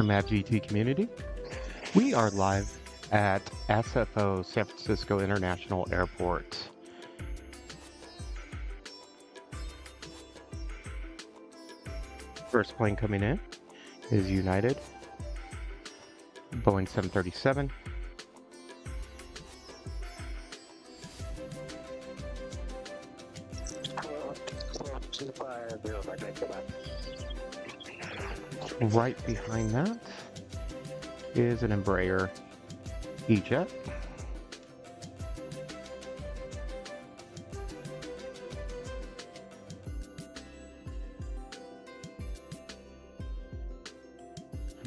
from AVGeek community. We are live at SFO, San Francisco International Airport. First plane coming in is United, Boeing 737. Right behind that is an Embraer E-Jet.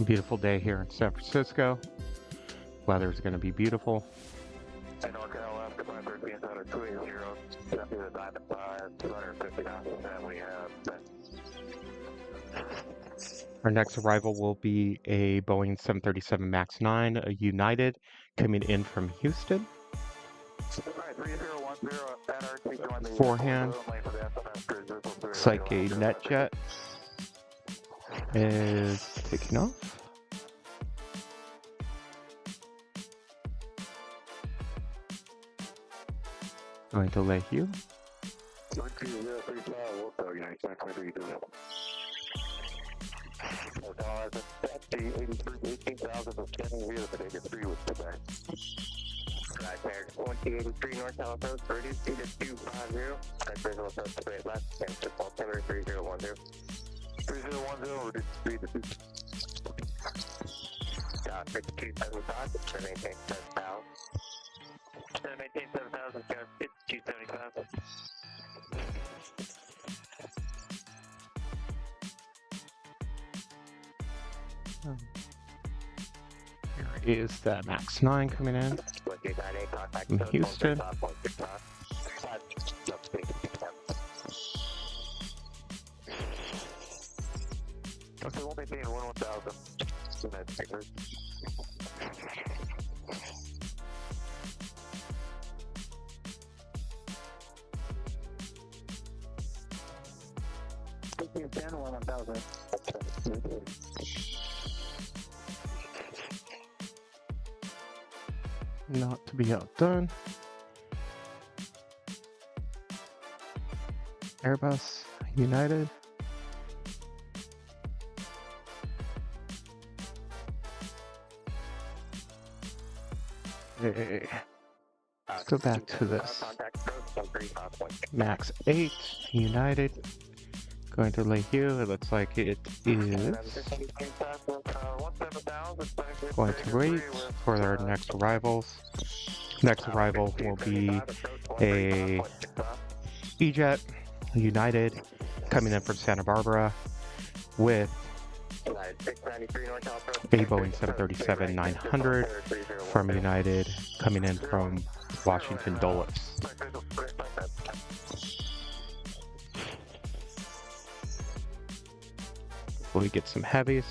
Beautiful day here in San Francisco. Weather is going to be beautiful. Our next arrival will be a Boeing 737 MAX 9, a United, coming in from Houston. Forehand, looks like a NetJet is taking off. Going to Lehue. North Telephone, 32 250, visual approach to great left, and September 3010. 3010, reduce speed to 5275, to maintain 7,000. To maintain 7,000, 5275. Here is the MAX 9 coming in from Houston. Okay, we'll maintain 1,000. Not to be outdone. Airbus, United. Hey. Let's go back to this. MAX 8, United. Going to Lehue. It looks like it is going to wait for their next arrivals. Next arrival will be a E-Jet, United, coming in from Santa Barbara with a Boeing 737-900 from United, coming in from Washington Dulles. We get some heavies.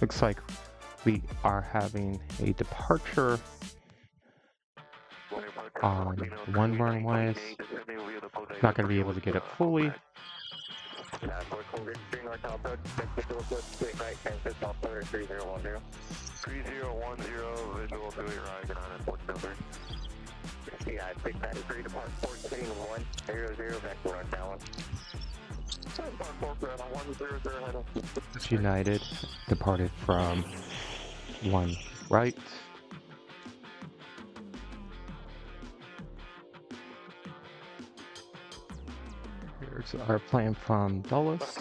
Looks like we are having a departure on one runway. Not going to be able to get it fully. United departed from one right. Here's our plane from Dulles.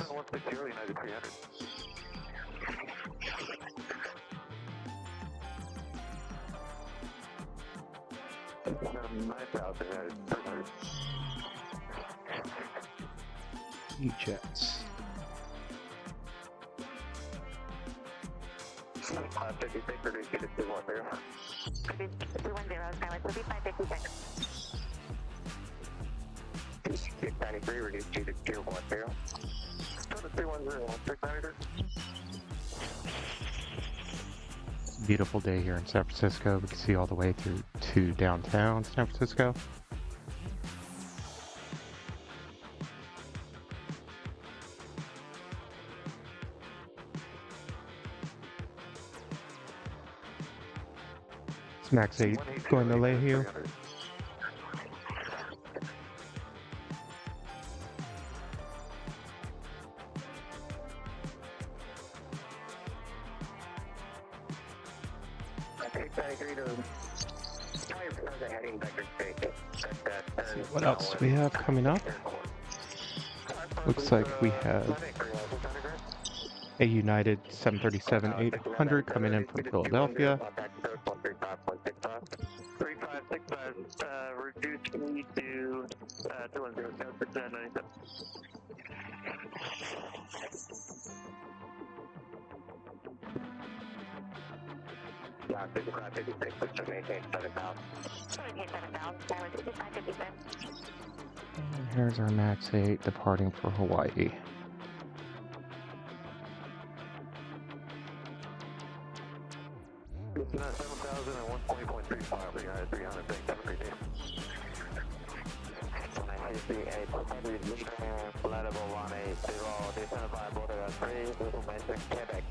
E-Jets. Beautiful day here in San Francisco. We can see all the way through to downtown San Francisco. It's Max 8 going to Lehue. What else do we have coming up? Looks like we have a United 737-800 coming in from Philadelphia. Reduce speed to 210, And here's our Max 8 departing for Hawaii. It's 7,000 and 120.35. We got 300. Thanks. Have a great day. I see a property flattable on a zero. Descended by border of 3, Little Mansion, Quebec.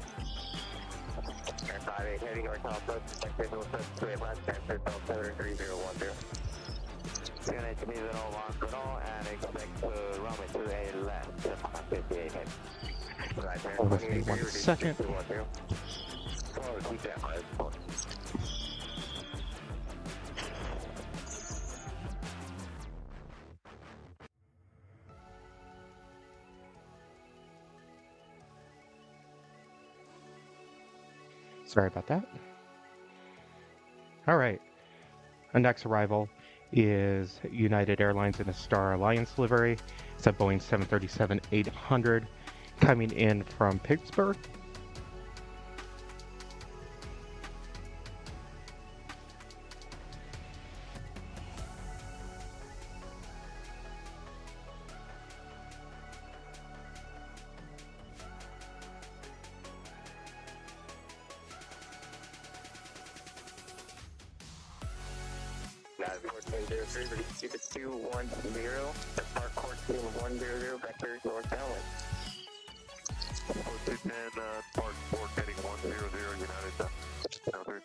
Air 58 heading north southwest. Visual set to a left transfer cell 3010. Unit to meet it all on Grinnell and expect to runway to a left. 58 head. Right there. Hold with me 1 second. Sorry about that. All right. Our next arrival is United Airlines in a Star Alliance livery. It's a Boeing 737-800 coming in from Pittsburgh. That's 1403, repeat to 210, depart 14100, vector northbound. 4210, depart 4 heading 100, United, 03.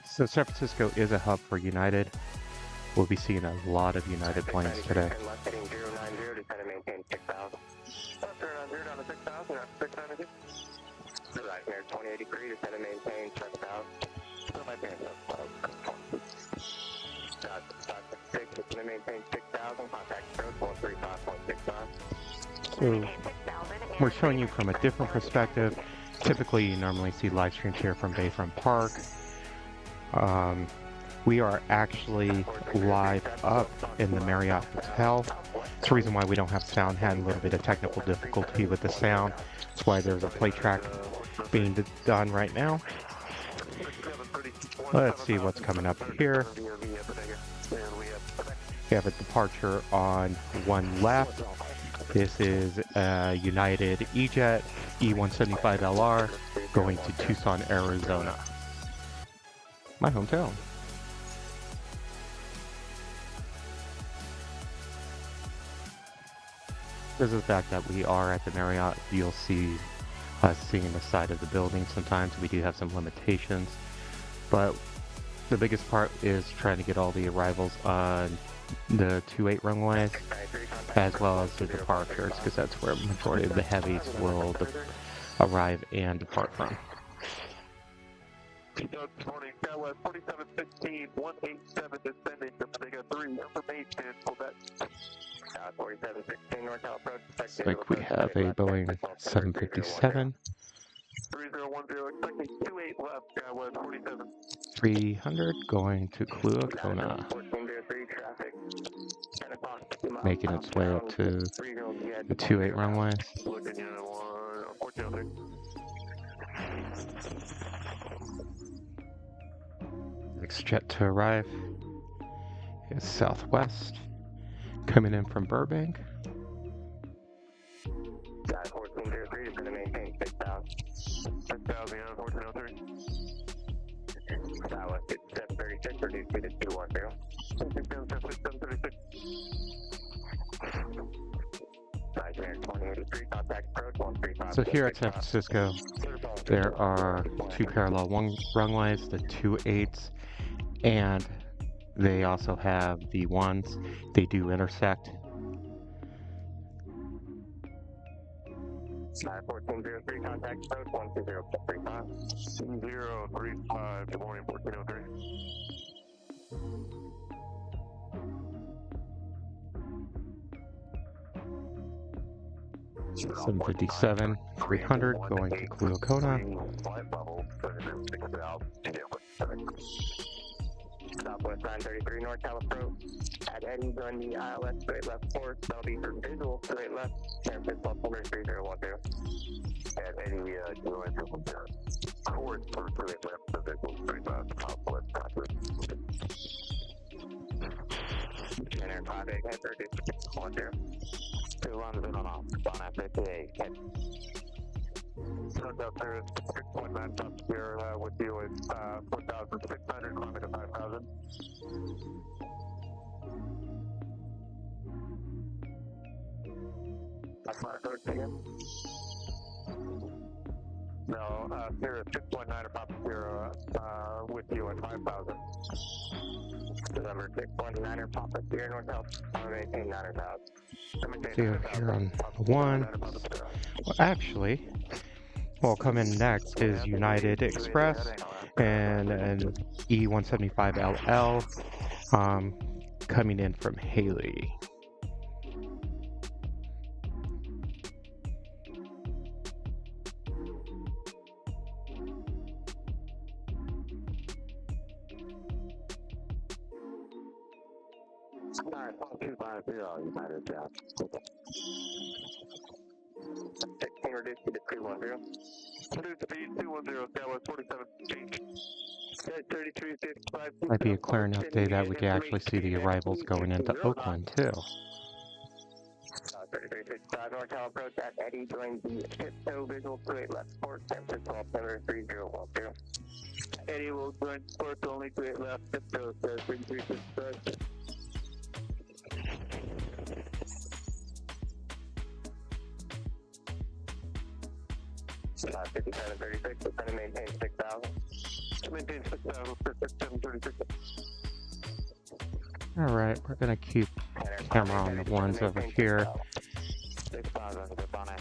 So San Francisco is a hub for United. We'll be seeing a lot of United planes today. Left heading 090, descend and maintain 6,000. Left turn on 0 down to 6,000, after 690. Right here, 20 degrees, descend and maintain 7,000. Still my pants up. Stop 6, descend and maintain 6,000, contact approach 135.65. So we're showing you from a different perspective. Typically, you normally see live streams here from Bayfront Park. We are actually live up in the Marriott Hotel. It's the reason why we don't have sound. Had a little bit of technical difficulty with the sound. That's why there's a play track being done right now. Let's see what's coming up here. We have a departure on one left. This is a United E-Jet E175LR going to Tucson, Arizona. My hometown. Because of the fact that we are at the Marriott, you'll see us seeing the side of the building sometimes. We do have some limitations, but the biggest part is trying to get all the arrivals on the 28 runways, as well as the departures, because that's where the majority of the heavies will arrive and depart from. 4716, 187 descending to Omega 3, information for that. 4716 north approach. Looks like we have a Boeing 757. 3010, expecting 28 left, Skywest 47. 300 going to Kailua Kona, making its way up to the 28 runways. Next jet to arrive is Southwest, coming in from Burbank. 1403 is going to maintain 6,000. 6,000, 1403. Southwest 736, reduce speed to 210. 736. Right here, 2083, contact approach 135. So here at San Francisco, there are two parallel runways, the 28s, and they also have the ones. They do intersect. 1403 contact approach 12035. 035, good morning, 1403. 757, 300 going to Kona. Southwest 933 North approach. At Eddie, join the ILS straight left course. That'll be for visual straight left. San Francisco 3012. At Eddie, join course for straight left, the visual straight left. Southwest 933. And air 58, head 3012. 2 runs in on FAA. Hotel service 6.9 top here with you is 4,600, kilometer 5,000. That's my approach again. No, Sierra 6.9 or Papa Sierra with you at 5,000. November 6.9 or Papa Sierra North South, 18 9,000. So here on 1. Well, actually, what will come in next is United Express and an E175LL coming in from Haley. Alright, 250 United Jazz. 16 reduced to 310. Reduced speed 210, Southwest 47 feet. 3355. Might be a clear enough day that we can actually see the arrivals going into Oakland too. 3355 North Tower approach at Eddie, join the tiptoe visual 28 left port, San Francisco 3012. Eddie will join port only 28 left, tiptoe 3355. 5736, we're trying to maintain 6,000. Maintain 6,000 for 6736. Alright, we're going to keep camera on the ones over here. 6,000, on FAA.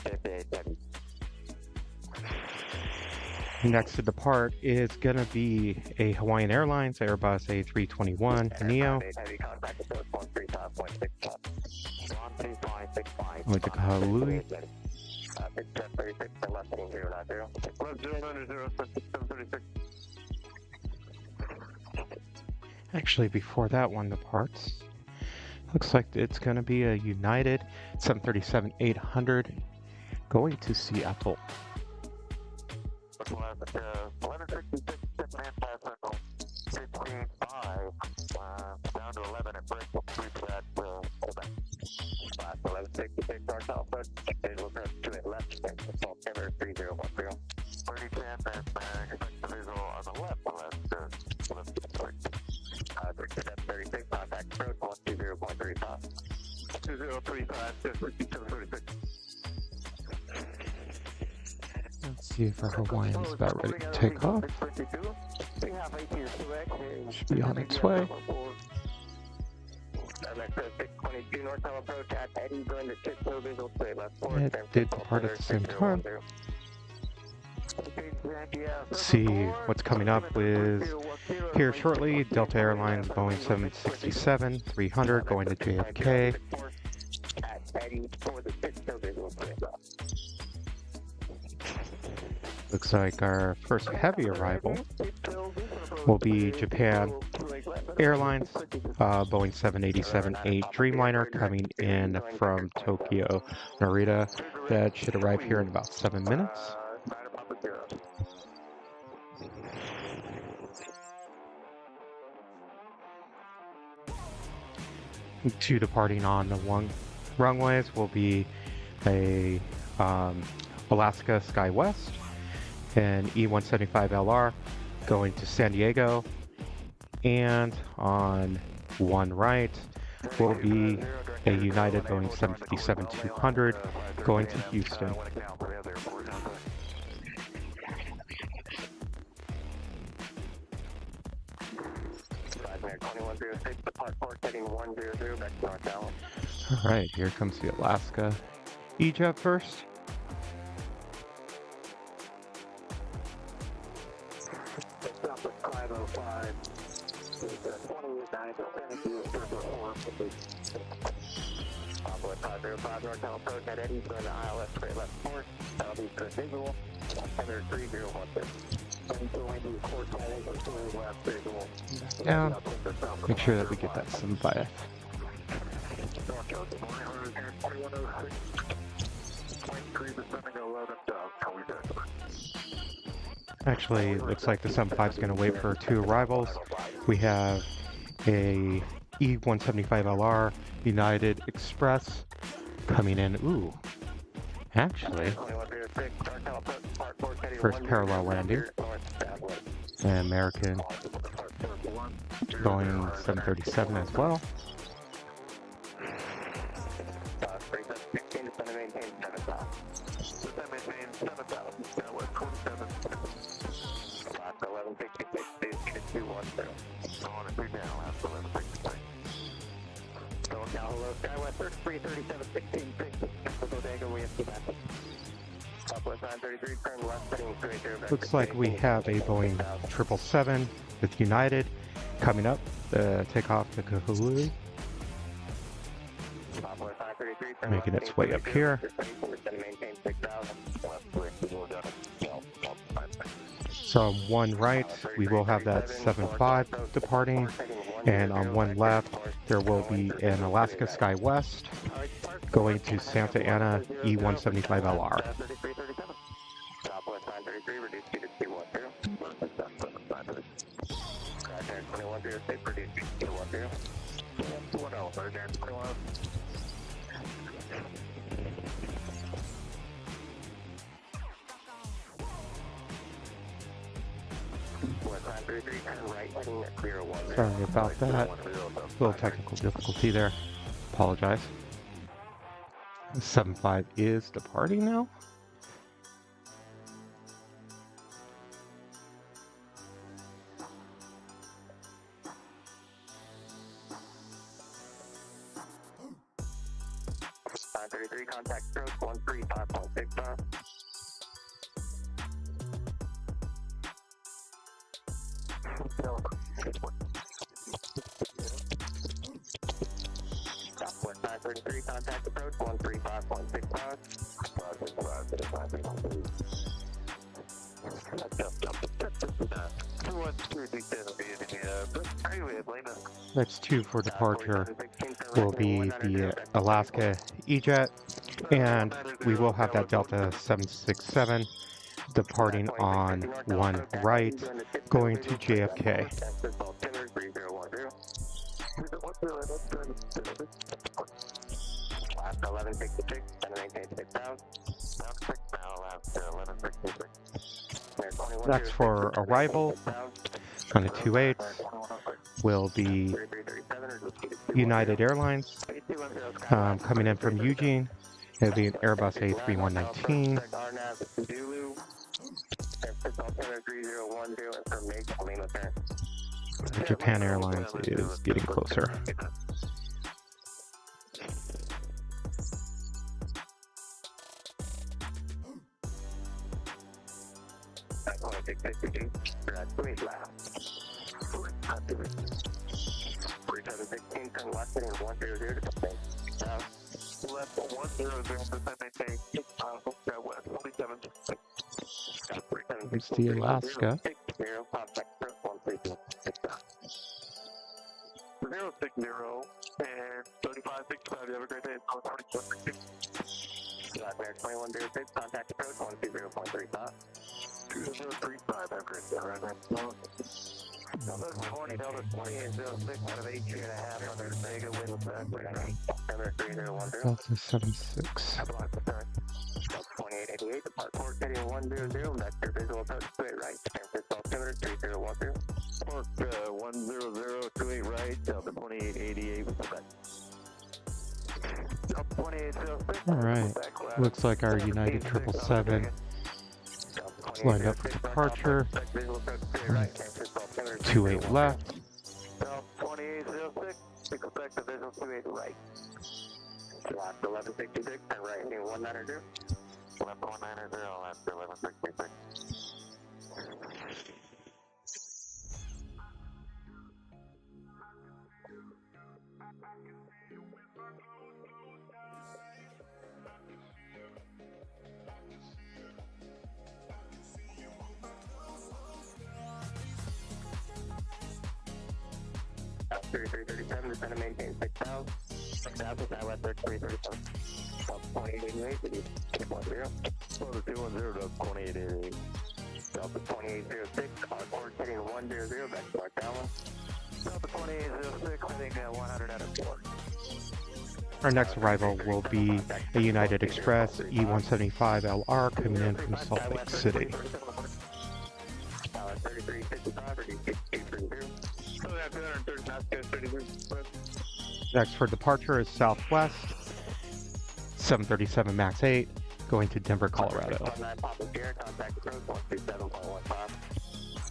Next to depart is going to be a Hawaiian Airlines Airbus A321 Neo. Heavy contact approach 135.65. Going to Kahului. Actually, before that one departs, looks like it's going to be a United 737-800 going to Seattle. 1166, down to 11 at break. We'll reach that. Hold back. 1166 north southwest. Visual press to it left. September 3010. 3010 and expect the visual on the left. Left 36 contact approach 120.35. 2035 to 3736. Let's see if our Hawaiian is about ready to take off. Should be on its way. It did depart at the same time. Let's see what's coming up with here shortly. Delta Airlines Boeing 767-300 going to JFK. Looks like our first heavy arrival will be Japan Airlines, Boeing 787-8 Dreamliner coming in from Tokyo Narita. That should arrive here in about 7 minutes. Two departing on the one runways will be a Alaska SkyWest and E175LR going to San Diego, and on one right will be a United Boeing 757-200 going to Houston. 2106, depart port heading 100 back to North Dallas. Alright, here comes the Alaska EVA first. Stop at 505. 505 North Dallas Road, head Eddie, going to ILS, straight left course, southeast to visual, 303012. Down. Make sure that we get that 75. Actually, it looks like the 75 is going to wait for 2 arrivals. We have a E175LR United Express coming in. Ooh, actually, first parallel landing. An American Boeing 737 as well. Looks like we have a Boeing 777 with United coming up, the takeoff to Kahului. Making its way up here. So on one right, we will have that 75 departing, and on one left, there will be an Alaska Sky West going to Santa Ana E175LR. Sorry about that. A little technical difficulty there. Apologize. 75 is departing now. Contact approach 135.65. Southwest 933, contact approach 135.65. Next 2 for departure will be the Alaska E-Jet, and we will have that Delta 767 departing on one right, going to JFK. That's for arrival on the 28 will be United Airlines coming in from Eugene. It'll be an Airbus A319. Japan Airlines is getting closer. It's the Alaska. 060 and 3565. You have a great day. 2106, contact approach 120.35. 2035, have a great day. Right now. Morning, Delta 2806 out of 18.5 on their Vega with Delta 76. 2888, depart port heading 100, vector visual approach straight right, San Francisco altimeter 3010. Port 10028 right, Delta 2888 with the back. Delta 2806. Alright, looks like our United 777 is lined up for departure. 28 left. Expect the visual 28 right. Left 1166, turn right heading 190. Left 190, left 1166. Up 3337, descend to maintain 6,000. 6,000, Southwest 3337. Up 2888, to the 210. Slow to 210, up 2888. Delta 2806, Concord heading 100, back to our downwind. Delta 2806, heading 100 out of 4. Our next arrival will be a United Express E175LR coming in from Salt Lake City. 3355, reduce 6230. Next for departure is Southwest 737 MAX 8 going to Denver, Colorado. Contact approach 127.15.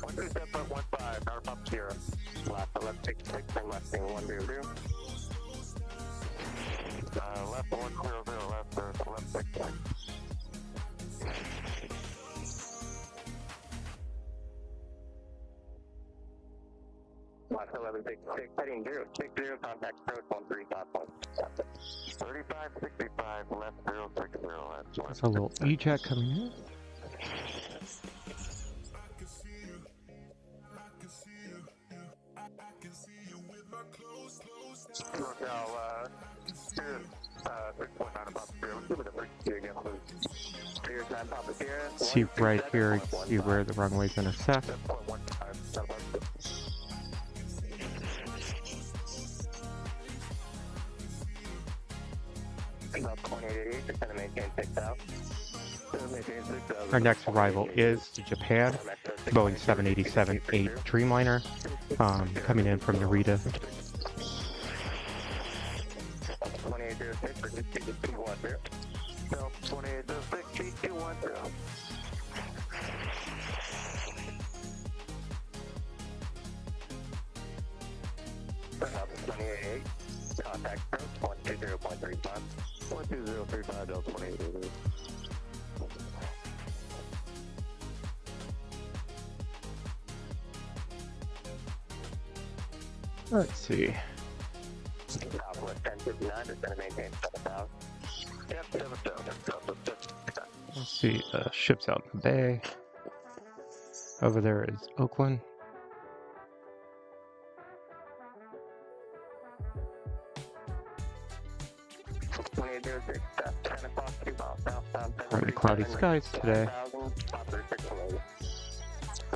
127.15, power pump 0. Left 1166 and left 100. Left 100, left 1166. Left 1166, heading 060, contact approach 135.7. 3565, left 060, left 1. That's a little E-jet coming in. Locale, 6.9 above 0. Give it a break again, please. Clear time, Papa Sierra. See right here, see where the runways intersect. 7.15, about 2888, descend to maintain 6,000. Our next arrival is Japan, Boeing 787-8 Dreamliner, coming in from Narita. 2806, reduce to 210. 2806, 210. Up 288, contact approach 120.35. 12035, Delta 2888. Let's see. Southwest 1059, descend to maintain 7,000. Yep, 7,000. Let's see. Ships out in the bay. Over there is Oakland. Partly cloudy skies today.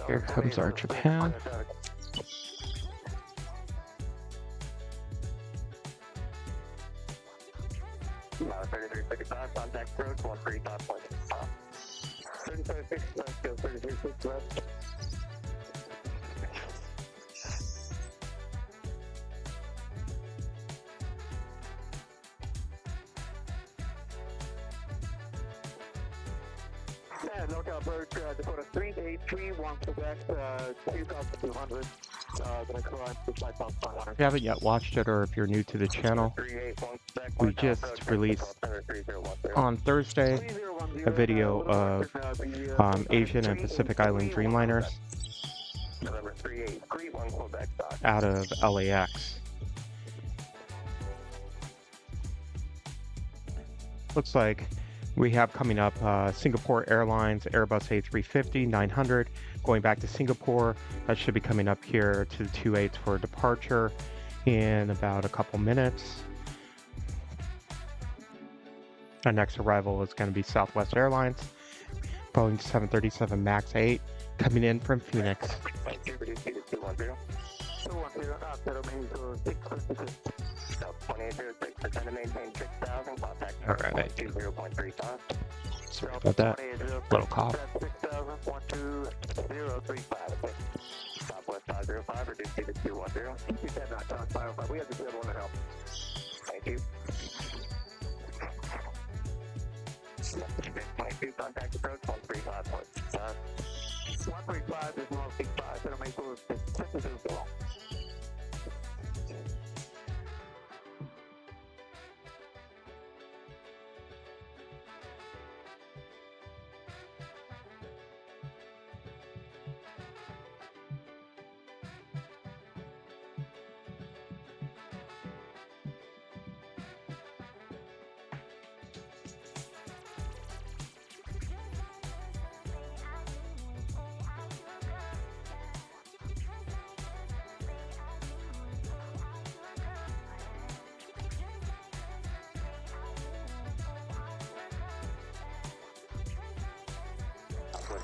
Here comes our Japan. Now 3355, contact approach 135.5. 3556, let's go 3356 left. And local approach, Dakota 3831, Quebec, 2,200. Gonna climb to 5,500. If you haven't yet watched it, or if you're new to the channel, we just released on Thursday a video of Asian and Pacific Island Dreamliners out of LAX. Looks like we have coming up Singapore Airlines Airbus A350 900 going back to Singapore. That should be coming up here to the 28 for departure in about a couple minutes. Our next arrival is going to be Southwest Airlines, Boeing 737 MAX 8 coming in from Phoenix. All right. Sorry about that. Little cough. Southwest 505, reduce to 210. Keep that not on 505. We have the good one to help. Thank you. 22, contact approach 135.5. 135 is 165, so it'll make sure it's 52 below.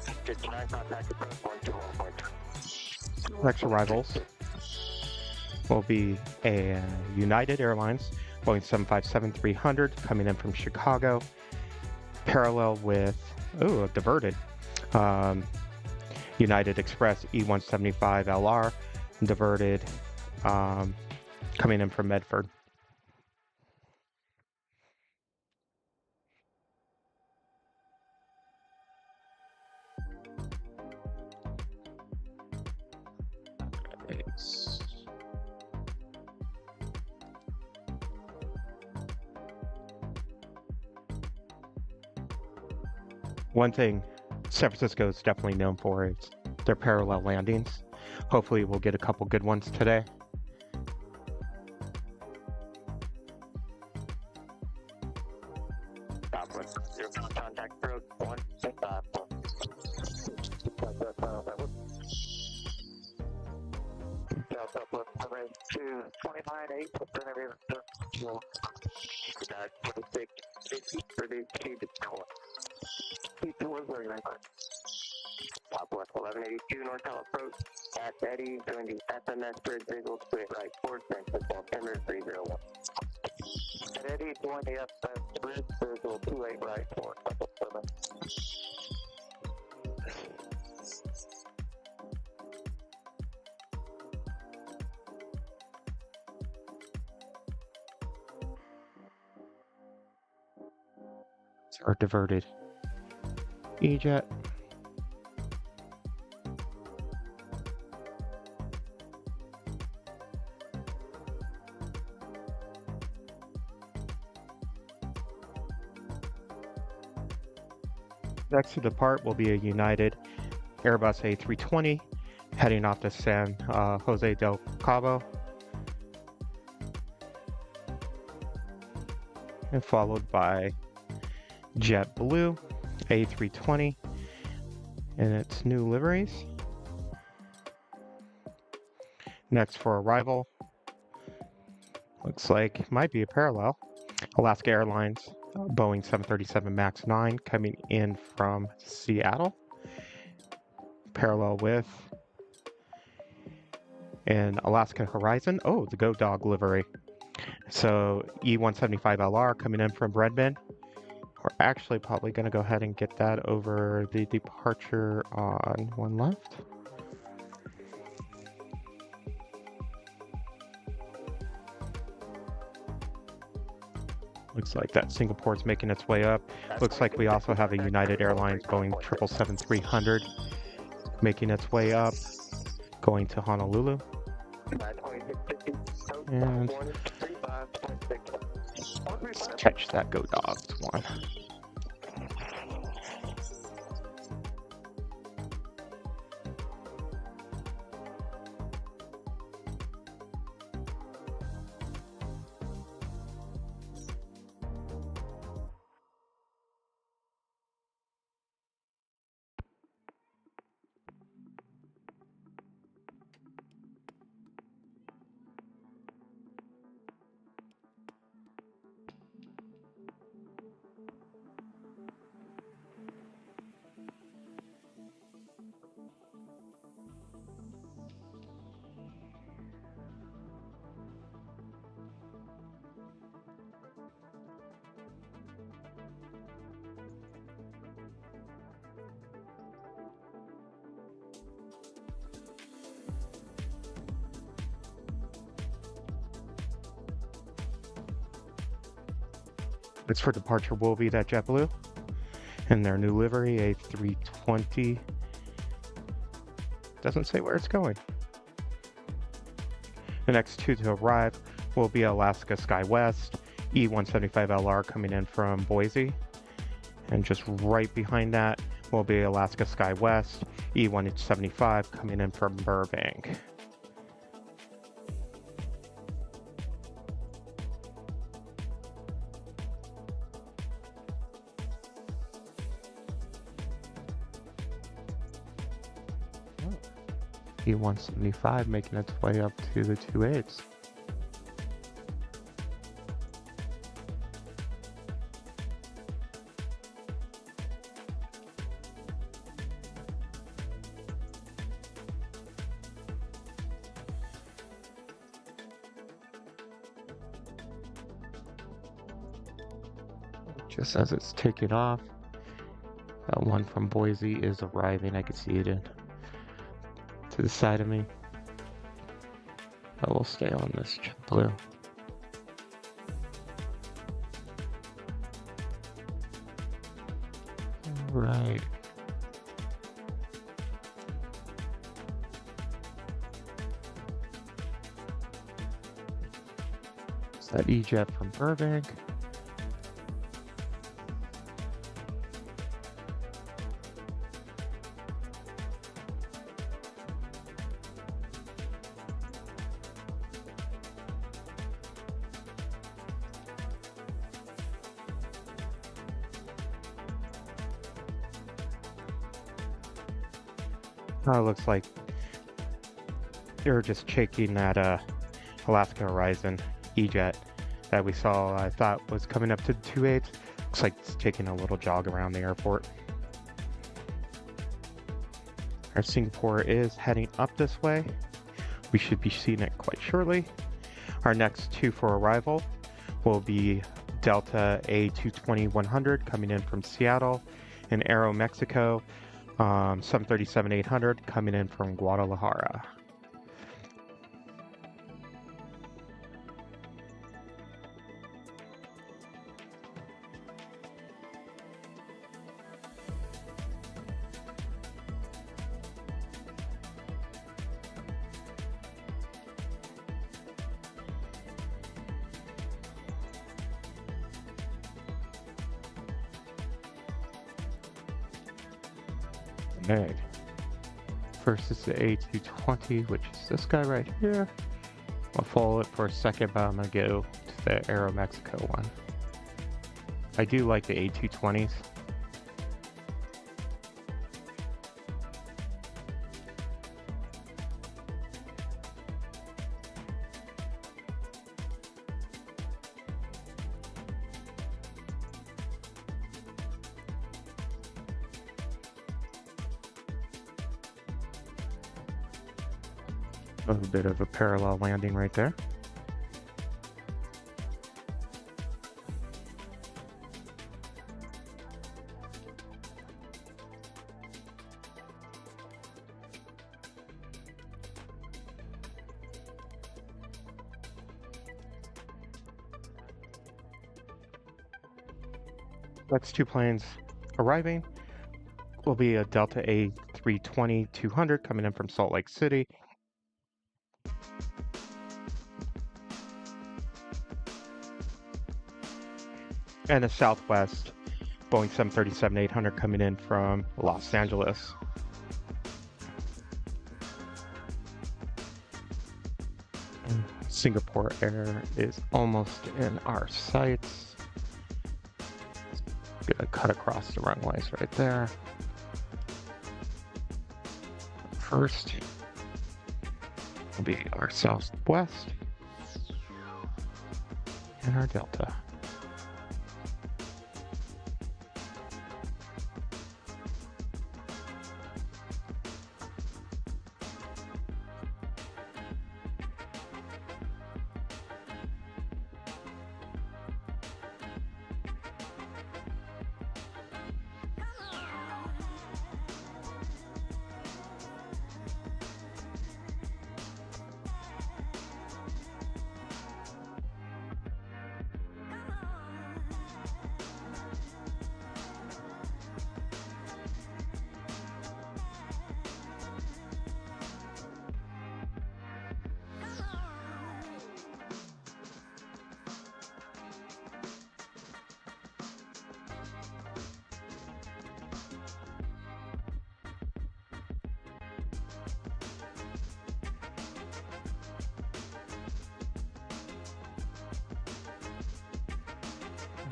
59, contact approach 121.2. Next arrivals will be a United Airlines Boeing 757-300 coming in from Chicago, parallel with, diverted, United Express E175LR, diverted, coming in from Medford. One thing San Francisco is definitely known for is their parallel landings. Hopefully we'll get a couple good ones today. Contact approach 165. Southwest 229.8, Turkish 2650 for the Tours, Southwest 1182 Nortel approach at Eddie doing the SMS bridge visual split right 4 cents on Emirates 301. At Eddie doing the FS bridge visual 28 right 4 7. Are diverted E-Jet. Next to depart will be a United Airbus A380 heading off to San Jose del Cabo, and followed by JetBlue A320 in its new liveries. Next for arrival, looks like might be a parallel, Alaska Airlines Boeing 737 MAX 9 coming in from Seattle, parallel with an Alaska Horizon, the Go Dog livery. So E175LR coming in from Redmond. We're actually probably going to go ahead and get that over the departure on one left. Looks like that Singapore's making its way up. Looks like we also have a United Airlines Boeing 777-300 making its way up, going to Honolulu. And let's catch that Go Dogs one. Next for departure will be that JetBlue in their new livery, A320. Doesn't say where it's going. The next two to arrive will be Alaska SkyWest, E175LR coming in from Boise. And just right behind that will be Alaska SkyWest, E175 coming in from Burbank. E175 making its way up to the 28s. just as it's taking off. One from Boise is arriving. I can see it to the side of me. I will stay on this blue. All right. It's that E-Jet from Burbank. It looks like they're just checking that Alaska Horizon E-Jet that we saw. I thought was coming up to 2.8. Looks like it's taking a little jog around the airport. Our Singapore is heading up this way. We should be seeing it quite shortly. Our next two for arrival will be Delta A220-100 coming in from Seattle and Aero Mexico. 737-800 coming in from Guadalajara. Right. First is the A220, which is this guy right here. I'll follow it for a second, but I'm going to go to the Aero Mexico one. I do like the A220s. A little bit of a parallel landing right there. Next two planes arriving will be a Delta A320-200 coming in from Salt Lake City. And a Southwest Boeing 737-800 coming in from Los Angeles. Singapore Air is almost in our sights. Gonna cut across the runways right there. First will be our Southwest and our Delta.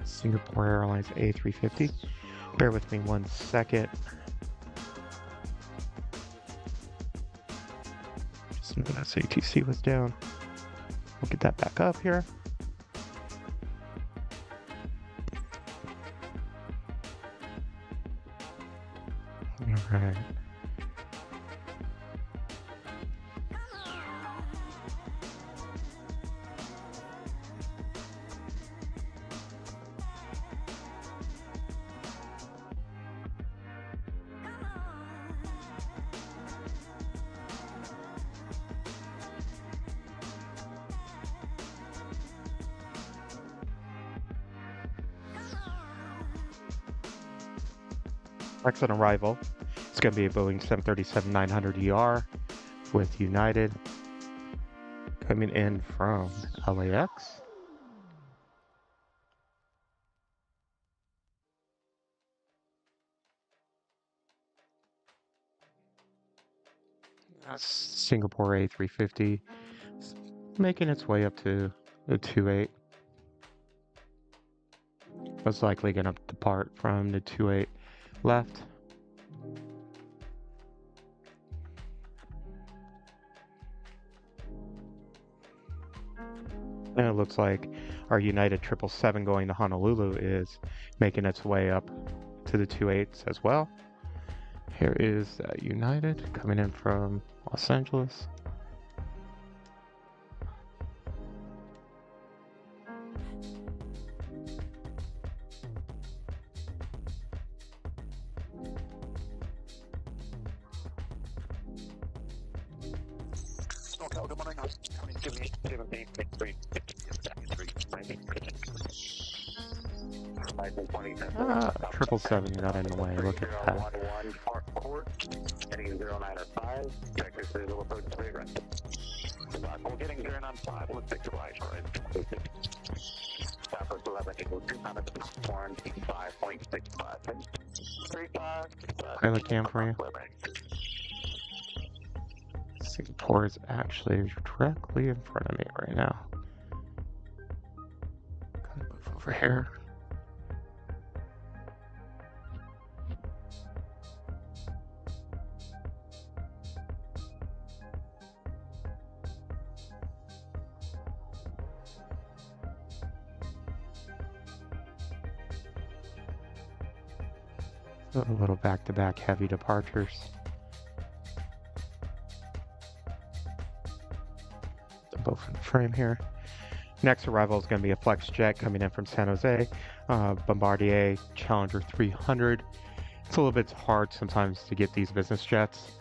Singapore Airlines A350. Bear with me 1 second. Just know that ATC was down. We'll get that back up here. All right. Next on arrival, it's going to be a Boeing 737-900ER with United coming in from LAX. That's Singapore A350 making its way up to the 28. Most likely going to depart from the 28 left. And it looks like our United 777 going to Honolulu is making its way up to the 28s as well. Here is United coming in from Los Angeles. Triple seven got in the way. Look at that. Heading 095. Texas visual approach straight right. We're getting 095. Let's take the right. Southwest 11 equals 205.65. 35. Pilot cam for you. Singapore is actually directly in front of me right now. Gonna move over here. A little back-to-back heavy departures. They're both in frame here. Next arrival is going to be a flex jet coming in from San Jose. Bombardier Challenger 300. It's a little bit hard sometimes to get these business jets.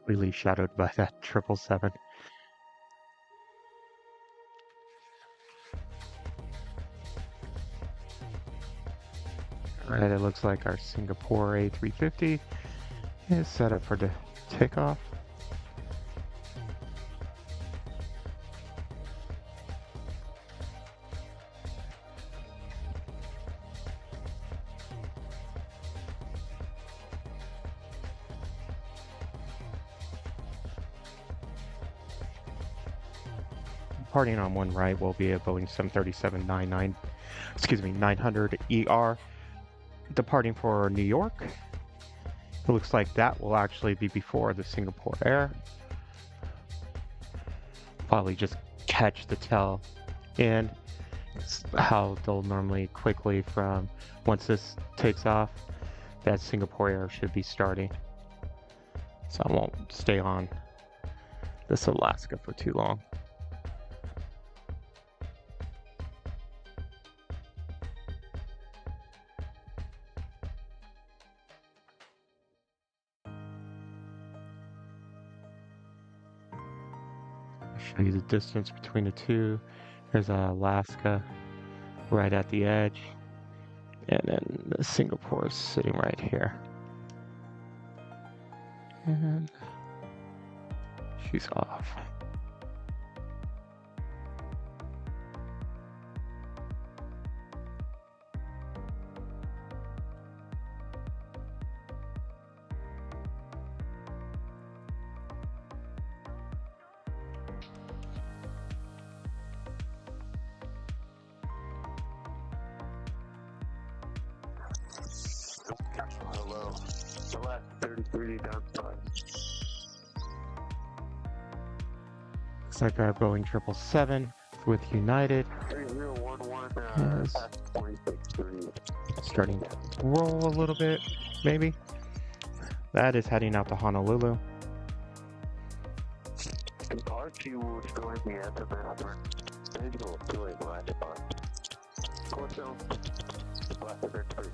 Really shadowed by that 777. Alright, it looks like our Singapore A350 is set up for the takeoff. Departing on one right will be a Boeing 737-900ER departing for New York. It looks like that will actually be before the Singapore Air. Probably just catch the tail end. It's how they'll normally quickly from once this takes off, that Singapore Air should be starting. So I won't stay on this Alaska for too long. Show you the distance between the two. There's Alaska right at the edge, and then the Singapore is sitting right here. And she's off. Hello. Select 33 downside. Looks like our Boeing 777 with United 3011 is 26.3. starting to roll a little bit, maybe. That is heading out to Honolulu. Departure will join the SMS visual to a blind spot. Corso, Blackbird 3.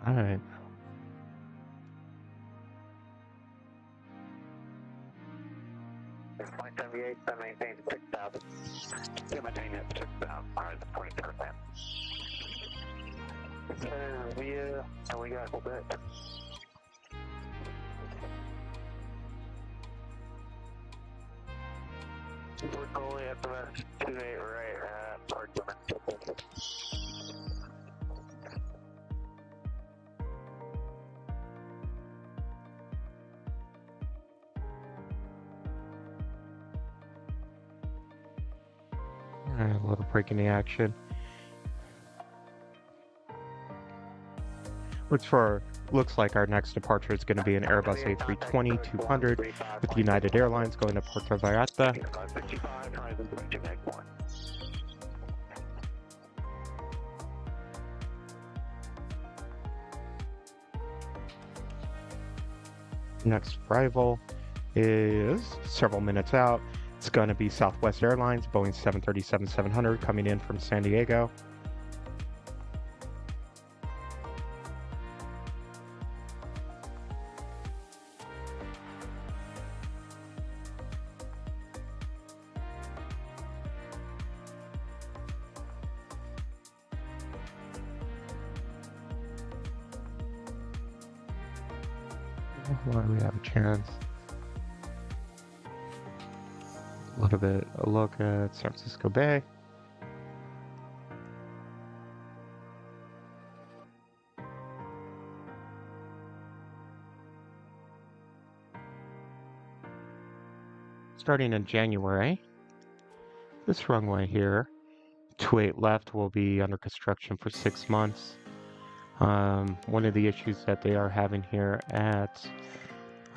Alright. It's 0.78, I maintain 6,000. Yeah, maintain at 6,000, alright, 20%. EVA, and we got Quebec. We're totally at the 28 right at Parkland. Alright, a little break in the action. Looks like our next departure is going to be an Airbus A320-200 with United Airlines going to Puerto Vallarta. Next arrival is several minutes out. It's going to be Southwest Airlines, Boeing 737-700 coming in from San Diego. Why do we have a chance? A little bit a look at San Francisco Bay. Starting in January, this runway here, 28 left, will be under construction for 6 months. One of the issues that they are having here at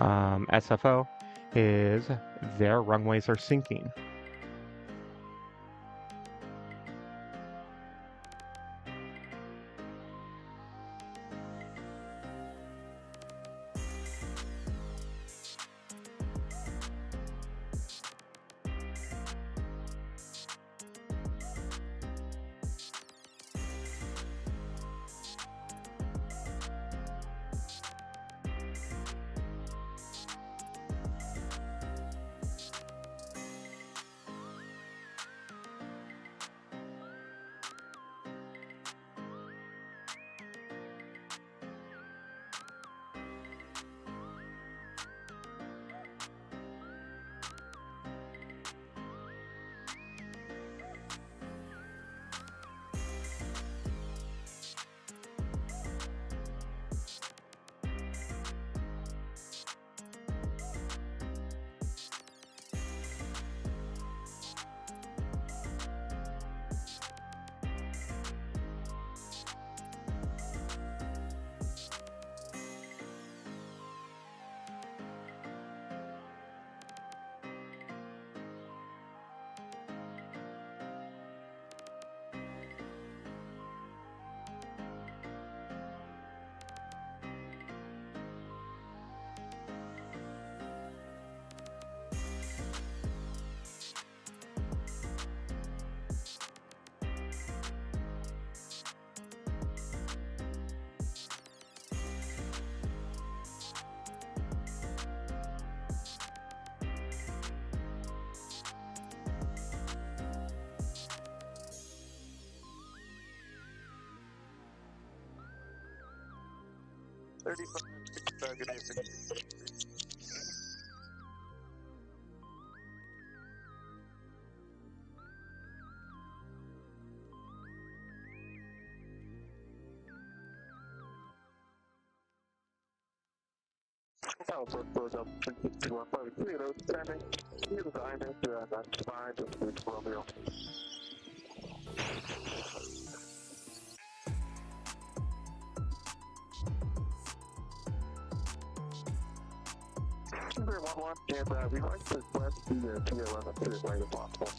SFO is their runways are sinking. And we'd like to request the TLM to as late as possible.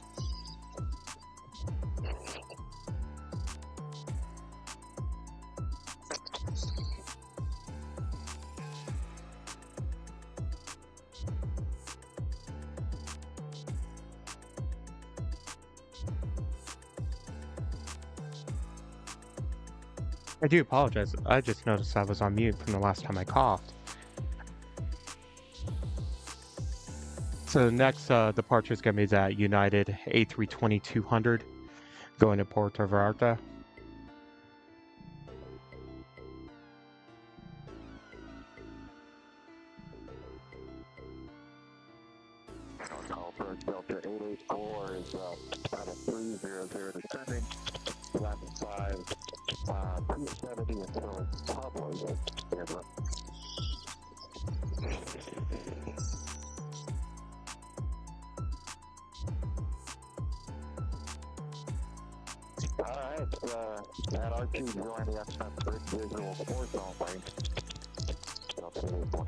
I do apologize. I just noticed I was on mute from the last time I coughed. So next departure is going to be that United A320-200 going to Puerto Vallarta. Call for Delta 884 is out of 300 descending. Left 5, 270 until Pablo is camera. Alright, at RT joining us on the visual force only. Delta 884.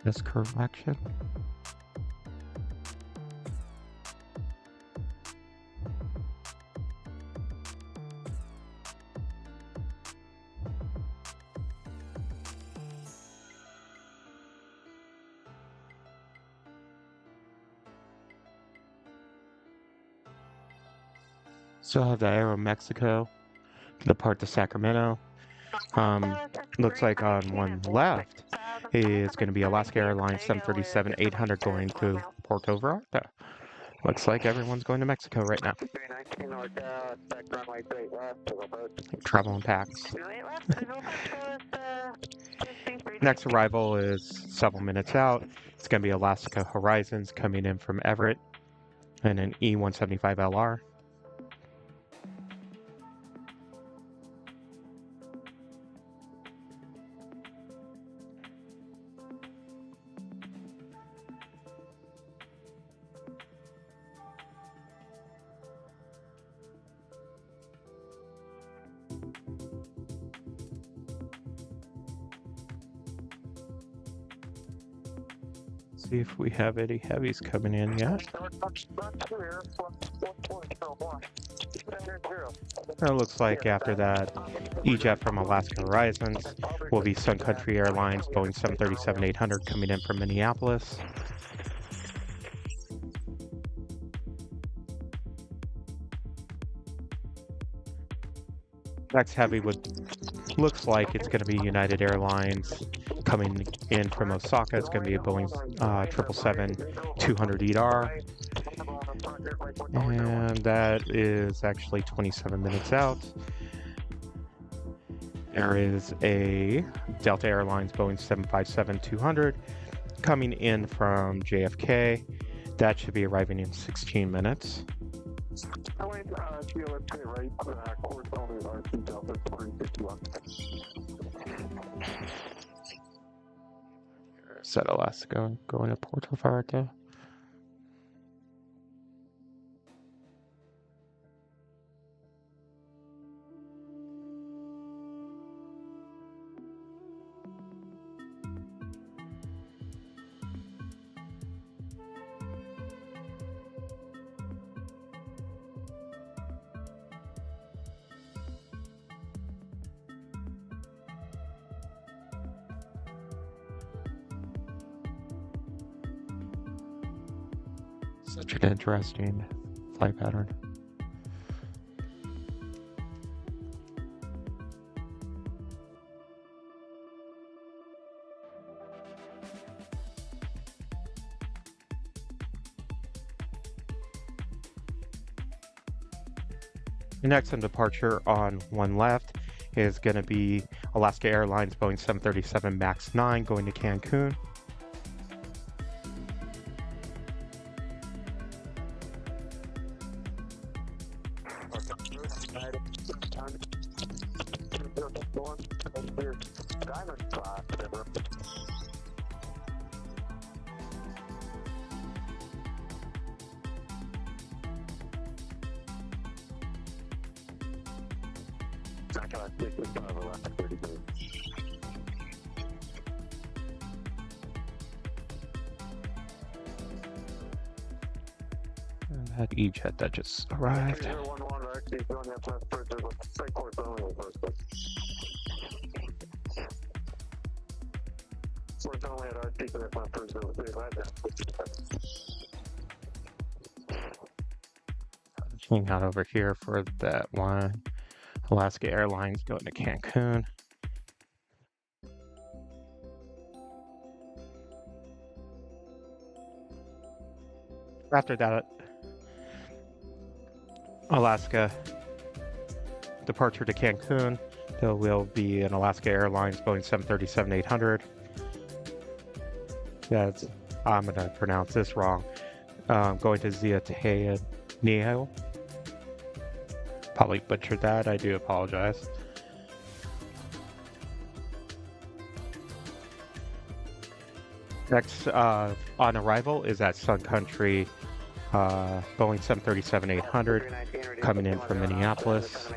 This correction. Still have the Aero Mexico depart to Sacramento. Looks like on one left is going to be Alaska Airlines 737-800 going to Puerto Vallarta. Looks like everyone's going to Mexico right now. Travel and packs. Next arrival is several minutes out. It's going to be Alaska Horizons coming in from Everett and an E175LR. See if we have any heavies coming in yet. It looks like after that, E-Jet from Alaska Horizons will be Sun Country Airlines Boeing 737-800 coming in from Minneapolis. Next heavy looks like it's going to be United Airlines coming in from Osaka. It's going to be a Boeing 777-200ER. And that is actually 27 minutes out. There is a Delta Airlines Boeing 757-200 coming in from JFK. That should be arriving in 16 minutes. Set Alaska going to Puerto Vallarta. Such an interesting flight pattern. The next on departure on one left is going to be Alaska Airlines Boeing 737 MAX 9 going to Cancun. And that E-jet that just arrived. Hang out over here for that one. Alaska Airlines going to Cancun. After that, Alaska departure to Cancun. There will be an Alaska Airlines Boeing 737-800. That's, I'm going to pronounce this wrong. Going to Cathay and EVA. Probably butchered that. I do apologize. Next on arrival is at Sun Country Boeing 737-800 coming in from Minneapolis.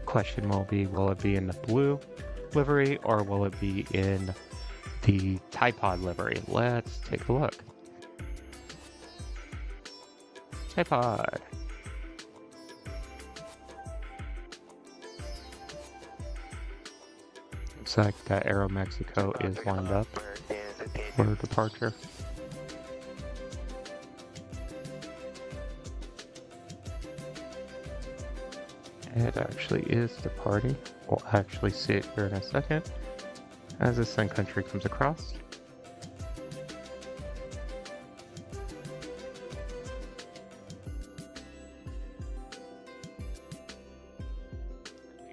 Question will it be in the blue livery or will it be in the Tripod livery? Let's take a look. Tripod. Looks like that Aeromexico is lined up for departure. It actually is departing. We'll actually see it here in a second as the Sun Country comes across.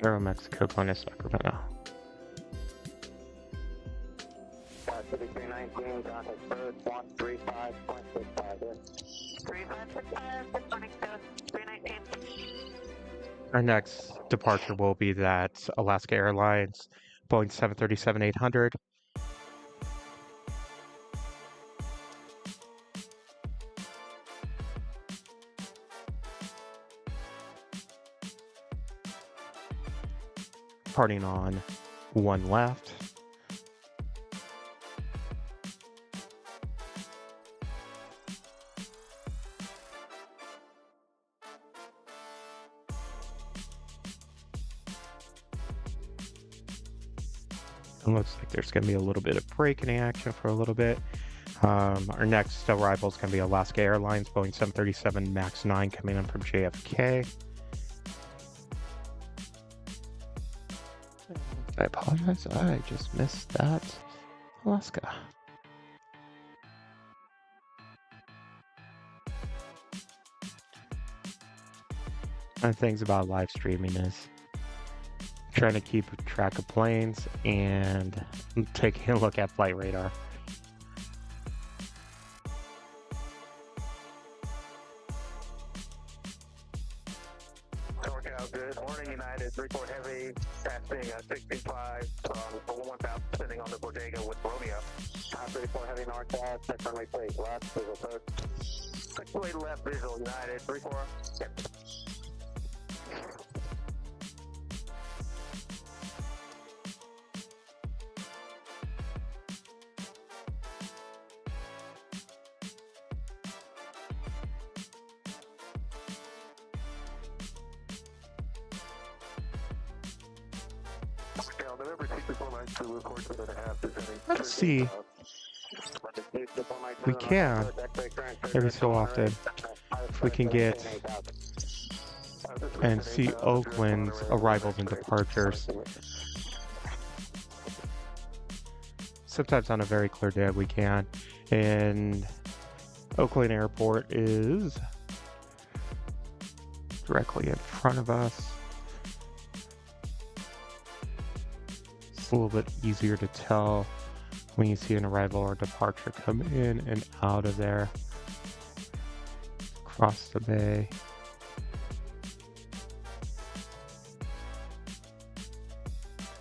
Aeromexico going to Sacramento. 319, contact first, 135.65. 3565, good morning, 319. Our next departure will be that Alaska Airlines Boeing 737-800. Departing on one left. It looks like there's going to be a little bit of braking action for a little bit. Our next arrival is going to be Alaska Airlines Boeing 737 MAX 9 coming in from JFK. I apologize, I just missed that. Alaska. One of the things about live streaming is trying to keep track of planes and taking a look at flight radar. Good morning, United 34 Heavy, passing 65 on 1000, sitting on the Bodega with Romeo. 34 Heavy northbound, check runway plate, left, visual third. 6-way left, visual, United 34. Yep. Let's see. We can, every so often, if we can get and see Oakland's arrivals and departures. Sometimes on a very clear day we can. And Oakland Airport is directly in front of us. It's a little bit easier to tell when you see an arrival or departure come in and out of there. Across the bay.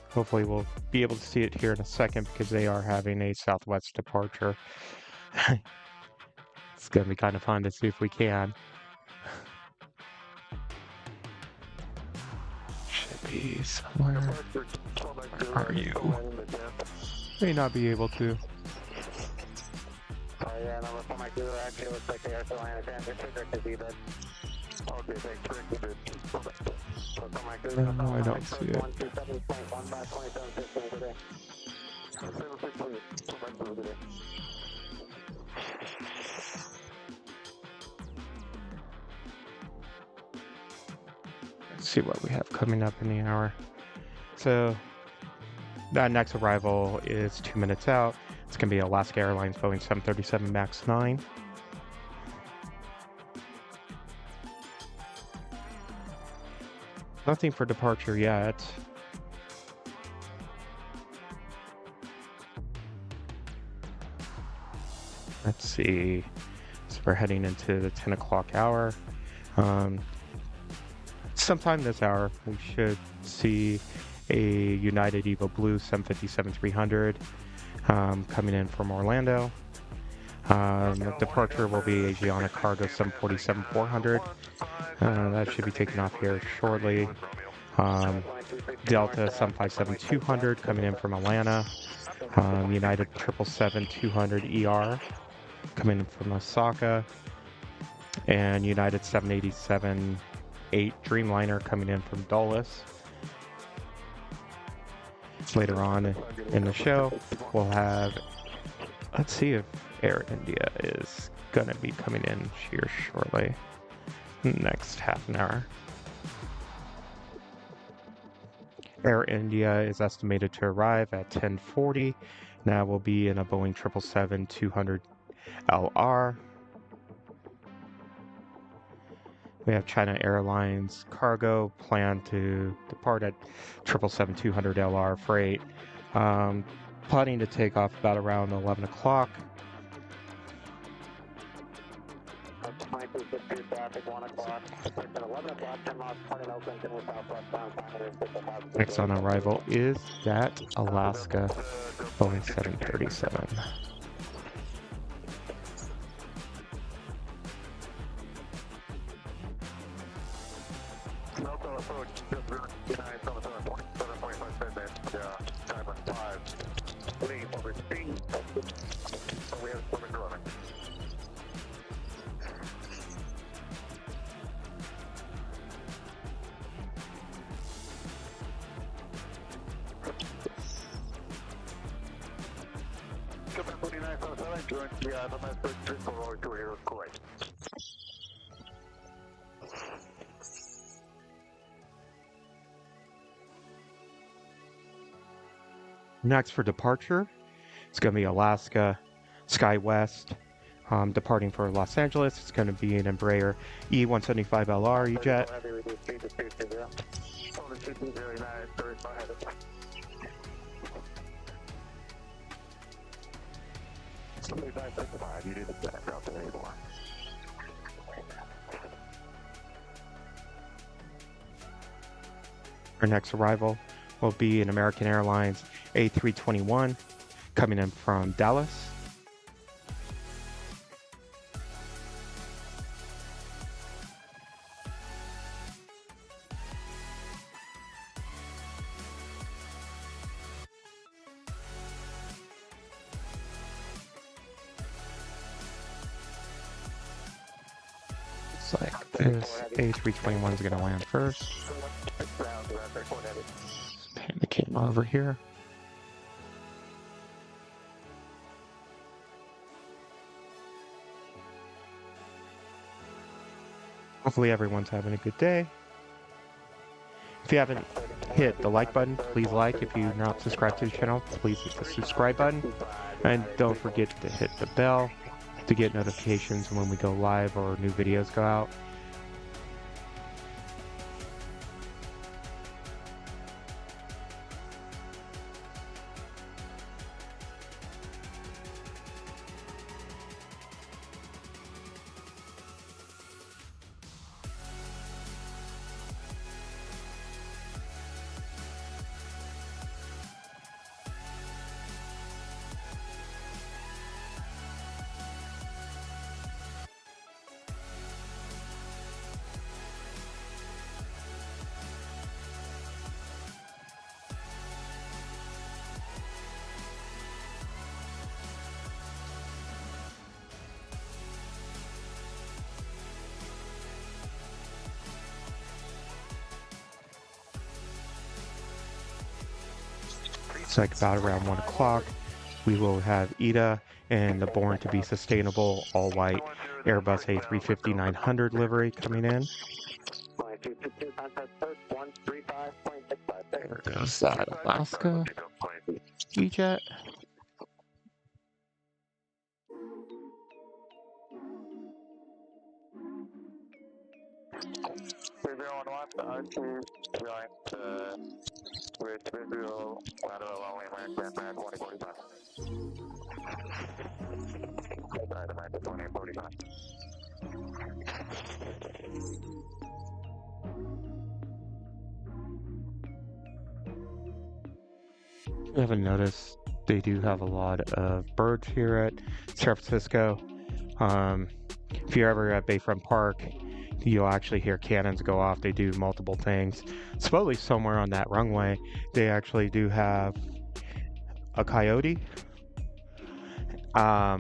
Hopefully we'll be able to see it here in a second because they are having a Southwest departure. It's going to be kind of fun to see if we can. Should be somewhere. Where are you? May not be able to. Oh yeah, number 4 Mike 0 actually looks like they are still landing down. They're triggered to be the... Okay, thanks for No, I don't see it. 127.1527 today. Let's see what we have coming up in the hour. So that next arrival is 2 minutes out. It's going to be Alaska Airlines Boeing 737 MAX 9. Nothing for departure yet. Let's see. So we're heading into the 10 o'clock hour. Sometime this hour, we should see a United EVA Blue 757-300 coming in from Orlando. Departure will be Asiana Cargo 747-400. That should be taking off here shortly. Delta 757-200 coming in from Atlanta. United 777-200 ER coming in from Osaka. And United 787-8 Dreamliner coming in from Dulles. Later on in the show, we'll have, let's see if Air India is going to be coming in here shortly. Next half an hour. Air India is estimated to arrive at 10:40. Now we'll be in a Boeing 777-200 LR. We have China Airlines Cargo planned to depart at 777-200 LR freight. Planning to take off about around 11 o'clock. Next on arrival is that Alaska Boeing 737. Next for departure, it's going to be Alaska SkyWest, departing for Los Angeles. It's going to be an Embraer E175LR E-Jet. Our next arrival will be an American Airlines A321 coming in from Dallas. Looks like this A321 is going to land first. Pan the camera over here. Hopefully everyone's having a good day. If you haven't hit the like button, please like. If you're not subscribed to the channel, please hit the subscribe button. And don't forget to hit the bell to get notifications when we go live or new videos go out. It's like about around 1 o'clock. We will have EVA and the Born to be Sustainable all white Airbus A350-900 livery coming in. There's that Alaska E-Jet. If you haven't noticed, they do have a lot of birds here at San Francisco. If you're ever at Bayfront Park, you'll actually hear cannons go off. They do multiple things. Supposedly somewhere on that runway, they actually do have a coyote. I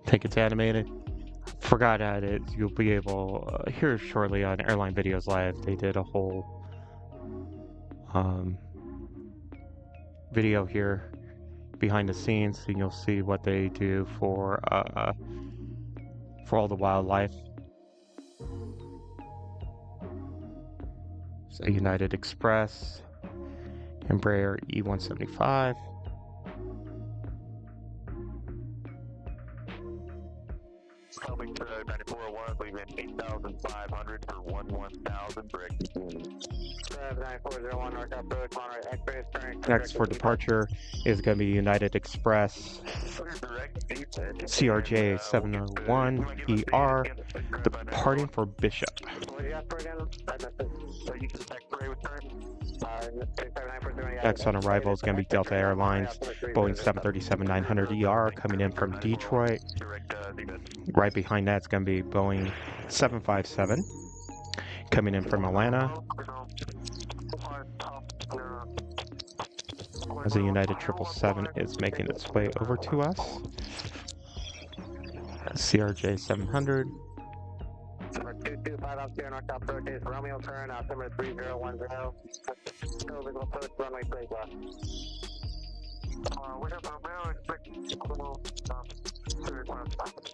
think it's animated. Forgot at it. You'll be able here shortly on Airline Videos Live. They did a whole video here behind the scenes, and you'll see what they do for all the wildlife. So United Express, Embraer E175. Coming to 9401, leaving 8,500 for 11,000 for execution. 9401 North Approach, Monterey X-Base turning. Next for departure is going to be United Express CRJ 701 ER, departing for Bishop. Next on arrival is going to be Delta Airlines, Boeing 737-900 ER coming in from Detroit. Right behind that is going to be Boeing 757 coming in from Atlanta. As a United 777 is making its way over to us. CRJ 700. 225 up there, North South Road is Romeo turn, altimeter 3010. Go visual approach, runway 3 left. We have Romeo, expect Romeo, 315.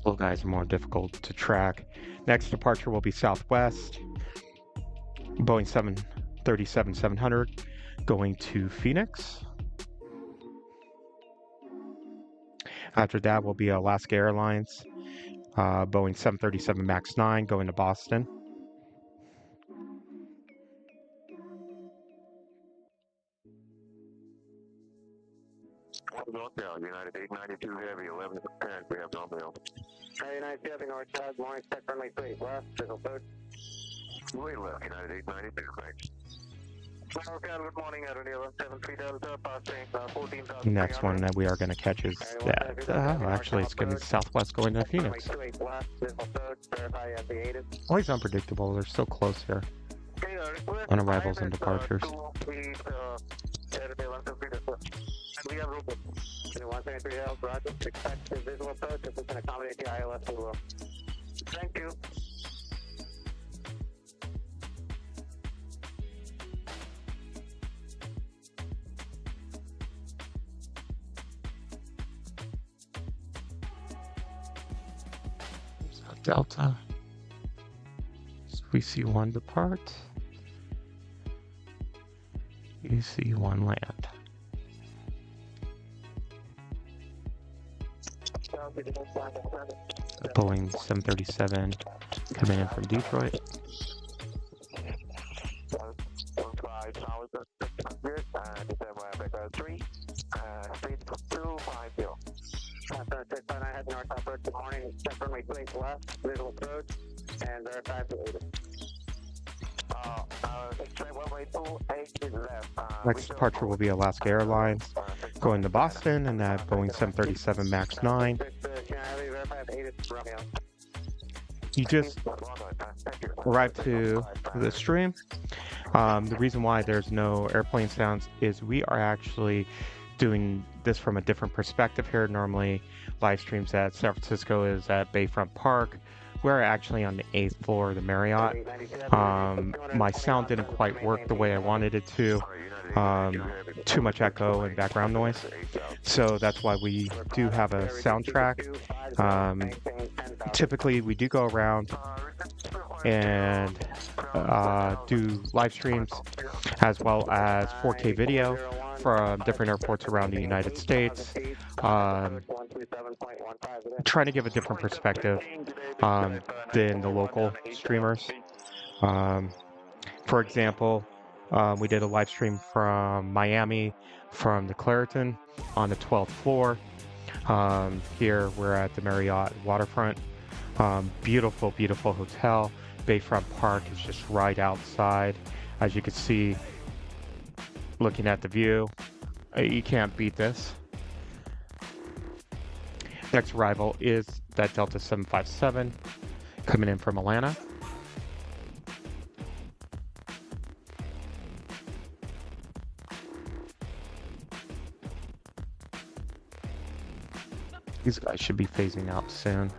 Slow guys are more difficult to track. Next departure will be Southwest, Boeing 737-700 going to Phoenix. After that will be Alaska Airlines, Boeing 737 MAX 9 going to Boston. United 892 Heavy, 11 apparent, we have no bill. United Heavy, North South, morning, check runway 3 left, visual approach. Way left, United 892, thanks. Good morning, Delta, passing Next one that we are going to catch is that, actually it's going to be Southwest going to Phoenix. Always unpredictable, they're so close here on arrivals and departures. We have room. 173 L, Roger. Expect the visual approach if we can accommodate the ILS, we will. Thank you. Delta. So we see one depart. You see one land. Boeing 737 coming in from Detroit. Next departure will be Alaska Airlines going to Boston, and that Boeing 737 MAX 9. You just arrived to the stream. The reason why there's no airplane sounds is we are actually doing this from a different perspective here. Normally, live streams at San Francisco is at Bayfront Park. We're actually on the 8th floor of the Marriott. My sound didn't quite work the way I wanted it to. Too much echo and background noise. So that's why we do have a soundtrack. Typically, we do go around and do live streams as well as 4K video from different airports around the United States. Trying to give a different perspective than the local streamers. For example, we did a live stream from Miami, from the Clariton on the 12th floor. Here we're at the Marriott waterfront. Beautiful, beautiful hotel. Bayfront Park is just right outside. As you can see, looking at the view, you can't beat this. Next arrival is that Delta 757 coming in from Atlanta. These guys should be phasing out soon.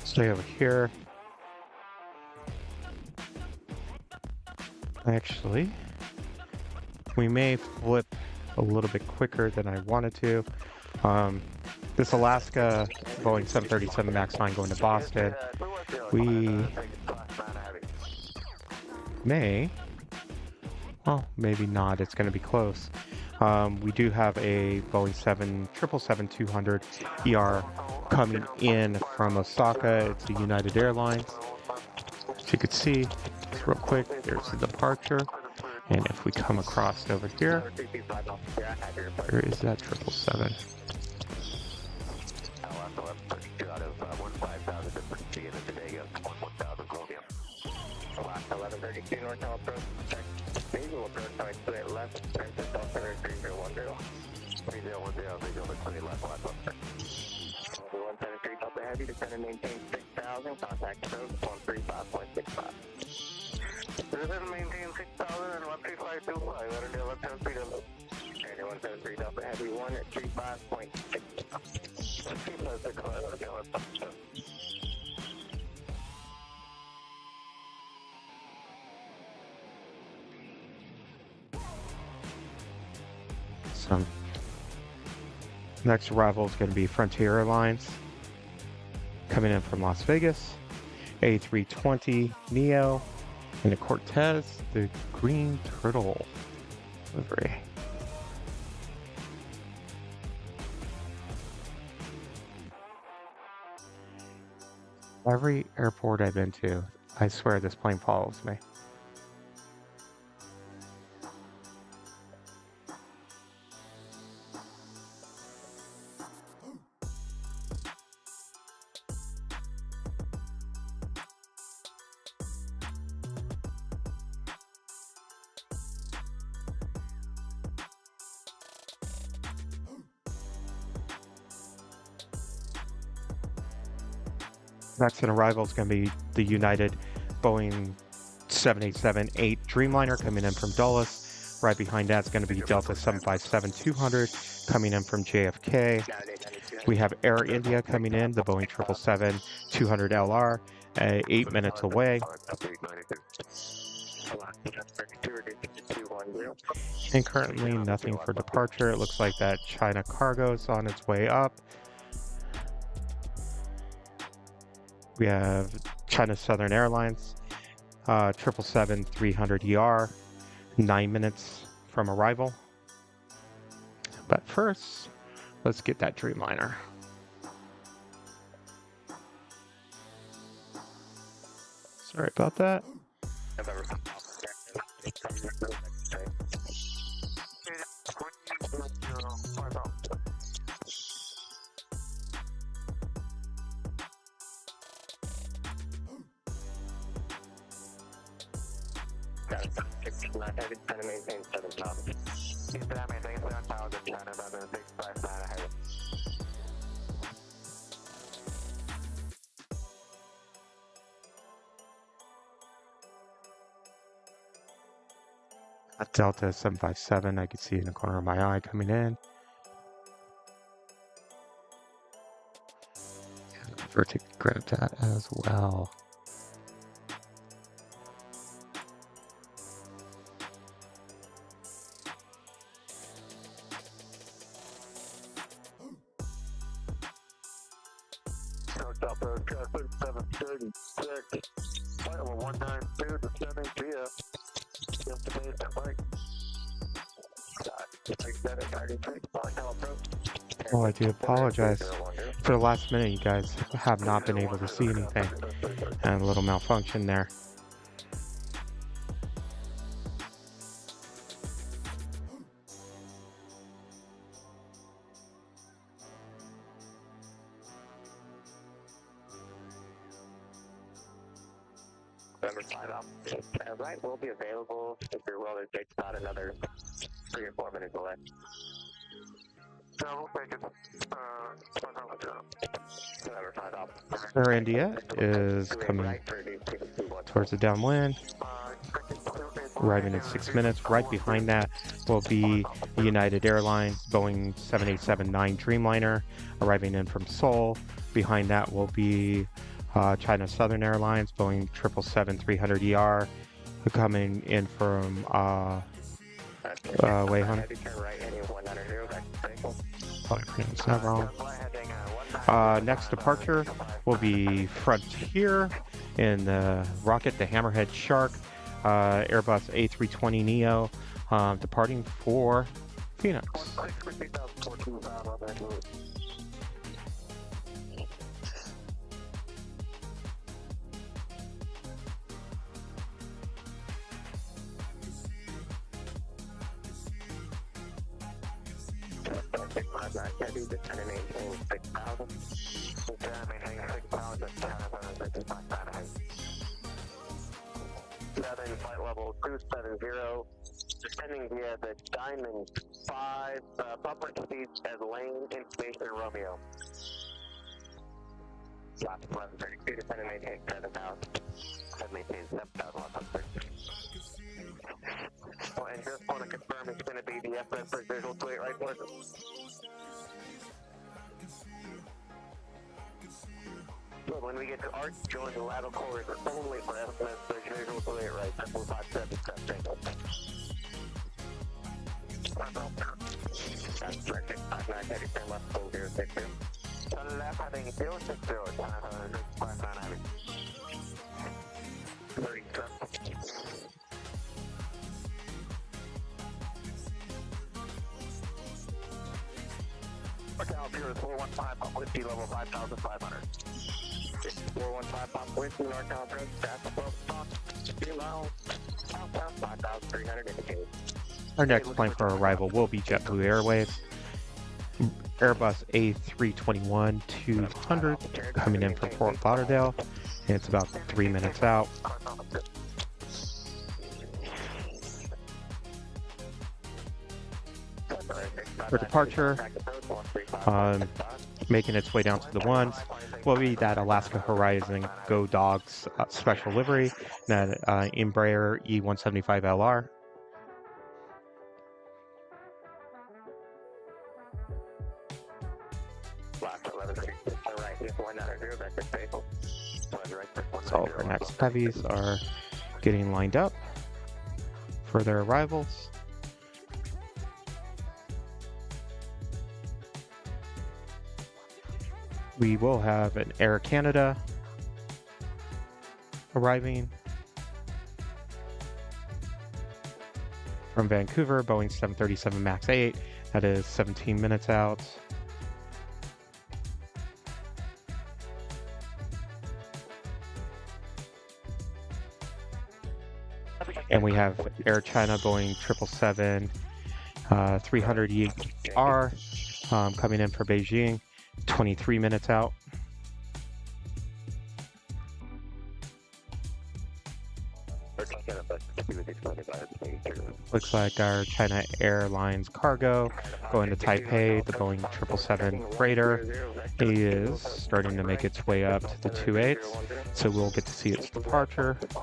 Stay over here. Actually, we may flip a little bit quicker than I wanted to. This Alaska Boeing 737 MAX 9 going to Boston. We may, well, maybe not. It's going to be close. We do have a Boeing 777-200 ER coming in from Osaka. It's a United Airlines. As you can see, just real quick, there's the departure. And if we come across over here, where is that 777? Heavy, descend maintain 6,000, contact code 135.65. Descend maintain 6,000 and 13525, let her do left turn 3 to loop. And 173 Delta Heavy 135.6. So, next arrival is going to be Frontier Airlines. Coming in from Las Vegas, A320 Neo, and the Cortez, the Green Turtle livery. Every airport I've been to, I swear this plane follows me. Next in arrival is going to be the United Boeing 787-8 Dreamliner coming in from Dulles. Right behind that's going to be Delta 757-200 coming in from JFK. We have Air India coming in, the Boeing 777-200LR, 8 minutes away. And currently nothing for departure. It looks like that China cargo is on its way up. We have China Southern Airlines, 777-300ER, 9 minutes from arrival. But first, let's get that Dreamliner. Sorry about that. Delta 757, I can see in the corner of my eye coming in. Vertic grab that as well. Delta 736, flight level 192 to 7 via. Oh, I do apologize. For the last minute, you guys have not been able to see anything. And a little malfunction there. Number 5 up. Right will be available if your welder takes about another 3 or 4 minutes away. So we'll take it. Number 5 up. Air India is coming towards the downwind. Arriving in 6 minutes. Right behind that will be the United Airlines Boeing 787-9 Dreamliner arriving in from Seoul. Behind that will be China Southern Airlines Boeing 777-300ER coming in from Weihun. Probably pronounced that wrong. Next departure will be Frontier in the rocket, the Hammerhead Shark, Airbus A320neo, departing for Phoenix. Heavy to 10 and 18, 6,000. Maintaining 6,000 at 10 Southern flight level 270, descending via the Diamond 5, bumper speeds as lane information Romeo. Last 1132, descend and maintain 7,000. Have maintained 7,100. Oh, and just want to confirm it's going to be the FS for visual to it, right, Gordon? Well, when we get to arch, join the lateral chorus only for FS for visual to it, right? 457, that's perfect. 59, turn left, 4060. Turn left, heading 060, 59 heavy. 30 truck. Macau Pure 415, pump whiskey level 5,500. 415, pump whiskey, North Town Road, fast above stop, 2 miles, southbound 5,300 indicated. Our next plane for arrival will be JetBlue Airways. Airbus A321-200 coming in from Fort Lauderdale. And it's about 3 minutes out. For departure, making its way down to the ones, will be that Alaska Horizon Go Dogs special livery, that Embraer E175LR. as all of our next heavies are getting lined up for their arrivals. We will have an Air Canada arriving from Vancouver, Boeing 737 MAX 8. That is 17 minutes out. And we have Air China Boeing 777 300ER coming in for Beijing, 23 minutes out. Looks like our China Airlines cargo going to Taipei, the Boeing 777 freighter is starting to make its way up to the 28s, so we'll get to see its departure. If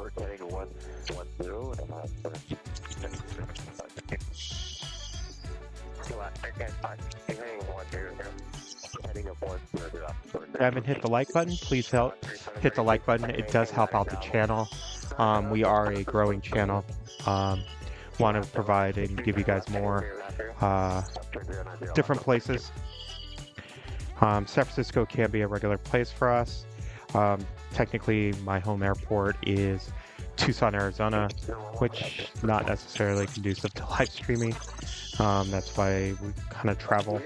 you haven't hit the like button, please hit the like button. It does help out the channel. We are a growing channel. Want to provide and give you guys more different places. San Francisco can be a regular place for us. Technically, my home airport is Tucson, Arizona, which is not necessarily conducive to live streaming. That's why we kind of travel.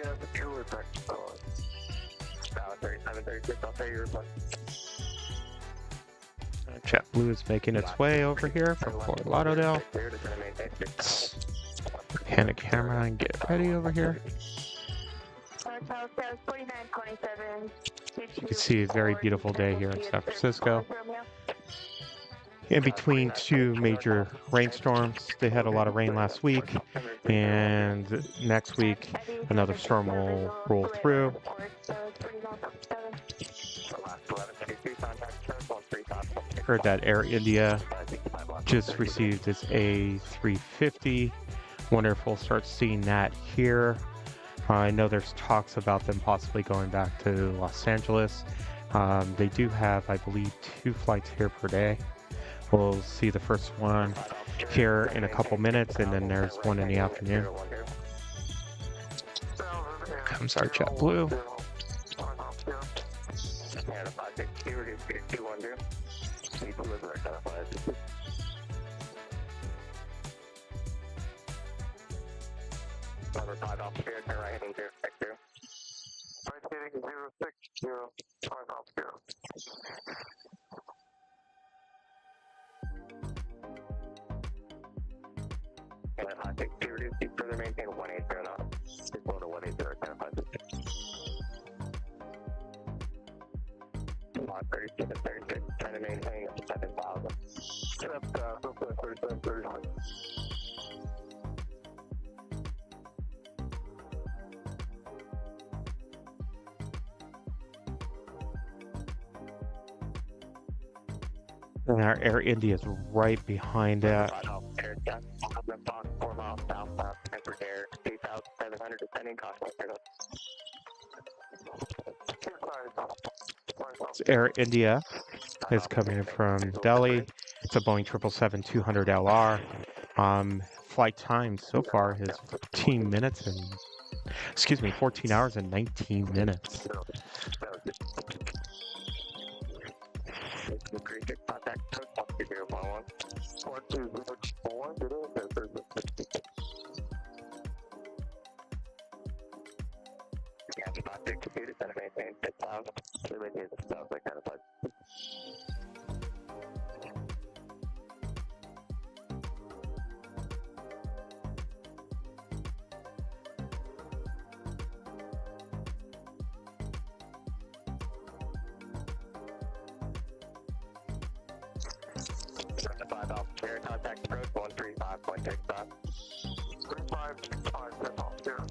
JetBlue is making its way over here from Fort Lauderdale. Pan the camera and get ready over here. You can see a very beautiful day here in San Francisco. In between two major rainstorms. They had a lot of rain last week, and next week another storm will roll through. Heard that Air India just received its A350. Wonder if we'll start seeing that here. I know there's talks about them possibly going back to Los Angeles. They do have, I believe, 2 flights here per day. We'll see the first one here in a couple minutes, and then there's one in the afternoon. Comes our JetBlue. Number 5 off here, turn right heading 060. Right heading 060, 5 off here. And 560, reduce speed further, maintain 180 knots. Just below to 180, 536, 36, trying to maintain 7,000. Except, 37, 39. And our Air India is right behind that. Air India is coming from Delhi. It's a Boeing 777-200LR. Flight time so far is 14 hours and 19 minutes. Contact approach 135.65. 3565, that's all here.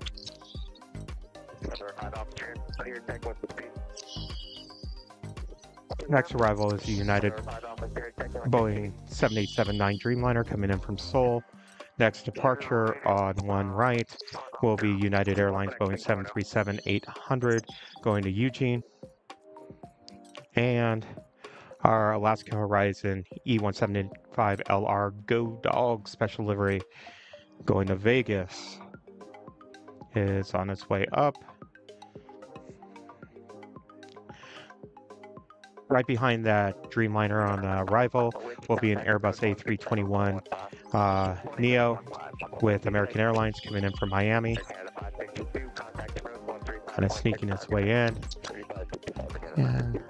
Number 5 officer, clear, take with the speed. Next arrival is the United Boeing 787-9 Dreamliner coming in from Seoul. Next departure on one right will be United Airlines Boeing 737-800 going to Eugene. And Our Alaska Horizon E175LR Go Dog special livery going to Vegas is on its way up. Right behind that Dreamliner on arrival will be an Airbus A321 Neo with American Airlines coming in from Miami. Kind of sneaking its way in. And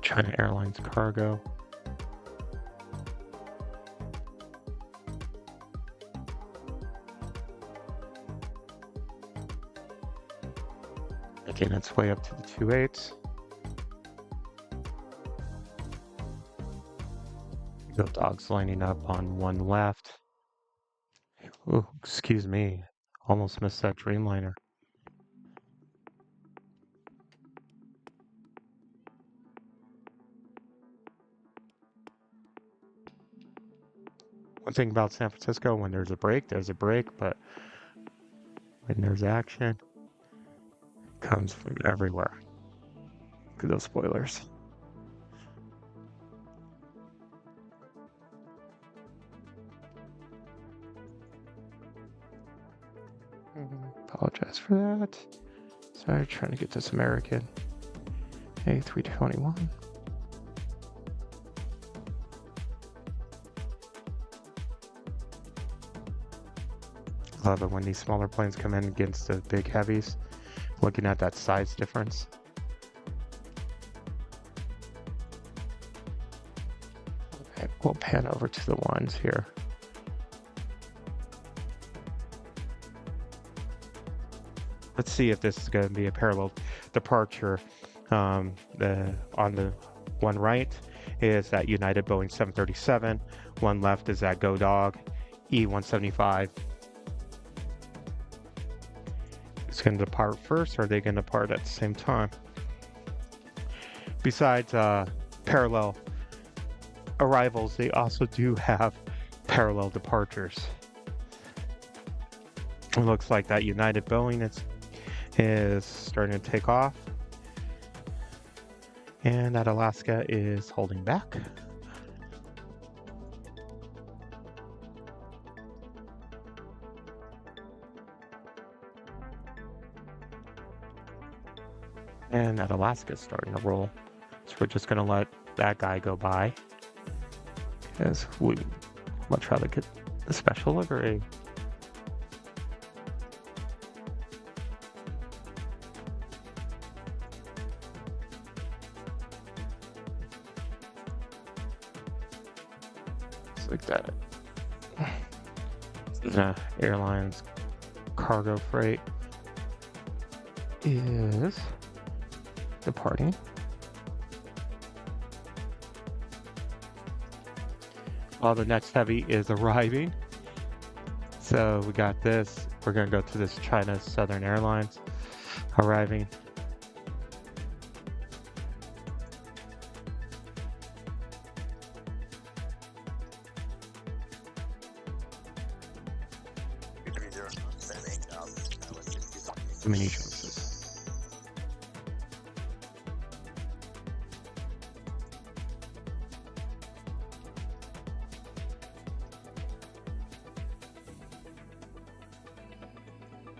China Airlines cargo. Making its way up to the 28s. Go dogs lining up on one left. Oh, excuse me. Almost missed that Dreamliner. One thing about San Francisco, when there's a break, but when there's action, it comes from everywhere. Look at those spoilers. Apologize for that. Sorry, trying to get this American A321. Love it when these smaller planes come in against the big heavies. Looking at that size difference. Okay, we'll pan over to the ones here. Let's see if this is going to be a parallel departure. On the one right is that United Boeing 737. One left is that Go Dog E175. It's going to depart first, or are they going to depart at the same time? Besides parallel arrivals, they also do have parallel departures. It looks like that United Boeing is starting to take off, and that Alaska is holding back. And that Alaska is starting to roll. So we're just going to let that guy go by, because we much rather get the special livery. Just like that. The airline's cargo freight is departing. While the next heavy is arriving. So we got this. We're going to go to this China Southern Airlines arriving. Mini choices.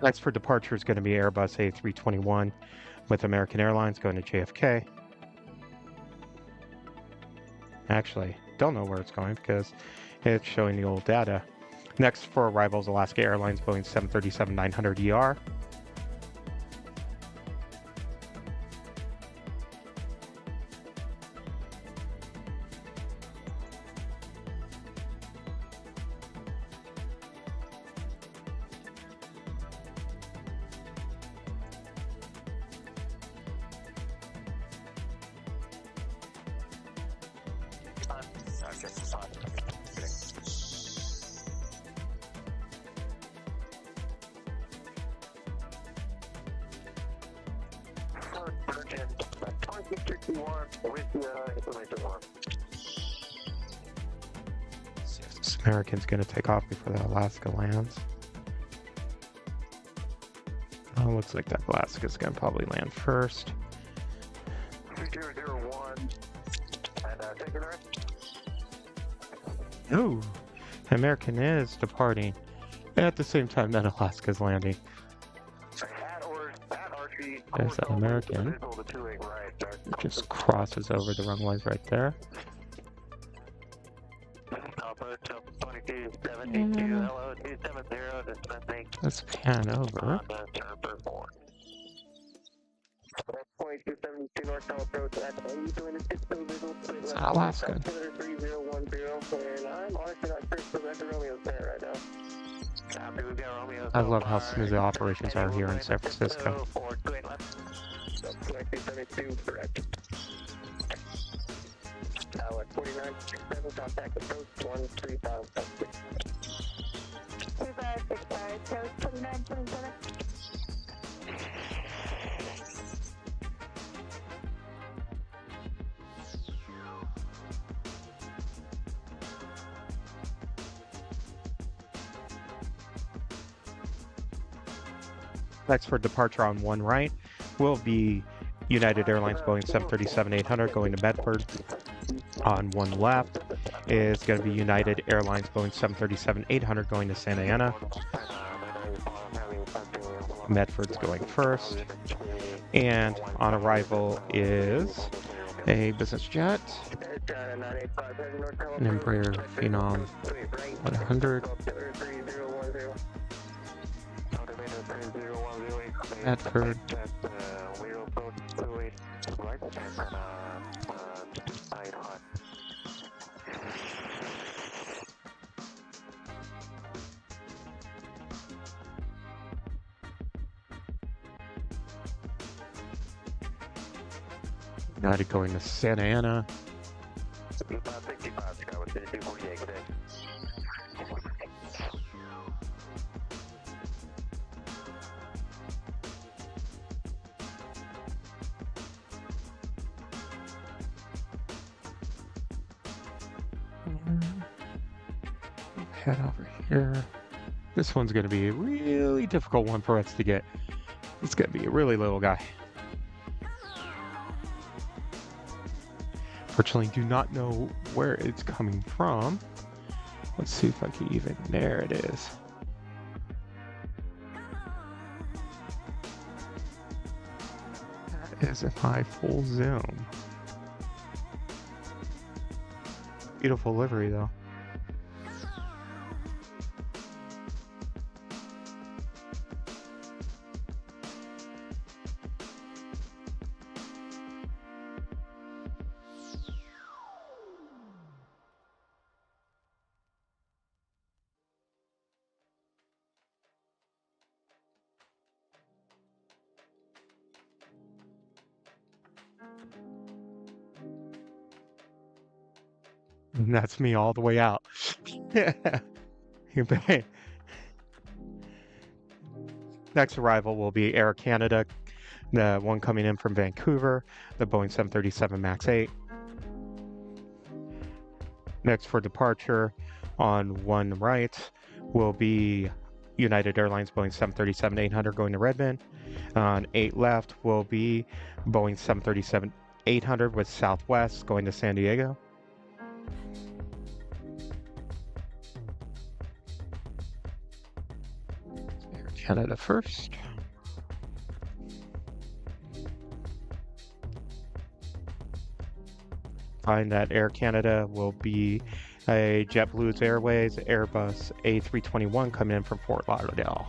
Next for departure is going to be Airbus A321 with American Airlines going to JFK. Actually, don't know where it's going because it's showing the old data. Next for arrivals, Alaska Airlines Boeing 737-900ER. See if this American's going to take off before the Alaska lands. Oh, looks like that Alaska's going to probably land first. 2001 and take it right. Oh, American is departing at the same time that Alaska's landing. There's that American. It just crosses over the runways right there. Let's pan over. It's Alaska. I love how smooth the operations are here in San Francisco. Contact approach 135. Next for departure on one right will be United Airlines Boeing 737-800 going to Medford. On one left is going to be United Airlines Boeing 737-800 going to Santa Ana. Medford's going first. And on arrival is a business jet, an Embraer Phenom 100. Medford. United going to Santa Ana. Head over here. This one's going to be a really difficult one for us to get. It's going to be a really little guy. Fortunately, do not know where it's coming from. Let's see if I can even... There it is. That is in my full zoom. Beautiful livery, though. And that's me all the way out. Next arrival will be Air Canada, the one coming in from Vancouver, the Boeing 737 MAX 8. Next for departure on one right will be United Airlines Boeing 737-800 going to Redmond. On 8 left will be Boeing 737-800 with Southwest going to San Diego. Air Canada first. Find that Air Canada will be a JetBlue Airways Airbus A321 coming in from Fort Lauderdale.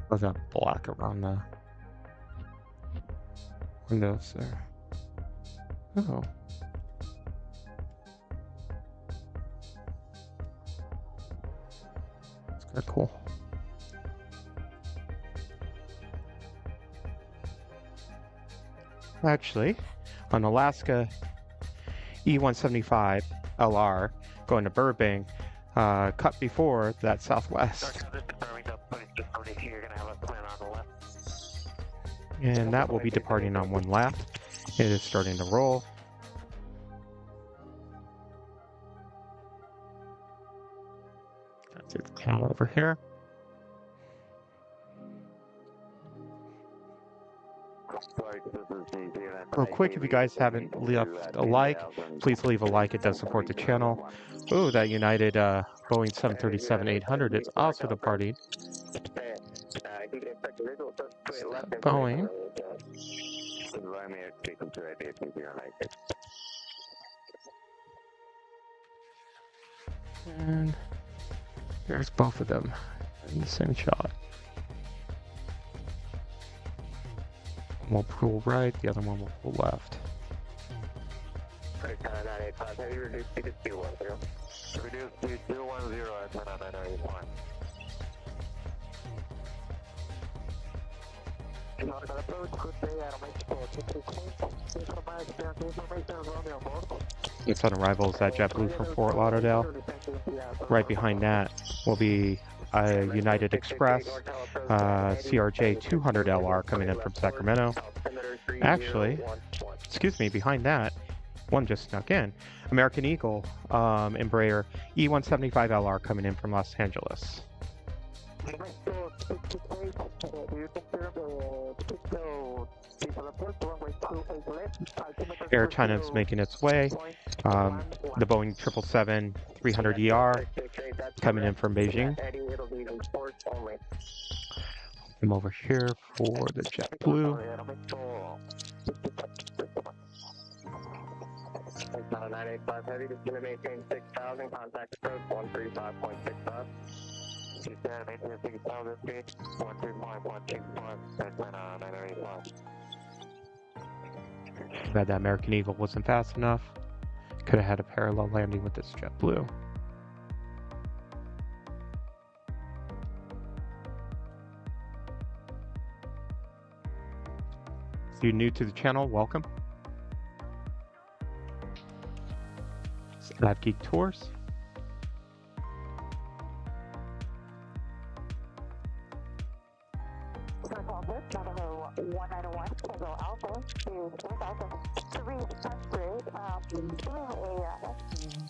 Was that black around the windows there? Oh. That's kind of cool. actually, on Alaska E175 LR going to Burbank, cut before that Southwest. And that will be departing on one lap. It is starting to roll. That's its camera over here. Real quick, if you guys haven't left a like, please leave a like. It does support the channel. Ooh, that United Boeing 737-800 is also departing. Boeing. And there's both of them in the same shot. One will pull right, the other one will pull left. Reduce to 210 at 991. It's on arrivals at JetBlue from Fort Lauderdale. Right behind that will be United Express CRJ 200LR coming in from Sacramento. Actually, excuse me, behind that, one just snuck in. American Eagle Embraer E175LR coming in from Los Angeles. Air China's making its way. The Boeing 777-300ER coming in from Beijing. I'm over here for the JetBlue. Heavy, just going to maintain 6,000, contact approach 135.65. Maintain 6,000 feet, 135.65, Bad that American Eagle wasn't fast enough. Could have had a parallel landing with this JetBlue. If you're new to the channel, welcome. It's AVGeek Tours.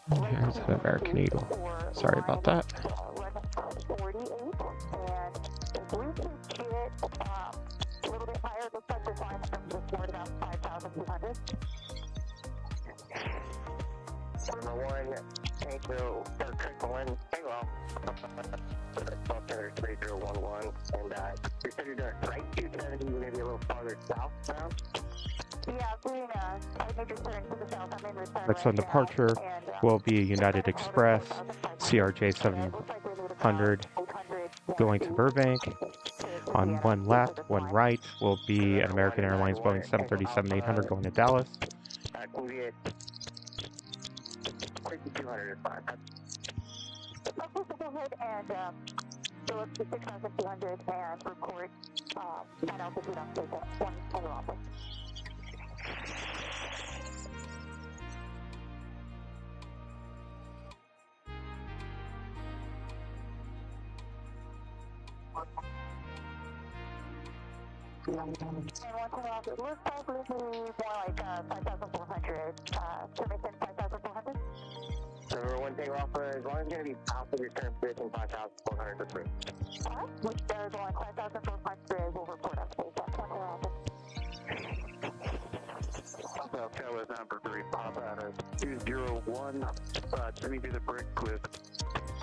There's an American Eagle. Sorry about that. Number one, Tango, Kirkland, Halo, 3011, and you said you're doing right 270, you're going to be a little farther south now? Yeah, I think you're turning to the south. I'm in return. Next on departure will be United Express CRJ 700 going to Burbank. On one left, one right will be an American Airlines Boeing 737-800 going to Dallas. Go ahead and go up to 6,200 and report at altitude on station 1 over office. And 1 over office. It looks probably more like 5,400. Submission 5,400. So one thing off, as long as you're going to be out of your current position, 5,400 for free. Which does on 5,400 will report up to station 1 over office. Hotel is number 3, pop out of 201, to me be the brick with.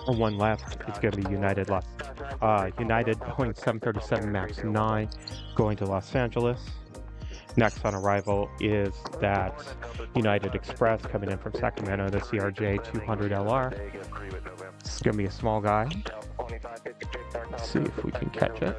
On one left, it's going to be United Boeing 737 MAX 9 going to Los Angeles. Next on arrival is that United Express coming in from Sacramento, the CRJ 200LR. It's going to be a small guy. Let's see if we can catch it.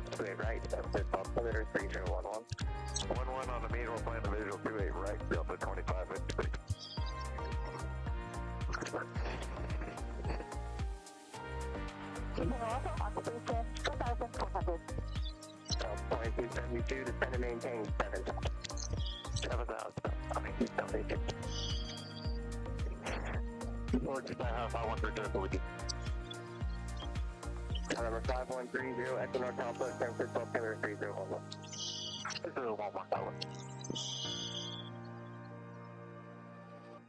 Or just I want to do it with you. Number 5130, Equinor Complex, San Francisco, Taylor 3011. This is a Walmart tower.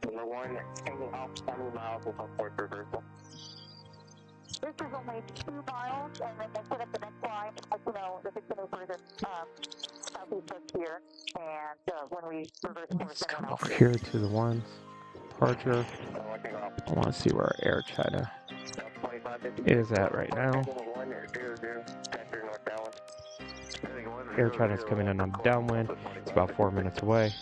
Number 1, single off 20 miles with a port reversal. This is only 2 miles, and then we'll put up the next line, you know, the 6 minutes further, southeast of here, and when we reverse course, Let's come over here to the ones. Departure. I want to see where Air China is at right now. Air China's coming in on the downwind. It's about 4 minutes away.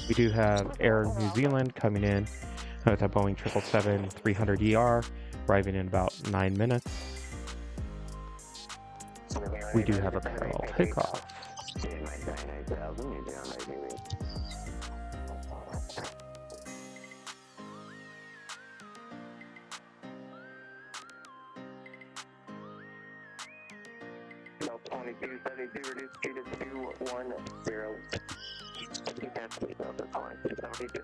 We do have Air New Zealand coming in with a Boeing 777-300ER, arriving in about 9 minutes. We do have a parallel takeoff. No, 2272, reduce speed to 210. Keep that speed up to 2272.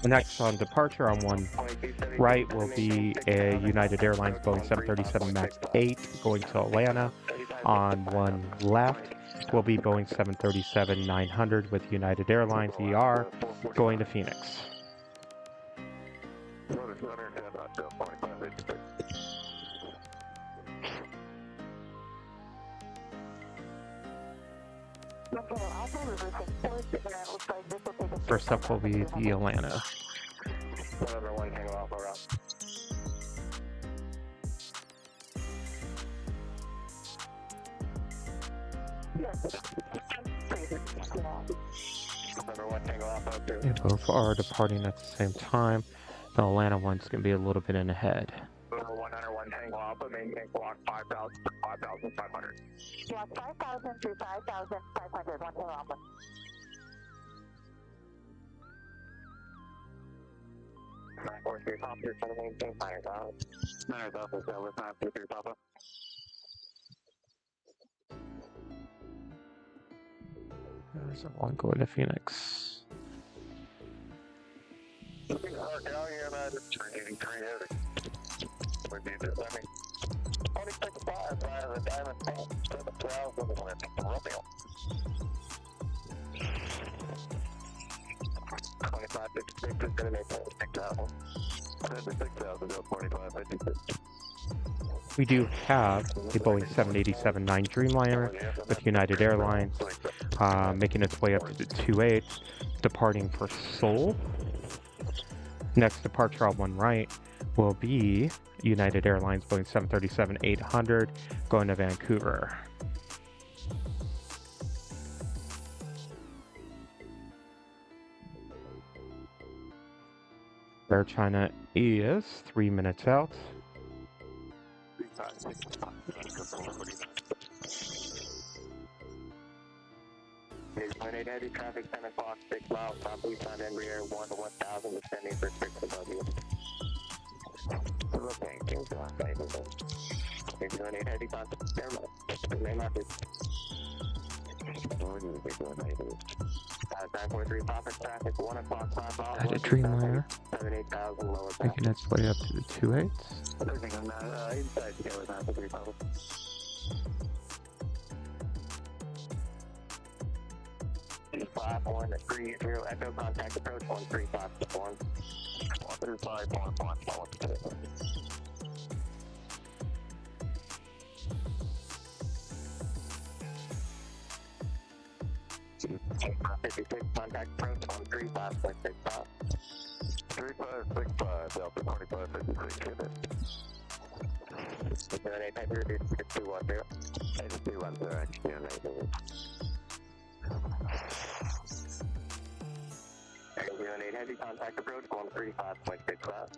Next on departure on one right will be a United Airlines Boeing 737 MAX 8 going to Atlanta. On one left will be Boeing 737-900 with United Airlines ER going to Phoenix. First up will be the Atlanta. Number 1, hang off around. Number 1, hang off out there. They both are departing at the same time. The Atlanta one's going to be a little bit in ahead. Number 101, hang off, but maintain block 5,000 to 5,500. Block 5,000 to 5,500, 1 hang off. Papa, you're trying to maintain 5,000. 9,000, so we're 523, Papa. There's one going to Phoenix. Down here, man. It's getting pretty heavy. We need this, I mean, 26.5 by the Diamond Tank, 712 with the Romeo. 2556 is going to make 6,000. 6,000, go 2556. We do have the Boeing 787-9 Dreamliner with United Airlines making its way up to the 28, departing for Seoul. Next departure on one right will be United Airlines Boeing 737-800 going to Vancouver. Air China is 3 minutes out. Heavy traffic, 10 o'clock, 6 miles, southeast on Embraer 1 to 1,000, descending for 6 above you. Looking, King's Rock, baby. You're doing 8 heavy contact, never mind. The main market. What do you think you're doing, baby? 943 Papa traffic, 1 o'clock, 5 miles. At a Dreamliner, 7,800 lower back. making its way up to the 28. Everything on that, inside together with 943 Papa. Five, 1, 3, 0, echo contact approach 135 to 1. 135, 1, 1, 1, 56 contact approach 135, 65. 3565, Delta 2556, unit. 800, 210. 210, actually, 08 heavy contact approach 135.65.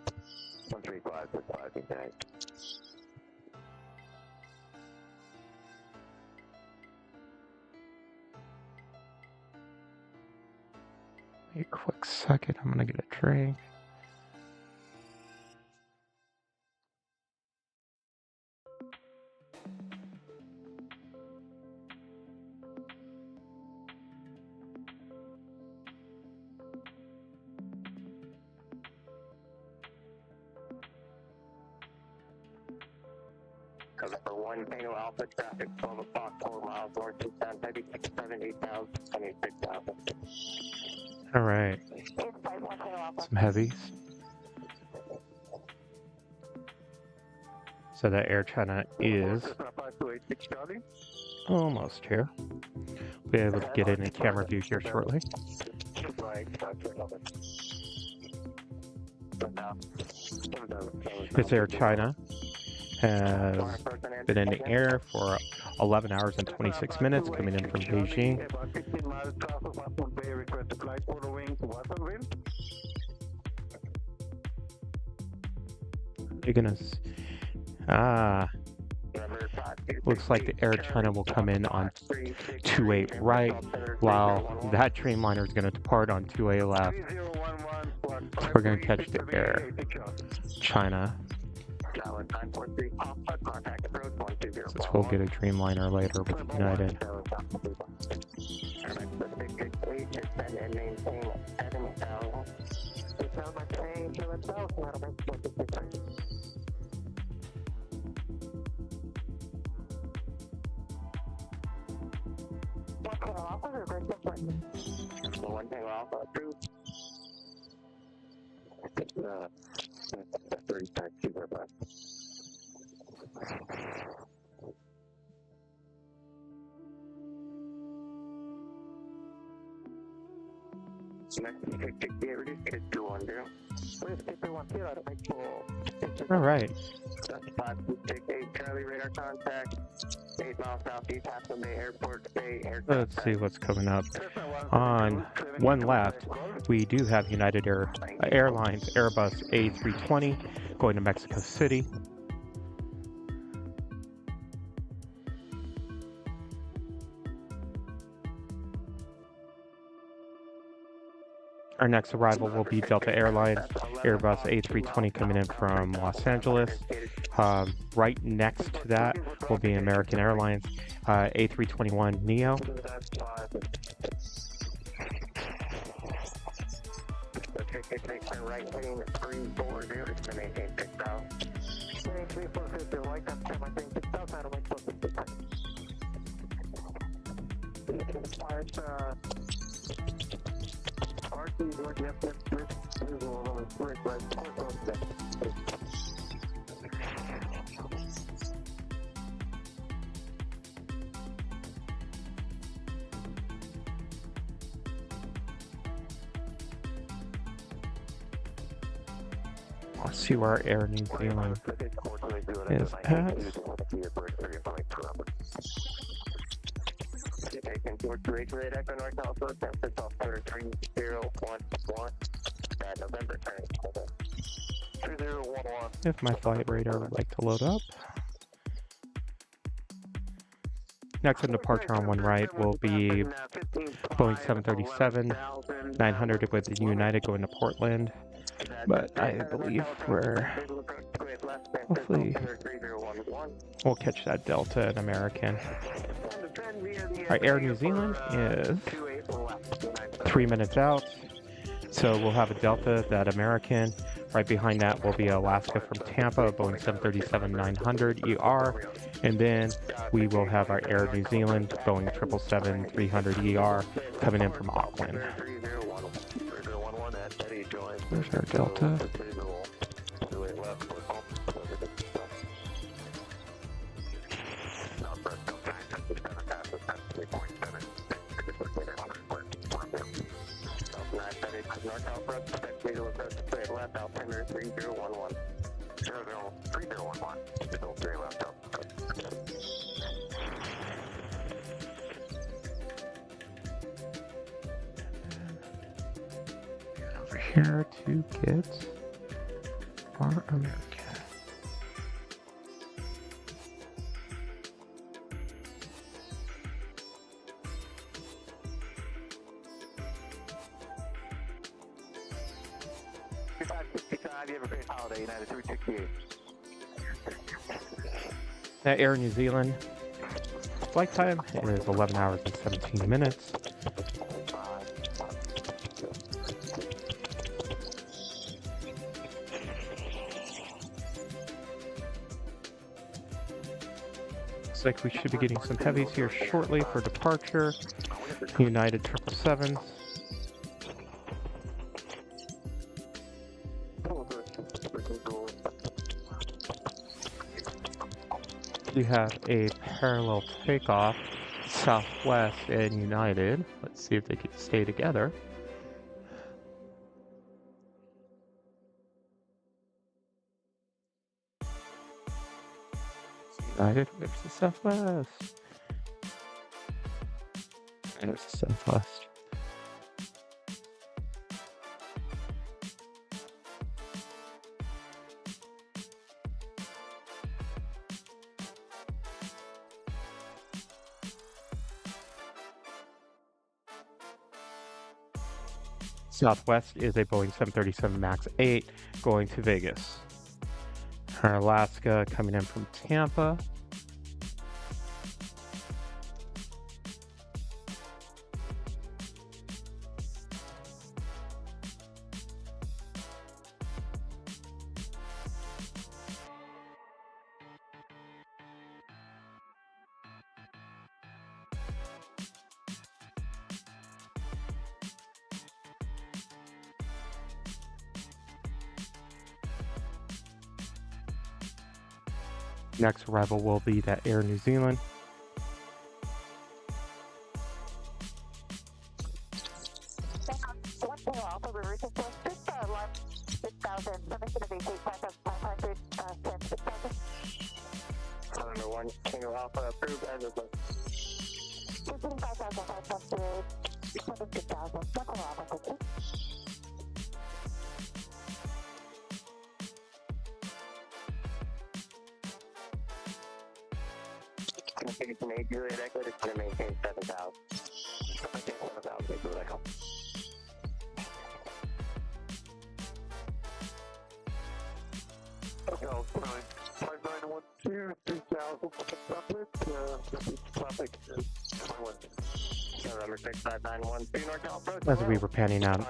135.65, okay. Wait a quick second, I'm gonna get a drink. Cover for 1 Tango Alpha traffic 12 o'clock 4 miles northeastbound heavy 67 8000 26,000. All right, some heavies. So that Air China is almost here. We'll be able to get it in camera view here shortly. This Air China has been in the air for 11 hours and 26 minutes, coming in from Beijing. You're gonna looks like the Air China will come in on 28 right, while that Dreamliner is going to depart on 2A left. So we're going to catch the Air China. Since we'll get a Dreamliner later with United. One thing off approved. That's 35 super bus. All right. Charlie radar contact. 8 miles southeast Half Bay Airport. Let's see what's coming up. On one left, we do have United Airlines Airbus A320 going to Mexico City. Our next arrival will be Delta Airlines Airbus A320 coming in from Los Angeles. Right next to that will be American Airlines A321 Neo. Let's see where our Air New Zealand is at. If my flight radar would like to load up. Next on departure on one right will be Boeing 737-900 with United going to Portland. But I believe hopefully we'll catch that Delta and American. Our Air New Zealand is 3 minutes out. So we'll have a Delta, that American. Right behind that will be Alaska from Tampa, Boeing 737-900 ER. And then we will have our Air New Zealand, Boeing 777-300 ER coming in from Auckland. There's our Delta. care to get our American. You have a great holiday, United 368. Air New Zealand flight time is 11 hours and 17 minutes. Looks like we should be getting some heavies here shortly for departure. United 777s. We have a parallel takeoff, Southwest and United. Let's see if they can stay together. United, where's the Southwest? There's the Southwest. Southwest is a Boeing 737 MAX 8 going to Vegas. Our Alaska coming in from Tampa. Next arrival will be that Air New Zealand. As we were panning out,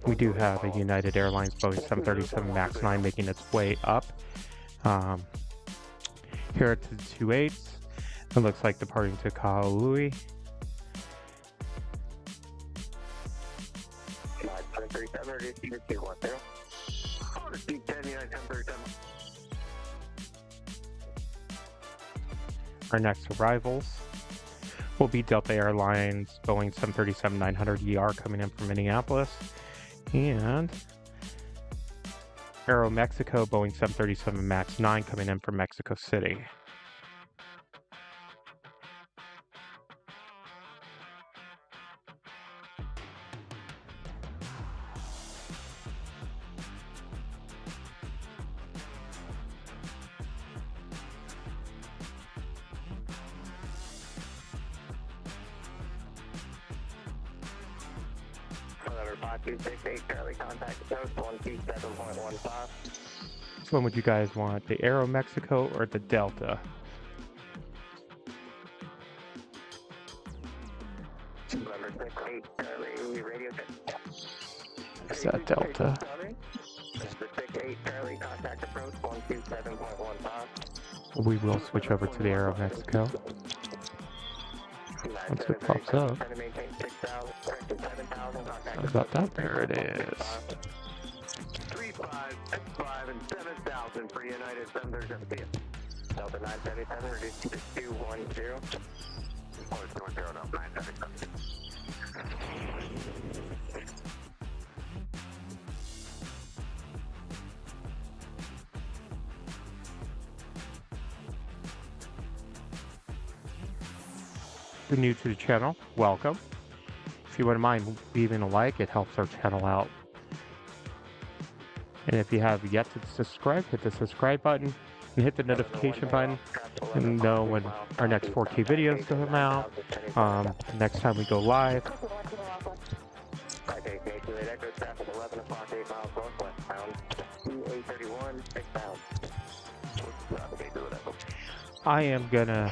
we do have a United Airlines Boeing 737 MAX 9 making its way up. Here at the 28s, it looks like departing to Kahului. Our next arrivals will be Delta Airlines Boeing 737-900ER coming in from Minneapolis, and Aeromexico Boeing 737 MAX 9 coming in from Mexico City. Which one would you guys want, the Aeromexico or the Delta? Is that Delta? We will switch over to the Aeromexico once it pops up. How about that? There it is. 3-5, 6-5, and 7,000 for United 737. Delta 977, reduced to 210. Oh, it's 210, no, 977. If you're new to the channel, welcome. If you wouldn't mind leaving a like, it helps our channel out And if you have yet to subscribe, hit the subscribe button and hit the notification button and know when our next 4K videos come out, next time we go live. I am gonna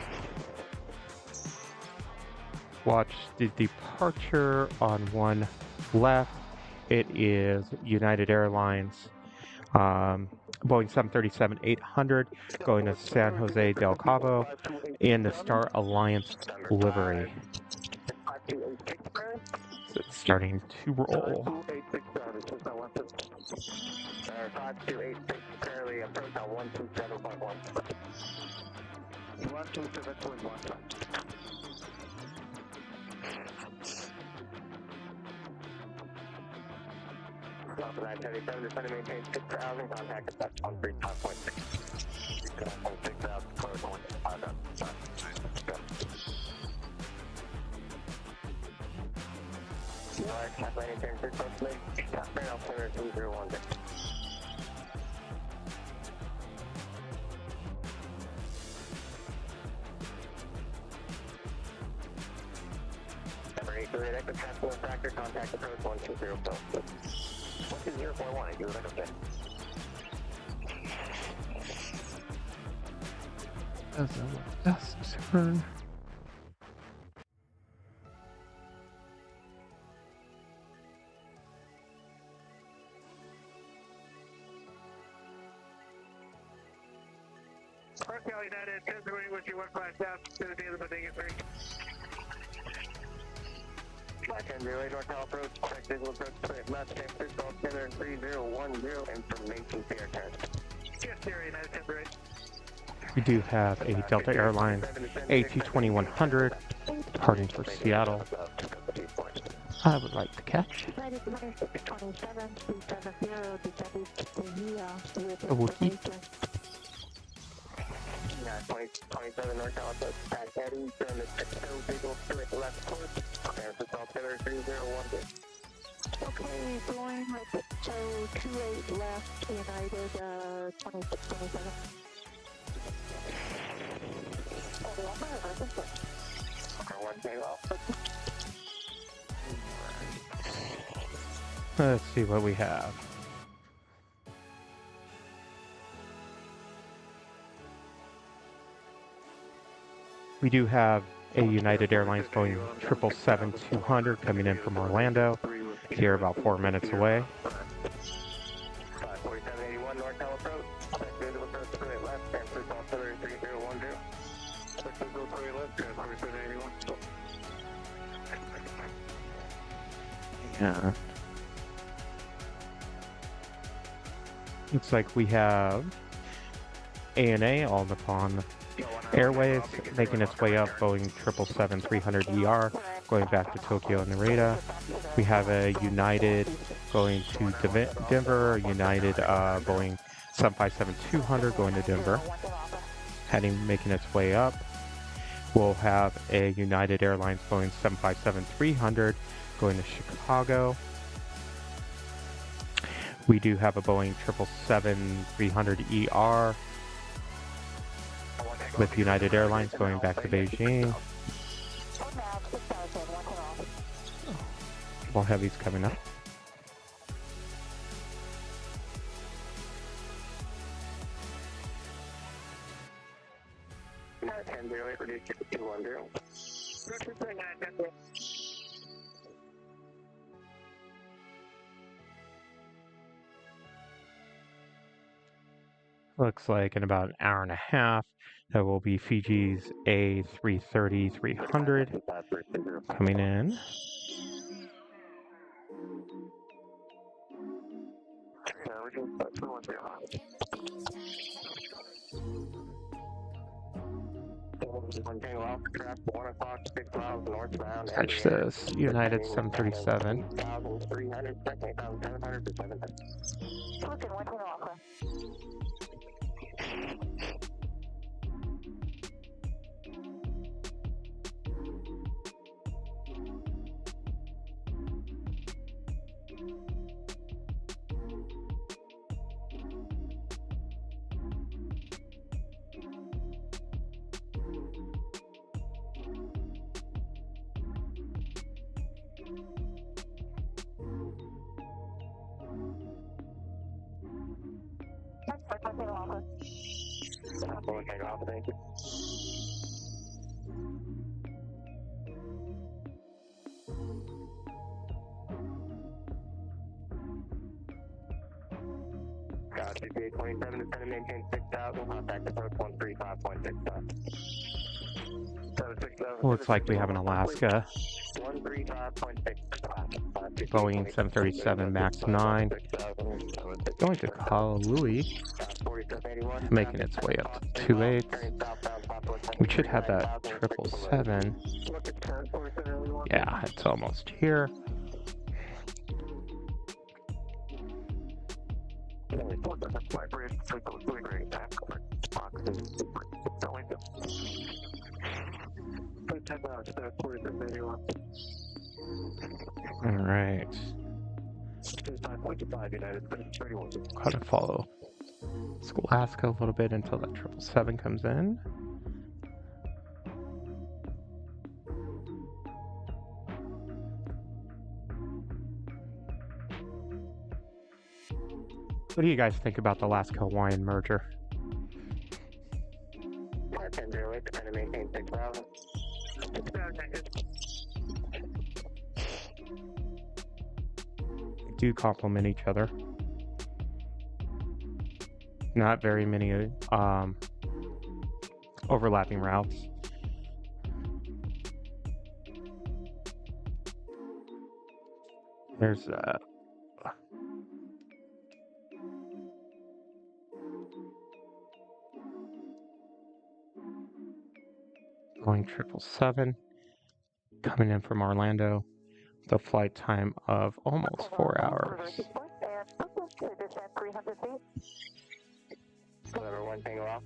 watch the departure on one left. It is United Airlines, Boeing 737-800 going to San Jose del Cabo in the Star Alliance livery. So it's starting to roll. 5286, currently approach on 127.1. 127.1. Delta 977, just trying to maintain 6,000, contact us on 35.6. 6,000, close 1, 5,000. Alright, Cathay and Asian, 606, Cathay Altimeter 201. Factor, contact approach 120. 120.1, you were okay. That's turn. Hotel United, 10-3, with you 15 south to the dealer, but they get 3. 10-08, North approach, check visual approach, straight left, San Francisco, Center 3010, information to your turn. Yes, sir, United 10-8. We do have a Delta Airlines A220-100 departing for Seattle. I would like to catch AVGeek. 27 North approach, back heading, turn the Mexico, visual straight left course, San Francisco, Center 3010. Okay, going with so 28 left, United 2627. Let's see what we have. We do have a United Airlines Boeing 777-200 coming in from Orlando. Here about 4 minutes away. 4781 North approach, check visual approach, straight left, San Francisco, Center 3010. Check visual straight left, 4781. Yeah. Looks like we have ANA, All Nippon Airways, making its way up, Boeing 777-300ER, going back to Tokyo and Narita. We have a United going to Denver, United Boeing 757-200 going to Denver, making its way up. We'll have a United Airlines Boeing 757-300 going to Chicago. We do have a Boeing 777-300ER with United Airlines going back to Beijing. More heavies coming up. Looks like in about an hour and a half, that will be Fiji's A330-300 coming in. Catch this, United 737. Full takeoff, thank you. GTA 27 is going to maintain 6,000, contact approach 135.65. Looks like we have an Alaska 135.65. Boeing 737 MAX 9 going to Honolulu, making its way up to 28. We should have that 777. Yeah, it's almost here. All right. Gotta follow Alaska a little bit until that 777 comes in. What do you guys think about the Alaska-Hawaiian merger? They do complement each other. Not very many overlapping routes. There's Boeing 777 coming in from Orlando with a flight time of almost 4 hours. Whatever, one thing off.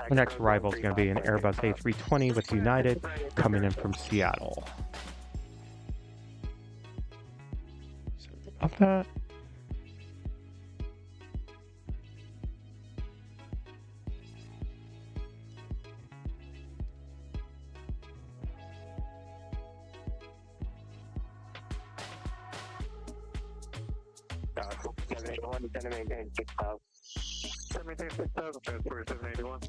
The next arrival is going to be an Airbus A320 with United coming in from Seattle. Sorry about that. Maintain 6,000. 6,000, transport 781.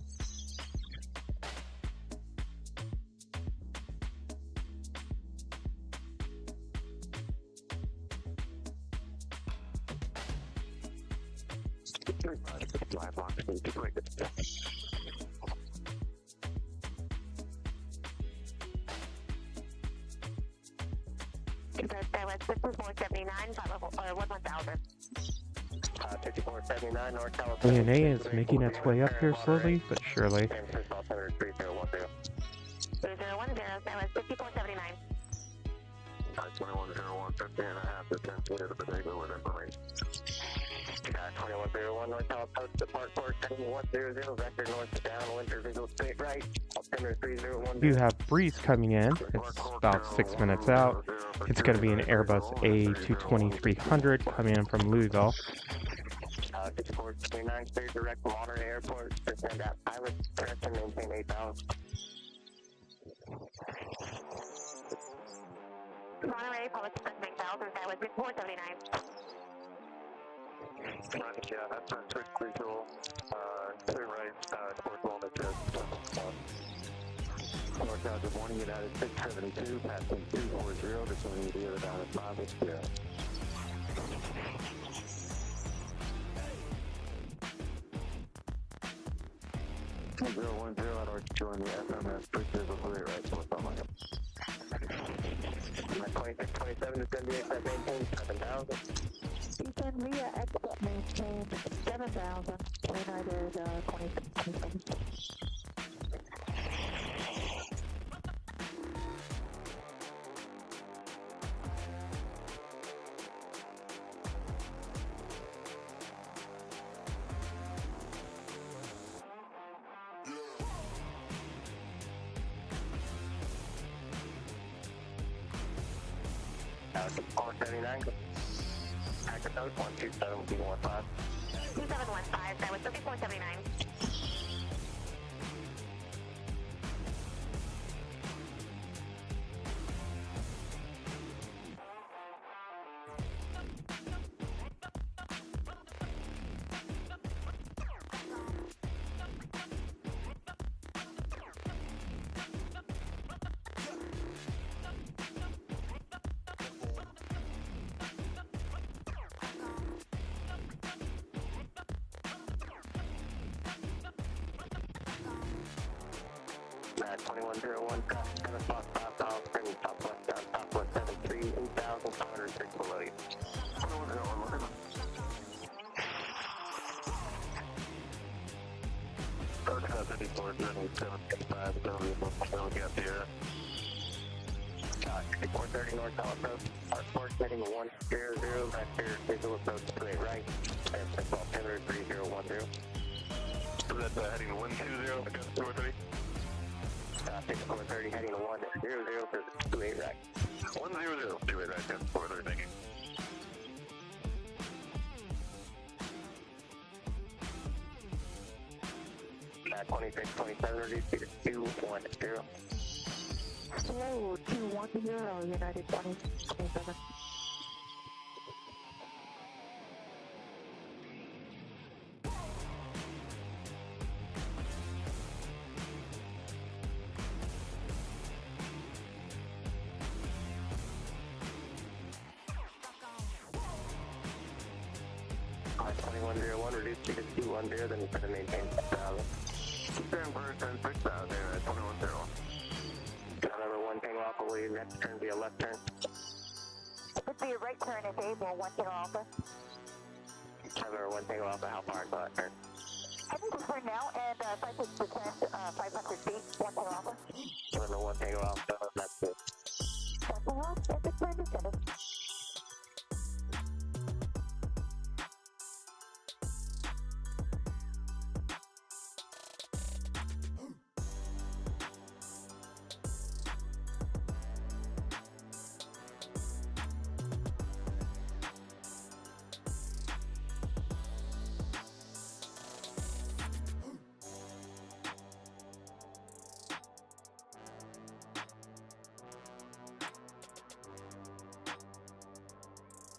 That was 5479, 1,000. 5479 North California. ANA is making its way up here slowly but surely. 3010, that was 5479. 2101, 50.5 to 10 feet of the Bodega with information. 2101 North California, depart port 7100, vector north down, winter visual straight right, altimeter 3010. You have breeze coming in. It's about 6 minutes out. It's going to be an Airbus A220-300 coming in from Louisville. 5429, clear direct from Monterey Airport. Descend at pilot, press and maintain 8,000. Monterey, public express 8,000, that was 5479. Yeah, that's a switch visual. Clear right, towards Walnut Chest. North out, good morning, United 672, passing 240, descending the other down at 5, yeah. 010 at our join the FMS, bridge visual clear right, so what's on my up. 2627 to 78, that maintains 7,000. Ethan, via exit maintained 7,000, United 2627. 479. Active note 12715. 2715, that was 5479. At 2101, 7 o'clock, southbound, bring southwest down, southwest 73, 8,506 below you. 2101, look at them. Approach 54, 755, don't get there. 6430 north, south approach, Park heading 100, left here, visual approach 28 right, and football pivot 3010. So that's heading 120, against 430. 6430 heading 100 for 28 right. 100, 28 right, against 430, thank you. At 2627, reduce to 210. Slow 210, United 2027. At 2101, reduce to 210, then you try to maintain 6,000. Turn first and 6,000 at 2101. Another one thing off, will you next turn be a left turn? It would be a right turn if able, 10 Alpha. Another one thing off, how far is the left turn? I think we're now, and 5% 500 feet, 10 Alpha. Another one thing off, that's it. 10 Alpha, at this time, descended.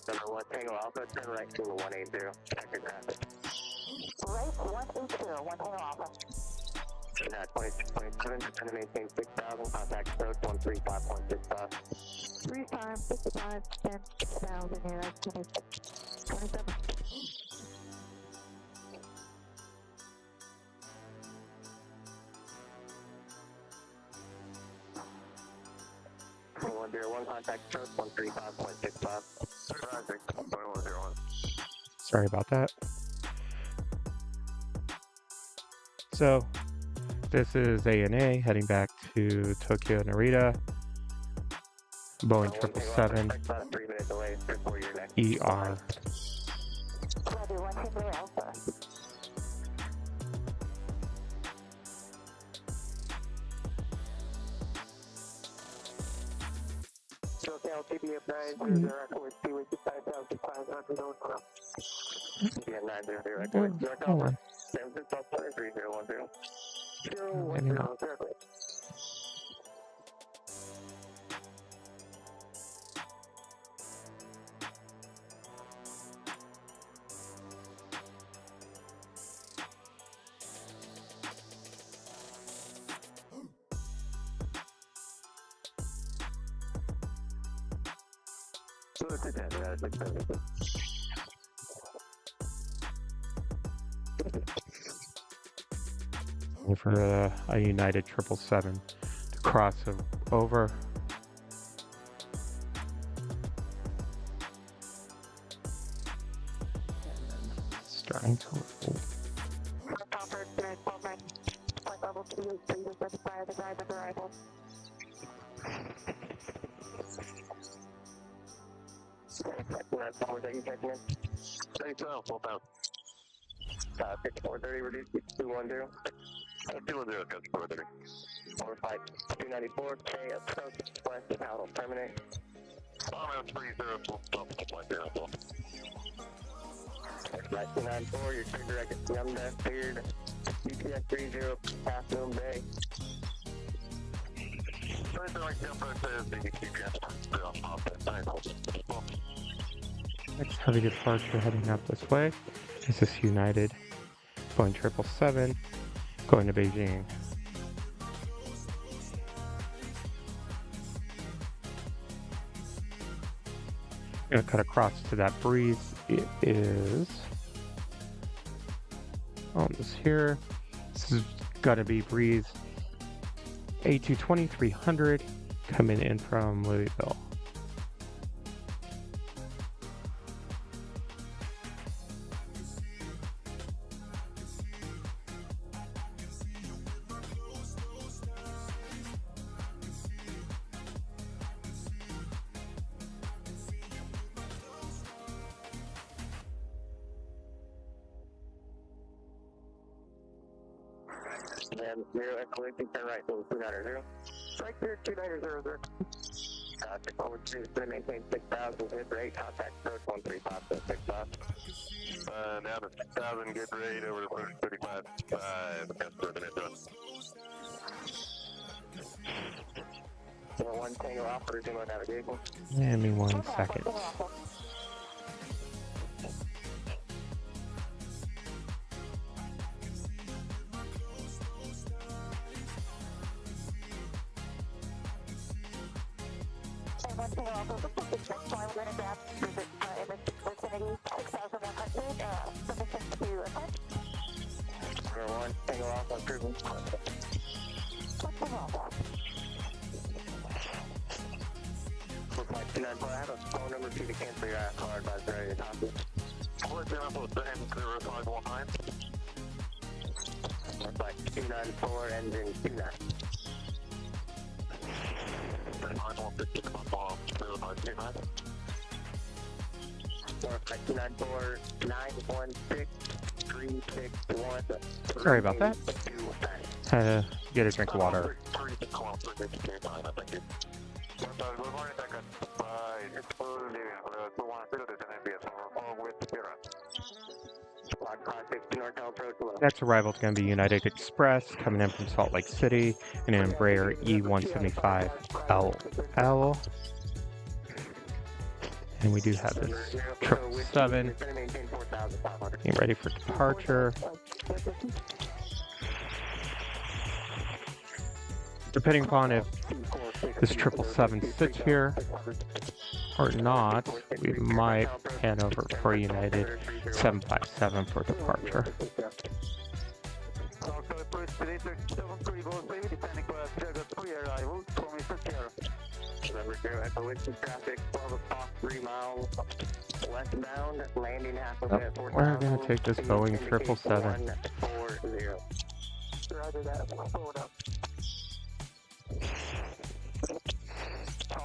Number one Tango Alpha, turn right to 180. Check your traffic. Right 180, 10 Alpha. 2627, trying to maintain 6,000, contact approach 135.65. 3555, 10, 6,000, yeah, that's 27. One contact approach 135.65. 2101. Sorry about that. So, this is ANA heading back to Tokyo Narita. Boeing 777 About a 3-minute delay before your next. ER. Roger, 1 Alpha. Hotel TBF 900, record Seaway 5500 north. TBF 900, record North Alpha. San Francisco 3010. 010, circle. For a United 777 to cross over. Starting to roll. Full pound. 5430, reduce to 210. 210, comes 430. 45, 294, K, approach, west, Powell, terminate. Flight 294, your trigger record Yumda, cleared. UTS 30, bathroom bay. Next heavy departure heading up this way. This is United, Boeing 777, going to Beijing. I'm going to cut across to that breeze. It is almost here. This is going to be breeze A220-300 coming in from Louisville. And 0 escalation, turn right, so 290. Right there, 290. The code 2 is going to maintain 6,000, hit rate, contact approach 135.65. Down to 6,000, good rate, over to 35.5, customer minute. 1 tango off, resume on navigation. Give me 1 second. I have a phone number for you to cancel your card by very copy. Looks like 294 engine 29. Looks like 294 916 361. Sorry about that. Had to get a drink of water. Next arrival is going to be United Express coming in from Salt Lake City, and an Embraer E175LL. And we do have this 777 getting ready for departure. Depending upon if this 777 sits here or not, we might head over for United 757 for departure. Traffic 12 o'clock, 3 miles westbound, landing half of it. We're going to take this Boeing 777. Roger that, pull it up.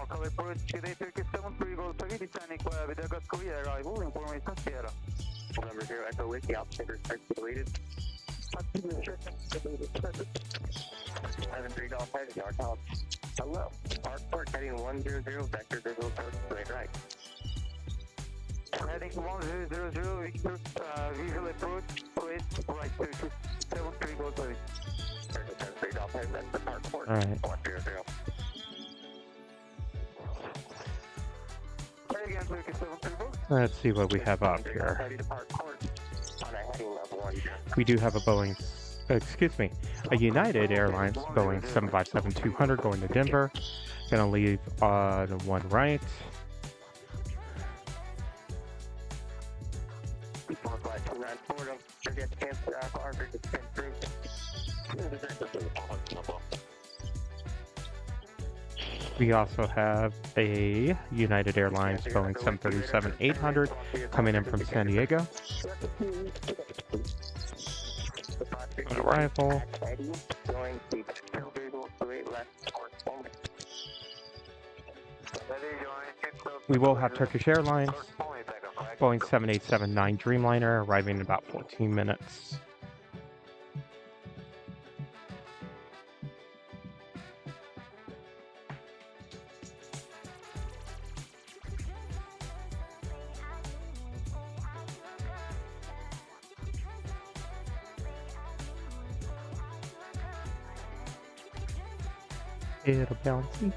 Color approach, Cathay Turkish 73 Golf Titanic, Vidagat Korea arrival, information Sierra. Number 0, Echo Whiskey, operator search deleted. 73 Golf Head, Yard House. Hello, Park heading 100, vector visual approach, straight right. Heading 1000, Victor, visual approach, straight right, 73 Golf Head. 73 Golf Head, that's the Park Port. All right. 100. Let's see what we have up here. We do have a Boeing, a United Airlines Boeing 757-200 going to Denver. Gonna leave on 1 right. We also have a United Airlines Boeing 737-800 coming in from San Diego. On arrival. We will have Turkish Airlines Boeing 787-9 Dreamliner arriving in about 14 minutes. Little bouncy.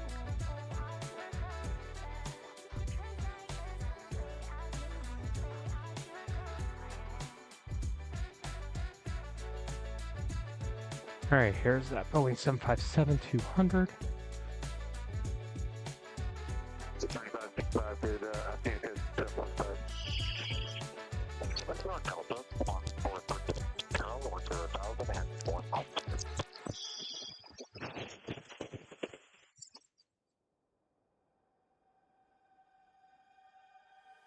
Alright, here's that Boeing 757-200.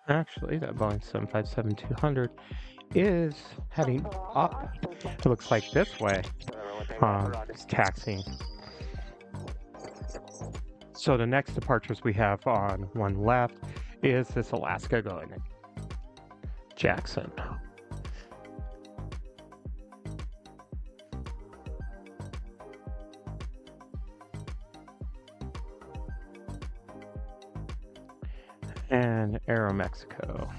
Actually, that Boeing 757-200 is heading up. It looks like this way. It's taxiing. So the next departures we have on one left is this Alaska going to Jackson. And Aeromexico.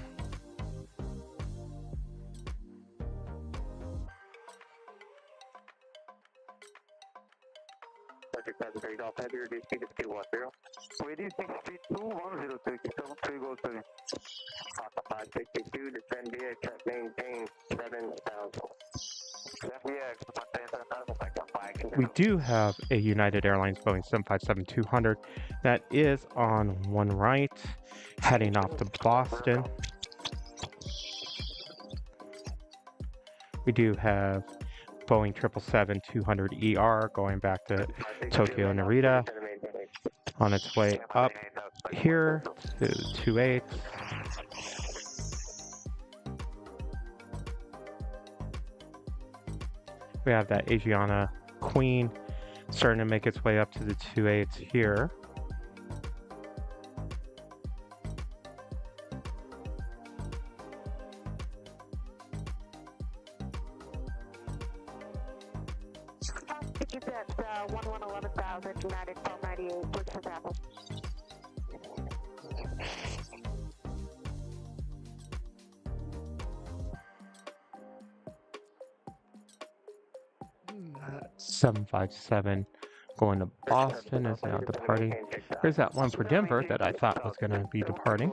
We do have a United Airlines Boeing 757-200 that is on one right, heading off to Boston. We do have Boeing 777-200ER going back to Tokyo Narita on its way up here to 28. We have that Asiana Queen starting to make its way up to the 28s here. Tickets at 11,000, United 1298, please for travel. That 757 going to Boston is now departing. Here's that one for Denver that I thought was going to be departing.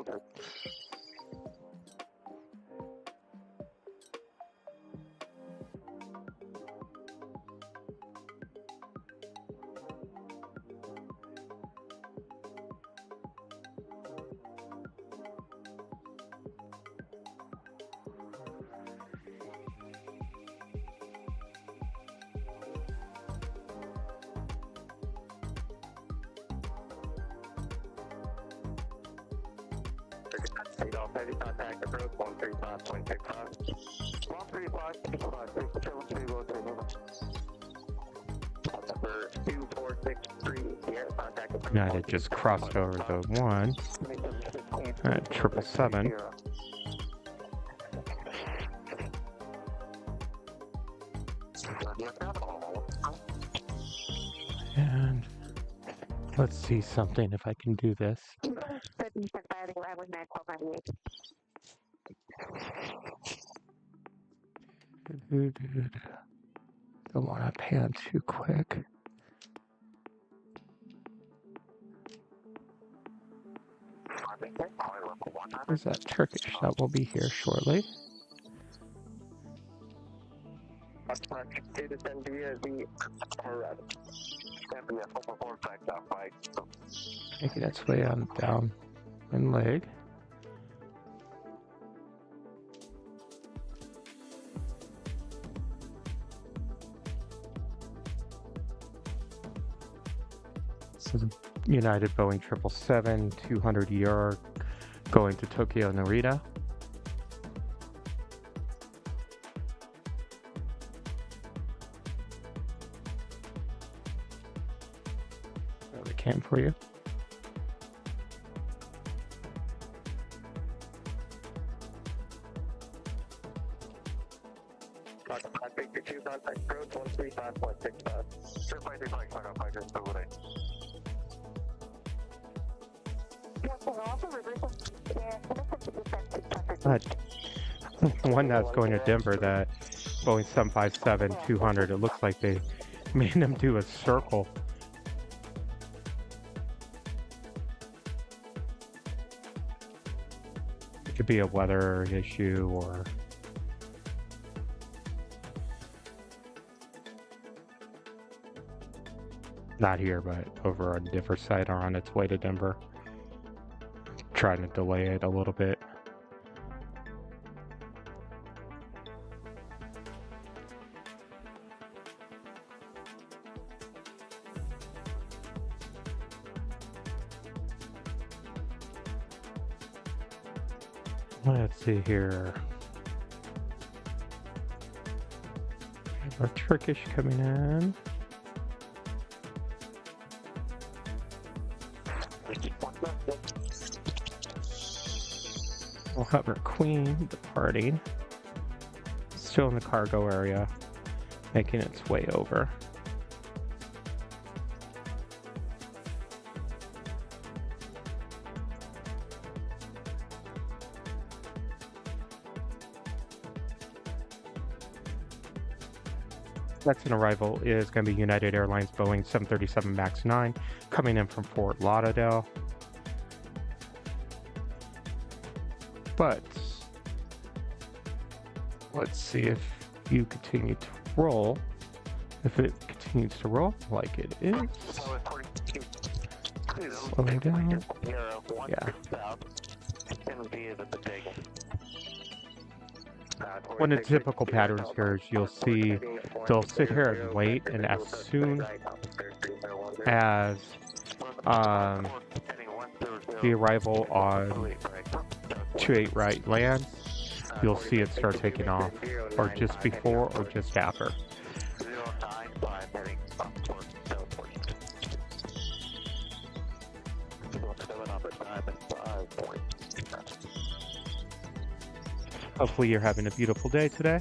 Heavy contact approach 135.65. 135.65. United just crossed over the one at 777. And let's see something if I can do this. Don't want to pan too quick. There's that Turkish that will be here shortly. Making its way on down one leg. So the United Boeing 777-200ER going to Tokyo Narita. There they came for you. One that's going to Denver, that Boeing 757-200, it looks like they made them do a circle. Could be a weather issue or not here, but over on a different side or on its way to Denver. Trying to delay it a little bit. Let's see here. Our Turkish coming in. We'll have our Queen departing. Still in the cargo area, making its way over. Next in arrival is going to be United Airlines Boeing 737 MAX 9 coming in from Fort Lauderdale. But let's see if you continue to roll. If it continues to roll like it is. Slowing down. Yeah. One of the typical patterns here is you'll see they'll sit here and wait, and as soon as the arrival on 28 right lands, you'll see it start taking off, or just before or just after. Hopefully you're having a beautiful day today.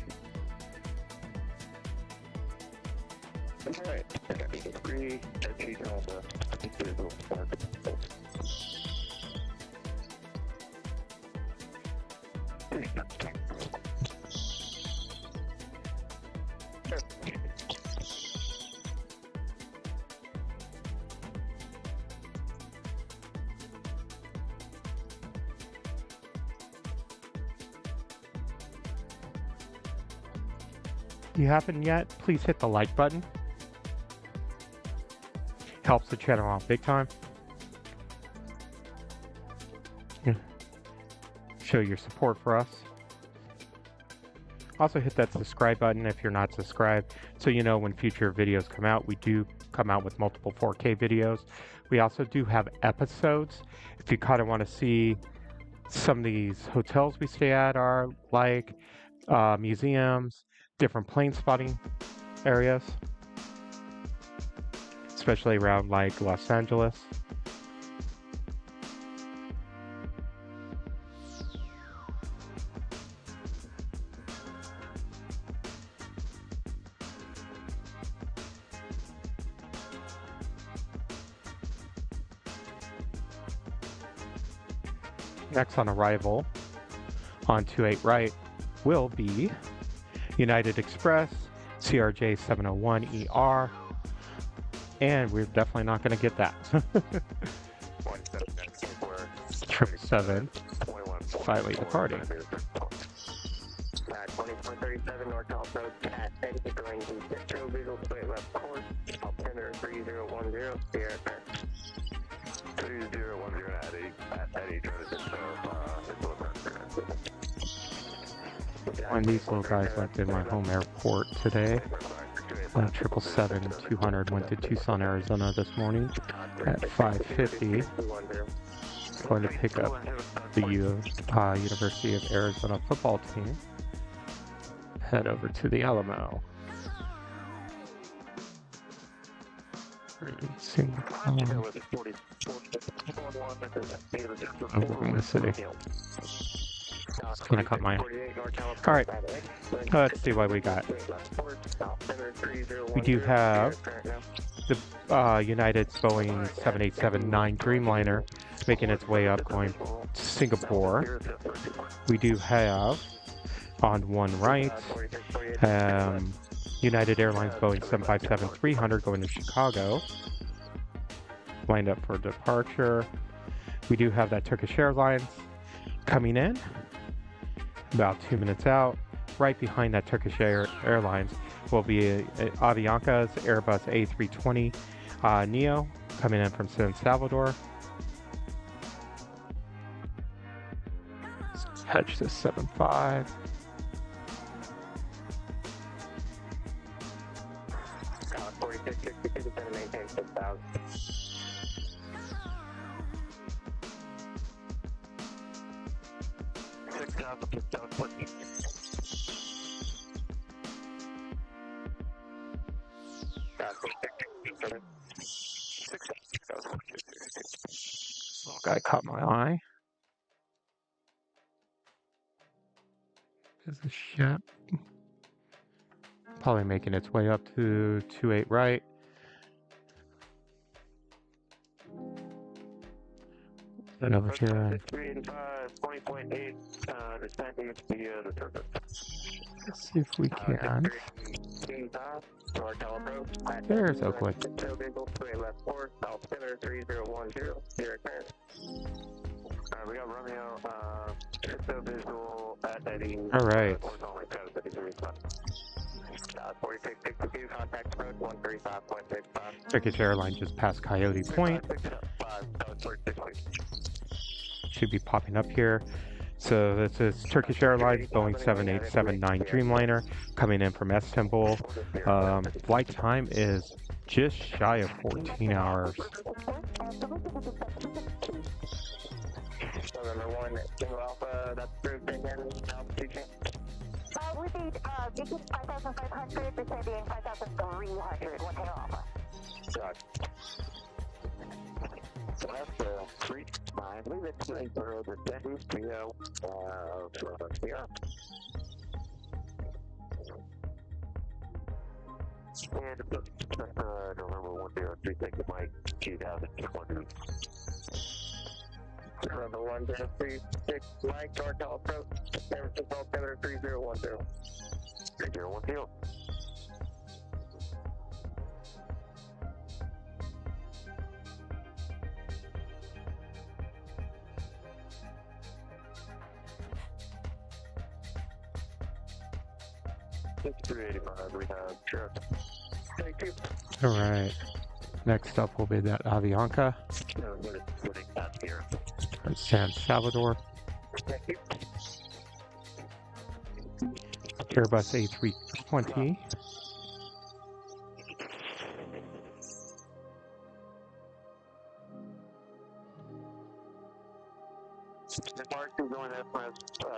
If you haven't yet, please hit the like button. Helps the channel out big time. Show your support for us. Also hit that subscribe button if you're not subscribed, so you know when future videos come out. We do come out with multiple 4K videos. We also do have episodes. If you kind of want to see some of these hotels we stay at are like, museums, different plane spotting areas, especially around like Los Angeles. Next on arrival on 28 right will be United Express CRJ 701ER, and we're definitely not going to get that. 777 finally departing. 2437 North South Road, Cathay going to Central Visual Plate left course, altimeter 3010, Sierra 3010 at 8 One of these little guys went in my home airport today. 777-200 went to Tucson, Arizona this morning at 5:50. Going to pick up the University of Arizona football team. Head over to the Alamo. Overlooking the city. It's kind of caught my eye. Alright, let's see what we got. We do have the United's Boeing 787-9 Dreamliner making its way up going to Singapore. We do have on one right United Airlines Boeing 757-300 going to Chicago, lined up for departure. We do have that Turkish Airlines coming in, about 2 minutes out. Right behind that Turkish Airlines will be Avianca's Airbus A320 Neo coming in from San Salvador. Let's catch this 75. Little guy caught my eye. Is the ship probably making its way up to 28 right? And over here. 20.8, descending via the surface. Let's see if we can. There's Oakwood. We got Romeo, visual at heading. All right. 4662, contact approach 135.65. Turkish Airlines just passed Coyote Point. Should be popping up here. So this is Turkish Airlines Boeing 7879 Dreamliner coming in from Istanbul. Flight time is just shy of 14 hours. Number 1, Tango Alpha, that's approved again, altitude. We need, this is 5,500, descending 5,300, 1 Tango Alpha. Got So that's the 3 I believe it's like for the Denny's Trio, here. And November 103, take the mic, 2020. November 1036, Mike, Cartel approach, San Francisco, 3010. 3010. It's 385, we have, sure. Thank you. All right. Next up will be that Avianca from San Salvador. Thank you. Airbus A320. The Mark is going to press,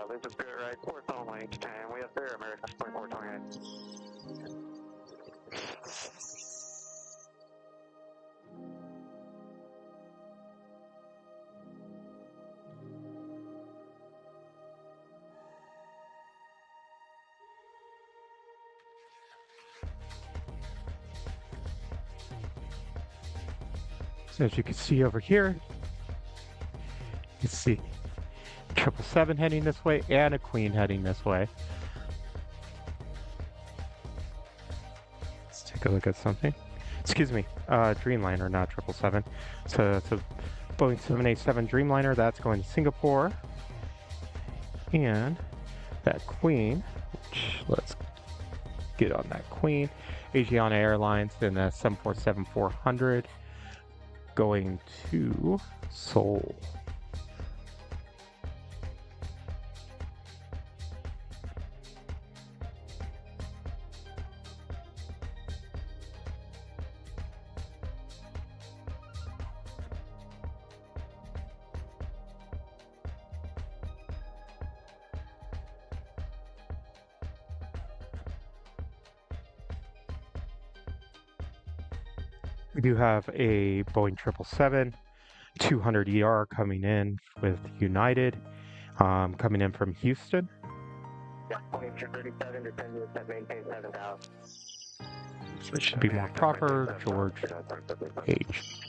there's a spirit right, course only, and we have fair American 2428. So as you can see over here, you can see 777 heading this way and a Queen heading this way. Let's take a look at something. Excuse me, Dreamliner, not 777. So it's a Boeing 787 Dreamliner that's going to Singapore. And that Queen, which let's get on that Queen, Asiana Airlines in the 747-400 going to Seoul. We do have a Boeing 777-200ER coming in with United, coming in from Houston. Yeah, 2237, descending at maintain 7000. So it should be more proper. George H.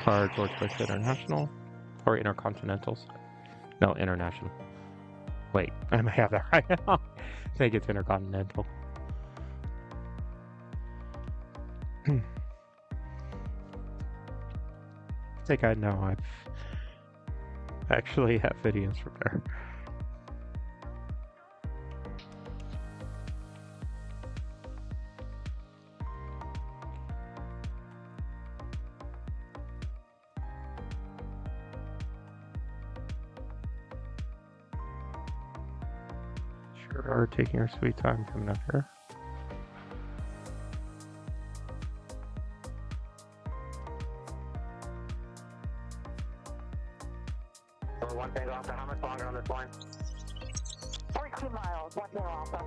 Or George Bush International. Or Intercontinentals. No, International. Wait, I might have that right now. I think it's Intercontinental. I think I know. actually have videos from there. Sure are taking our sweet time coming up here. One thing off, how much longer on this line? 14 miles, 1 tail alpha.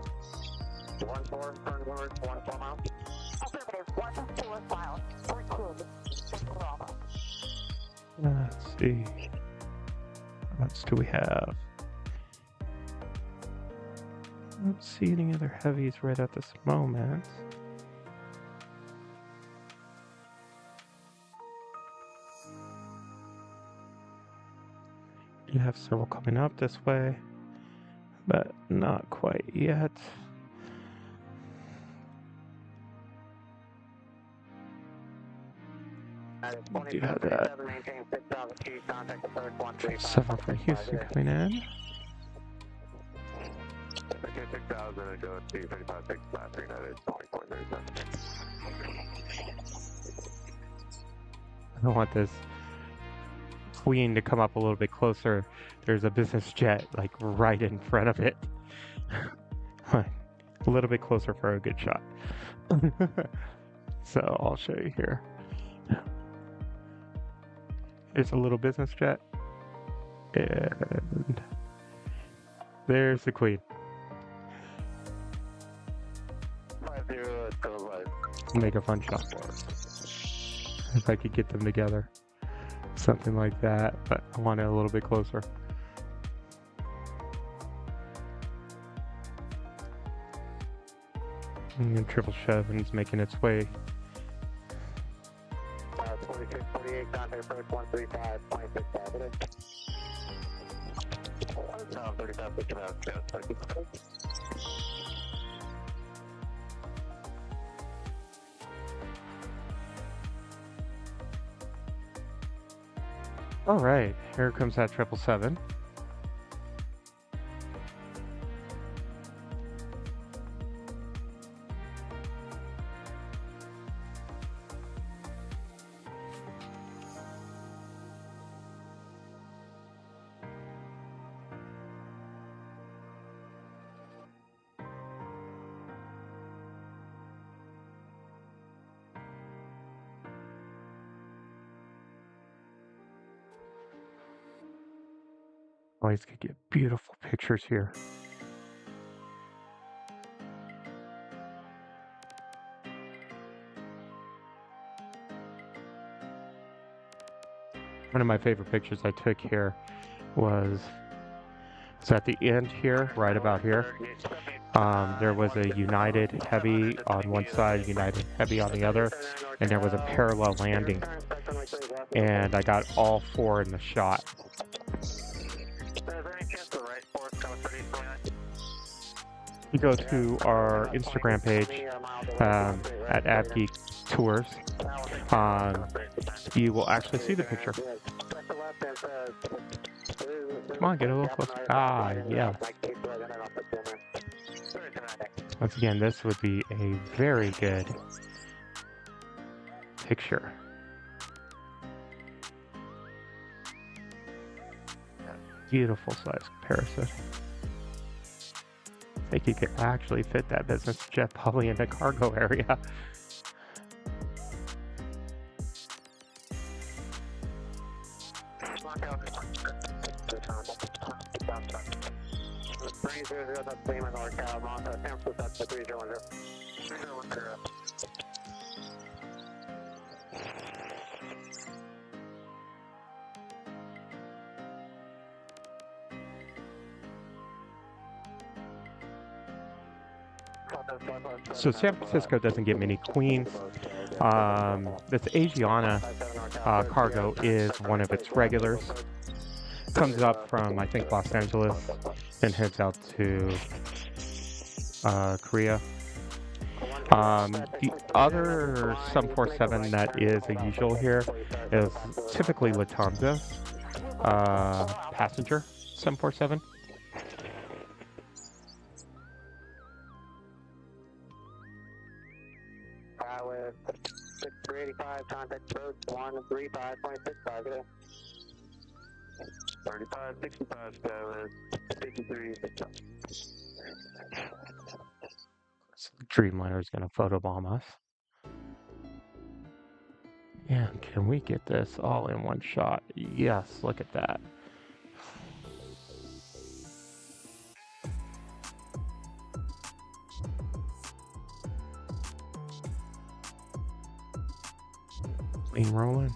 1-4, turn north, 1-4 miles. Affirmative, 1 miles, 14 alpha. Let's see. How much do we have? I don't see any other heavies right at this moment. You have several coming up this way, but not quite yet. Do have that. Several from Houston coming in. 6,000 and go to 35, I don't want this Queen to come up a little bit closer. There's a business jet like right in front of it. A little bit closer for a good shot. So I'll show you here. Here's a little business jet. And there's the Queen. Make a fun shot for us. If I could get them together. Something like that, but I want it a little bit closer. And 777's making its way. 2648, contact approach 135, 26 No, 35, 55, All right, here comes that 777. Always could get beautiful pictures here. One of my favorite pictures I took here was at the end here, right about here. There was a United Heavy on one side, United Heavy on the other, and there was a parallel landing. And I got all four in the shot. You go to our Instagram page at AVGeek Tours. You will actually see the picture. Come on, get a little closer. Ah, yes. Once again, this would be a very good picture. Beautiful size comparison. I think you could actually fit that business jet probably in the cargo area. So San Francisco doesn't get many queens. This Asiana cargo is one of its regulars. Comes up from, I think, Los Angeles and heads out to Korea. The other 747 that is a usual here is typically Lufthansa. passenger 747. With 6385, contact approach 135.65, good. 3565, sky with 5365. Dreamliner is going to photobomb us. And can we get this all in one shot? Yes, look at that. Clean rolling.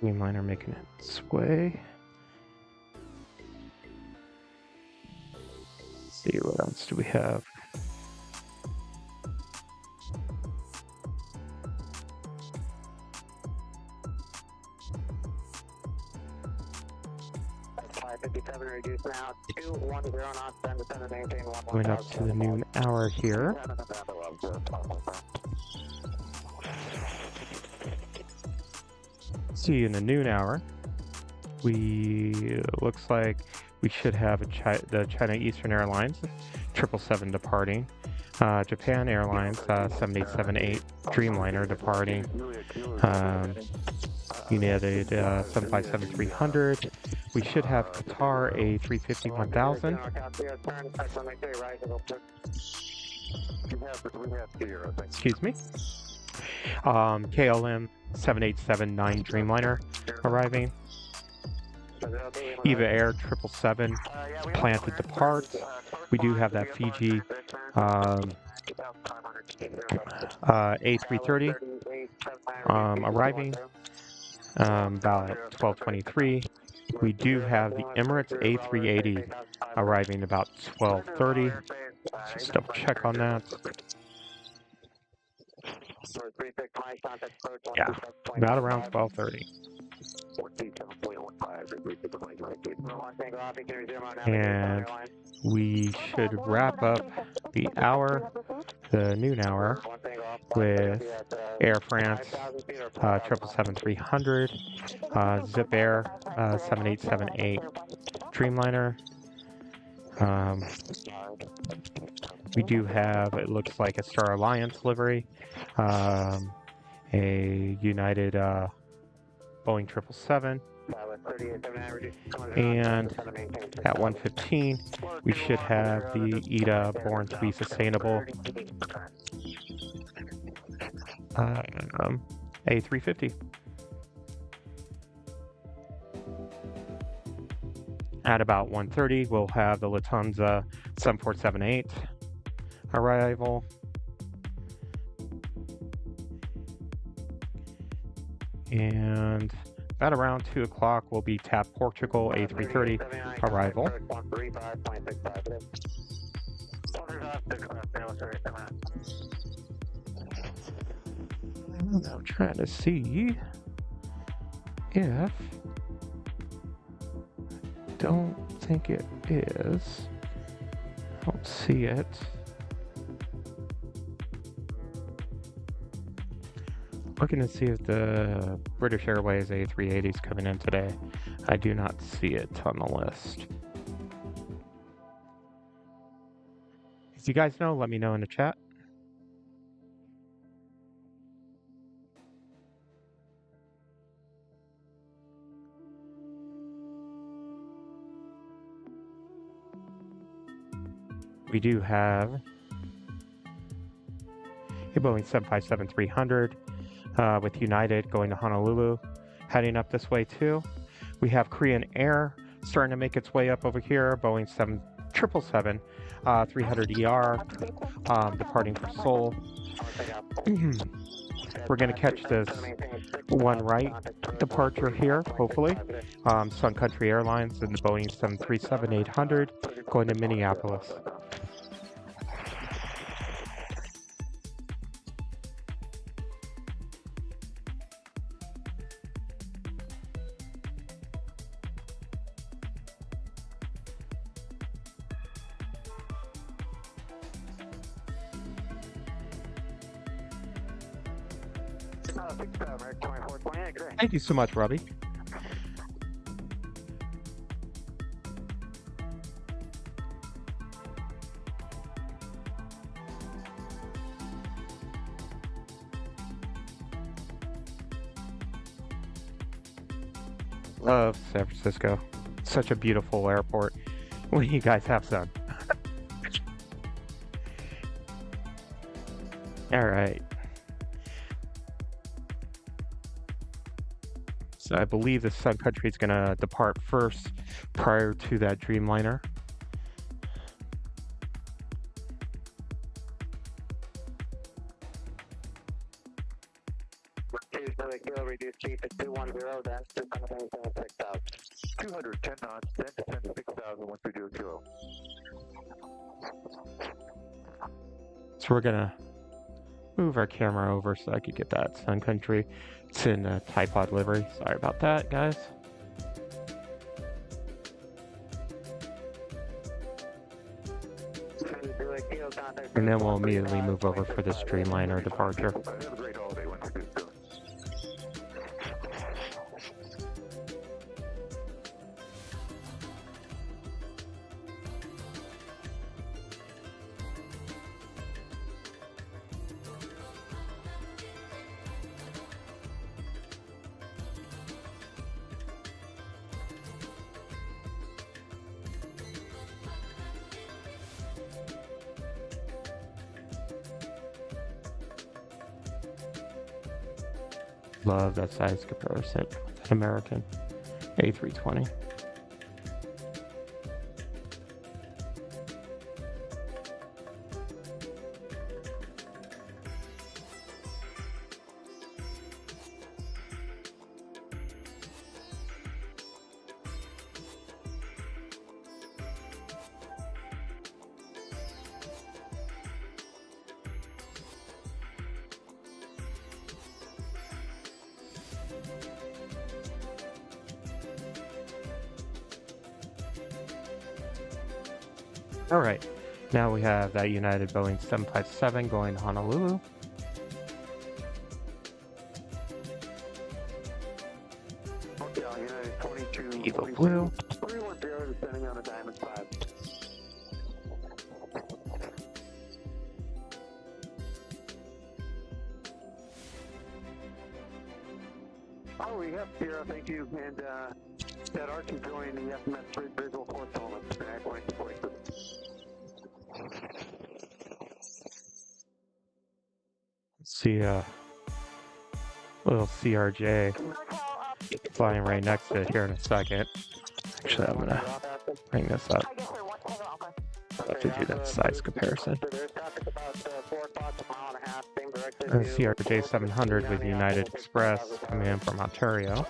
Dreamliner making its way. Let's see, what else do we have? Reduce now 210 knots, send to maintain 1. Going up to the noon hour here. See, in the noon hour, looks like we should have the China Eastern Airlines 777 departing, Japan Airlines 7878 Dreamliner departing, United 757-300. We should have Qatar A350 1000. Excuse me. KLM 787-9 Dreamliner arriving. EVA Air 777 planned to depart. We do have that Fiji A330 arriving about 12:23. We do have the Emirates A380 arriving about 12:30. Just double check on that. Yeah, about around 12:30. And we should wrap up the hour, the noon hour, with Air France 777-300, Zip Air 7878 Dreamliner. We do have, it looks like, a Star Alliance livery, a United Boeing 777, and at 1:15 we should have the ETA Born to be Sustainable A350. At about 1:30 we'll have the Lufthansa 7478 arrival. And at around 2 o'clock will be TAP Portugal A330 arrival. I'm trying to see if, don't think it is. I don't see it. Looking to see if the British Airways A380 is coming in today. I do not see it on the list. As you guys know, let me know in the chat. We do have a Boeing 757-300 with United going to Honolulu, heading up this way too. We have Korean Air starting to make its way up over here, Boeing 777, 300 ER, departing for Seoul. We're going to catch this one right departure here, hopefully. Sun Country Airlines and the Boeing 737-800 going to Minneapolis. Thank you so much, Robbie. Love San Francisco. Such a beautiful airport. What do you guys have sun? All right. So I believe the Sun Country is going to depart first prior to that Dreamliner. Reduce speed to 210, then 6,000. 210 knots, then descend 6,000 once we do 0. So we're going to move our camera over so I could get that Sun Country. It's in a tripod livery. Sorry about that, guys. And then we'll immediately move over for this Dreamliner departure. Love that size comparison with an American A320. All right, now we have that United Boeing 757 going to Honolulu. Hotel United 22. Eagle Blue. 310 descending on a Diamond 5. Oh, we have Sierra, thank you, and that Archie joined the FMS Bridge Visual Force Element. See a little CRJ flying right next to it here in a second. Actually, I'm gonna bring this up. I have to do that size comparison. And CRJ 700 with United Express coming in from Ontario.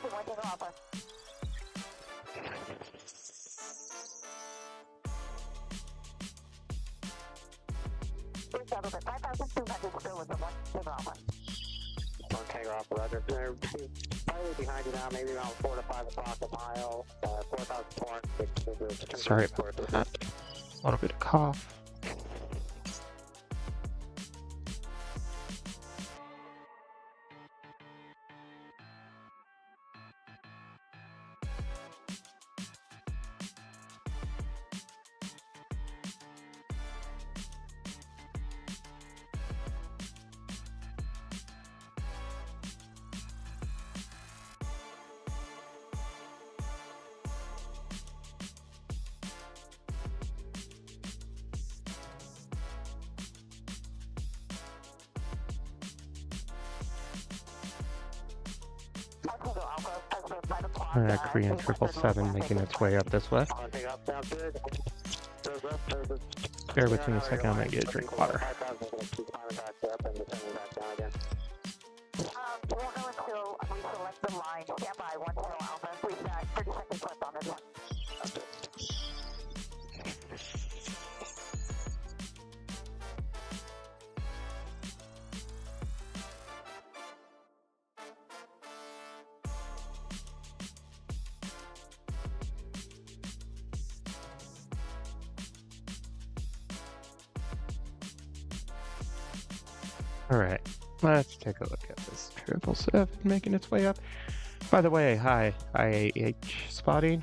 Slightly behind you now, maybe around 4 to 5 o'clock a mile, 4,400. Sorry about that. A little bit of cough. And Korean 777 making its way up this way. Bear with me a second, I'm gonna get a drink of water. We'll go until we select the line. Stand by 10 Alpha. Please, 30 seconds left on this one. Alright, let's take a look at this 777 making its way up. By the way, hi, IAH spotting.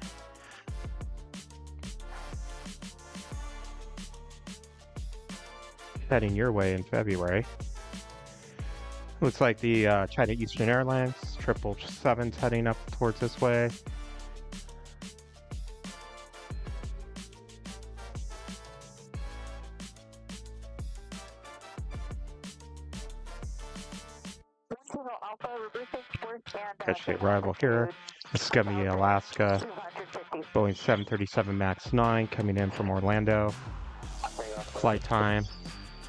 Heading your way in February. Looks like the China Eastern Airlines 777's heading up towards this way. Catch the arrival here. This is going to be Alaska. Boeing 737 MAX 9 coming in from Orlando. Flight time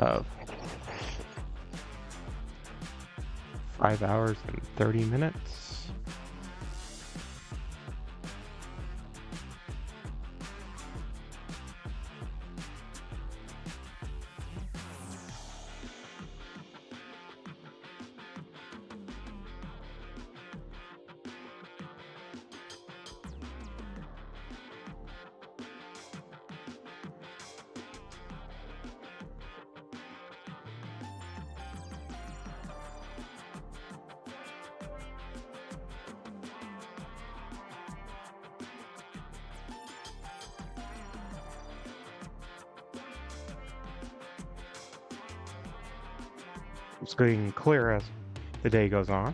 of 5 hours and 30 minutes. It's getting clear as the day goes on.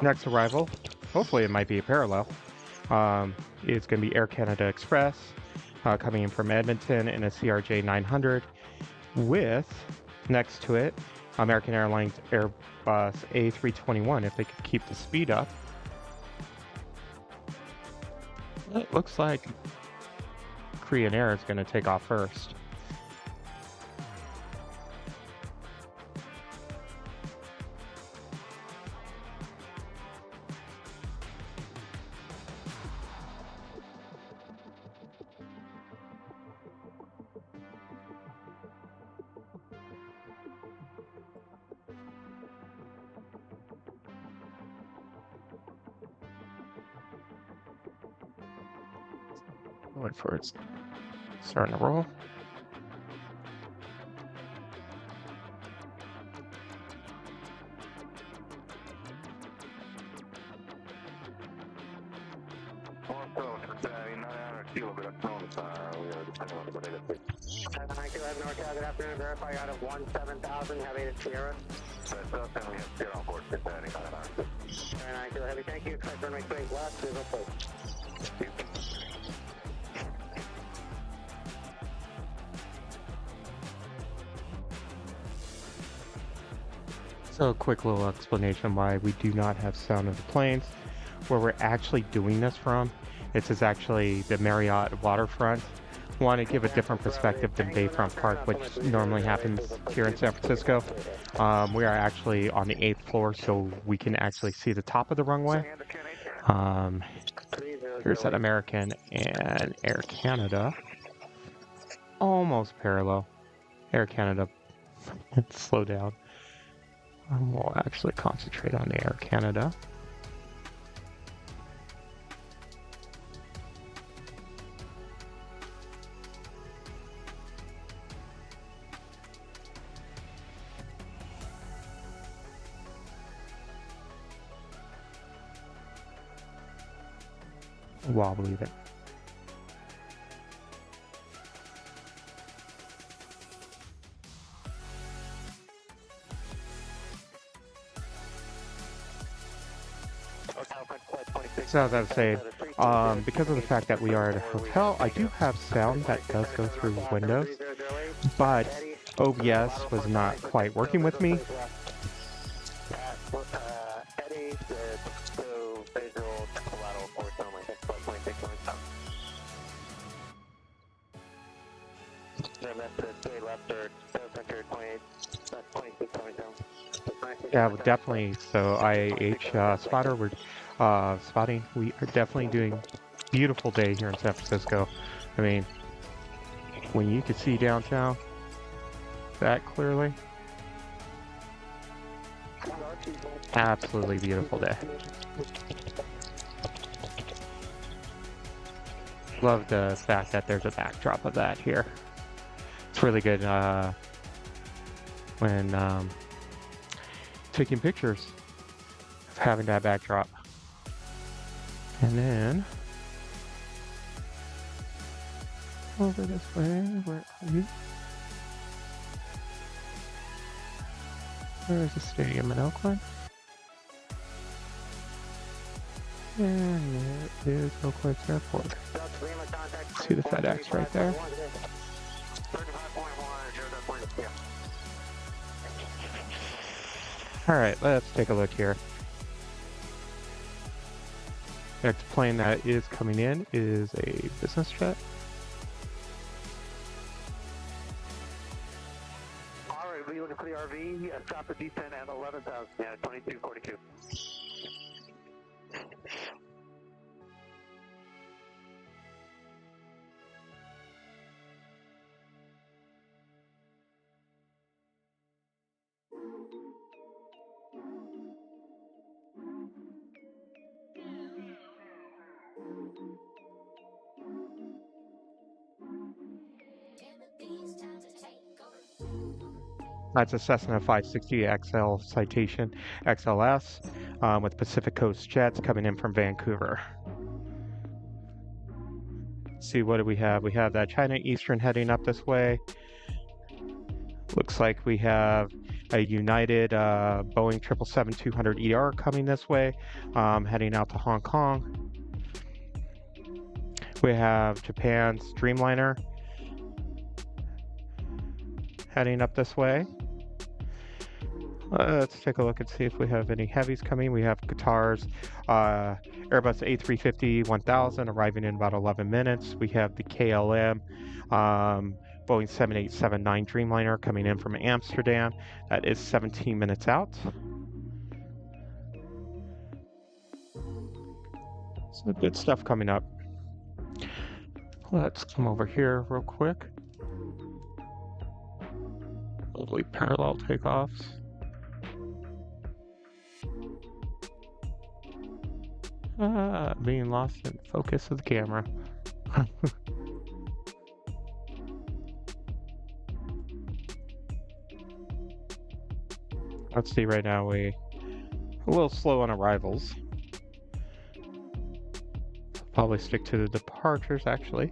Next arrival, hopefully it might be a parallel, is going to be Air Canada Express. Coming in from Edmonton in a CRJ 900 with, next to it, American Airlines Airbus A321 if they could keep the speed up. It looks like Korean Air is going to take off first. Wait for it. Starting to roll. Good afternoon. Verify out of 17,000. Have 8 at Sierra. So we have 0 on board. Heavy. Thank you. Expect runway 28 left. There's no place. So a quick little explanation why we do not have sound of the planes. Where we're actually doing this from, this is actually the Marriott waterfront. Want to give a different perspective than Bayfront Park, which normally happens here in San Francisco. We are actually on the 8th floor, so we can actually see the top of the runway. Here's that American and Air Canada. Almost parallel. Air Canada, slow down. We'll actually concentrate on the Air Canada. Wobbly there. So as I was saying, Because of the fact that we are at a hotel, I do have sound that does go through windows, but OBS was not quite working with me. Eddie, to visual collateral force only. That's 1.6 points. That's the 3 left or 20, that's 26 points down. Yeah, definitely. So IAH spotter, we're spotting. We are definitely doing beautiful day here in San Francisco. I mean, when you can see downtown that clearly, absolutely beautiful day. Love the fact that there's a backdrop of that here. It's really good when taking pictures of having that backdrop. And then over this way, where are you? Where is the stadium in Oakland? And there is Oakland's airport. See the FedEx right there. Alright, let's take a look here. Next plane that is coming in is a business jet. Alright, we looking for the RV, stop the descent at 11,000, yeah, 2242. That's a Cessna 560 XL Citation XLS with Pacific Coast Jets coming in from Vancouver. Let's see, what do we have? We have that China Eastern heading up this way. Looks like we have a United Boeing 777-200ER coming this way, heading out to Hong Kong. We have Japan's Dreamliner heading up this way. Let's take a look and see if we have any heavies coming. We have Qatar's Airbus A350 1000 arriving in about 11 minutes. We have the KLM Boeing 7879 Dreamliner coming in from Amsterdam. That is 17 minutes out. So good stuff coming up. Let's come over here real quick. Lovely parallel takeoffs. Being lost in focus of the camera. Let's see, right now we're a little slow on arrivals. Probably stick to the departures, actually.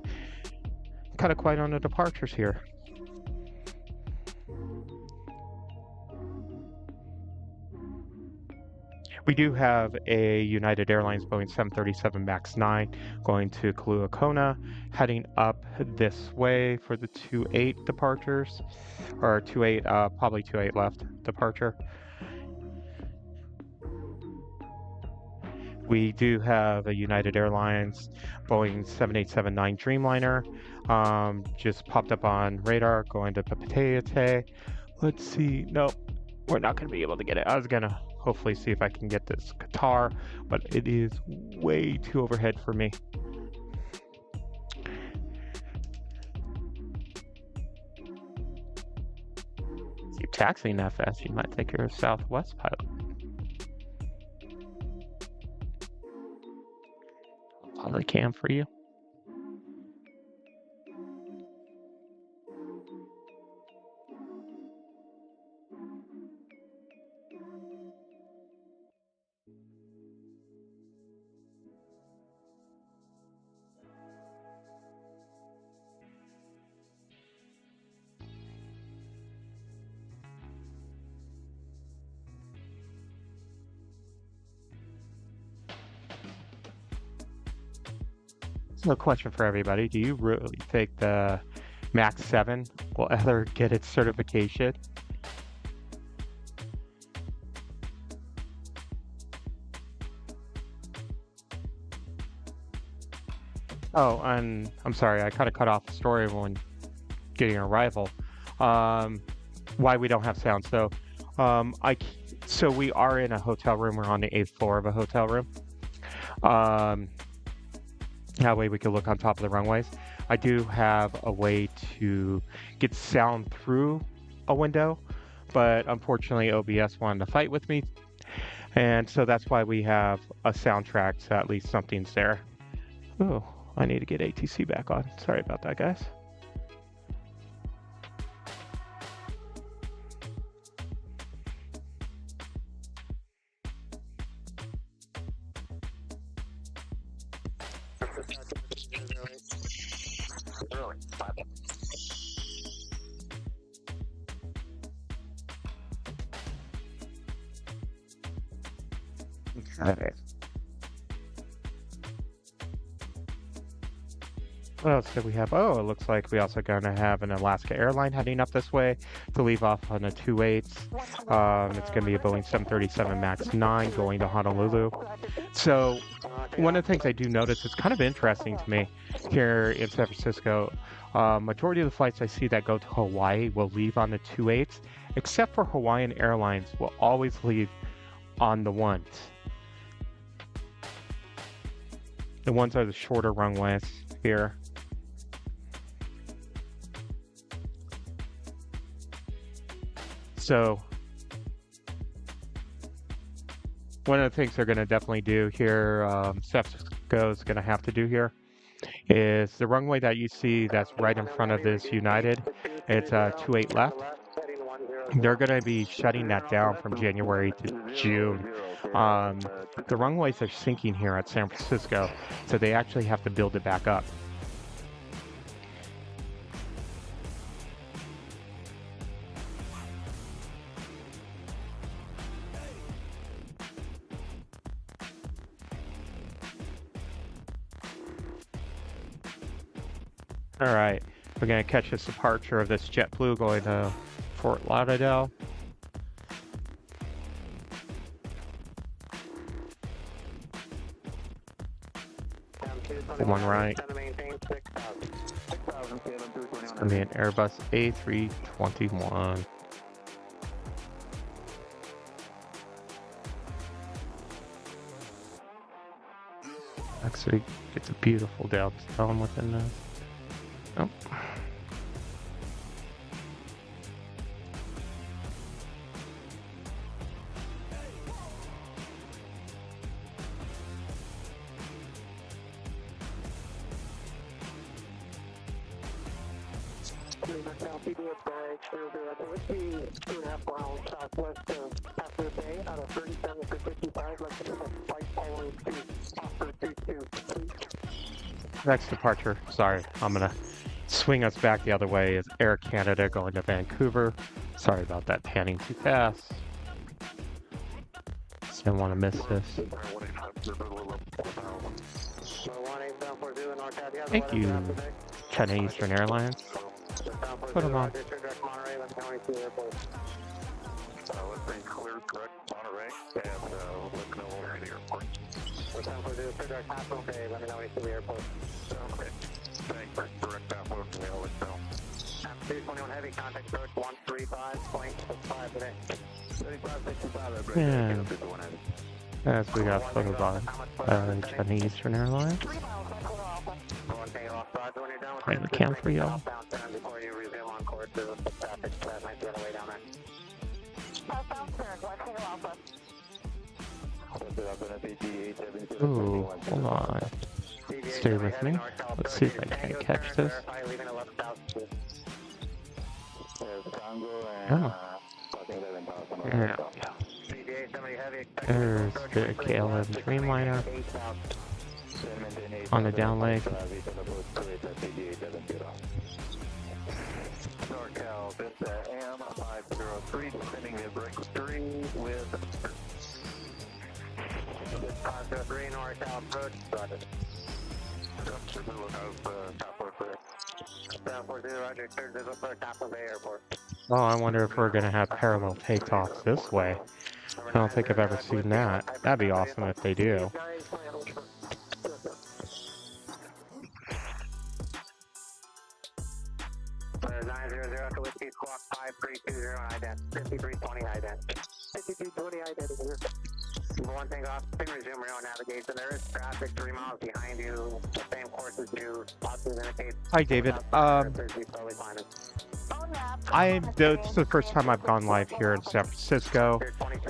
Kind of quiet on the departures here. We do have a United Airlines Boeing 737 MAX 9 going to Kailua Kona, heading up this way for the 28 departures, or 28, probably 28 left departure. We do have a United Airlines Boeing 7879 Dreamliner, just popped up on radar, going to Papeete. Let's see, no, we're not going to be able to get it. I was going to hopefully see if I can get this Qatar, but it is way too overhead for me. Keep taxiing that fast, you might think you're a Southwest pilot. Probably can for you. So, a question for everybody: do you really think the Max 7 will ever get its certification? Oh, and I'm sorry, I kind of cut off the story when getting an arrival. Why we don't have sound? So we are in a hotel room. We're on the 8th floor of a hotel room. That way we can look on top of the runways. I do have a way to get sound through a window, but unfortunately OBS wanted to fight with me, and so that's why we have a soundtrack, so at least something's there. Oh, I need to get ATC back on. Sorry about that, guys. Okay. What else do we have? Oh, it looks like we also going to have an Alaska airline heading up this way to leave off on a 28. It's going to be a Boeing 737 MAX 9 going to Honolulu. So one of the things I do notice is kind of interesting to me here in San Francisco. Majority of the flights I see that go to Hawaii will leave on the 28s, except for Hawaiian Airlines will always leave on the 1s. The 1s are the shorter runways here. So one of the things they're going to definitely do here, San Francisco is going to have to do here, is the runway that you see that's right in front of this United, it's 28 left. They're going to be shutting that down from January to June. The runways are sinking here at San Francisco, so they actually have to build it back up. All right, we're going to catch this departure of this JetBlue going to Fort Lauderdale. One right. It's going to be an Airbus A321. Actually, it's a beautiful downtown within this. Oh. Next departure, sorry, I'm gonna swing us back the other way, is Air Canada going to Vancouver. Sorry about that, panning too fast. Just didn't want to miss this. Thank you, Cathay and Asian Airlines. Put them on. And as we got photo by Cathay Eastern Airlines. Right, the cam for y'all. Ooh, hold on. Stay with me. Let's see if I can catch this. Oh. There we go. There's the KLM Dreamliner on the down leg. NorCal, this AM503, descending to break 3 with 503 NorCal approach, started. Oh, I wonder if we're going to have parallel takeoffs this way. I don't think I've ever seen that. That'd be awesome if they do. Squawk 5320 ident. 5320 ident. 5320 ident. One thing off, resume your own navigation. There is traffic 3 miles behind you. The same course as you. Hi, David. This is the first time I've gone live here in San Francisco.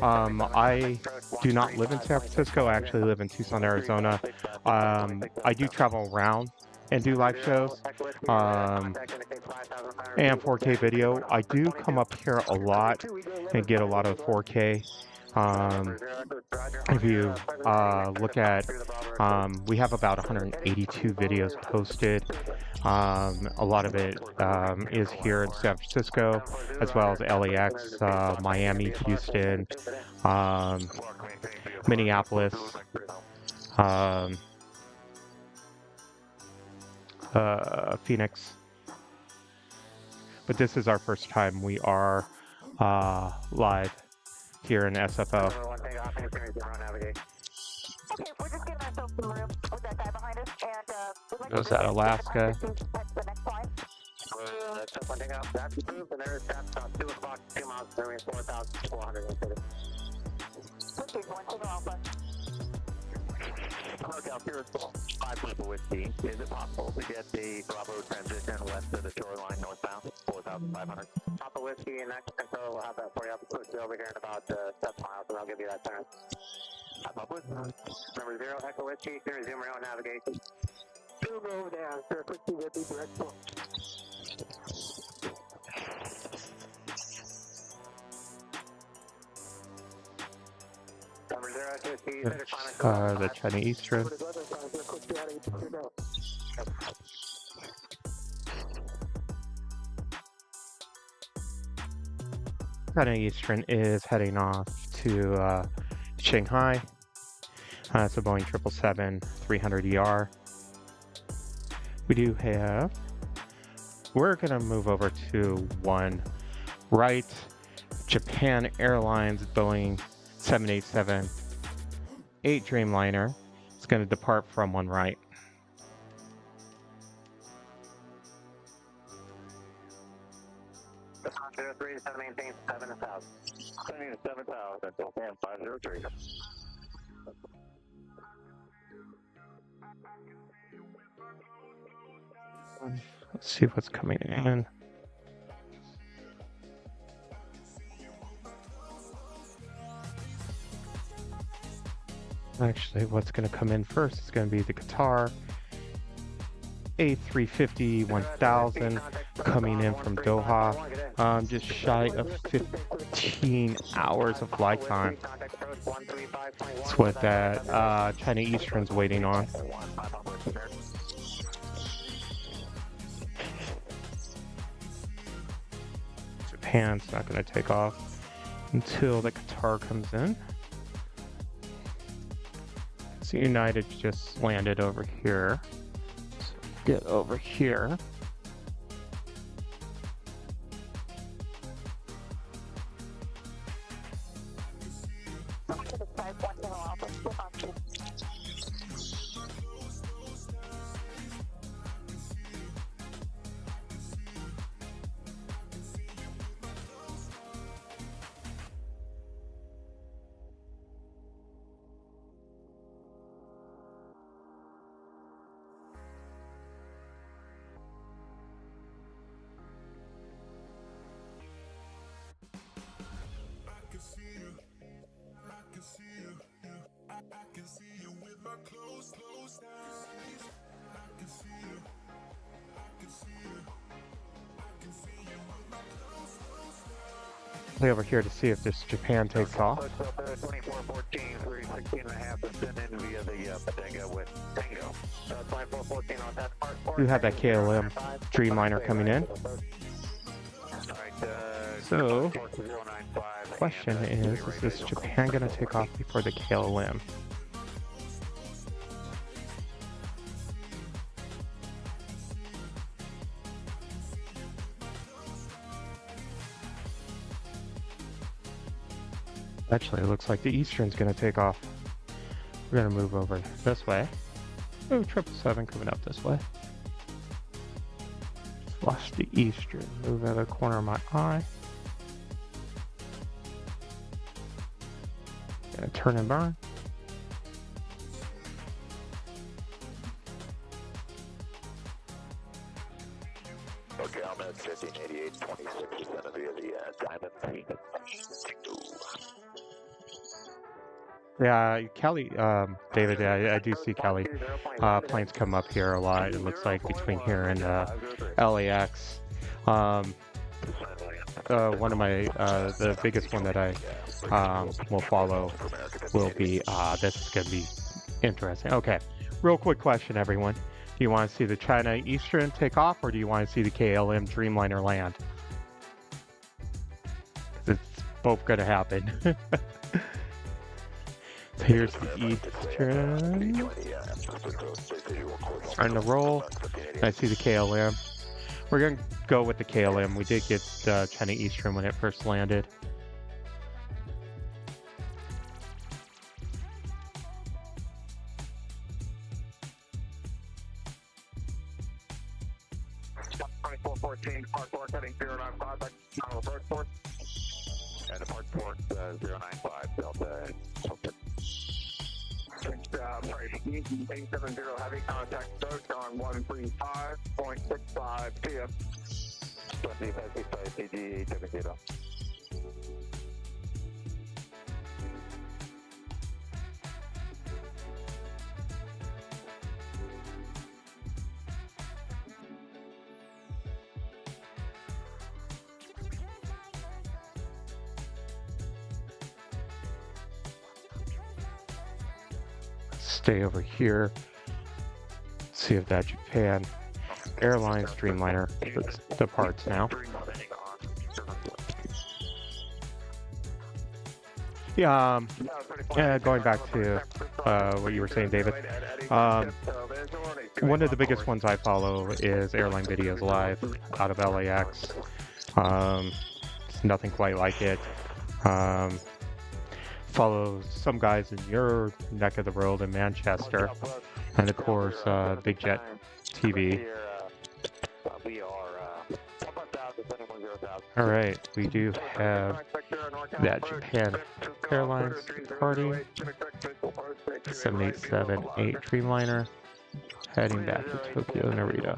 I do not live in San Francisco. I actually live in Tucson, Arizona. I do travel around and do live shows and 4K video. I do come up here a lot and get a lot of 4K. If you look at, we have about 182 videos posted. A lot of it is here in San Francisco, as well as LAX, Miami, Houston, Minneapolis, Phoenix. But this is our first time we are live here in SFO. Okay, we're just getting ourselves some room with that guy behind us, and Was that Alaska? the next line. That's one thing out. That's approved, and there is traffic on 2 o'clock, 2 miles, 4,400 in city. Okay, one thing alpha. Hotel Pure 5 people whiskey. Is it possible to get the Bravo transition west of the shoreline northbound? 4,500. Papa whiskey and next control will have that for you. I'll push you over here in about 7 miles, and I'll give you that turn. Papa whiskey. Number 0, Echo whiskey. Resume your own navigation. Move over there. Sir, whiskey will be direct point. The China Eastern. China Eastern is heading off to Shanghai. It's a Boeing 777-300ER. We do have. We're gonna move over to one right. Japan Airlines Boeing 787-8 Dreamliner. It's going to depart from one right. The 503 is 7 7,000. 7,000. 503. Let's see what's coming in. Actually, what's going to come in first is going to be the Qatar A350 1000 coming in from Doha. Just shy of 15 hours of flight time. That's what that China Eastern's waiting on. Japan's not going to take off until the Qatar comes in. So United just landed over here. So get over here. Over here to see if this Japan takes off. 2414, 316 and a half, and send in via the Bodega with Tango. 2414 on that part. You have that KLM Dreamliner coming in. So, question is this Japan going to take off before the KLM? Actually, it looks like the Eastern's gonna take off. We're gonna move over this way. Oh, 777 coming up this way. Watch the Eastern move out of the corner of my eye. Gonna turn and burn. Okay, I'm at 1588, 26% via the Diamond. Yeah, Kelly, David, yeah, I do see Kelly. Planes come up here a lot. It looks like between here and LAX. One of my, the biggest one that I will follow will be, this is going to be interesting. Okay, real quick question, everyone. Do you want to see the China Eastern take off, or do you want to see the KLM Dreamliner land? 'Cause it's both going to happen. So here's the Eastern. Starting to roll. I see the KLM. We're going to go with the KLM. We did get China Eastern when it first landed. Park Port heading 095, approach port. And approach port 095, Delta. Sorry, 870 heavy contact approach on 135.65 PM. 2565 CG 870. Stay over here. See if that Japan Airlines Dreamliner departs now. Yeah, going back to what you were saying, David. One of the biggest ones I follow is Airline Videos Live out of LAX. It's nothing quite like it. Follow some guys in your neck of the world in Manchester, and of course Big Jet TV. All right, we do have that Japan Airlines departing. 7878 Dreamliner heading back to Tokyo Narita.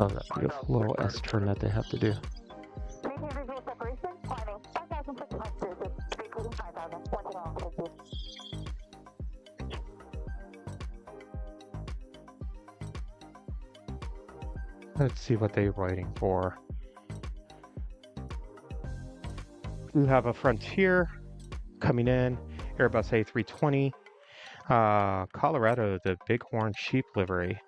Oh, that beautiful little S turn that they have to do. Let's see what they're waiting for. We have a Frontier coming in, Airbus A320, Colorado, the Bighorn Sheep livery.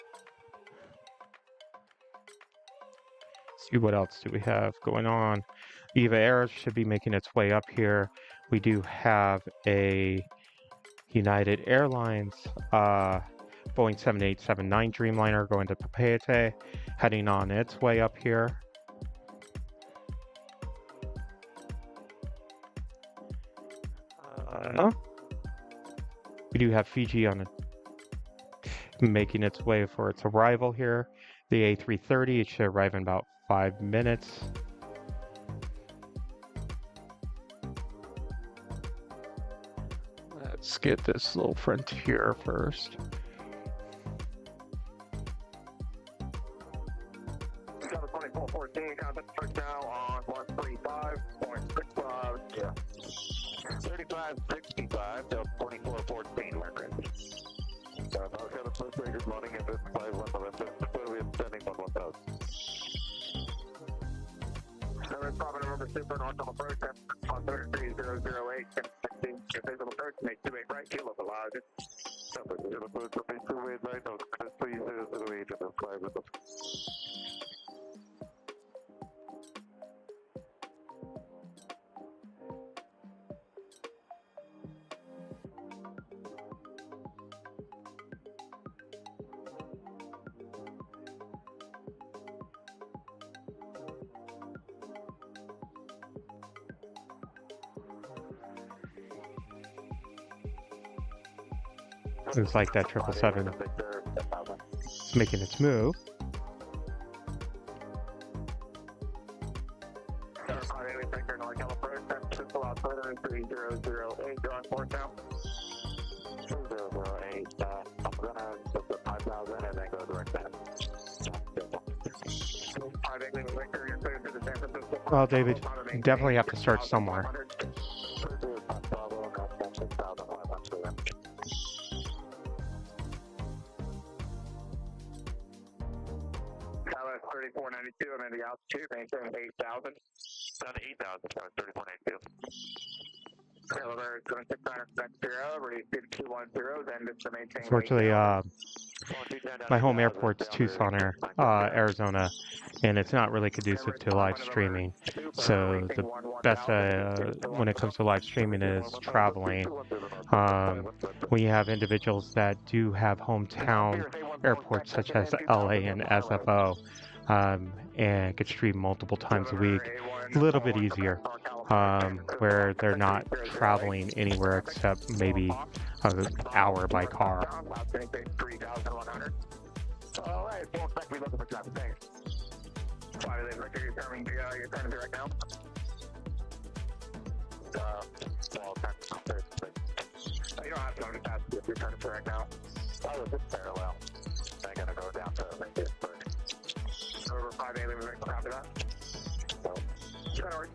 See what else do we have going on. EVA Air should be making its way up here. We do have a United Airlines Boeing 7879 Dreamliner going to Papeete, heading on its way up here. We do have Fiji on making its way for its arrival here. The A330, it should arrive in about 5 minutes. Let's get this little Frontier first. Number 2414, contact first now on 135.65. Yeah. 3565 to 2414, Margaret. I've got a first rate is loading at this 5111. We're sending 11000. Problem number super north on approach on 33008 and 16 visual approach, make 28 right, kilo for large. Number 28 right, no, 3008 to the 5 with us. Looks like that 777 is making its move. Well, David, you definitely have to start somewhere. I'm in the altitude, maintain 8,000. Down to 8,000, 3492. Elevator 269.0, ready to 210, then just to maintain. Fortunately, my home airport's Tucson, Arizona, and it's not really conducive to live streaming. So the best when it comes to live streaming is traveling. We have individuals that do have hometown airports such as LA and SFO. And could stream multiple times a week. A little bit easier, where they're not traveling anywhere except maybe an hour by car. All right, full spec, we looking for traffic. Thanks. Victor, you're turning direct now. You don't have to go to fast if you're turning direct now. Oh, it's parallel. I gotta go down to Memphis first. Over 5 alien, we're copy that. So, try to work.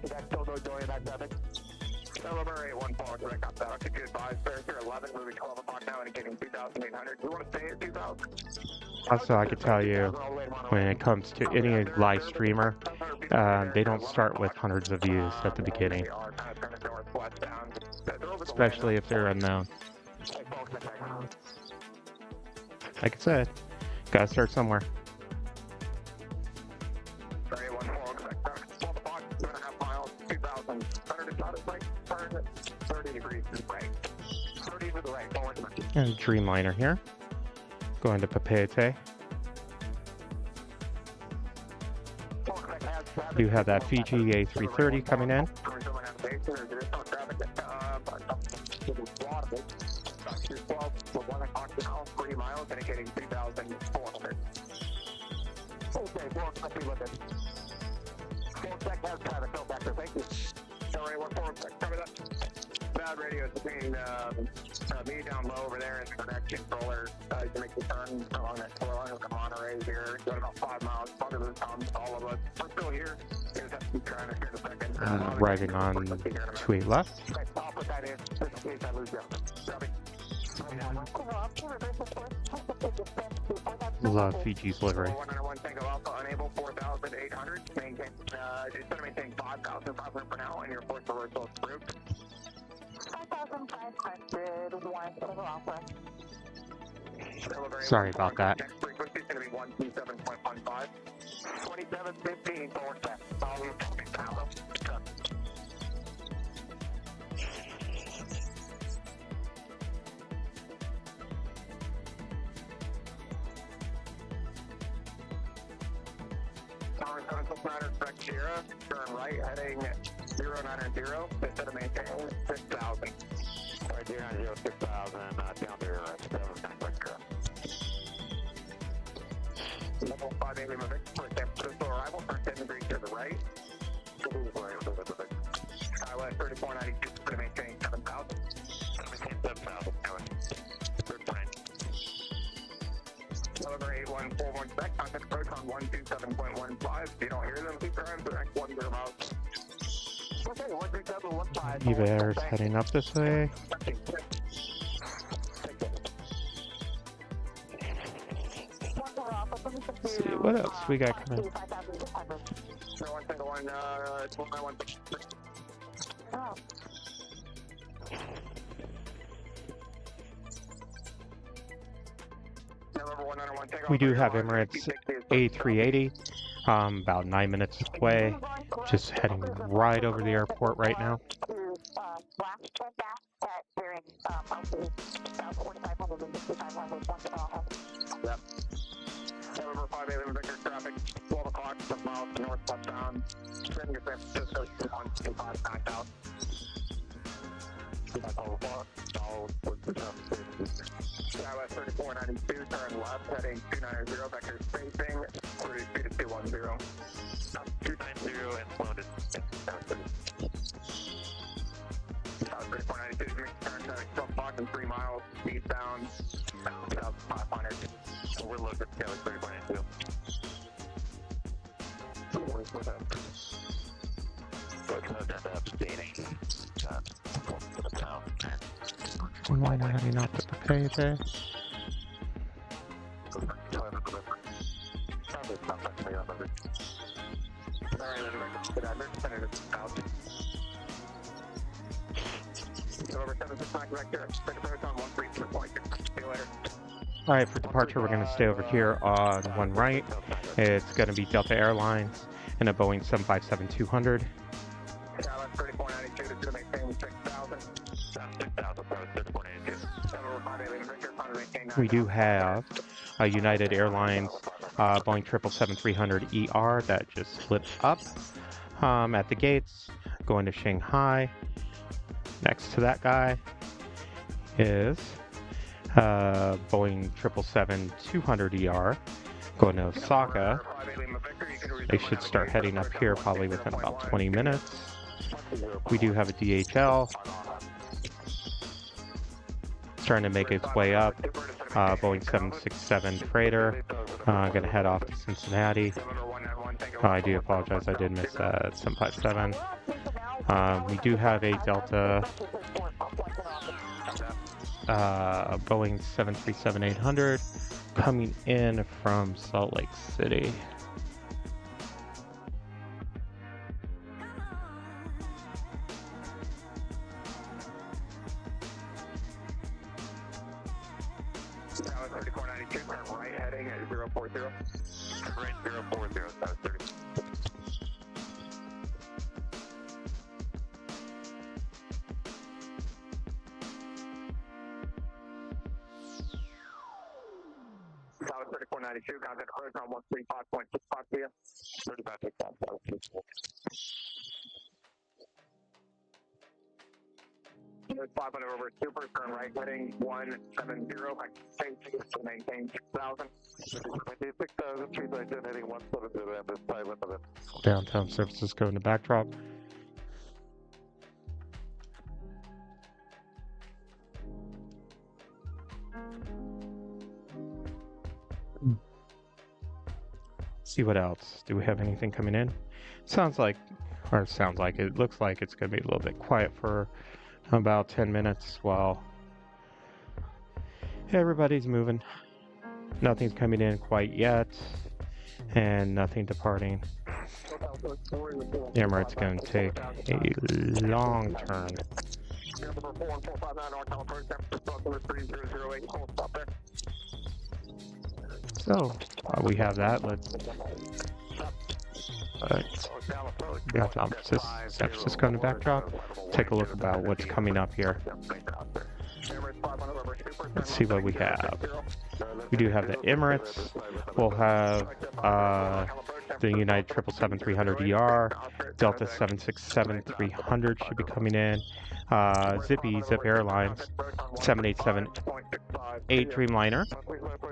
That's still no joy in that traffic. November 81 direct up that. Good advice, Fair 11, moving 12 o'clock now, indicating 2,800. You want to stay at 2,000? Also, I could tell you, when it comes to any live streamer, they don't start with hundreds of views at the beginning, especially if they're unknown. Like I said, gotta start somewhere. 30 degrees to the right. 30 to the right, forward. And Dreamliner here, going to Papeete. You have that Fiji A380 coming in. Bad radio is between me down low over there and the connection controller. You make the turn along that tour line with the Monterey here. Going about 5 miles. Part of the time, all of us. We're still here. You just have to keep trying to hear the second. Riding on 28 left. I'll put that in just in case I lose you. Love Fiji's livery. 191 Tango Alpha unable 4,800. Maintain. It's going to maintain 5,500 for now, and your force reversal is approved. 5,500, 1 Tango Alpha. Sorry about that. Next frequency is going to be 127.15. 2715 forward step. Sierra, turn right, heading 090, instead of maintaining 6,000. Alright, 090, 6,000, down to 7,9. Level 5 Alien Victor for San Francisco arrival, turn 10 degrees to the right. Twilight 3492, instead of maintaining 7,000. Maintain 7,000, third plane. November 8141 Quebec, contact approach on 127.15. If you don't hear them, keep driving for the next 10 miles. Okay, 13715. EVA Air is heading up this way. Let's see what else we got coming. We do have Emirates A380, about 9 minutes away, just heading right over the airport right now. Yep. November 5 Alien Victor traffic, 12 o'clock, 7 miles to north westbound, sending your San Francisco 125 knocked out. Southwest 3492, turn left, heading 290, vector spacing, 32 to 210. 290 and loaded. South 3492, turn heading 12 o'clock and 3 miles, eastbound, south 500. We're loaded, Kelly 3492. Dreamliner heading up to Cathay there. Alright, for departure, we're going to stay over here on one right. It's going to be Delta Airlines and a Boeing 757-200. We do have a United Airlines Boeing 777-300ER that just slipped up at the gates, going to Shanghai. Next to that guy is Boeing 777-200ER going to Osaka. They should start heading up here probably within about 20 minutes. We do have a DHL starting to make its way up. Boeing 767 freighter going to head off to Cincinnati. I do apologize, I did miss that 757. We do have a Delta Boeing 737-800 coming in from Salt Lake City. Tower 3492, turn right heading at 040. Right 040, Tower 30. Tower 3492, contact approach on 135.65 via 3565. 500 over super, turn right heading 170, to maintain 6,000. 6,000, 390 heading 170, and this 500. Downtown San Francisco in the backdrop. See what else. Do we have anything coming in? Sounds like it looks like it's going to be a little bit quiet for about 10 minutes while everybody's moving. Nothing's coming in quite yet, and nothing departing. The Emirates going to take a long turn. So we have that. Let's we got San Francisco in the backdrop. Take a look about what's coming up here. Let's see what we have. We do have the Emirates. We'll have the United 777-300ER, Delta 767-300 should be coming in. Zip Airlines 787-8 Dreamliner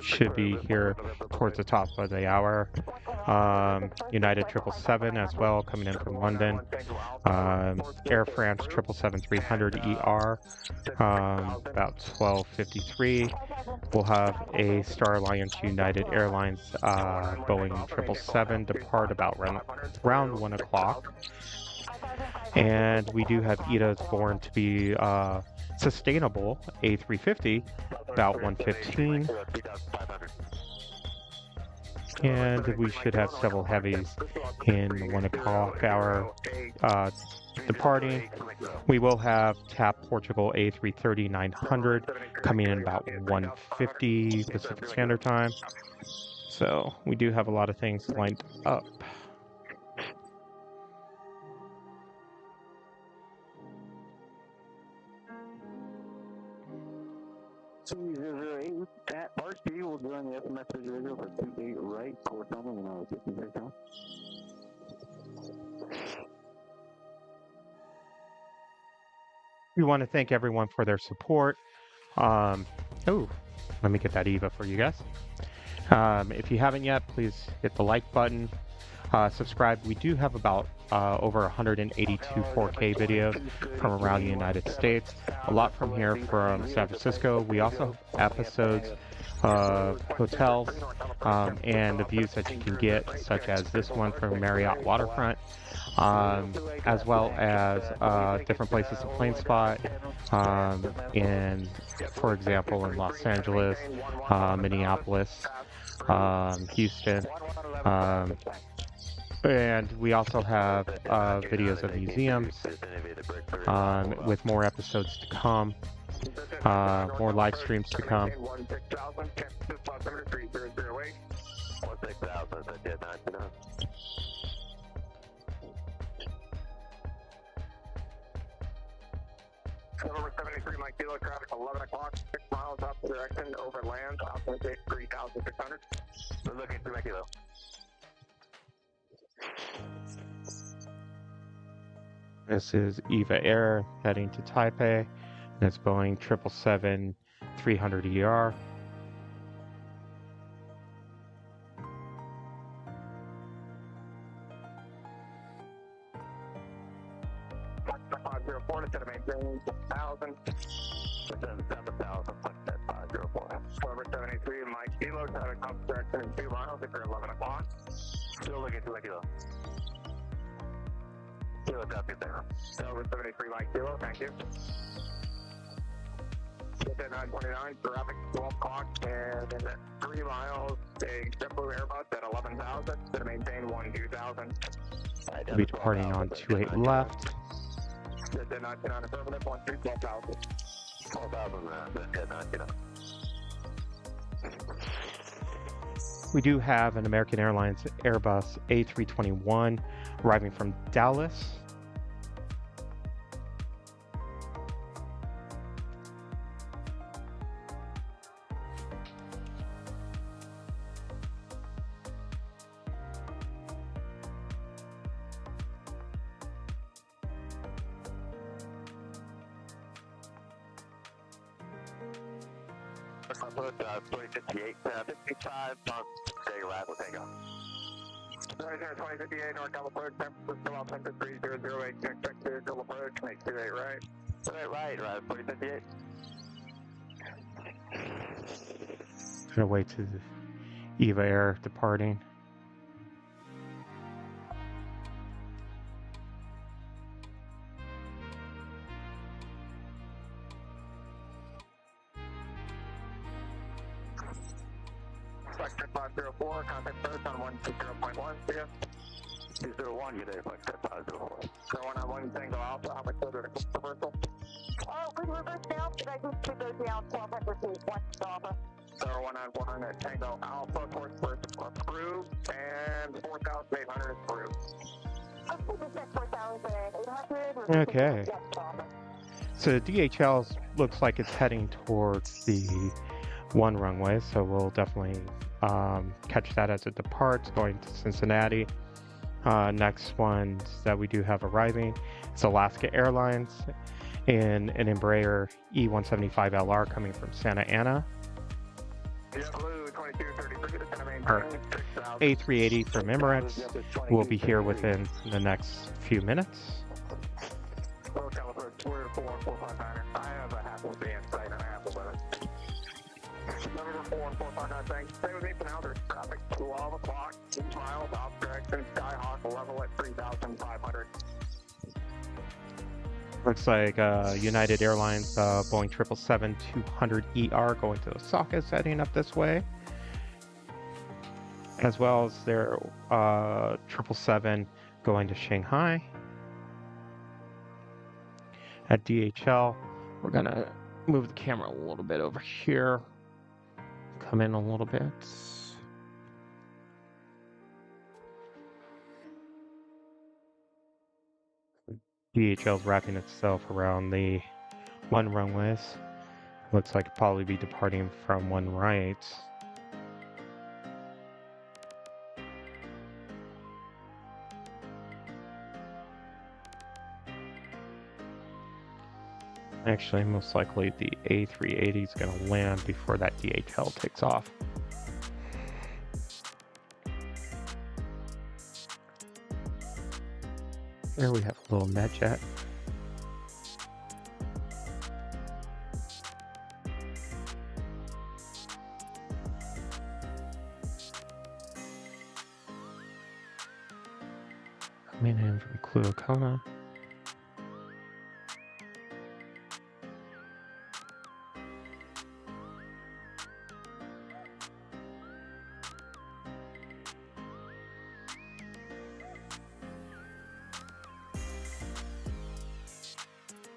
should be here towards the top of the hour. United 777 as well coming in from London. Air France 777-300ER about 12:53. We'll have a Star Alliance United Airlines Boeing 777 depart about around 1 o'clock. And we do have ETA's born to be sustainable A350 about 1:15. And we should have several heavies in 1 o'clock hour departing. We will have TAP Portugal A330-900 coming in about 1:50 Pacific Standard Time. So we do have a lot of things lined up. At RC will join the SMS radio for 28 right, course number 106. We want to thank everyone for their support. Let me get that EVA for you guys. If you haven't yet, please hit the like button. Subscribe. We do have about over 182 4K videos from around the United States. A lot from here from San Francisco. We also have episodes of hotels and the views that you can get, such as this one from Marriott Waterfront, as well as different places to plane spot for example, in Los Angeles, Minneapolis, Houston. And we also have videos of museums with more episodes to come, more live streams to come. Over 73 Mike Kilo, traffic 11 o'clock, 6 miles up direction over land, opposite 3,600. We're looking for Mike Kilo. This is EVA Air heading to Taipei, and it's Boeing 777-300ER. Instead of maintaining 6,000, 7,000, 504. Over 73 Mike Kilo, traffic up direction in 2 miles after 11 o'clock. Still looking to Mike Kilo. Kilo, copy there. Over 73 Mike Kilo, thank you. At 929, traffic 12 o'clock, and in 3 miles, a JetBlue Airbus at 11,000, to maintain 12,000. We'll be departing on 28 left. We do have an American Airlines Airbus A321 arriving from Dallas. Put 2058, 55, stay right, we'll take off. 2058, North California, San Francisco, Los Angeles, 3008, expect to double approach, make 28 right. 28 right, 2058. Gonna wait to the EVA Air departing. Sector 504, contact first on 120.1, see ya. 201, you there, Sector 504. So 191 Tango Alpha, how much further to reversal? Oh, we reverse down, but I just to go down 1200 feet, 1 Alpha. So 191 at Tango Alpha, course first approved, and 4,800 approved. Let's put this at 4,800. Okay. So DHL looks like it's heading towards the 1 runway, so we'll definitely catch that as it departs, going to Cincinnati. Next ones that we do have arriving is Alaska Airlines in an Embraer E175LR coming from Santa Ana. Our A380 from Emirates will be here within the next few minutes. I have a half of the inside and a half of it. Number 41459, thanks. Stay with me for now. There's traffic. 12 o'clock, 2 miles off direction. Skyhawk level at 3,500. Looks like United Airlines Boeing 777-200ER going to Osaka is heading up this way, as well as their 777 going to Shanghai. At DHL, we're gonna move the camera a little bit over here, come in a little bit. DHL's wrapping itself around the one runways. Looks like it'll probably be departing from one right. Actually, most likely the A380 is going to land before that DHL takes off. There we have a little NetJet. Coming in from Cluacona.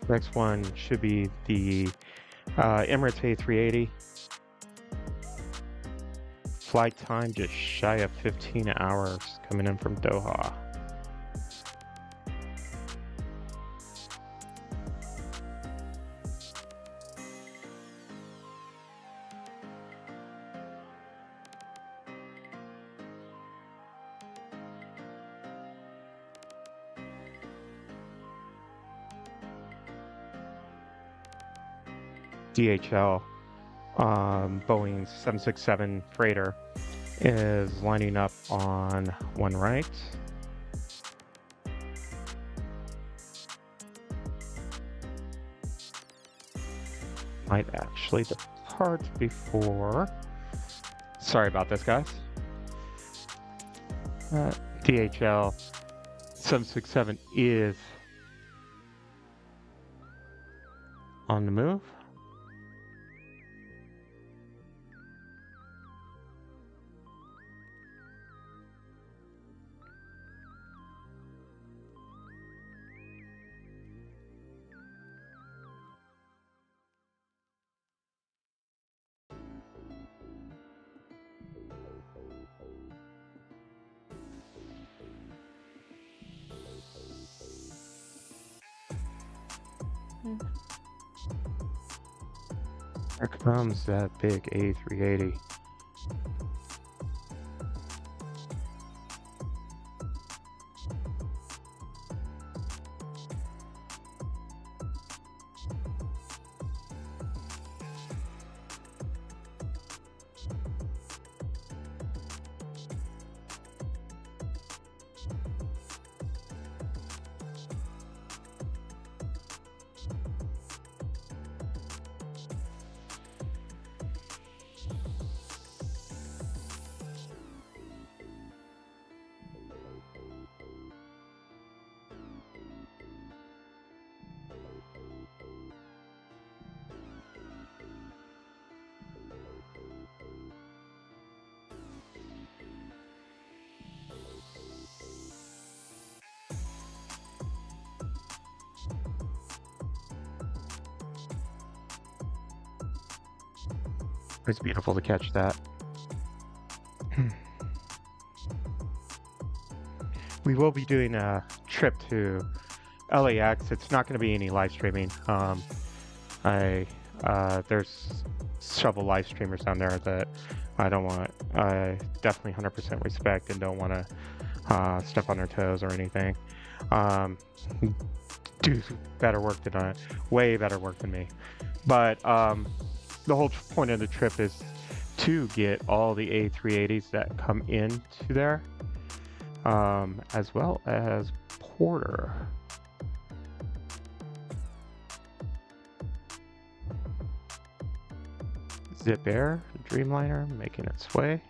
Next one should be the Emirates A380. Flight time just shy of 15 hours coming in from Doha. DHL Boeing 767 freighter is lining up on one right. Might actually depart before. Sorry about this, guys. DHL 767 is on the move. Here comes that big A380. It's beautiful to catch that. We will be doing a trip to LAX. It's not going to be any live streaming. There's several live streamers down there that I definitely 100% respect and don't want to step on their toes or anything. Do better work than way better work than me. But the whole point of the trip is to get all the A380s that come into there, as well as Porter. Zip Air, Dreamliner, making its way.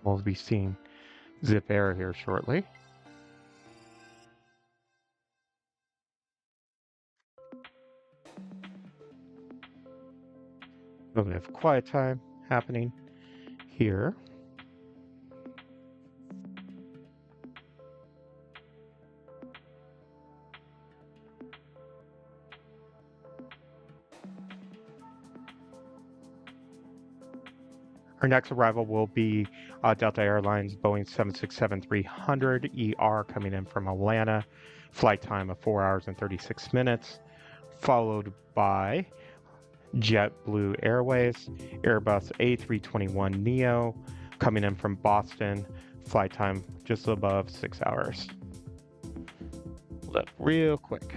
We'll be seeing Zip Air here shortly. A little bit of quiet time happening here. Our next arrival will be Delta Airlines Boeing 767-300 ER coming in from Atlanta. Flight time of 4 hours and 36 minutes, followed by JetBlue Airways Airbus A321neo coming in from Boston. Flight time just above 6 hours. Look real quick.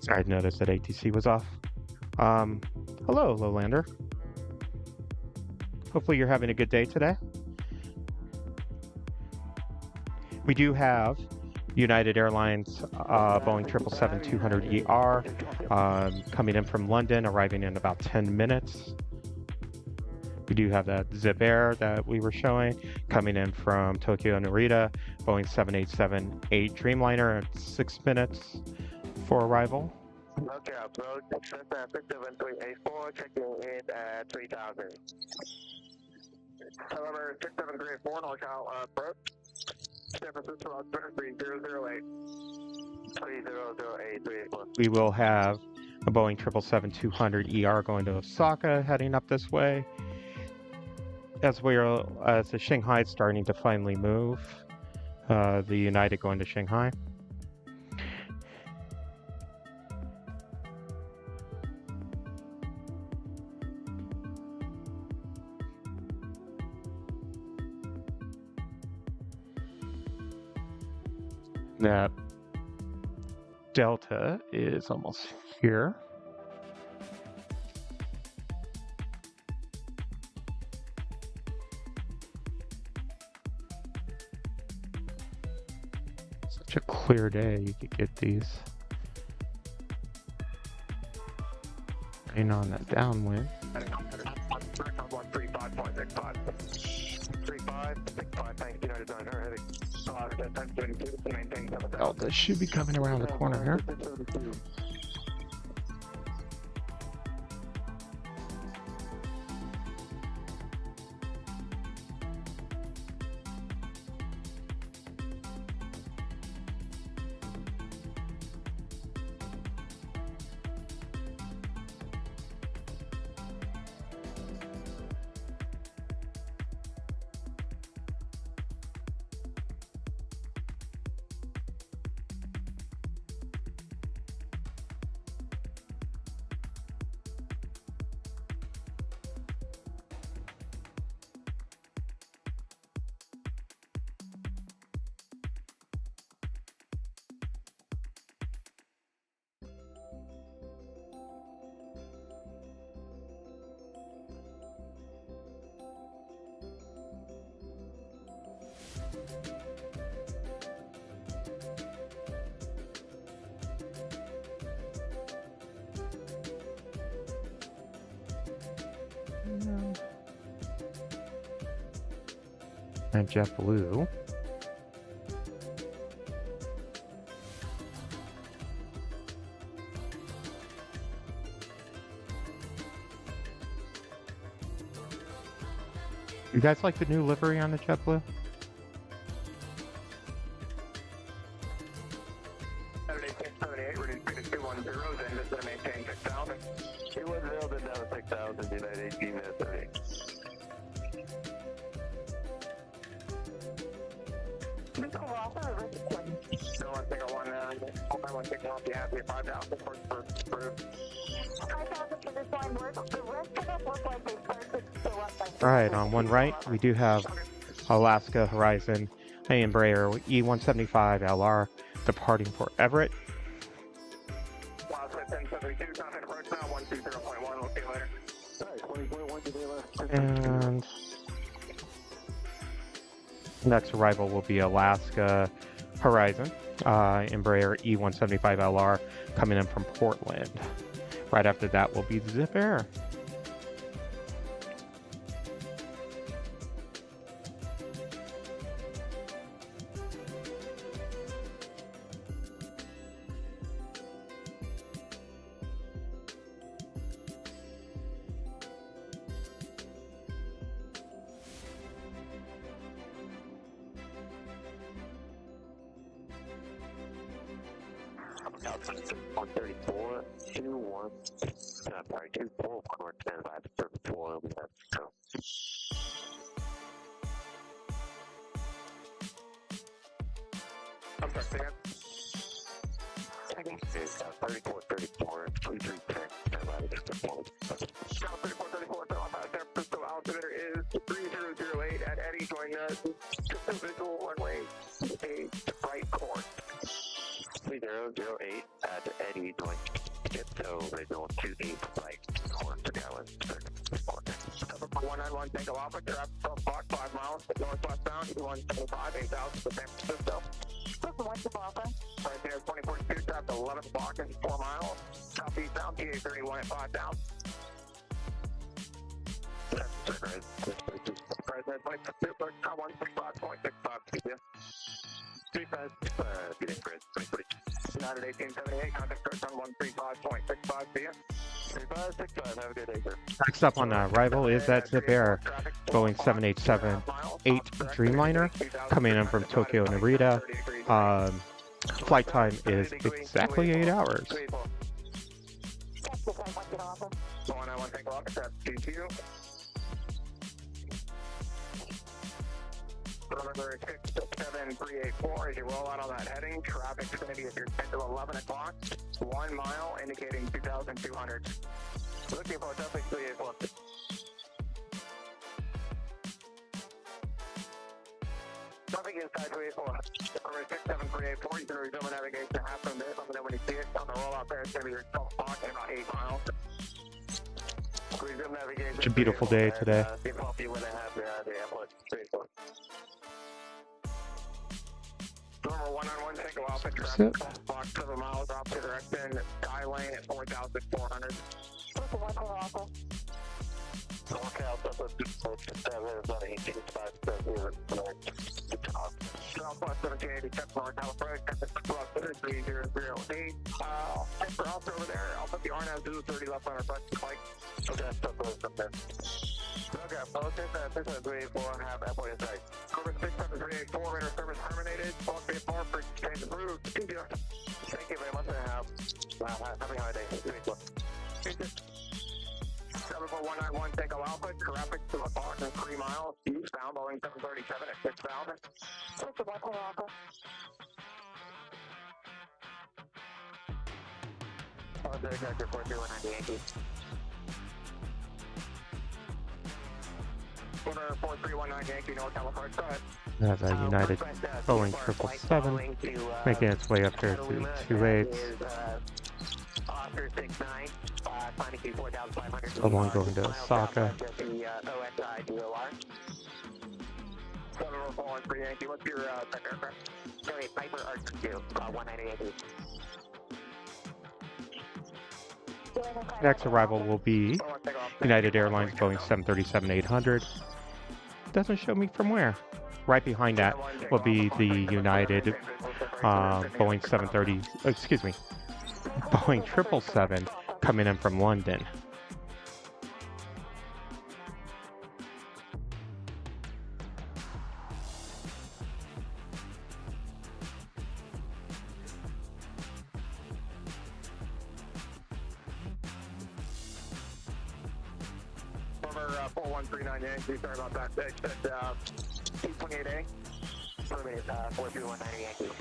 I noticed that ATC was off. Hello, Lowlander. Hopefully you're having a good day today. We do have United Airlines Boeing 777-200ER coming in from London, arriving in about 10 minutes. We do have that Zip Air that we were showing coming in from Tokyo Narita, Boeing 787-8 Dreamliner at 6 minutes for arrival. Okay, approach 67384, checking in at 3000. However, 67384, NorCal approach. San Francisco, 3008. 3008. We will have a Boeing 777-200ER going to Osaka, heading up this way. As the Shanghai is starting to finally move, the United going to Shanghai. That Delta is almost here. Such a clear day, you could get these. And on that downwind. 135.65. 3565, thanks, United Niner, heavy. Delta should be coming around the corner here. And JetBlue You guys like the new livery on the JetBlue? Saturday 678, ready to 210, and just gonna maintain 6,000. 210 to down 6,000, United AVGeek. No one take a one take off, you have to 5,000 for approved. 5,000 for this line works. The rest of them look like they started to go up by Alright, on one right, we do have Alaska Horizon Embraer E175 LR departing for Everett. Wow, so 1072, contact approach now, 120.1, we'll see you later. Alright, 20.1 today left. And next arrival will be Alaska Horizon Embraer E175 LR coming in from Portland. Right after that will be Zip Air. South 134, 21, sorry, 24, court 10, 5, 34, we have to go. I'm sorry, second. Second is 34, 34, 336, 34, 34, so altimeter is 3008 at Eddie, joining us, just a visual runway, a right course. 3008 at Eddie doing so visual 28 flight course to Dallas. Cover for 191 Tango Alpha, trap from Fox 5 miles, northwest bound, 175, 8,000 to San Francisco. What's the Alpha? Right there, 2042, trap 11 block and 4 miles, southeast bound, TA 31 at 5,000. President, 165.65, getting Chris, 2040. United 1878, contact approach on 135.65 p.m. 3565, have a good day, sir. Next up on the arrival is that Zip Air Boeing 787-8 Dreamliner coming in from Tokyo Narita. Flight time is exactly 8 hours. 191 Tango Alpha, trap 22. Remember 67384 as you roll out on that heading. Traffic's going to be at your 10 to 11 o'clock. 1 mile indicating 2,200. Looking for traffic 384. Traffic inside 384. Remember 67384. You can resume navigation half a minute. Let me know when you see it. On the rollout there, it's going to be your 12 o'clock and about 8 miles. Resume navigation. It's a beautiful day today. Help you when they have the airport 384. Number 191, Tango Alpha, traffic, block 7 miles, opposite direction, sky lane at 4,400. NorCal, about 18.5, Southwest 1780, check NorCal approach, Southwest 3008. For also over there, I'll put the RNAV 30 left on our front flight. Okay, so close up there. Okay, posted, 674, have airport in sight. Service 67384, radar service terminated. Bulk be far for change approved. Thank you very much, and happy holidays. 74191 Tango Alpha, traffic to the park in 3 miles, eastbound, Boeing 737 at 6,000. There, Director 43190 Yankee. Order 4319 Yankee, NorCal approach, go ahead. We have a United Boeing 777 making its way up here to 28. Oscar 69, climbing to 4,500. So long going to Osaka. The OSI DOR. 74113 Yankee, what's your second aircraft? Sorry, Piper R2, 198. Next arrival will be United Airlines Boeing 737-800. Doesn't show me from where. Right behind that will be the United Boeing 730, excuse me, Boeing 777 coming in from London. 4139 Yankee, sorry about that. Exit T28A. Permit 43190 Yankee.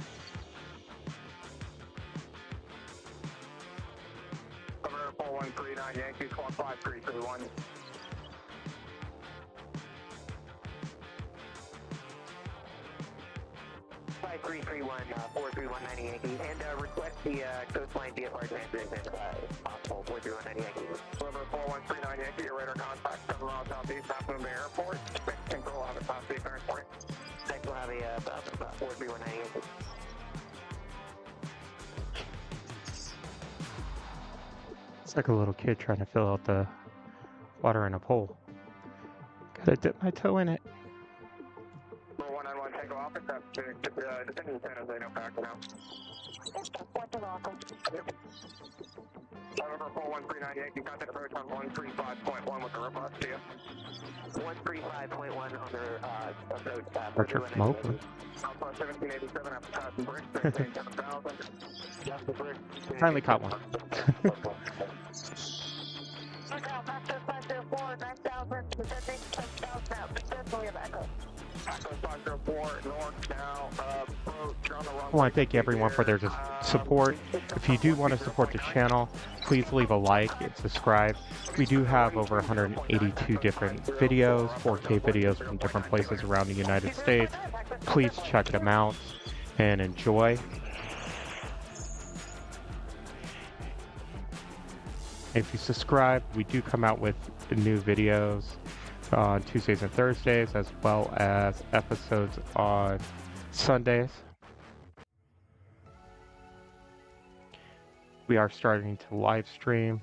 Cover 4139 Yankee, squawk 5331. 5331, 43190 Yankee, and request the coastline VFR transmission if possible, 43190 Yankee. Deliver 4139 Yankee, your radar contact 7 miles southeast, Half-Moon Bay Airport. Expect control, have a top safe airport. Thanks, we'll have a 43190 Yankee. It's like a little kid trying to fill out the water in a pool. Gotta dip my toe in it. 4191 Tango Office, that's descending San Jose, no factor now. However, 4139 Yankee, contact approach on 135.1 with the robust to you. 135.1 on the approach. Archer from Oakland. Alpha 1787 after passing bridge, 137,000. Just the bridge. Finally caught one. Factor 504, 9,000, descending 10,000 out. Successfully evacuated. Factor 504, north now, approach on the runway. I want to thank everyone for their support. If you do want to support the channel, please leave a like and subscribe. We do have over 182 different videos, 4K videos from different places around the United States. Please check them out and enjoy. If you subscribe, we do come out with new videos on Tuesdays and Thursdays, as well as episodes on Sundays. We are starting to live stream,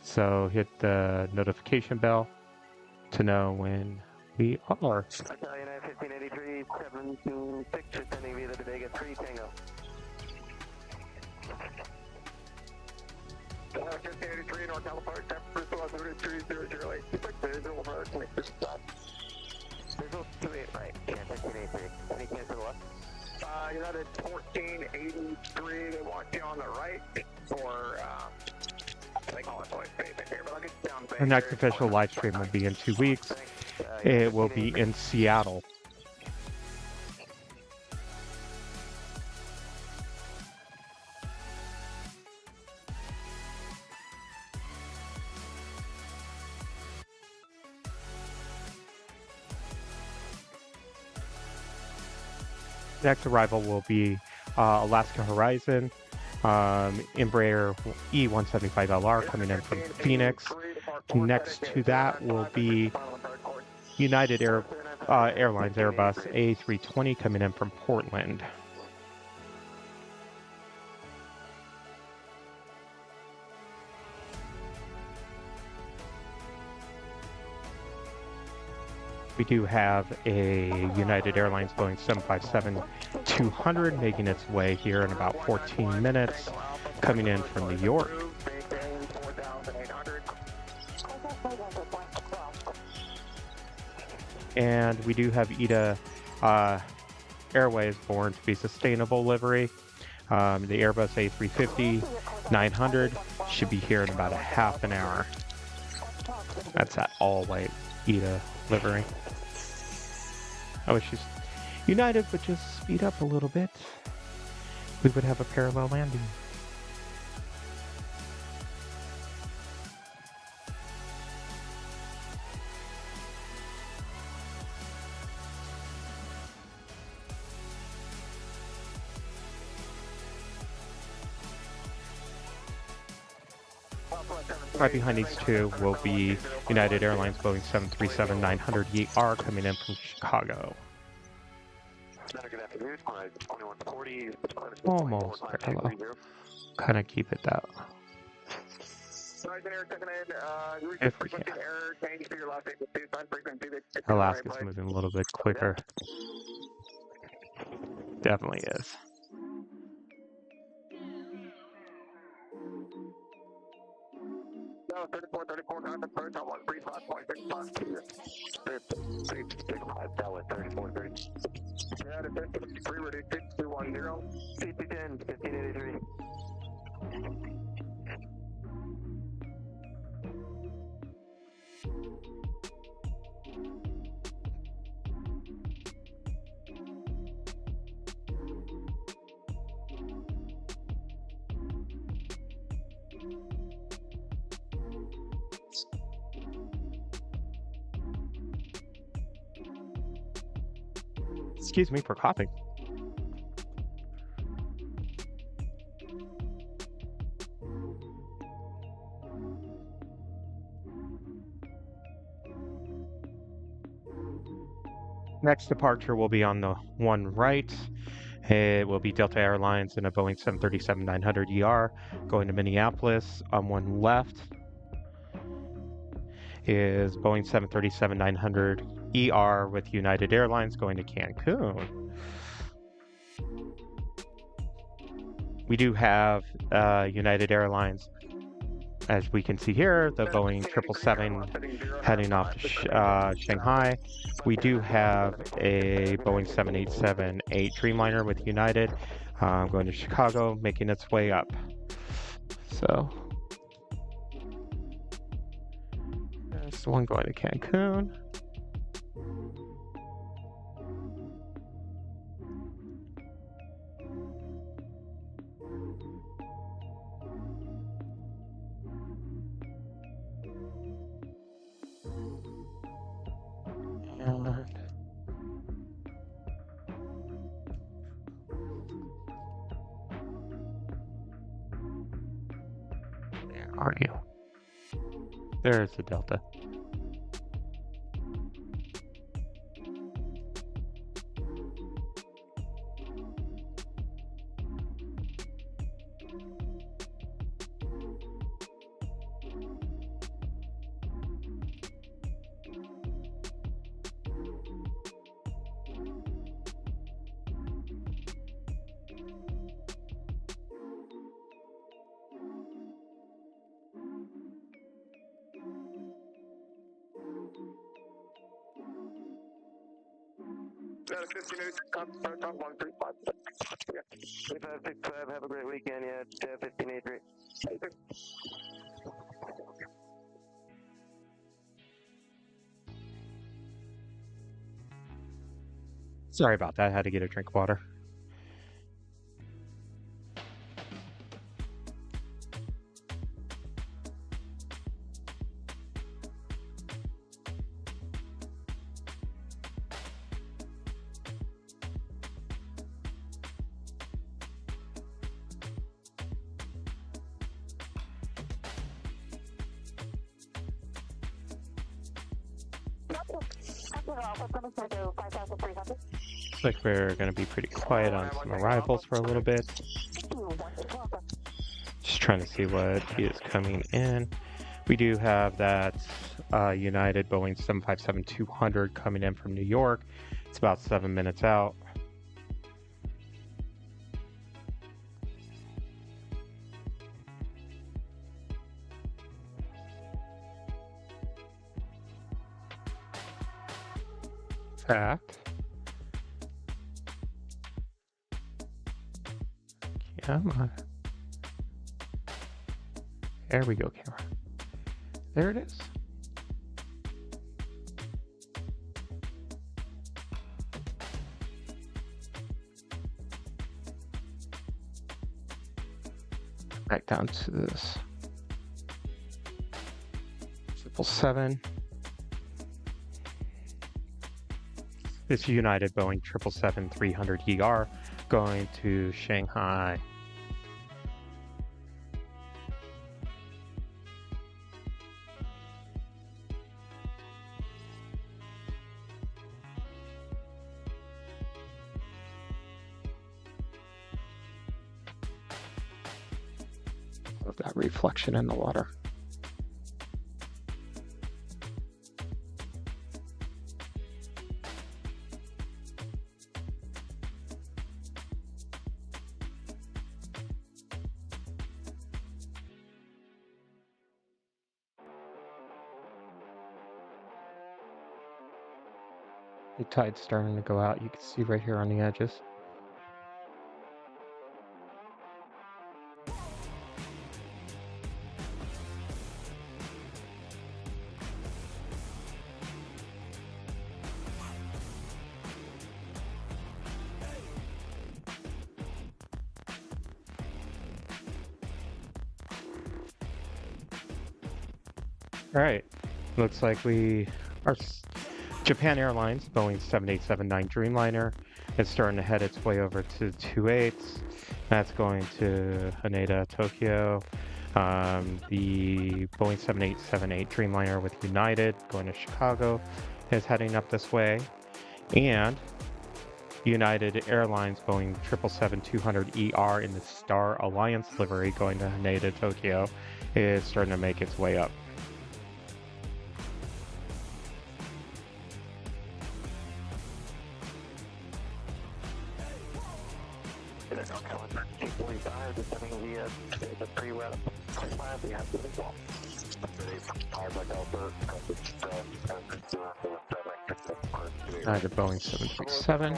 so hit the notification bell to know when we are. Italian 1583, 726, descending via the Vega 3 Tango. 1583, North California, temperature 3008. Visual approach, make this stop. Visual 28, right, yeah, 1583. Any cancel what? United 1483, they want you on the right for, they call it voice pavement here, but I'll get you down. The next official live stream will be in 2 weeks. It will be in Seattle. Next arrival will be Alaska Horizon, Embraer E175LR coming in from Phoenix. Next to that will be United Airlines Airbus A380 coming in from Portland. We do have a United Airlines Boeing 757-200 making its way here in about 14 minutes, coming in from New York. And we do have EVA Airways born to be sustainable livery. The Airbus A350-900 should be here in about a half an hour. That's that all-white EVA livery. I wish United would just speed up a little bit. We would have a parallel landing. Right behind these two will be United Airlines Boeing 737-900ER coming in from Chicago. Almost parallel. Kind of keep it that. If we can. Alaska's moving a little bit quicker. Definitely is. No, 34, contact approach on 135.65. 365, that was 34, 30. Yeah, the 53, ready, 6210. CP10, 1583. Excuse me for coughing. Next departure will be on the one right. It will be Delta Airlines in a Boeing 737-900ER going to Minneapolis. On one left is Boeing 737-900ER with United Airlines going to Cancun. We do have United Airlines, as we can see here, the Boeing 777 heading off to Shanghai. We do have a Boeing 787-8 Dreamliner with United going to Chicago, making its way up. So there's the one going to Cancun. Where are you? There's the Delta. Have a great weekend, yeah, 1583. Sorry about that. I had to get a drink of water. Looks like we're going to be pretty quiet on some arrivals for a little bit. Just trying to see what is coming in. We do have that United Boeing 757-200 coming in from New York. It's about 7 minutes out. Fact. Come on. There we go, camera. There it is. Back down to this 777. This United Boeing 777-300ER going to Shanghai. Of that reflection in the water. The tide's starting to go out. You can see right here on the edges. All right, looks like we are Japan Airlines, Boeing 7879 Dreamliner, is starting to head its way over to 28s. That's going to Haneda, Tokyo. The Boeing 7878 Dreamliner with United going to Chicago is heading up this way. And United Airlines Boeing 777-200ER in the Star Alliance livery going to Haneda, Tokyo is starting to make its way up. The Boeing 737.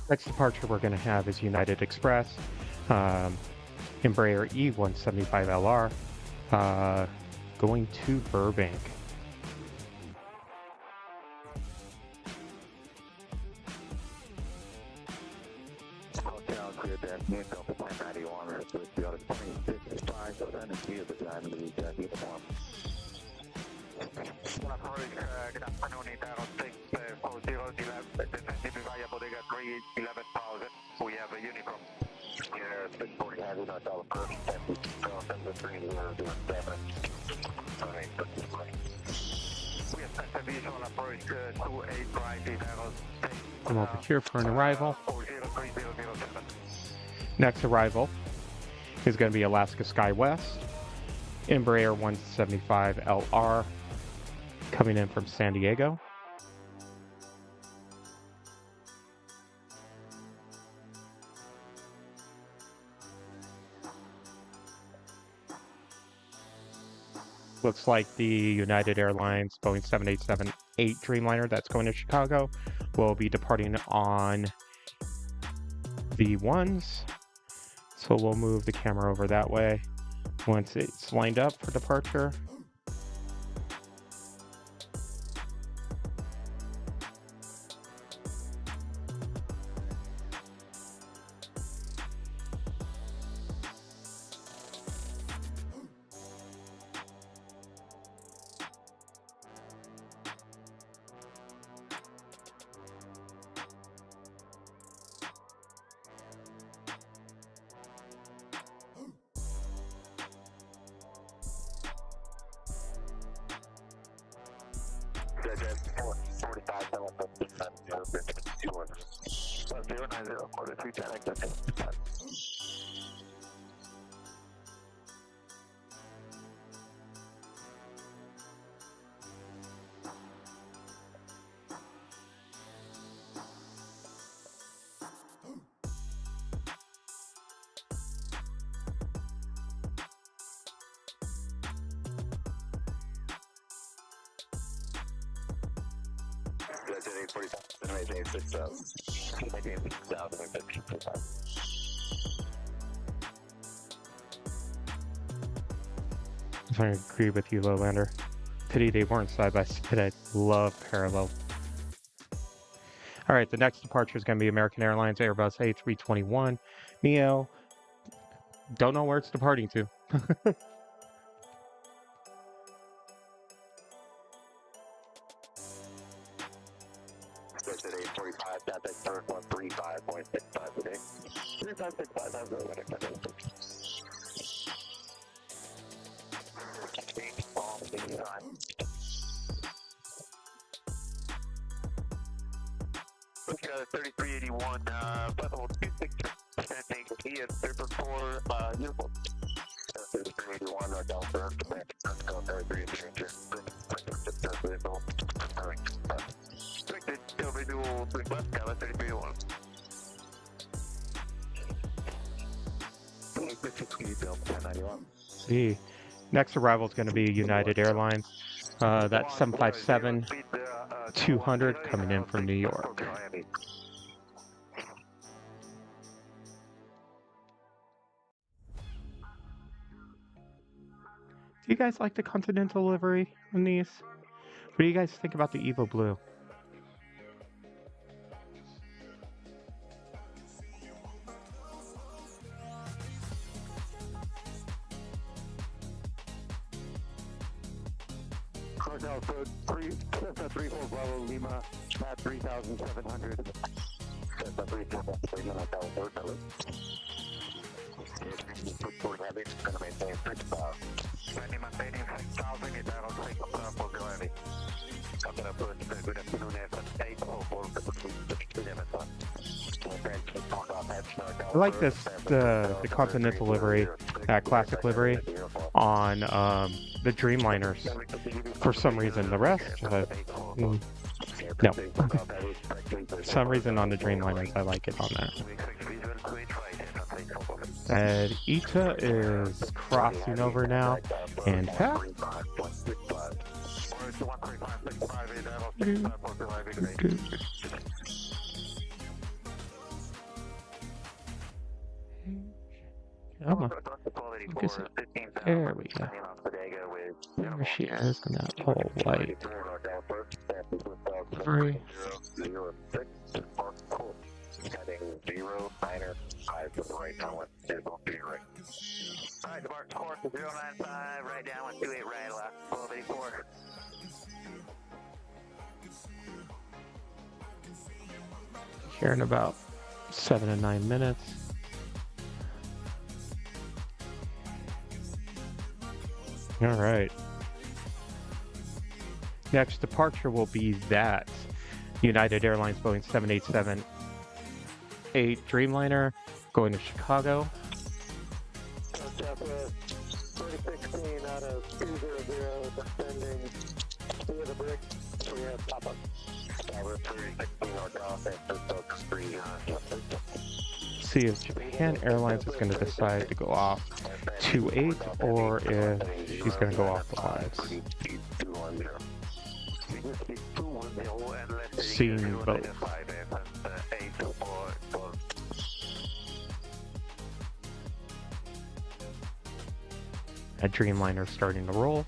Next departure we're going to have is United Express, Embraer E175LR, going to Burbank. Come over here for an arrival. Next arrival is going to be Alaska SkyWest, Embraer 175LR, coming in from San Diego. Looks like the United Airlines Boeing 7878 Dreamliner that's going to Chicago will be departing on the ones. So we'll move the camera over that way once it's lined up for departure. I agree with you, Lowlander. Pity they weren't side by side. I love parallel. All right, the next departure is going to be American Airlines Airbus A321 Neo. Don't know where it's departing to. Looking at a 3381, level 26%, Ian, 344, uniform. 3381, Delta, go 3383, restricted, still renewal, swing left, Gala 3381. The next arrival is going to be United Airlines. That's 757-200 coming in from New York. Do you guys like the Continental livery on these? What do you guys think about the Evo Blue? Hotel code 34 Bravo Lima, at 3,700. Cessna 34 Lima, Hotel 4. Going to maintain 6,000. Maintaining 6,000, it will take up for Gravity. I'm going to put good afternoon at 804 I like this, the Continental livery, that classic livery, on the Dreamliners. For some reason, the rest, no. For some reason on the Dreamliners, I like it on there. And ITA is crossing over now, and path. Come on. There we go. There she is in that whole white. Three. Heading 095 to the right downwind. Alright, depart course 095, right downwind, 28 right, left, 1284. Here in about 7 to 9 minutes. Alright. Next departure will be that United Airlines Boeing 787-8 Dreamliner going to Chicago. Southwest 3016 out of 200, descending via the brick. We have pop-up. Tower 3016 northbound, San Francisco, 3. See if Japan Airlines is going to decide to go off 28 or if she's going to go off the 5s. Seeing both. A Dreamliner starting to roll.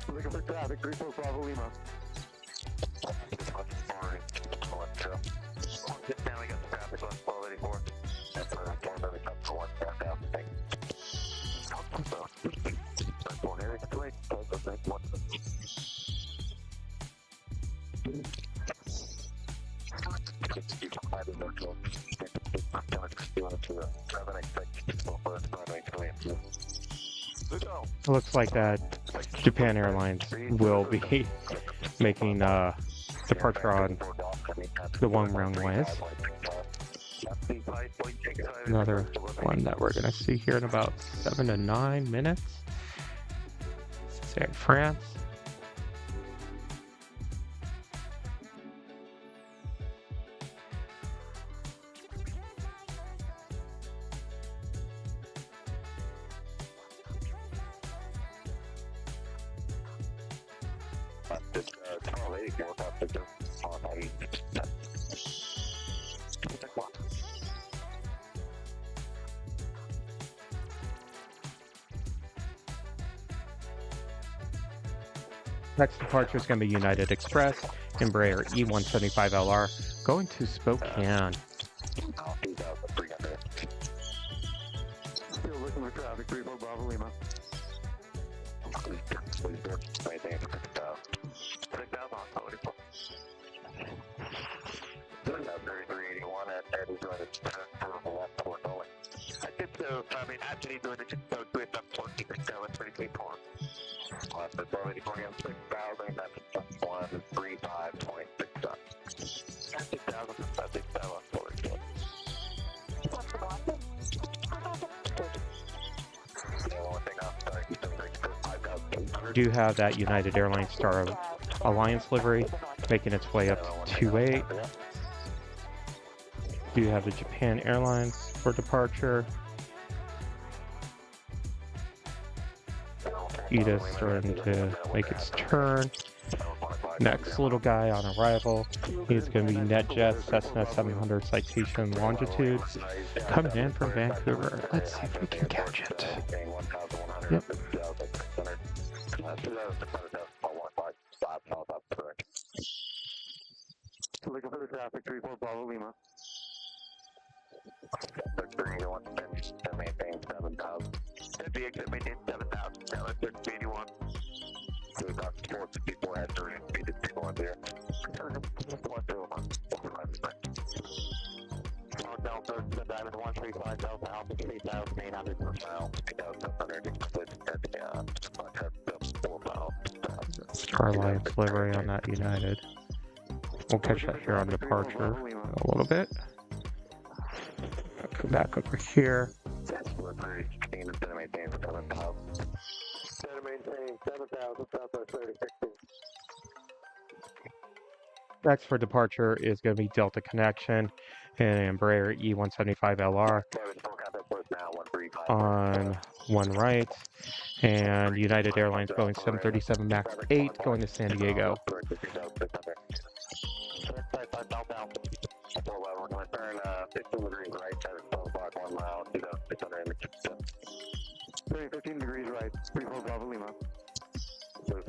Looking for traffic, 34 Bravo Lima. Just now we got the traffic on 1284. That's where I can't really come for one step down. It looks like that Japan Airlines will be making departure on the one runways. Another one that we're going to see here in about 7 to 9 minutes. This is Air France. Next departure is going to be United Express, Embraer E175LR, going to Spokane. Still looking for traffic, 34 Bravo Lima. Please do. Maintain 6,000 on 44. 3381 at Eddie doing the turn to the left port only. I think so, I mean, actually doing the so with up 14 so it's pretty clean for him. Left at 484 on 6,000, that's 135.6 tons. 6,000, that's 6,000 on 44. Do have that United Airlines Star Alliance livery making its way up to 28. Do have the Japan Airlines for departure. EVA starting to make its turn. Next little guy on arrival, he's going to be NetJet Cessna 700 Citation Longitude, coming in from Vancouver. Let's see if we can catch it. Yep. Looking for the traffic, 34 Bravo Lima. Maintain 7,000. The exit maintain 7,000. Now it's 81. So it's about 454 at 3 speed at 210. Delta, the diamond 135 Delta, Alpha 3,800 per mile, 3,700 Star Alliance livery on that United. We'll catch that here on departure a little bit. Come back over here. Next for departure is going to be Delta Connection and Embraer E175LR on one right, and United Airlines Boeing 737 MAX 8 going to San Diego. We're going to turn 15 degrees right, 12 o'clock, 1 mile, 2,600 15 degrees right, 34 Bravo Lima. So it's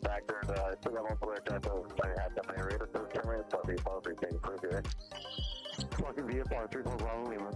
back there, still got one player that I had the main radar to determine, so the apology being pretty good. Fucking VFR, 34 Bravo Lima.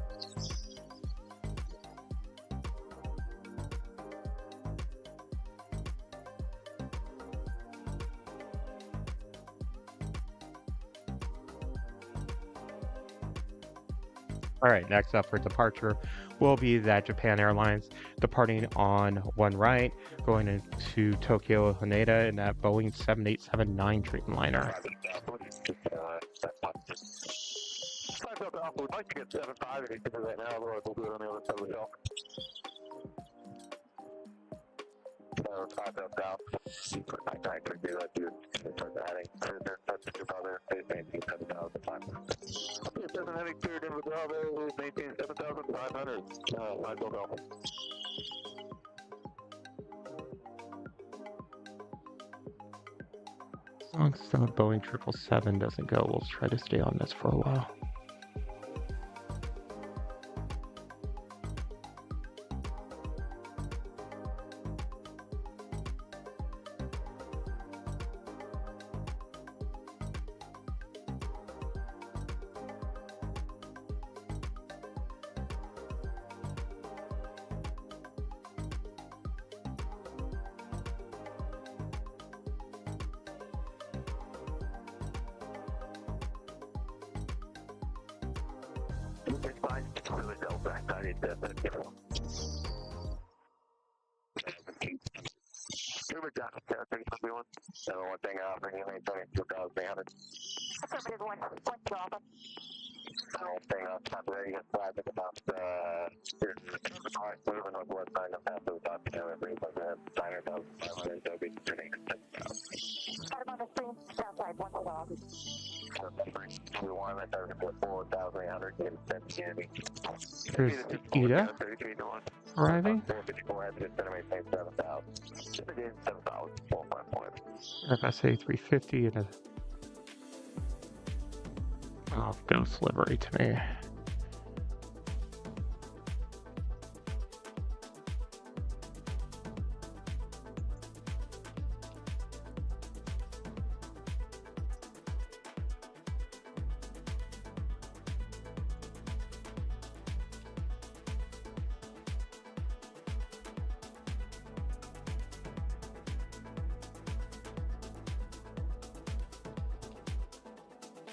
All right, next up for departure will be that Japan Airlines departing on one right, going into Tokyo Haneda in that Boeing 7879 Dreamliner. We'd like to get 7.5 if you can do that now, otherwise we'll do it on the other side of the hill. 5 up down. I could do that, dude. Start the heading. That's the other. Maintain 7,500. Okay, 7 heading cleared in with Bravo. Maintain 7,500. I go down. As long as the Boeing 777 doesn't go, we'll try to stay on this for a while. One thing offering you maintain 2,800. Affirmative, one drop. One thing off top there, you get 5 at about moving northwest 9 and half of the top 10 and bring up the 9,500, so be turning 10,000. Got him on the screen, downside, one drop. 2-1, that's over 4,800, get 10 Here's EVA arriving. 454 has just been maintain 7,000. Just again, 7,000, 4.1. FSA 350 and a ghost livery to me.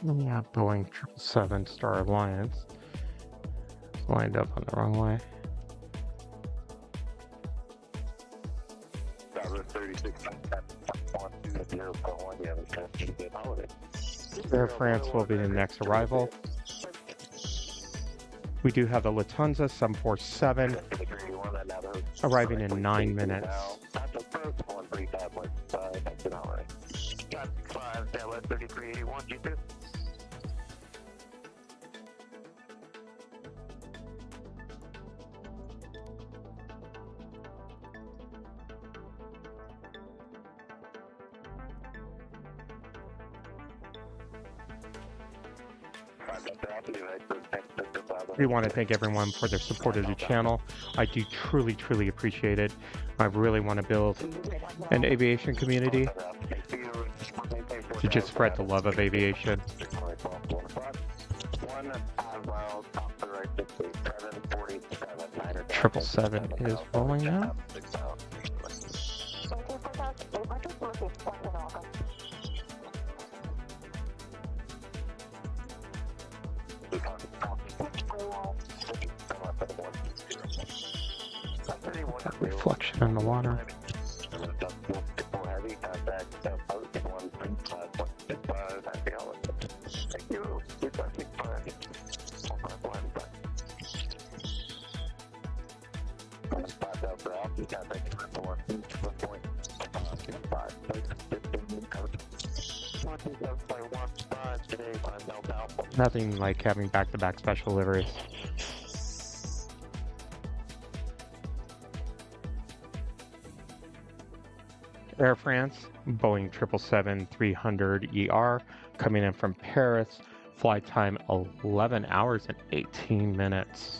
Yeah, Boeing 777 Star Alliance lined up on the runway. Air France will be the next arrival. We do have the Lufthansa 747 arriving in 9 minutes. That's the first one, 35.5, that's an hour. Got 5, Dallas 3381, G2. We want to thank everyone for their support of the channel. I do truly appreciate it. I really want to build an aviation community to just spread the love of aviation. 777 is rolling now. Reflection in the water. Nothing like having back-to-back special liveries. Air France, Boeing 777-300ER, coming in from Paris, flight time 11 hours and 18 minutes.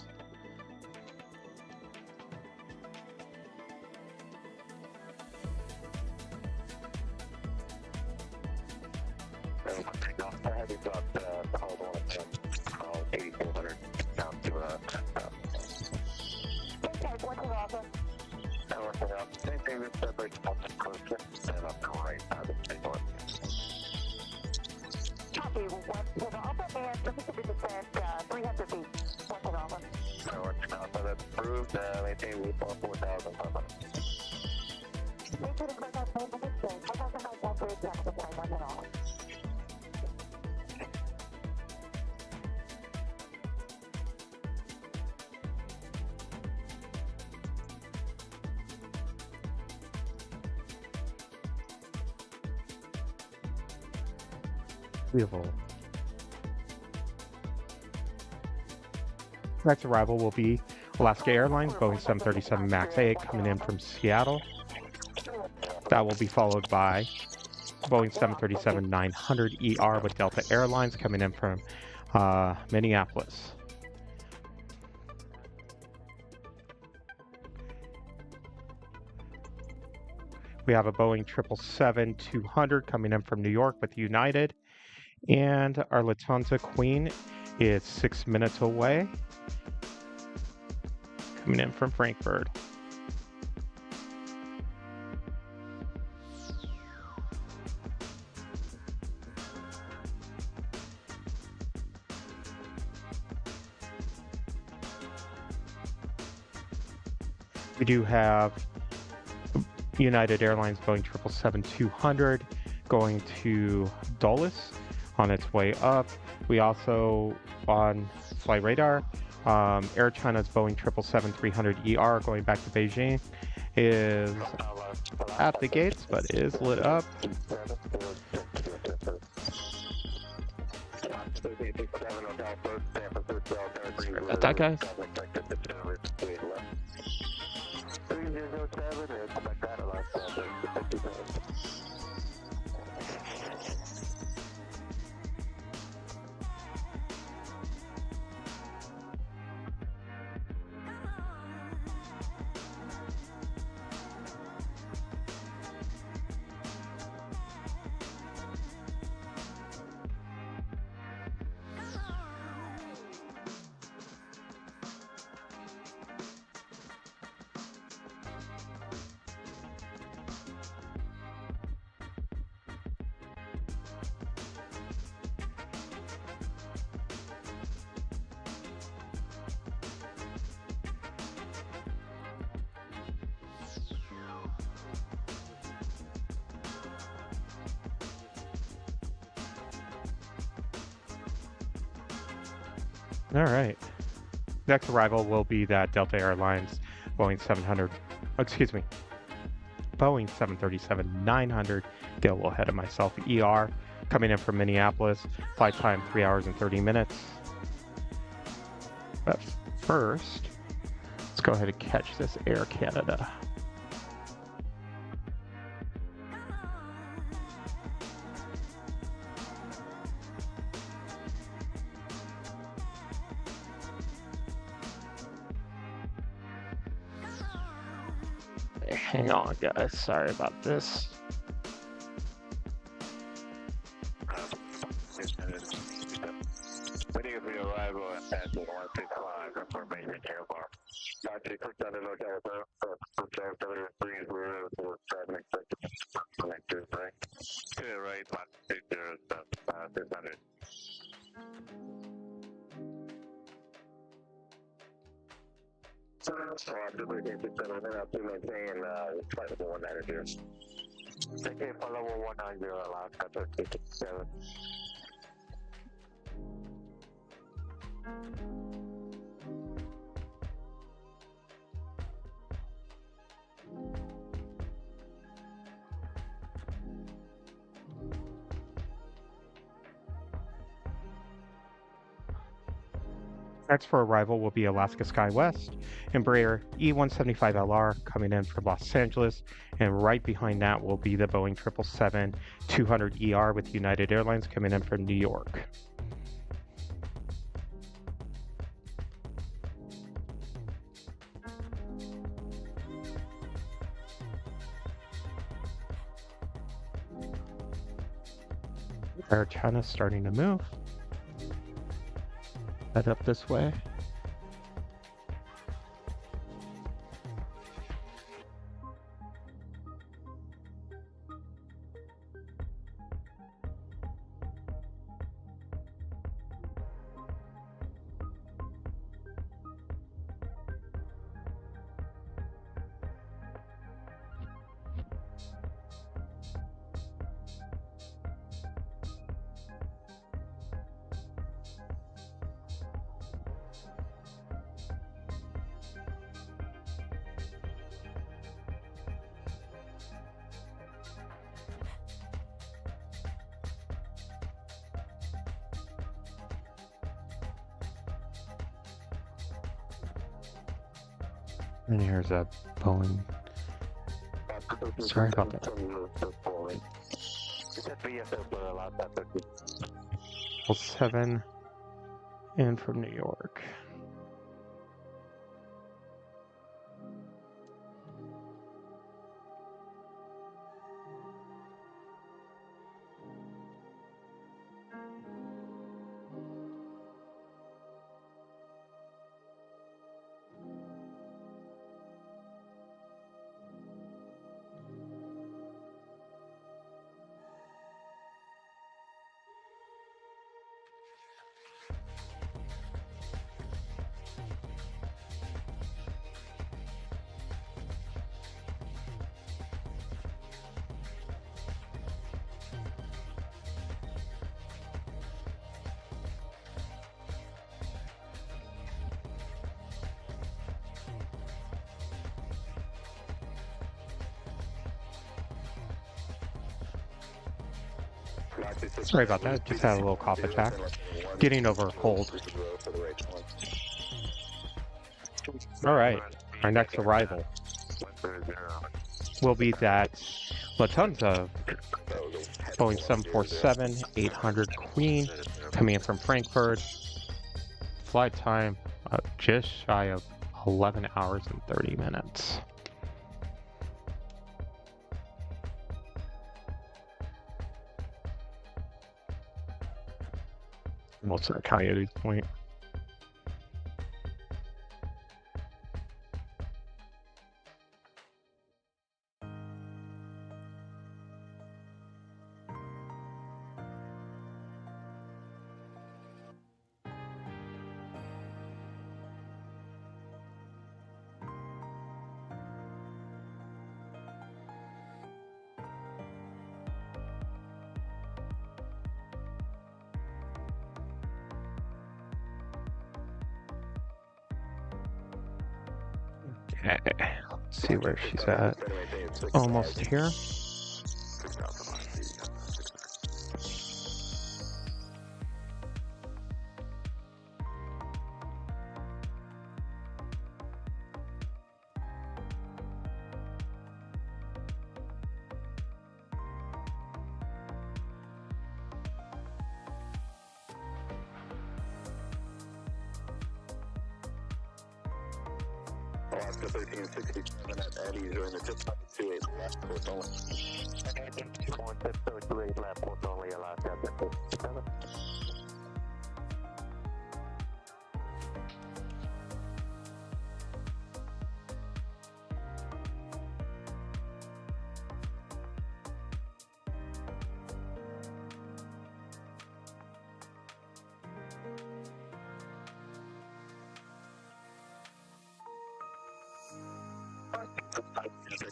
Beautiful. Next arrival will be Alaska Airlines, Boeing 737 MAX 8 coming in from Seattle. That will be followed by Boeing 737-900ER with Delta Airlines coming in from Minneapolis. We have a Boeing 777-200 coming in from New York with United. And our Lufthansa Queen is 6 minutes away, coming in from Frankfurt. We do have United Airlines Boeing 777-200 going to Dulles on its way up. We also, on flight radar, Air China's Boeing 777-300ER going back to Beijing is at the gates, but is lit up. Sorry about that, guys. All right. Next arrival will be that Delta Airlines Boeing 737-900. Get a little ahead of myself. ER coming in from Minneapolis. Flight time 3 hours and 30 minutes. But first, let's go ahead and catch this Air Canada. Hang on, guys. Sorry about this. Waiting for your arrival at 165 information airport. Taxi, click down the hotel, to the right, 600. So after we get to to maintain flight level 190. Taking flight level 190, Alaska 37. Next for arrival will be Alaska SkyWest, Embraer E175LR coming in from Los Angeles, and right behind that will be the Boeing 777-200ER with United Airlines coming in from New York. Air China starting to move. Head up this way. And here's a Boeing. Sorry about that. Well, 7 in from New York. Sorry about that, just had a little cough attack. Getting over a cold. Alright, our next arrival will be that Lufthansa Boeing 747-800 Queen coming in from Frankfurt. Flight time just shy of 11 hours and 30 minutes. Most of the Coyote Point. Okay, let's see where she's at. Almost here. Alaska 1367 at Eddie's, you're in the 628 left course only. 628 left course only, Alaska 1367.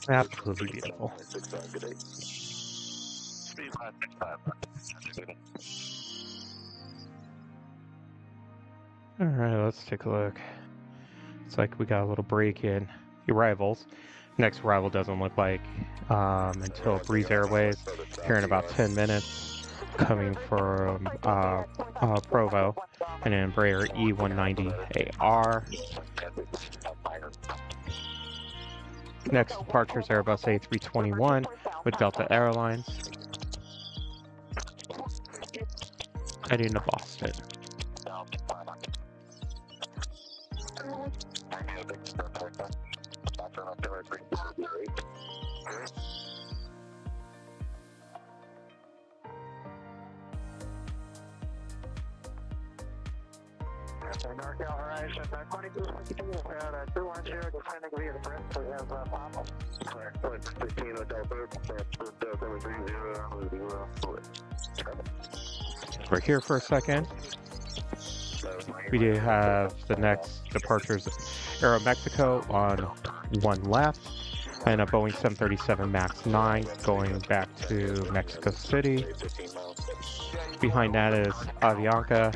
Absolutely beautiful. Alright, let's take a look. It's like we got a little break in the arrivals. Next arrival doesn't look like until Breeze Airways here in about 10 minutes, coming from Provo, and an Embraer E190AR. Next departure is Airbus A321 with Delta Airlines, heading to Boston. NorCal Horizon 2252 is at 210, descending via the bridge, so we have Papa. Correct, 15 Delta, Delta 30, We're here for a second. We do have the next departures, Aeromexico on one left, and a Boeing 737 MAX 9 going back to Mexico City. Behind that is Avianca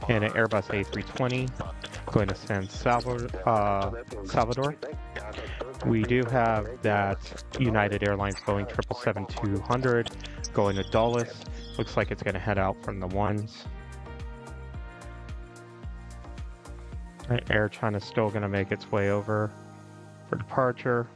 and an Airbus A320 going to San Salvador. We do have that United Airlines Boeing 777-200 going to Dulles. Looks like it's going to head out from the ones. Air China's still going to make its way over for departure.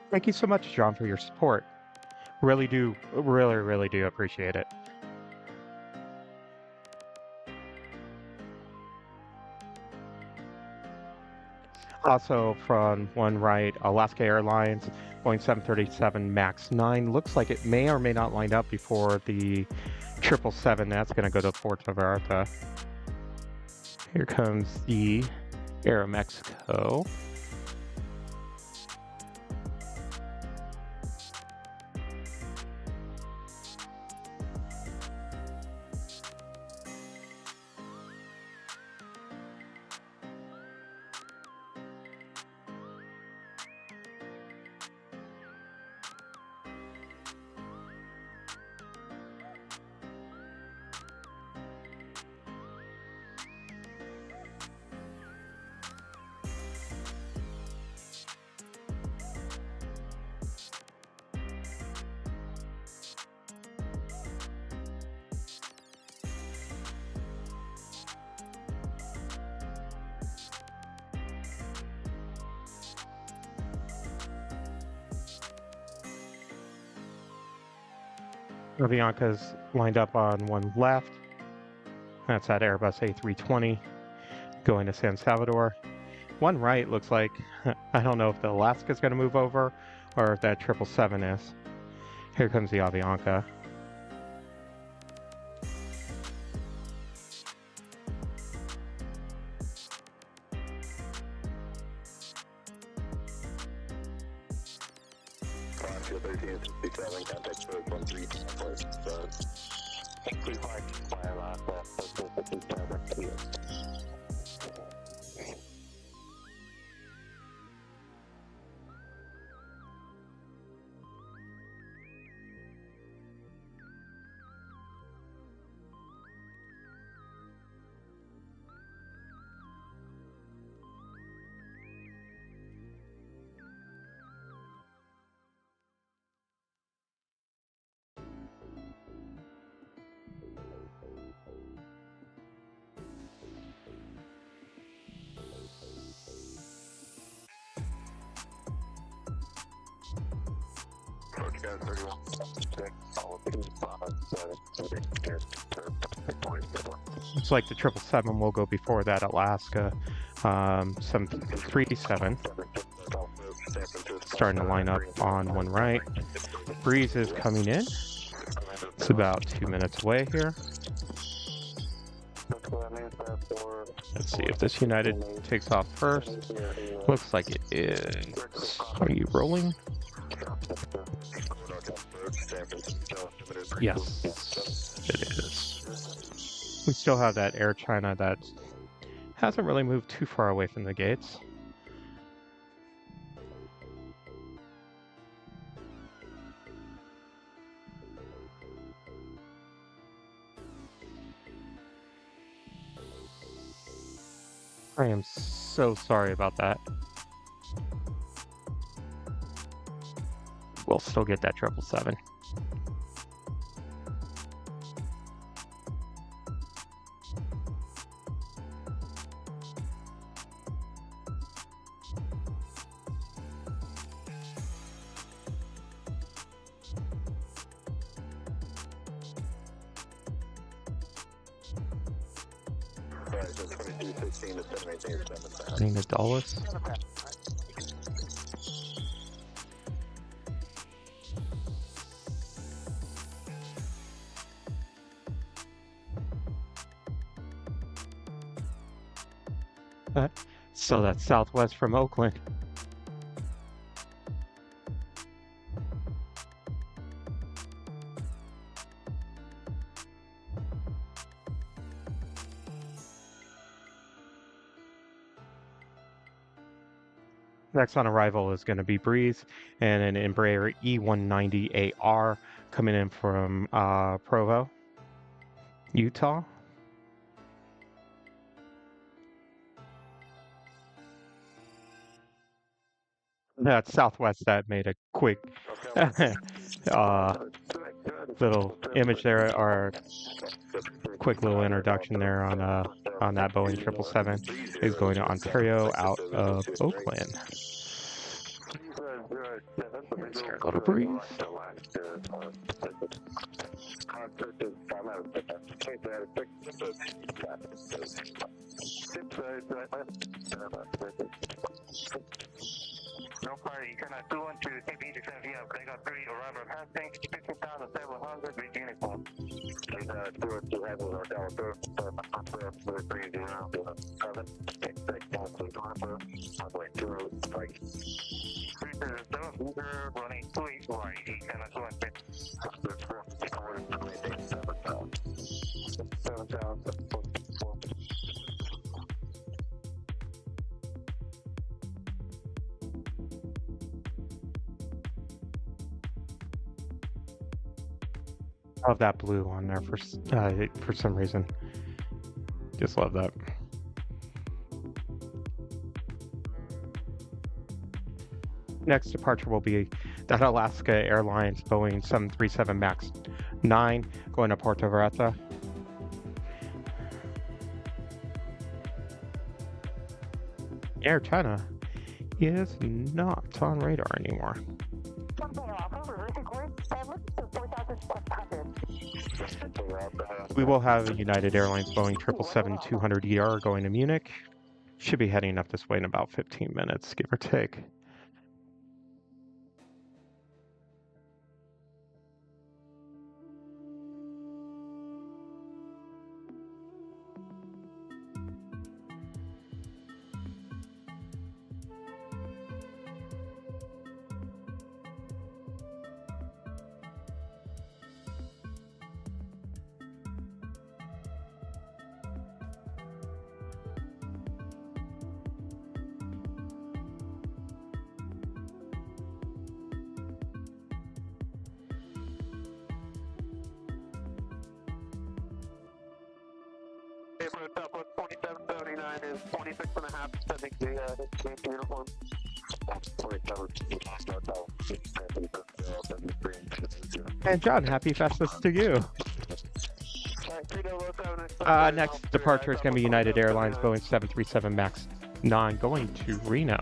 Thank you so much, John, for your support. Really do appreciate it. Also from one right, Alaska Airlines, Boeing 737 MAX 9. Looks like it may or may not line up before the 777. That's going to go to Puerto Vallarta. Here comes the Aeromexico. Avianca's lined up on one left. That's that Airbus A320 going to San Salvador. One right looks like, I don't know if the Alaska's going to move over or if that 777 is. Here comes the Avianca. Looks like the 777 will go before that Alaska. Some 37 starting to line up on one right. Breeze is coming in. It's about 2 minutes away here. Let's see if this United takes off first. Looks like it is. Are you rolling? Yes, it is. We still have that Air China that hasn't really moved too far away from the gates. I am so sorry about that. We'll still get that 777. Nina Dulles. So that's Southwest from Oakland. Next on arrival is going to be Breeze and an Embraer E190AR coming in from Provo, Utah. That's Southwest that made a quick little image there, or quick little introduction there on that Boeing 777 is going to Ontario out of Oakland. Let's go to Breeze. No party, you cannot do one to take the exam via Vega 3 arrival passing 15,700 with uniform. To have with Hotel 330 runway 2 strike. 307 Uber running 28 right, you cannot do one to 7,000. Love that blue on there for some reason. Just love that. Next departure will be that Alaska Airlines Boeing 737 MAX 9 going to Puerto Vallarta. Air China is not on radar anymore. We will have a United Airlines Boeing 777-200ER going to Munich. Should be heading up this way in about 15 minutes, give or take. 26.5, sending the uniform. 27. And John, happy Festus to you. Next departure is going to be United Airlines, Boeing 737 MAX 9, going to Reno.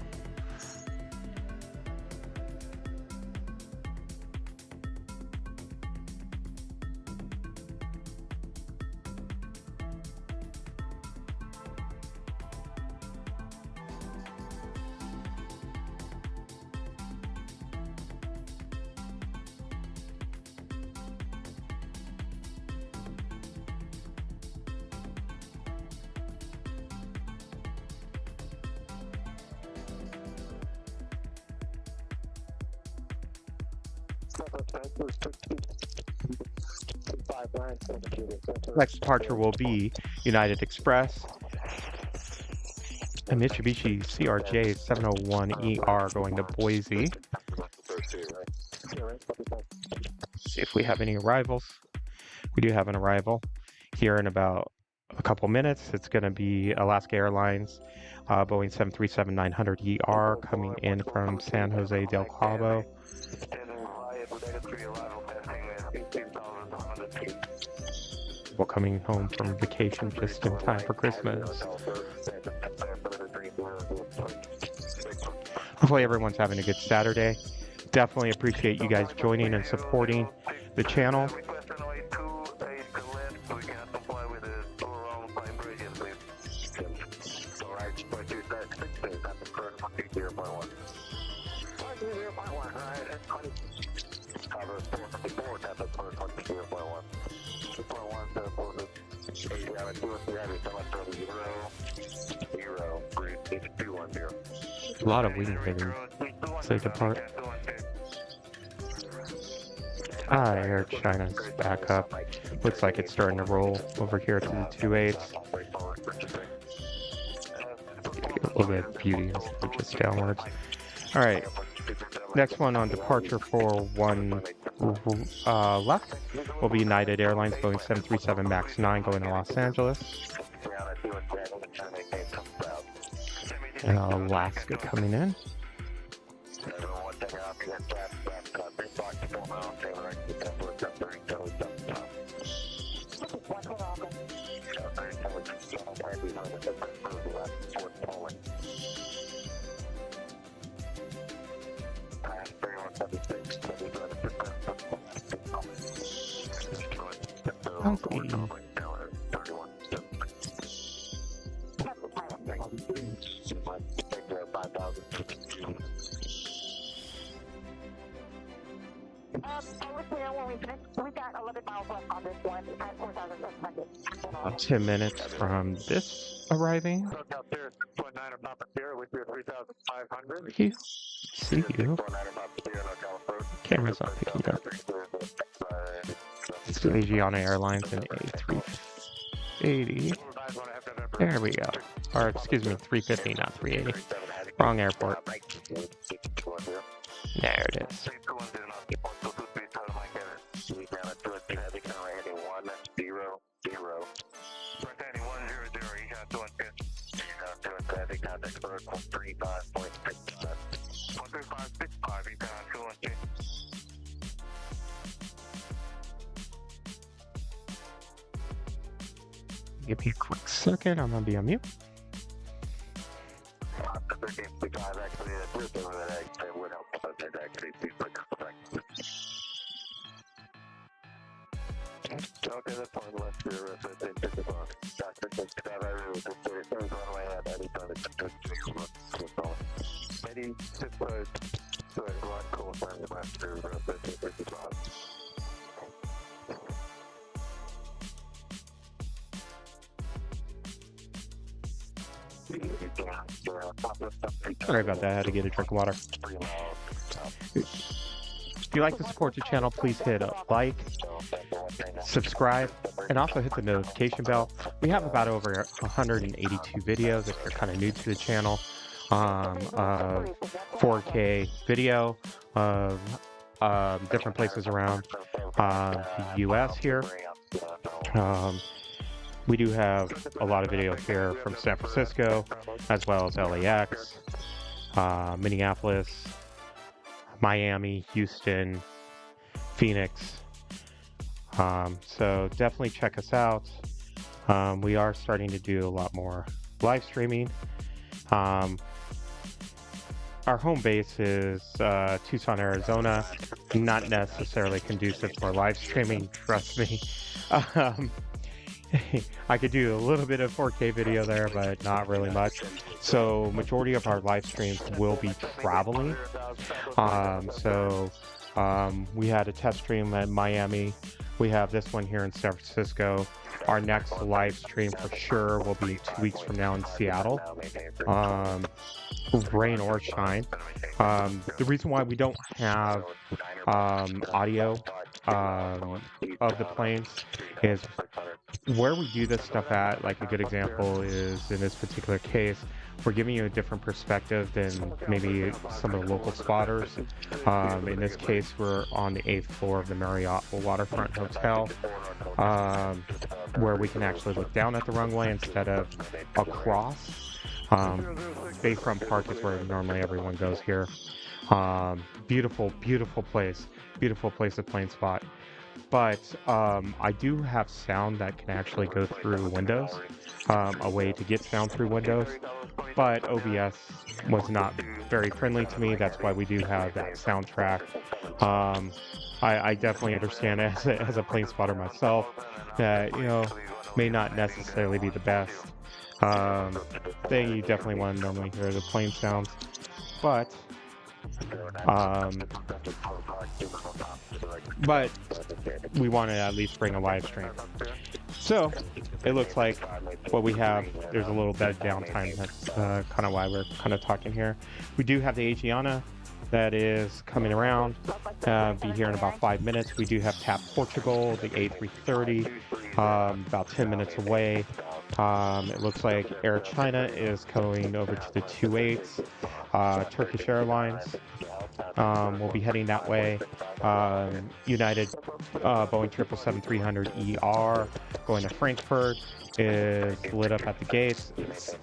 Next departure will be United Express, a Mitsubishi CRJ 701ER going to Boise. See if we have any arrivals. We do have an arrival here in about a couple minutes. It's going to be Alaska Airlines, Boeing 737-900ER coming in from San Jose del Cabo. People coming home from vacation just in time for Christmas. Hopefully everyone's having a good Saturday. Definitely appreciate you guys joining and supporting the channel. A lot of wings as they depart. Air China's back up. Looks like it's starting to roll over here to the 28s. A little bit of beauty instead of just downwards. Alright. Next one on departure for one left will be United Airlines, Boeing 737 MAX 9 going to Los Angeles. And Alaska coming in. We got 11 miles left on this one at 4,700. 10 minutes from this arriving. Thank you. See you. Camera's not picking up. It's Asiana Airlines and A380. There we go. Or excuse me, 350, not 380. Wrong airport. There it is. Give me a quick second, I'm gonna be on mute. Okay, that's fine. Left rear, Sorry about that, I had to get a drink of water. If you like to support the channel, please hit a like, subscribe, and also hit the notification bell. We have about over 182 videos if you're kind of new to the channel. 4K video of different places around the US here. We do have a lot of video here from San Francisco, as well as LAX, Minneapolis, Miami, Houston, Phoenix. So definitely check us out. We are starting to do a lot more live streaming. Our home base is Tucson, Arizona. Not necessarily conducive for live streaming, trust me. I could do a little bit of 4K video there, but not really much. So majority of our live streams will be traveling. We had a test stream at Miami. We have this one here in San Francisco. Our next live stream for sure will be 2 weeks from now in Seattle. Rain or shine. The reason why we don't have audio of the planes is where we do this stuff at. Like a good example is in this particular case, we're giving you a different perspective than maybe some of the local spotters. In this case, we're on the 8th floor of the Marriott Waterfront Hotel, where we can actually look down at the runway instead of across. Bayfront Park is where normally everyone goes here. Beautiful, beautiful place. Beautiful place to plane spot. But I do have sound that can actually go through windows, a way to get sound through windows, but OBS was not very friendly to me. That's why we do have that soundtrack. I definitely understand as a plane spotter myself that, you know, may not necessarily be the best thing. You definitely want to normally hear the plane sounds, but we want to at least bring a live stream. So it looks like what we have, there's a little bit of downtime. That's kind of why we're kind of talking here. We do have the Asiana that is coming around, be here in about 5 minutes. We do have TAP Portugal, the A330, about 10 minutes away. It looks like Air China is going over to the 28s. Turkish Airlines will be heading that way. United Boeing 777-300ER going to Frankfurt is lit up at the gates,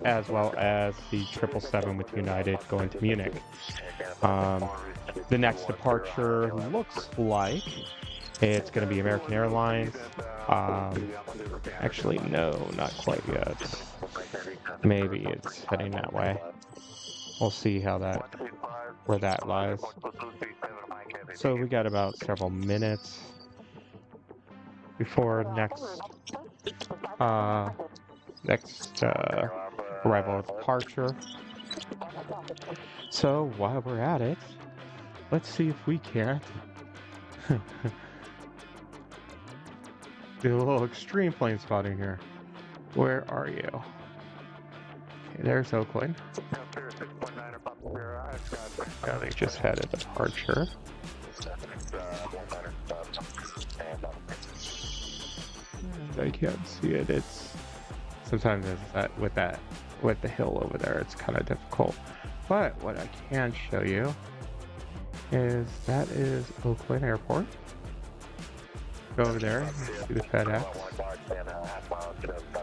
as well as the 777 with United going to Munich. The next departure looks like it's going to be American Airlines. Actually, no, not quite yet. Maybe it's heading that way. We'll see where that lies. So we got about several minutes before next arrival of departure. So while we're at it, let's see if we can't do a little extreme plane spotting here. Where are you? Okay, there's Oakland. Yeah, they just had a departure. I can't see it. It's sometimes it's with the hill over there, it's kind of difficult. But what I can show you is that is Oakland Airport. Go over there, see the FedEx.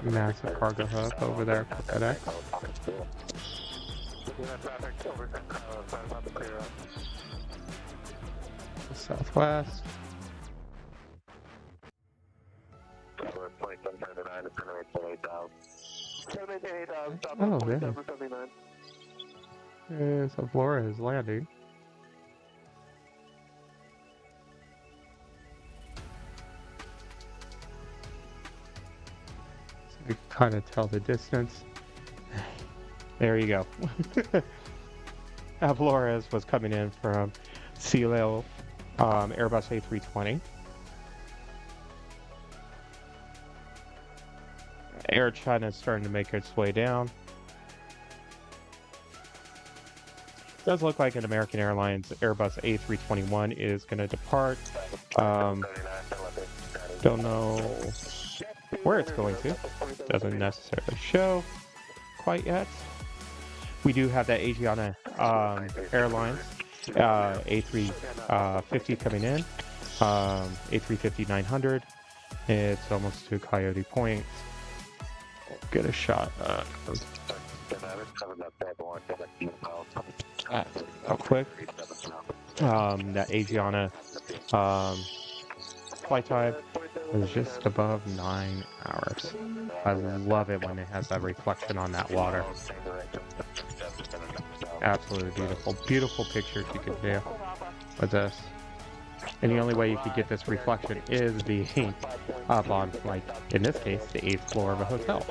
Massive cargo hub over there for FedEx. Southwest. Oh, there. So Flora is landing. So you can kind of tell the distance. There you go. Flores was coming in from CLO Airbus A320. Air China is starting to make its way down. Does look like an American Airlines Airbus A321 is going to depart. Don't know where it's going to. Doesn't necessarily show quite yet. We do have that Asiana Airlines A350 coming in. A350-900. It's almost to Coyote Point. get a shot real quick. That Asiana flight time was just above 9 hours. I love it when it has that reflection on that water. Absolutely beautiful. Beautiful pictures you can do with this. And the only way you could get this reflection is being up on, like, in this case, the 8th floor of a hotel.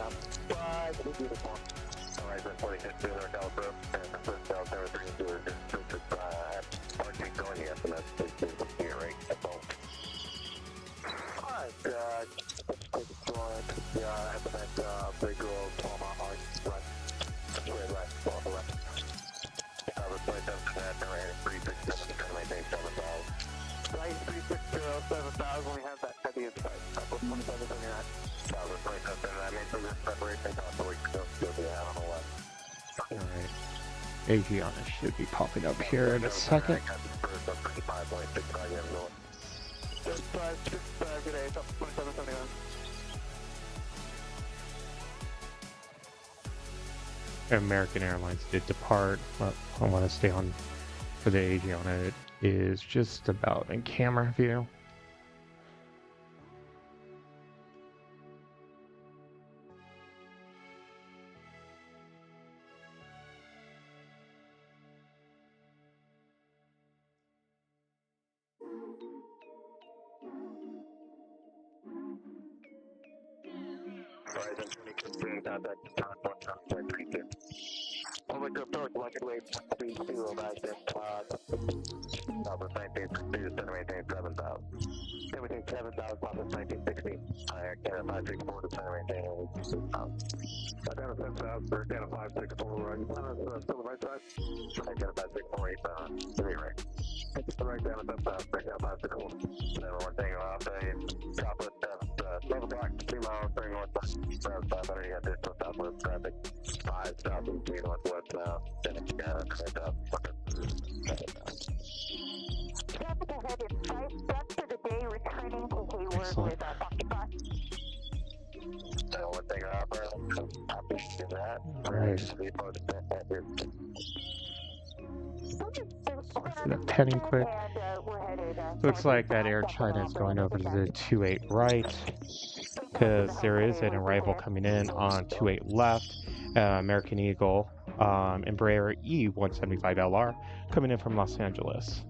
We have that heavy inside. Alright. Asiana should be popping up here in a second. American Airlines did depart, but I want to stay on for the Asiana. It is just about in camera view. Everything 7,000 since 1960. Cathay 564 to center maintain 6,000. Down to 7,000 for Cathay 564. Right, still the right side. Cathay 564 8,000. To the right. It's the right down to 7,000 for Cathay 564. Never one thing off a top of 12 o'clock, 2 miles, turning northwest. 500, you got this southwest traffic. 5 south and 3 northwest now. Then it's got Traffic ahead is 5 steps for the day, returning to Hayward with Occupy. So one thing off, copy to that. Right. We both that here. The penning quick. Looks like that Air China is going over to the 28 right, because there is an arrival coming in on 28 left. American Eagle, Embraer E175LR coming in from Los Angeles.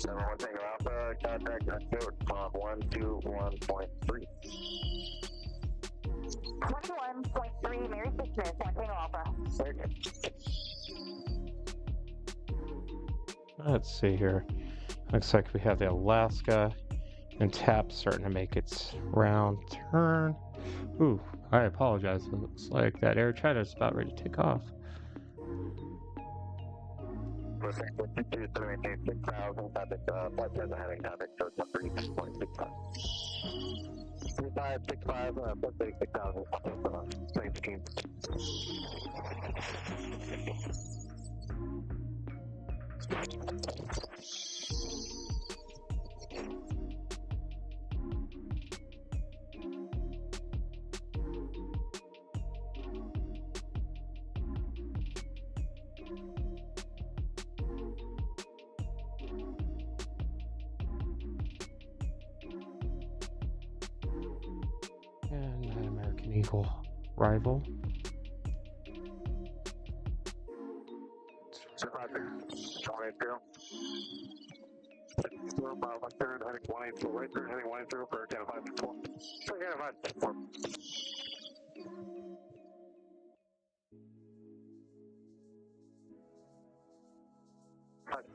Number one thing Alpha, contact Stewart, 121.3. 21.3, Mary Smith, 1 Tango Alpha. Let's see here. Looks like we have the Alaska and TAP starting to make its round turn. Ooh, I apologize. It looks like that Air China is about ready to take off. 6,000, traffic, flight 7 having traffic, so it's 3.65. 3565, plus 36,000, same scheme. And an American Eagle rival.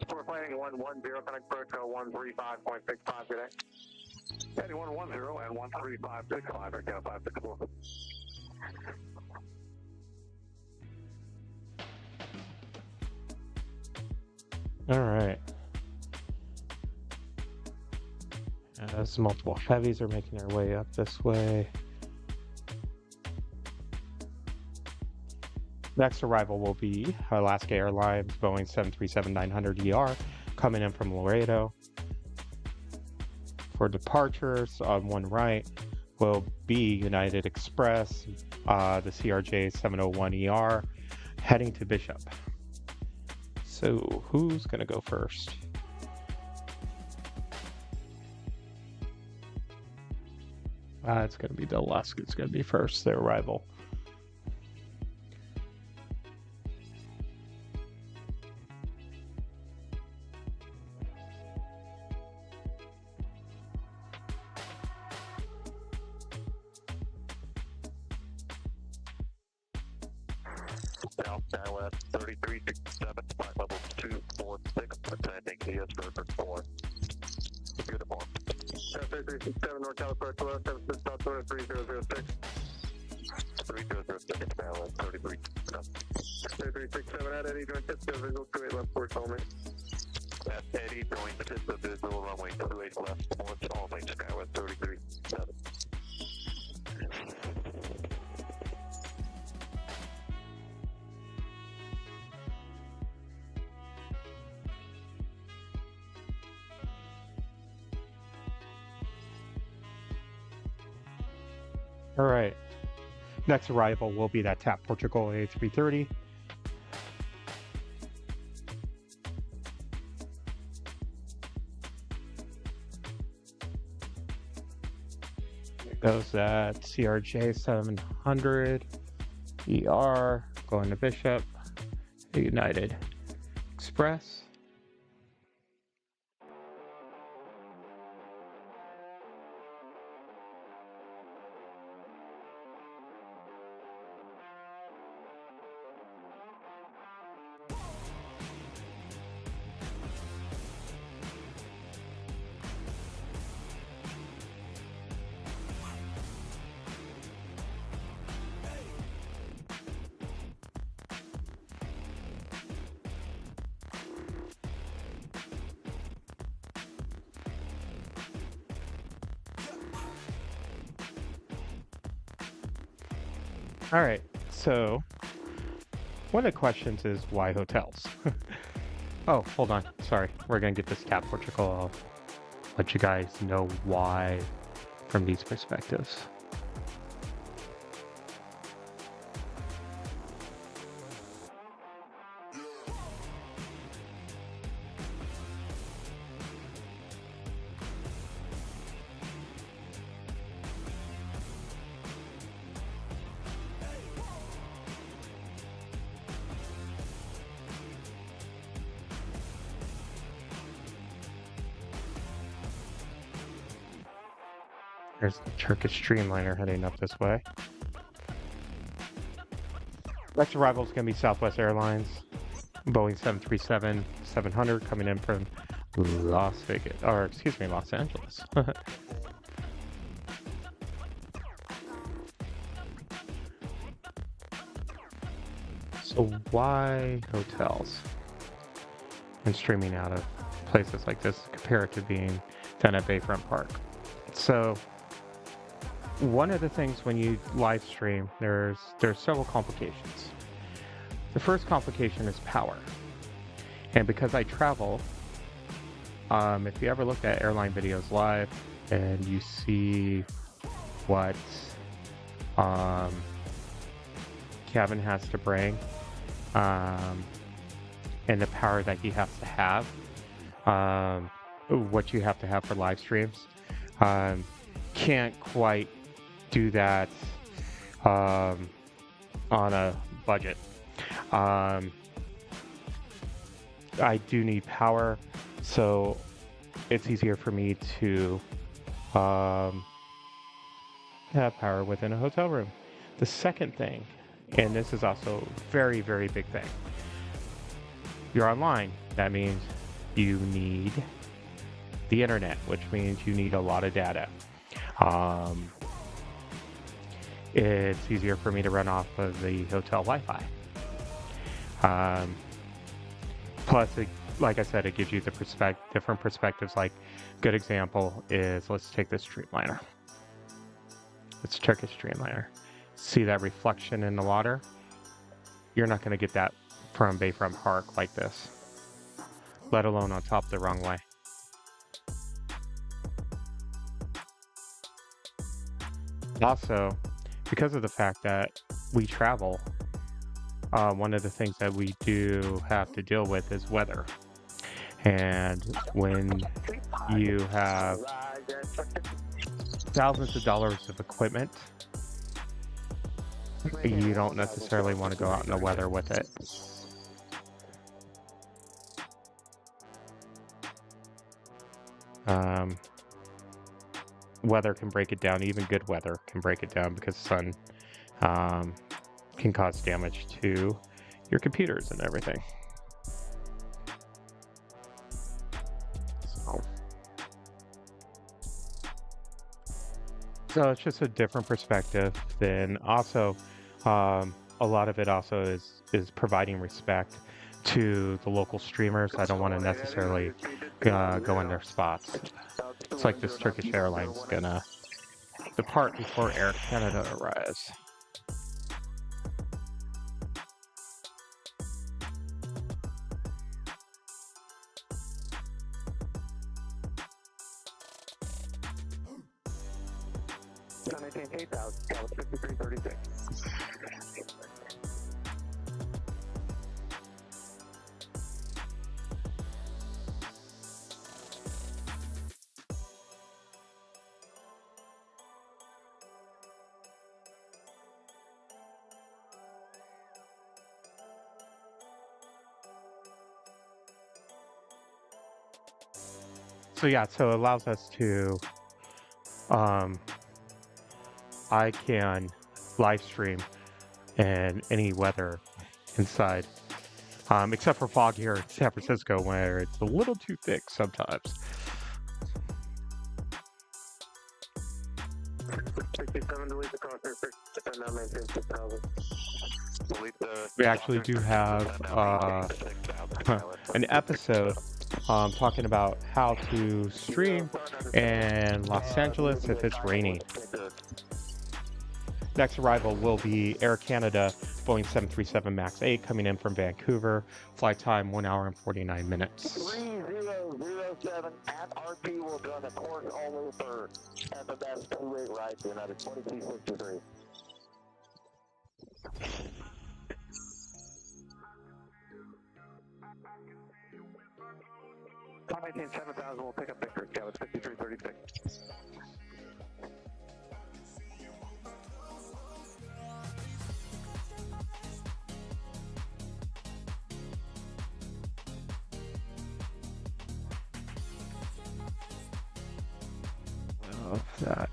We're planning 110, connect approach 135.65 today. Heading 110 and 135.65 or Cathay 564. All right. As multiple heavies are making their way up this way. Next arrival will be Alaska Airlines Boeing 737-900ER coming in from Laredo. For departures, on one right will be United Express, the CRJ 701ER, heading to Bishop. So who's going to go first? It's going to be the Alaska. It's going to be first, their arrival. South Southwest 3367, flight level 246, descending ES for 4. Beautiful. 3367, North California, 1276, South Florida 3006. 3006, Dallas 33. 3367, at Eddie, join Cisco, visual 28 left, port only. At Eddie, join Cisco, visual runway 28 left, port only, Skywest 33.7. All right. Next arrival will be that TAP Portugal A330. Goes that CRJ 700 ER going to Bishop, United Express. All right, so one of the questions is why hotels? Oh, hold on. Sorry, we're going to get this TAP Portugal. I'll let you guys know why from these perspectives. There's the Turkish Dreamliner heading up this way. Next arrival is going to be Southwest Airlines, Boeing 737-700 coming in from Los Angeles. So why hotels and streaming out of places like this compared to being done at Bayfront Park? So one of the things when you live stream, there's several complications. The first complication is power. And because I travel, if you ever looked at airline videos live and you see what Kevin has to bring and the power that he has to have, what you have to have for live streams, can't quite do that on a budget. I do need power, so it's easier for me to have power within a hotel room. The second thing, and this is also a very, very big thing, you're online. That means you need the internet, which means you need a lot of data. It's easier for me to run off of the hotel Wi-Fi. Plus, like I said, it gives you the different perspectives. Like, good example is, let's take this Dreamliner. It's a Turkish Dreamliner. See that reflection in the water? you're not going to get that from Bayfront Park like this, let alone on top of the runway. Also, because of the fact that we travel, one of the things that we do have to deal with is weather. And when you have thousands of dollars of equipment, you don't necessarily want to go out in the weather with it. Weather can break it down. Even good weather can break it down because the sun can cause damage to your computers and everything. So it's just a different perspective. Then also, a lot of it also is providing respect to the local streamers. I don't want to necessarily go in their spots. It's like this Turkish Airlines gonna depart before Air Canada arrives. So yeah, so it allows us to, I can live stream in any weather inside, except for fog here in San Francisco where it's a little too thick sometimes. We actually do have an episode talking about how to stream in Los Angeles if it's raining. Next arrival will be Air Canada Boeing 737 MAX 8 coming in from Vancouver. Flight time 1 hour and 49 minutes. 3007 at RP will run a course all over at the best 2-way ride to another 2263. 7000 will pick up Victor, Scout 5336. Love that.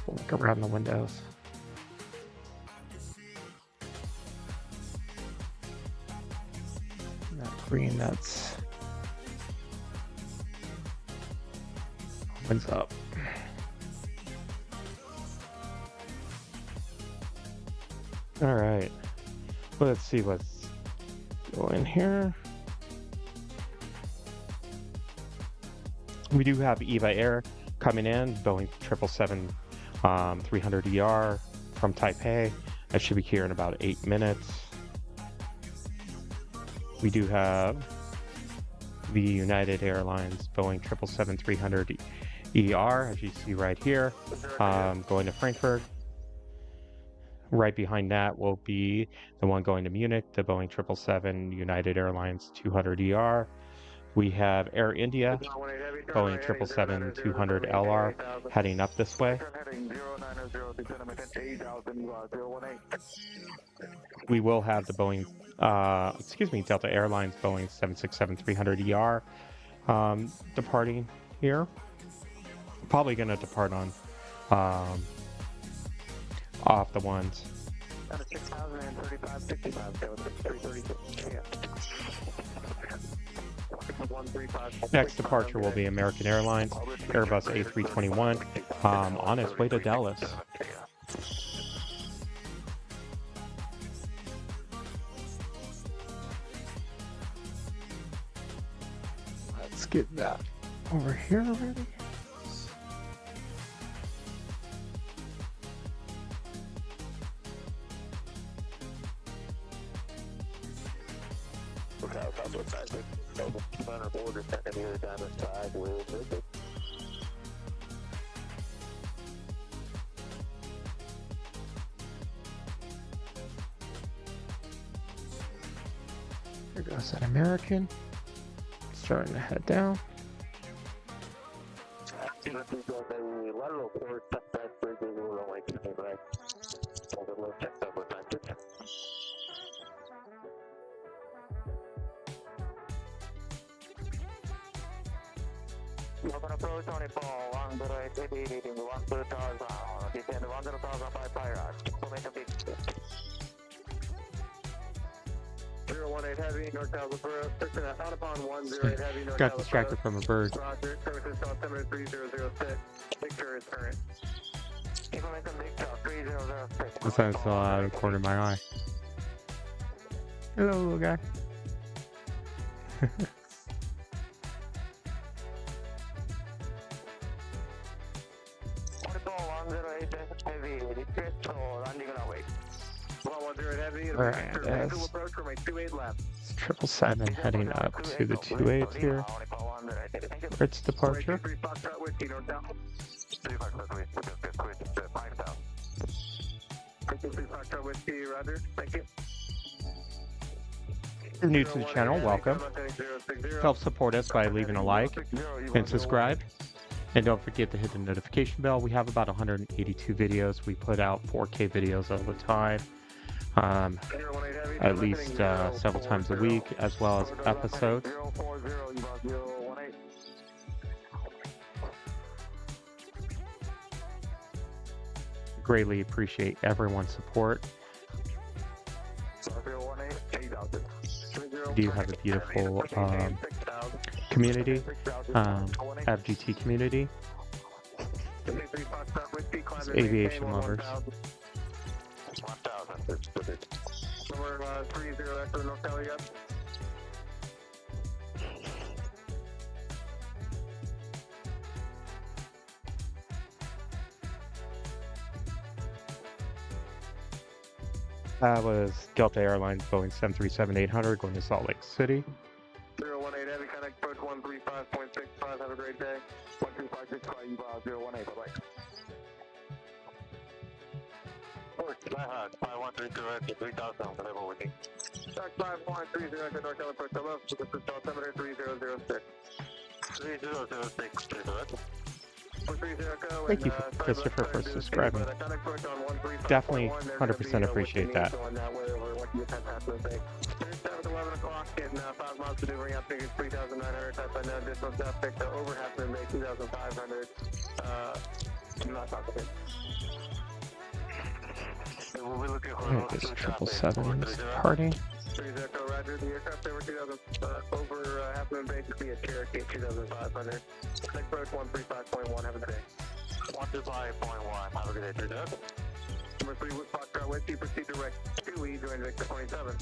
Look around the windows. That green, that's opens up. All right, let's see what's going here. We do have EVA Air coming in, Boeing 777-300ER from Taipei. That should be here in about 8 minutes. We do have the United Airlines Boeing 777-300ER, as you see right here, going to Frankfurt. Right behind that will be the one going to Munich, the Boeing 777 United Airlines 200ER. We have Air India, Boeing 777-200LR, heading up this way. We will have the Boeing, Delta Airlines Boeing 767-300ER departing here. Probably going to depart on off the ones. Next departure will be American Airlines, Airbus A321, on its way to Dallas. Let's get that over here already. descending here down the side with it. There goes that American. Starting to head down. Lateral port, that bridge is runway 2 right. Hold it low, check over time. Local approach 24, 108, leading 12,000, descend 1,000 by Pirate, momentum big. 018 heavy, NorCal approach, out upon 108 heavy, NorCal Got distracted from a bird. Roger, services altimeter 3006, Victor is current. Momentum big top 3006. The sun's still out of the corner of my eye. Hello, little guy. Alright, that's 777 heading up to the 28 here for its departure. If you're new to the channel, welcome. Help support us by leaving a like and subscribe. And don't forget to hit the notification bell. We have about 182 videos. We put out 4K videos all the time. At least several times a week, as well as episodes. Greatly appreciate everyone's support. We do have a beautiful community, AVGeek community. It's aviation lovers. Number 30 Echo NorCal, yep. That was Delta Airlines Boeing 737-800 going to Salt Lake City. 018 Heavy, connect approach 135.65. Have a great day. 12565, EVA 018, bye-bye. 5130 3000, level with me. Dark 5130 NorCal approach, hello. This is altimeter 3006. 3006, Thank you, Christopher, for subscribing. Definitely 100% appreciate that. 11 o'clock, getting 5 miles to do, ring out figures 3,900, type by now, distance out, pick to over half of the day, 2,500. Not talking. We'll be looking for this 777 is departing. 30 Roger, the aircraft over 2,000, over half moon base to be a Cherokee 2,500. Next approach 135.1, have a good day. 125.1, have a good day, 30. Number 3, Foxtrot Whiskey, proceed direct 2E, join Victor 27.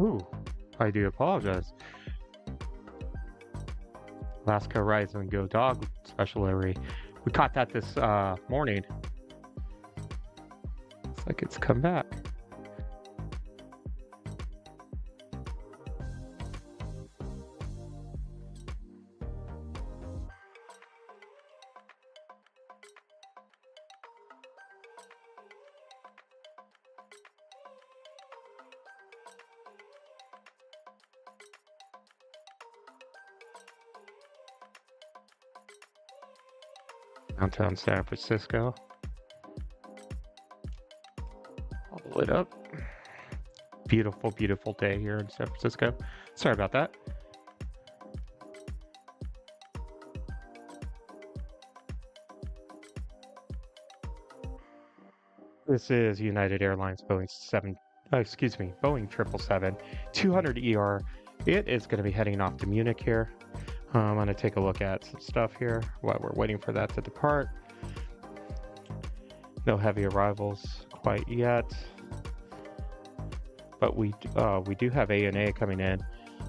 Ooh, I do apologize. Alaska Rise and Go Dog special livery. We caught that this morning. Looks like it's come back. Downtown San Francisco. All lit up. Beautiful, beautiful day here in San Francisco. Sorry about that. This is United Airlines Boeing 777, 200 ER. It is going to be heading off to Munich here. I'm going to take a look at some stuff here while we're waiting for that to depart. No heavy arrivals, of quite yet. But we do have ANA coming in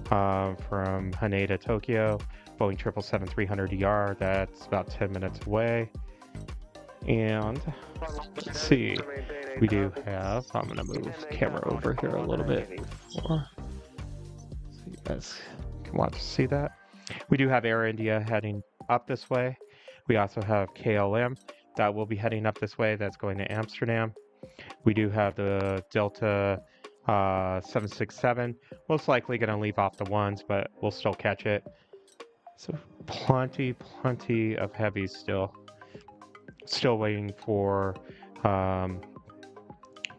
from Haneda, Tokyo, Boeing 777-300ER. That's about 10 minutes away. And let's see, we do have, I'm going to move the camera over here a little bit more, so you guys can watch, see that. We do have Air India heading up this way. We also have KLM that will be heading up this way, that's going to Amsterdam. We do have the Delta 767, most likely going to leave off the ones, but we'll still catch it. So plenty of heavies still. Still waiting for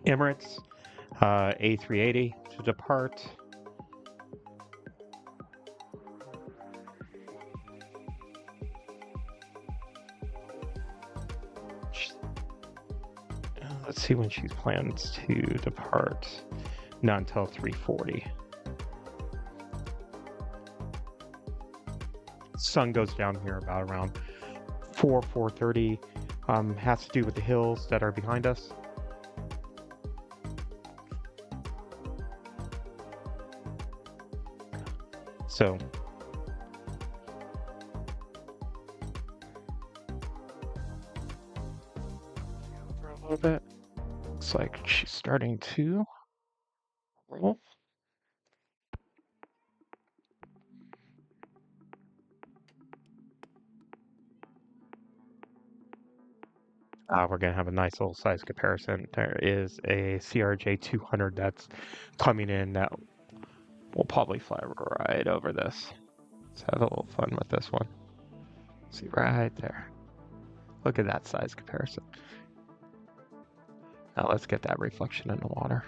Emirates A380 to depart. Let's see when she's planned to depart. Not until 3:40. Sun goes down here about around 4:30. Has to do with the hills that are behind us. So over a little bit. Looks like she's starting to roll. We're going to have a nice little size comparison. There is a CRJ 200 that's coming in that will probably fly right over this. Let's have a little fun with this one. See right there. Look at that size comparison. Now let's get that reflection in the water.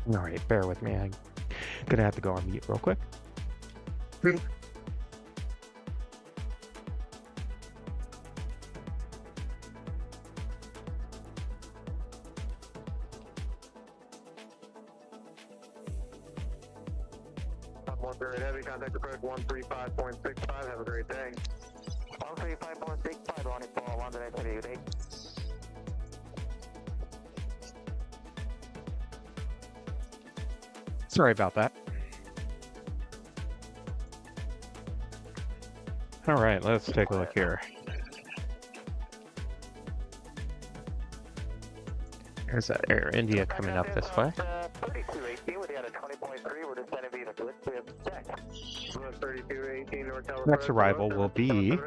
All right, bear with me. I'm gonna have to go on mute real quick. Heavy contact approach 135.65. Have a great day. 135.65 on it for London activity. Sorry about that. All right, let's take a look here. There's that Air India coming up this way. 3218 with the out of 20.3. We're just going to be the deck. 3218 North. Next arrival will be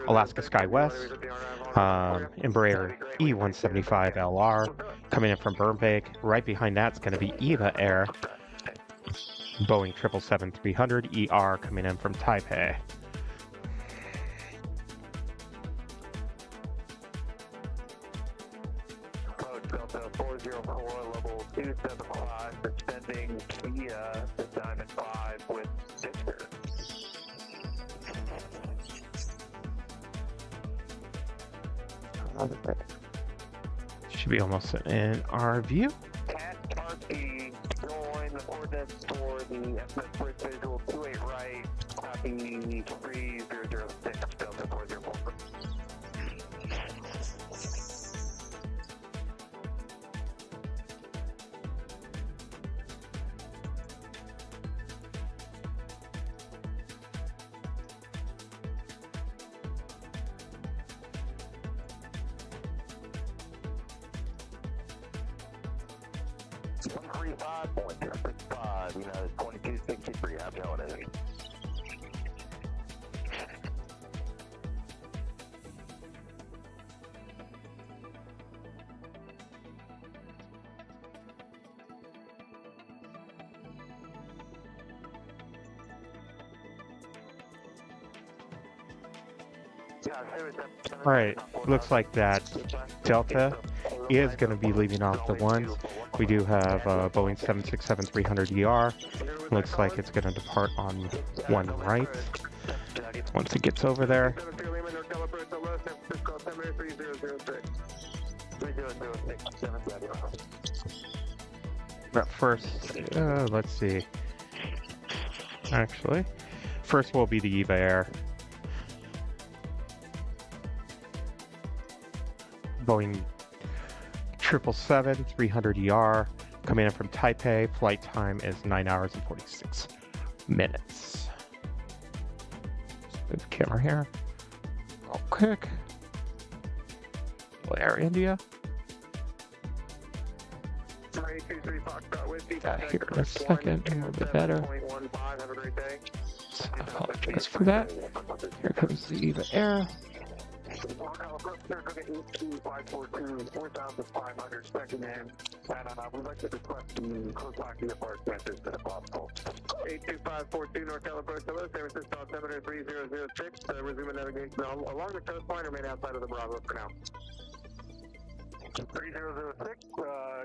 Alaska SkyWest, Embraer E175LR coming in from Burbank. Right behind that's going to be EVA Air, Boeing 777-300ER coming in from Taipei. Delta 404, level 275, descending via the Diamond 5 with Victor. Should be almost in our view. Cat Parky, join the coordinates for the SMS bridge visual 28 right, copy 3006, Delta 404. You know, 2263, I'm going in. All right, looks like that Delta is going to be leaving off the ones. We do have Boeing 767-300ER. Looks like it's going to depart on one right. Once it gets over there. But first, let's see. Actually, first will be the EVA Air. Boeing 777-300ER coming in from Taipei. Flight time is 9 hours and 46 minutes. Move the camera here. Real quick. Air India. Got here in a second, a little bit better. So I apologize for that. Here comes the EVA Air. We'd like to request the close lock the apartment as soon as possible. 82542 North California, hello, San Francisco, altimeter 3006, resuming navigation along the coastline, remain outside of the Bravo for now. 3006,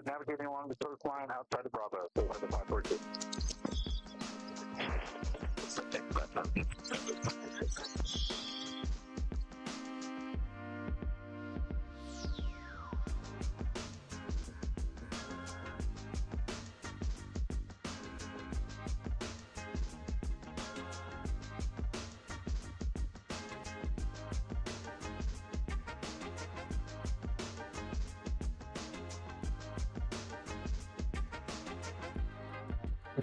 navigating along the coastline outside the Bravo, so 542.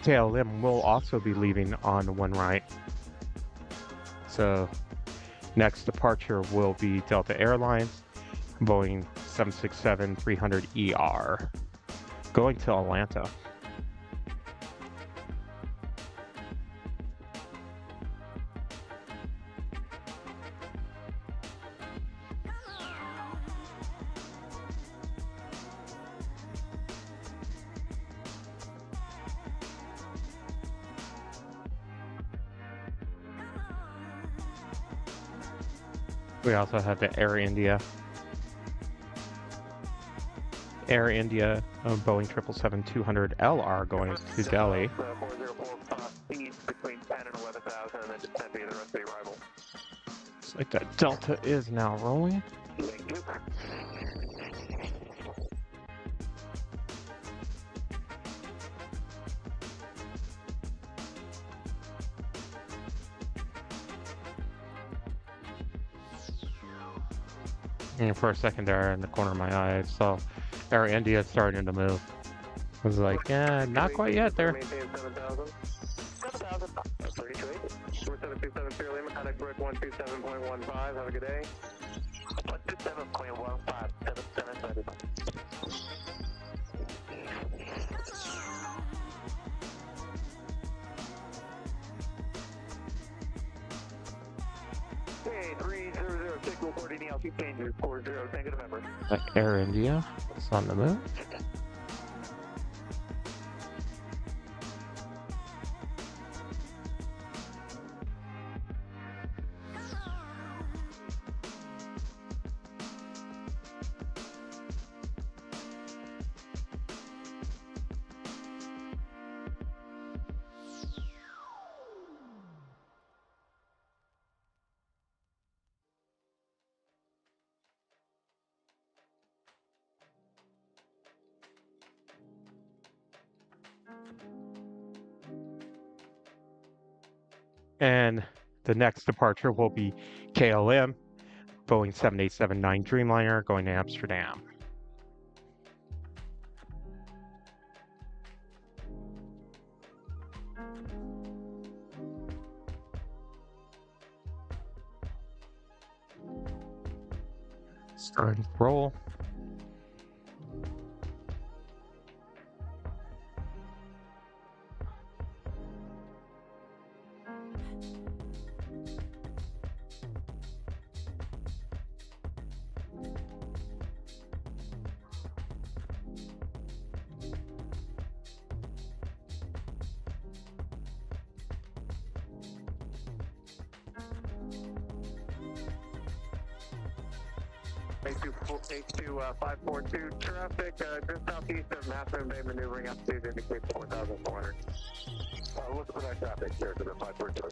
KLM will also be leaving on one right. So next departure will be Delta Airlines, Boeing 767-300ER, going to Atlanta. We also have the Air India. Air India, Boeing 777-200LR going to Delhi. 404 speeds between 10 and 11,000 and then descend via the rest of the arrival. Looks like that Delta is now rolling. Thank you. And for a second there in the corner of my eye, I saw Air India starting to move. I was like, yeah, not quite yet there. Maintain 7,000. 7,000. 32. 4727 Sierra Lima, contact bridge 127.15. Have a good day. 127.15. 7730. Okay, 3006 reporting altitude changes. 40, thank you, November. Air India is on the move. And the next departure will be KLM, Boeing 787-9 Dreamliner going to Amsterdam. Starting to roll. H2542 traffic, just southeast of Master Bay, maneuvering altitude indicates 4,400. Look for that traffic here to the 542.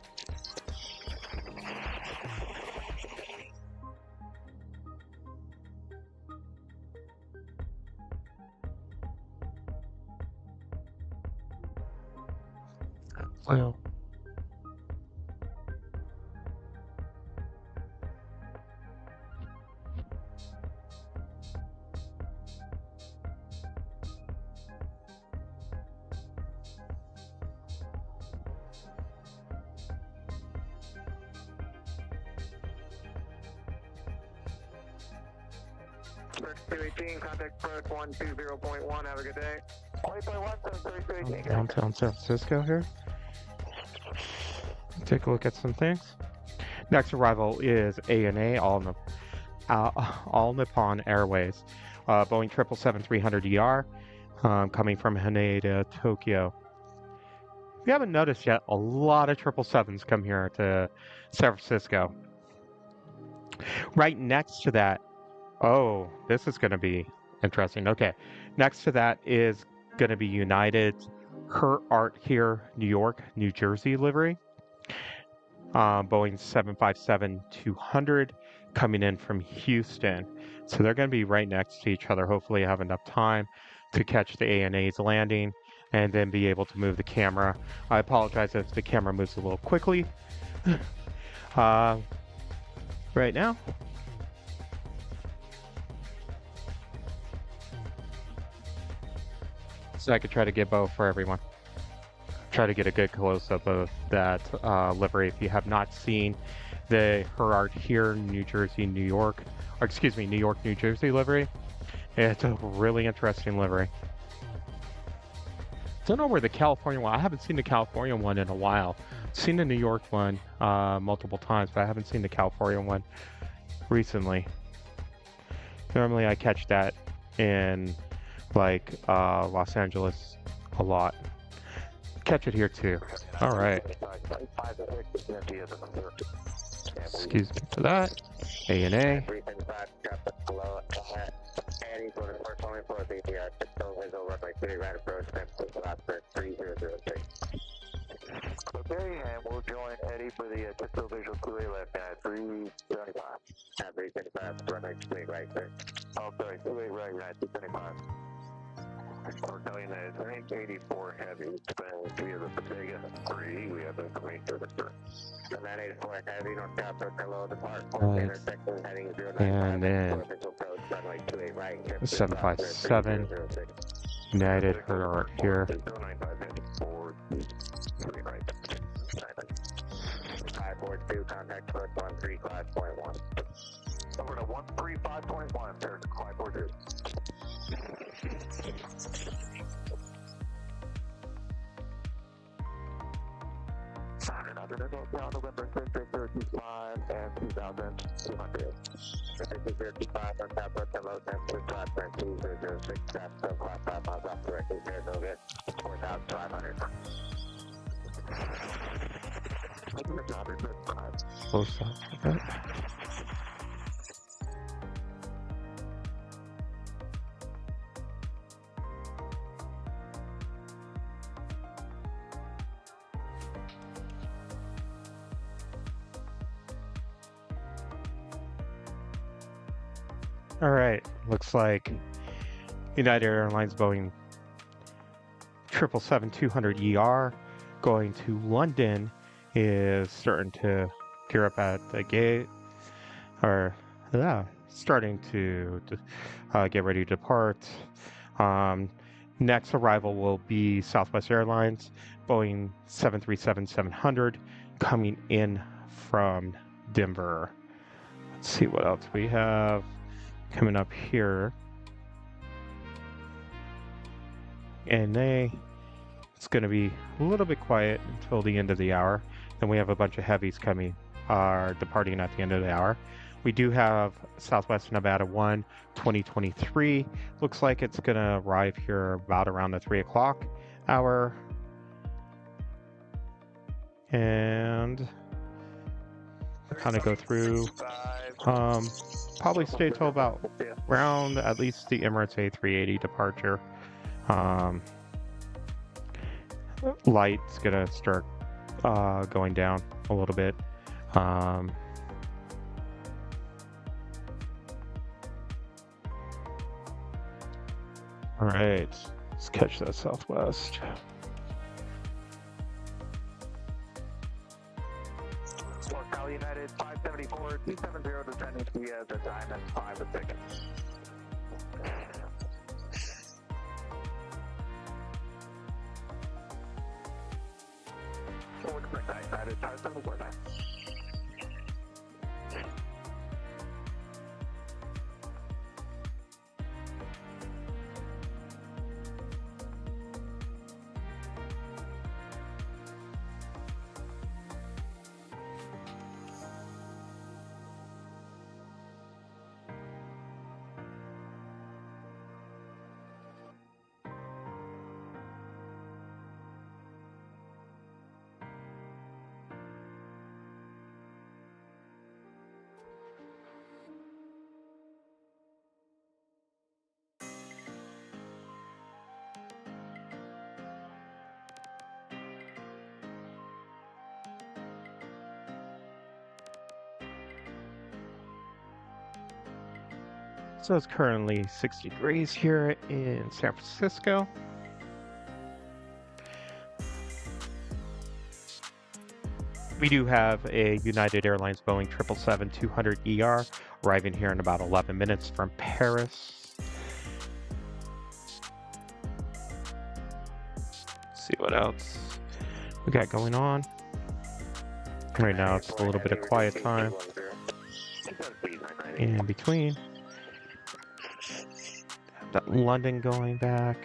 Well. First 218, contact approach 120.1, have a good day. 1.1, Downtown San Francisco here. Take a look at some things. Next arrival is ANA, All Nippon Airways, Boeing 777-300ER, coming from Haneda, Tokyo. If you haven't noticed yet, a lot of 777s come here to San Francisco. Right next to that, oh, this is going to be interesting. Okay, next to that is going to be United's Her Art Here, New York, New Jersey livery. Boeing 757-200 coming in from Houston. So they're going to be right next to each other. Hopefully have enough time to catch the ANA's landing and then be able to move the camera. I apologize if the camera moves a little quickly. Right now. So I could try to get both for everyone. Try to get a good close-up of that livery. If you have not seen the Her Art Here, New Jersey, New York, or excuse me, New York, New Jersey livery, it's a really interesting livery. Don't know where the California one, I haven't seen the California one in a while. I've seen the New York one multiple times, but I haven't seen the California one recently. Normally I catch that in like Los Angeles a lot. Catch it here too. All right. Excuse me for that. ANA. Okay, and we'll join Eddie for the typical visual QA left at 375. At 375, runway 28 right, sir. Oh, sorry, 28 right, 275. We're telling that it's 84 heavy, and we have a Bodega 3, we have information for the first. The 984 heavy, north south, hello, depart, intersection, heading 095, and then runway 28 right, 757, United, Her Art Here. 542, contact approach 135.1. Over to 135.1, sir, 542. November 635 and 2,200. 635 on top of the low temperature, 5.2006, that's so 5 miles off directly there, no good. 4,500. Close up. Okay. All right, looks like United Airlines Boeing 777-200ER going to London is starting to gear up at the gate, or starting to get ready to depart. Next arrival will be Southwest Airlines Boeing 737-700 coming in from Denver. Let's see what else we have coming up here. And it's going to be a little bit quiet until the end of the hour. Then we have a bunch of heavies departing at the end of the hour. We do have Southwest Nevada 1 2023. Looks like it's going to arrive here about around the 3 o'clock hour. And kind of go through, probably stay till about around at least the Emirates A380 departure. Light's gonna start going down a little bit. All right, let's catch that Southwest. Cali United 574 270 descending to you at the time and 5 a second. Forward correct United 574 9. So it's currently 60 degrees here in San Francisco. We do have a United Airlines Boeing 777-200ER arriving here in about 11 minutes from Paris. Let's see what else we got going on. Right now it's a little bit of quiet time in between. Got London going back.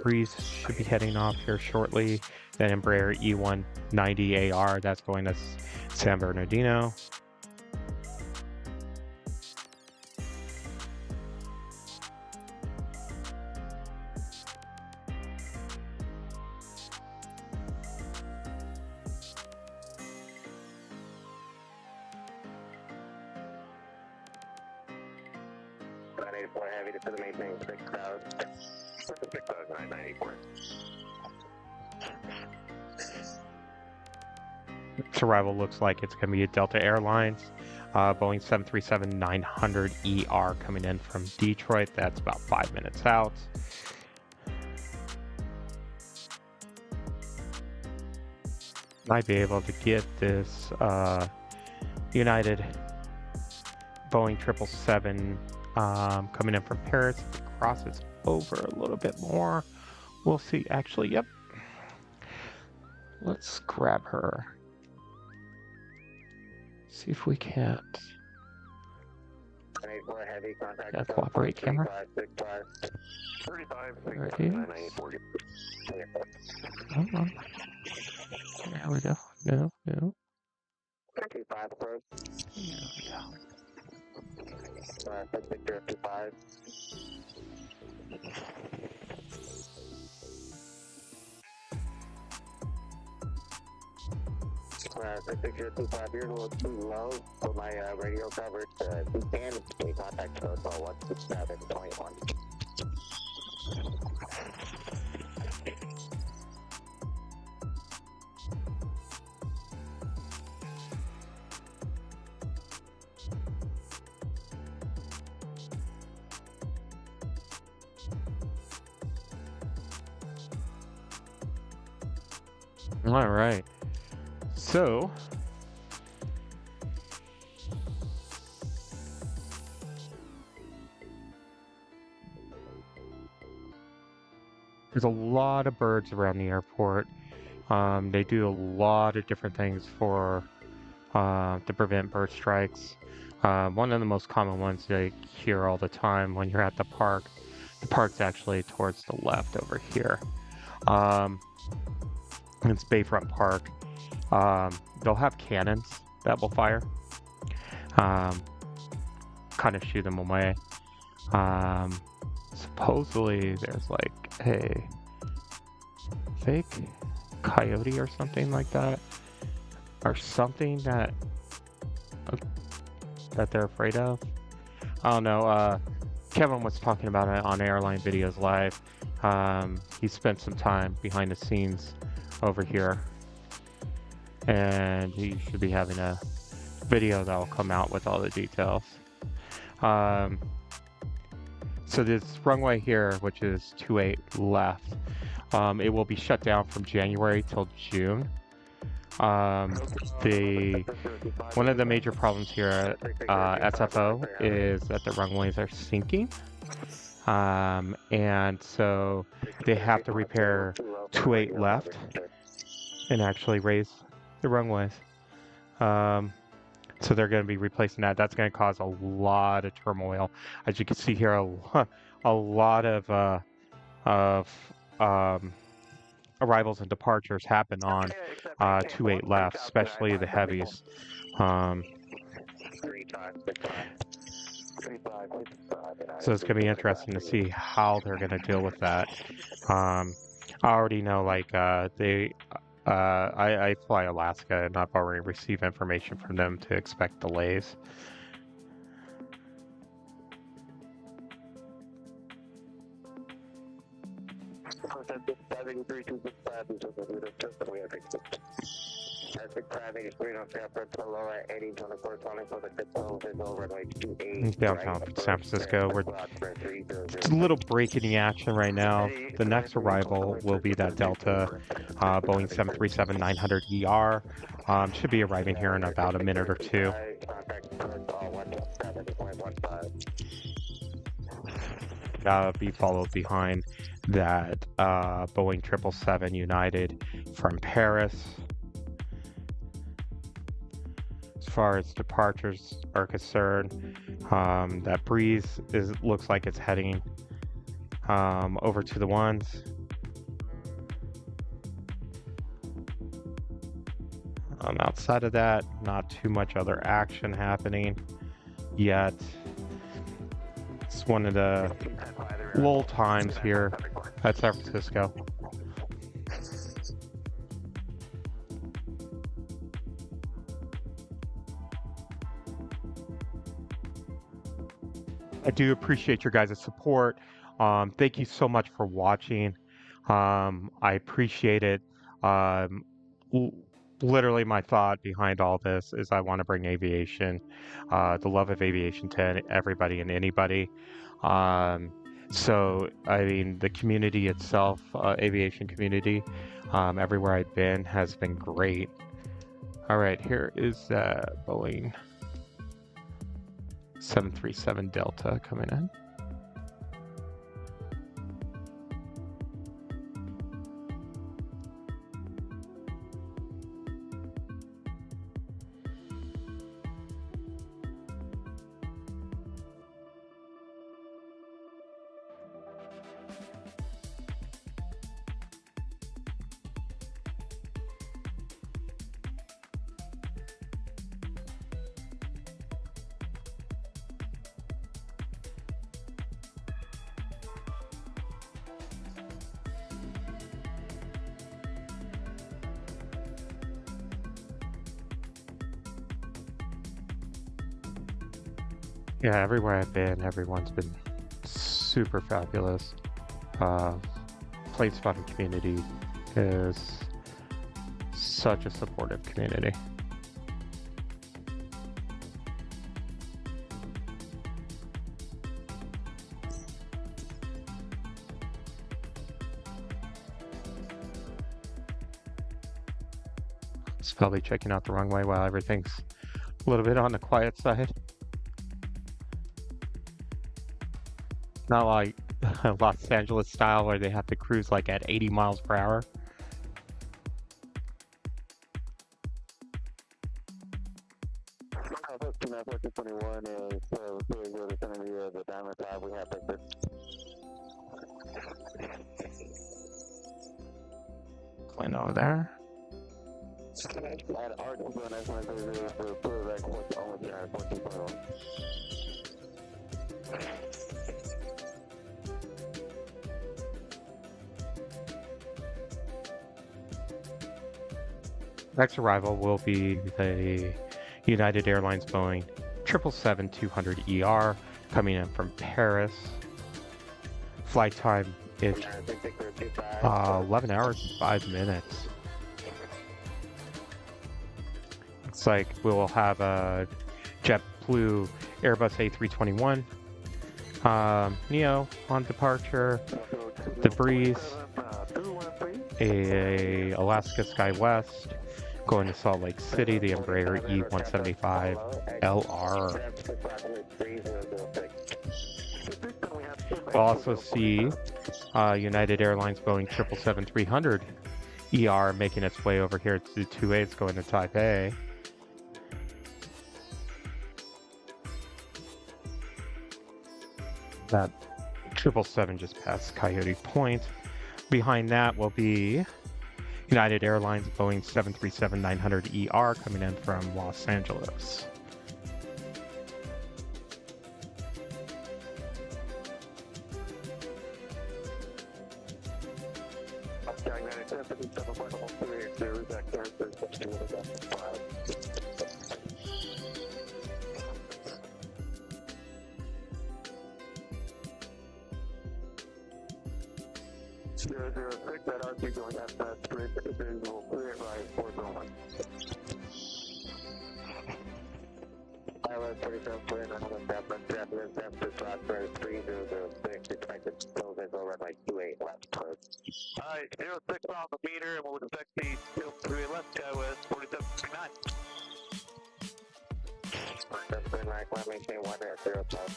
Breeze should be heading off here shortly. Then Embraer E190AR, that's going to San Bernardino. Heavy to the maintain 6,000. 6,994. Arrival looks like it's going to be a Delta Airlines, Boeing 737-900ER coming in from Detroit. That's about 5 minutes out. Might be able to get this United Boeing 777 coming in from Paris. If it crosses over a little bit more, we'll see. Actually, yep. Let's grab her. See if we can't. Yeah, cooperate, camera. 35, Hold on. There we go. No. 35 approach. There we go. 6055. Picture 25, you're a little too low for my radio coverage. You can contact protocol 16721. All right. So, there's a lot of birds around the airport. They do a lot of different things to prevent bird strikes. One of the most common ones they hear all the time when you're at the park. The park's actually towards the left over here. It's Bayfront Park. They'll have cannons that will fire. Kind of shoot them away. Supposedly there's like a fake coyote or something like that. Or something that they're afraid of. I don't know. Kevin was talking about it on Airline Videos Live. He spent some time behind the scenes over here. And he should be having a video that will come out with all the details. So this runway here, which is 28 left, it will be shut down from January till June. One of the major problems here at SFO is that the runways are sinking. And so they have to repair 28 left and actually raise the runways. So they're going to be replacing that. That's going to cause a lot of turmoil. As you can see here, a lot of arrivals and departures happen on 28 left, especially the heavies. So it's going to be interesting to see how they're going to deal with that. I already know, like, I fly Alaska, and I've already received information from them to expect delays. Downtown San Francisco, it's a little break in the action right now. The next arrival will be that Delta Boeing 737-900ER. Should be arriving here in about a minute or two. Be followed behind that Boeing 777 United from Paris. As far as departures are concerned, that breeze looks like it's heading over to the ones. Outside of that, not too much other action happening yet. It's one of the lull times here at San Francisco. I do appreciate your guys' support. Thank you so much for watching. I appreciate it. Literally, my thought behind all this is I want to bring aviation, the love of aviation to everybody and anybody. So, I mean, the community itself, aviation community, everywhere I've been has been great. All right, here is Boeing 737 Delta coming in. Yeah, everywhere I've been, everyone's been super fabulous. Place Fun community is such a supportive community. Just probably checking out the runway while everything's a little bit on the quiet side. Not like Los Angeles style where they have to cruise like at 80 miles per hour. Clean over there. Next arrival will be the United Airlines Boeing 777-200ER coming in from Paris. Flight time is 11 hours and 5 minutes. Looks like we'll have a JetBlue Airbus A321 Neo on departure. The Breeze, a Alaska SkyWest going to Salt Lake City, the Embraer E175 LR. We'll also see United Airlines Boeing 777-300 ER making its way over here to 28s going to Taipei. That 777 just passed Coyote Point. Behind that will be United Airlines Boeing 737-900 ER coming in from Los Angeles. Alright, 06 on the meter, and we'll expect the 3 left guy with 4739. 4739, climb maintain 1 at 0 plus.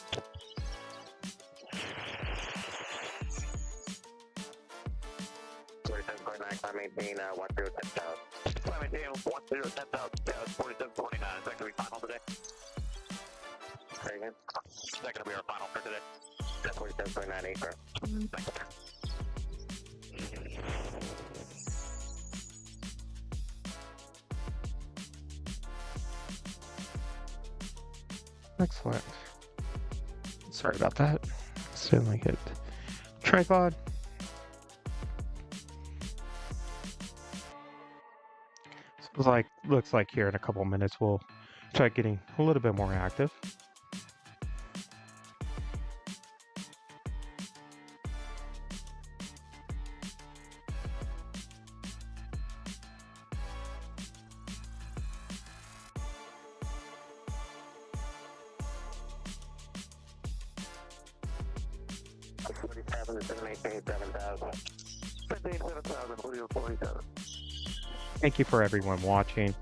47.9, climb maintain 10,000. Climb maintain 10,000, 4729. Is that going to be final today? Say again? Is that going to be our final for today? 47.9 acre. Thanks, sir. Excellent. Sorry about that. Certainly hit tripod. So looks like here in a couple minutes we'll try getting a little bit more active. Thank you for everyone watching.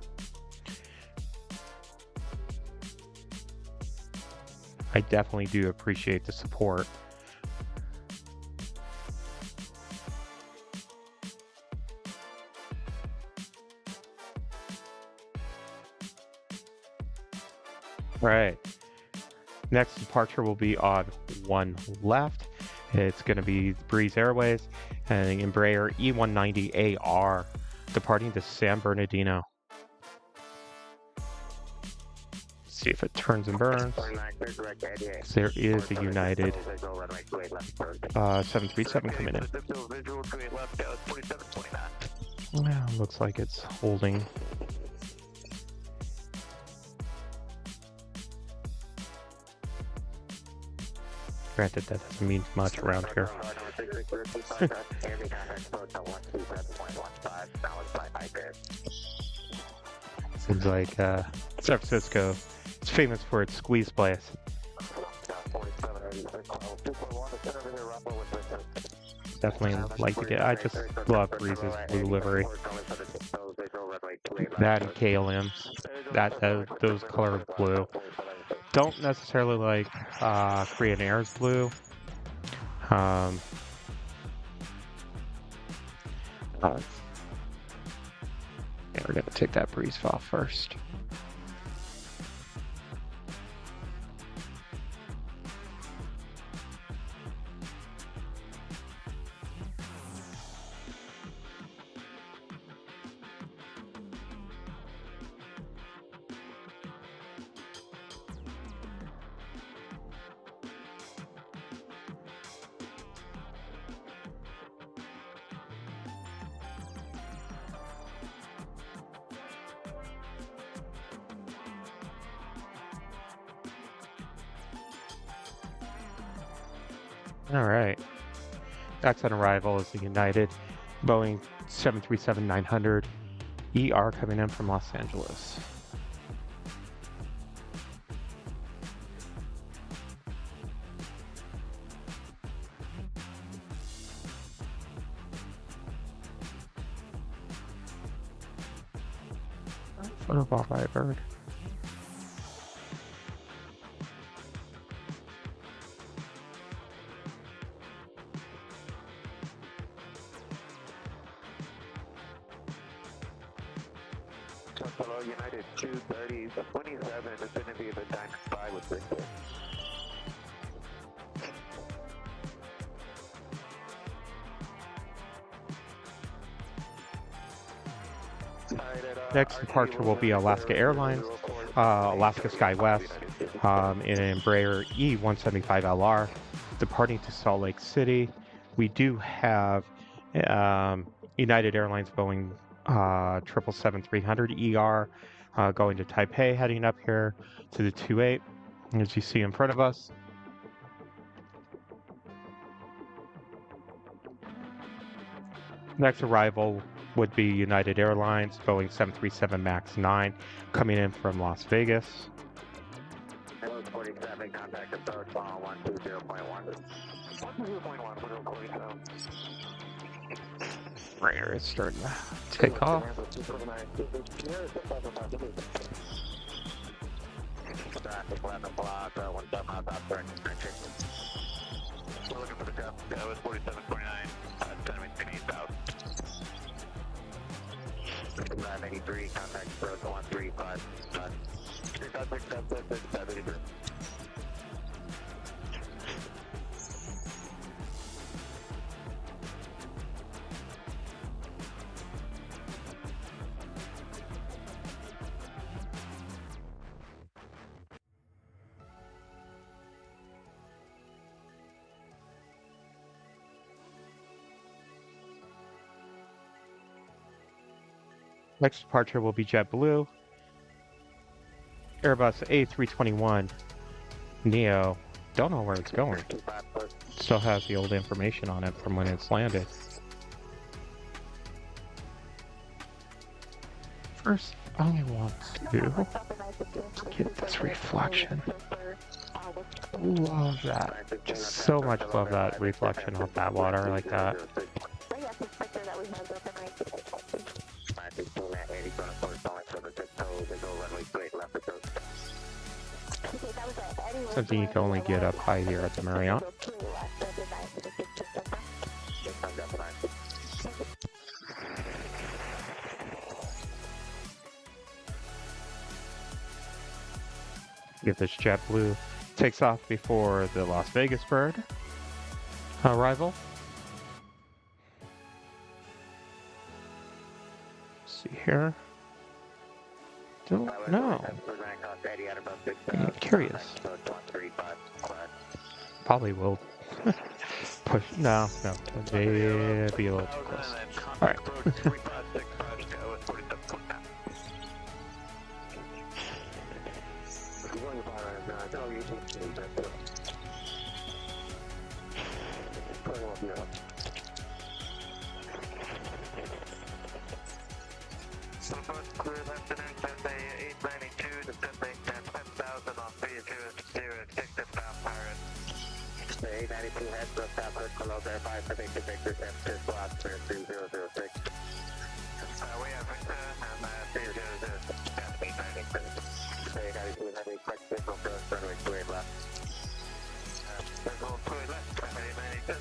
I definitely do appreciate the support. Right. Next departure will be on 1 left. It's going to be Breeze Airways and the Embraer E190AR departing to San Bernardino. See if it turns and burns. There is a United 737 coming in. Well, looks like it's holding. Granted, that doesn't mean much around here. Seems like San Francisco is famous for its squeeze place. Definitely like to get. I just love Breeze's blue livery. That and KLM's. Those color blue. Don't necessarily like Korean Air's blue. Yeah, we're gonna take that Breeze off first. All right. That's on arrival is the United Boeing 737-900 ER coming in from Los Angeles. All right, bird. Hello, United 230, 27 is going to be the time to fly with Victor. Next departure will be Alaska Airlines, Alaska SkyWest, in an Embraer E175LR, departing to Salt Lake City. We do have United Airlines Boeing 777-300ER going to Taipei, heading up here to the 28, as you see in front of us. Next arrival would be United Airlines Boeing 737 MAX 9 coming in from Las Vegas. 47, contact approach 120.1. 120.1, Radar is starting to take off. Traffic 11 o'clock, 1 step out, turn. We're looking for the gap. That was 47.9. Time is 28 south. 983, contact approach 135. 356, Next departure will be JetBlue. Airbus A321 Neo. Don't know where it's going. Still has the old information on it from when it's landed. First, I want to get this reflection. Love that. Just so much love that reflection off that water like that. Something you can only get up high here at the Marriott. If this JetBlue takes off before the Las Vegas bird arrival. Let's see here. Don't know. I'm curious. Probably will push. No. They'd be a little too close. Alright. So first clear afternoon, Cathay 892 to Cathay 10,000 on 3006 inbound Pirate. The 892 heads to Southwest Colombia 5 Victor Tempest Block 3006. We have Victor and 3006 Cathay 892. The 892 heavy quick signal first runway 28 left. There's a little 28 left, Cathay 892.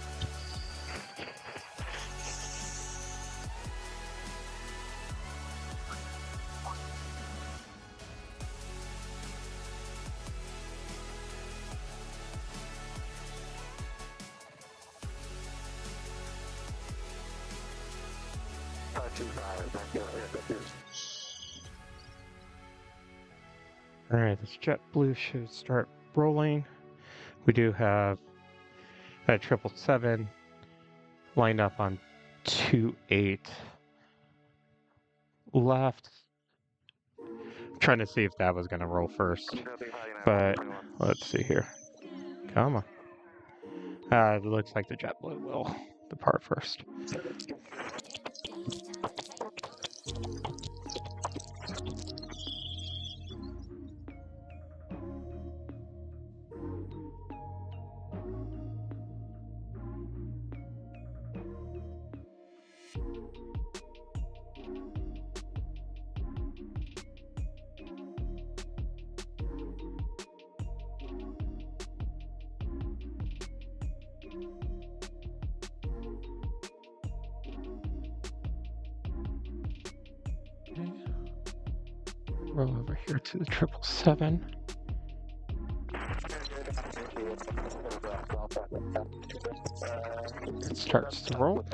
Alright, this JetBlue should start rolling. We do have a 777 lined up on 28 left. I'm trying to see if that was going to roll first, but let's see here. Come on. It looks like the JetBlue will depart first. Roll over here to the 777. It starts to roll.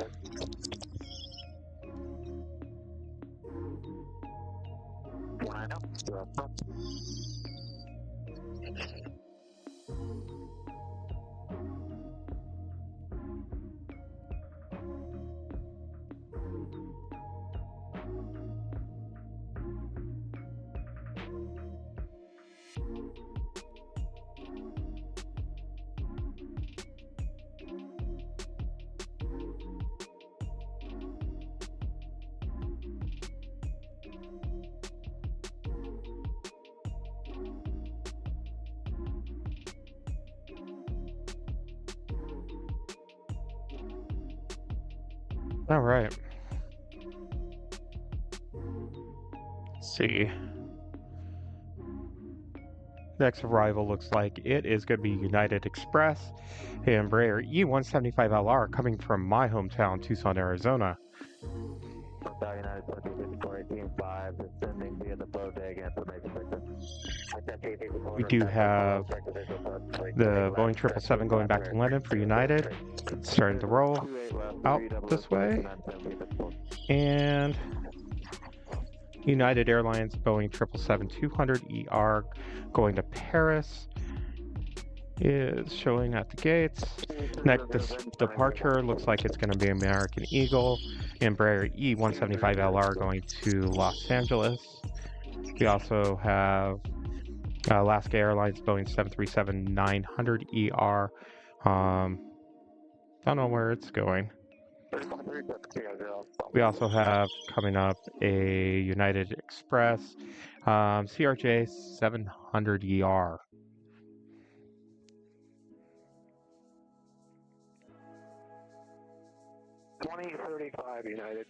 All right. Let's see. Next arrival looks like it is going to be United Express and Embraer E175LR coming from my hometown, Tucson, Arizona. United 418.5, descending via the bodega information system. We do have the Boeing 777 going back to London for United. It's starting to roll out this way. And United Airlines Boeing 777-200ER going to Paris is showing at the gates. Next, this departure looks like it's going to be American Eagle, Embraer E175LR going to Los Angeles. We also have Alaska Airlines Boeing 737-900ER. Don't know where it's going. We also have coming up a United Express CRJ 700ER. $20.35 United.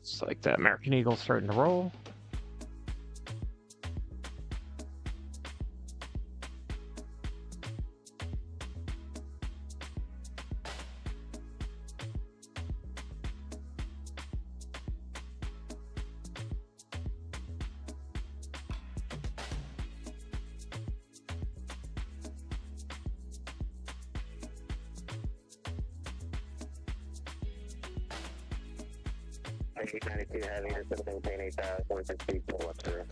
It's like the American Eagle starting to roll. $892 heavy, just going to maintain 8,000, we can speak to what's through.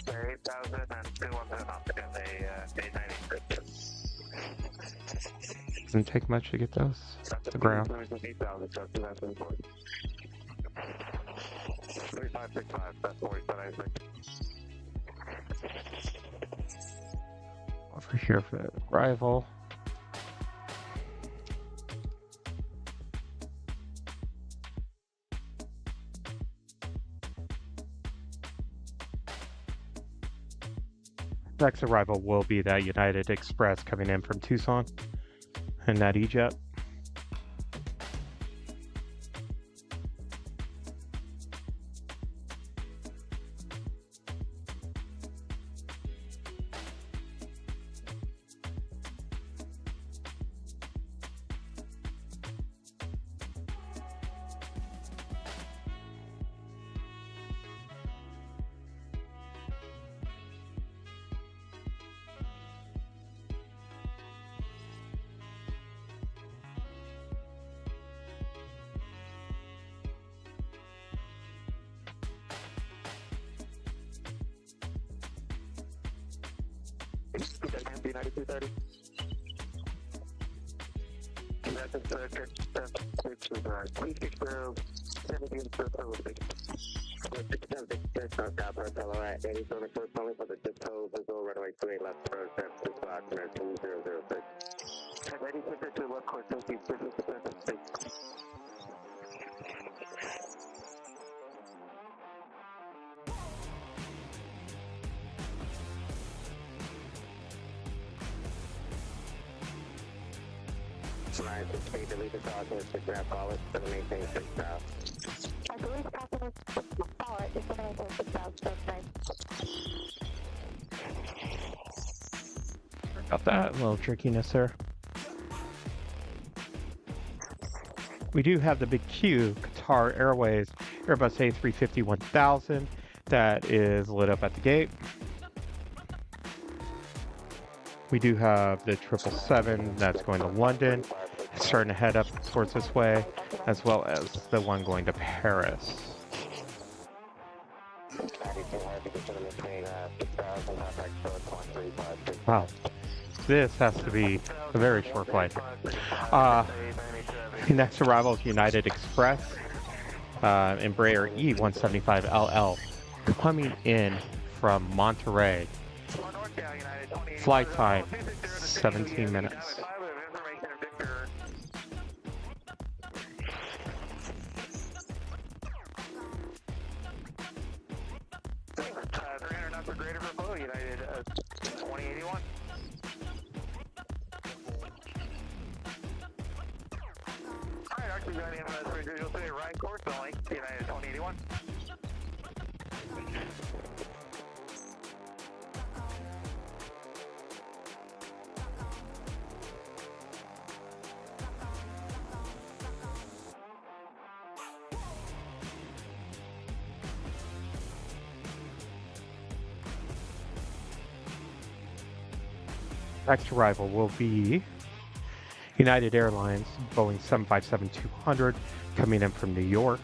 8,000 and 210 off the A380. Doesn't take much to get those to the ground. 3565, that's 47. Over here for the arrival. Next arrival will be that United Express coming in from Tucson and that E-Jet. United 230. United 230. Please get through 17 for Pacific. 676 North Southwest LOA 80 for the first only for the Disco Visual Runway 28 left approach at 2006. And 86 to left course 50 business defensive. Tonight, it's paid to leave the process to grab wallet to maintain 6,000. I believe passengers wallet is going to maintain 6,000, so nice. About that, a little trickiness there. We do have the big Q, Qatar Airways Airbus A350 1000 that is lit up at the gate. We do have the 777 that's going to London, starting to head up towards this way, as well as the one going to Paris. Wow, this has to be a very short flight. Next arrival is United Express, Embraer E175LL, coming in from Monterey. Flight time, 17 minutes. Right course only, United 2081. Next arrival will be United Airlines, Boeing 757-200, coming in from New York.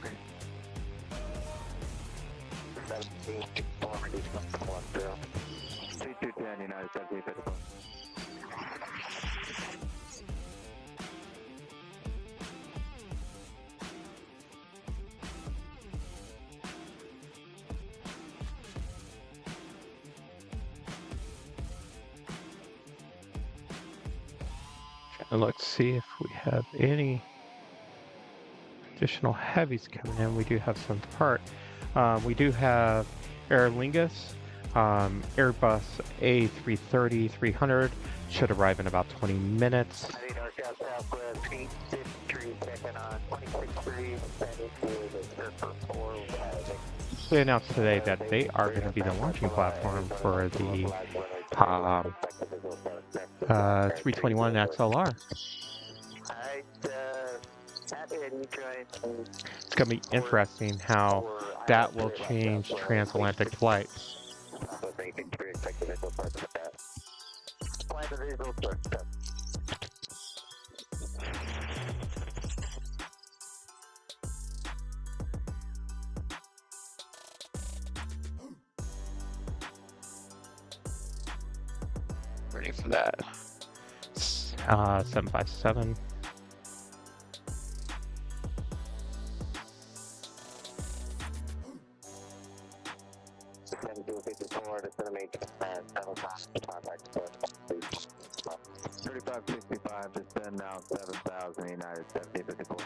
And let's see if we have any additional heavies coming in. We do have some depart. We do have Aer Lingus, Airbus A330-300 should arrive in about 20 minutes. They announced today that they are going to be the launching platform for the 321 XLR. It's going to be interesting how that will change transatlantic flights. Ready for that. 757. $35.65 to send now 7,000 United 7054.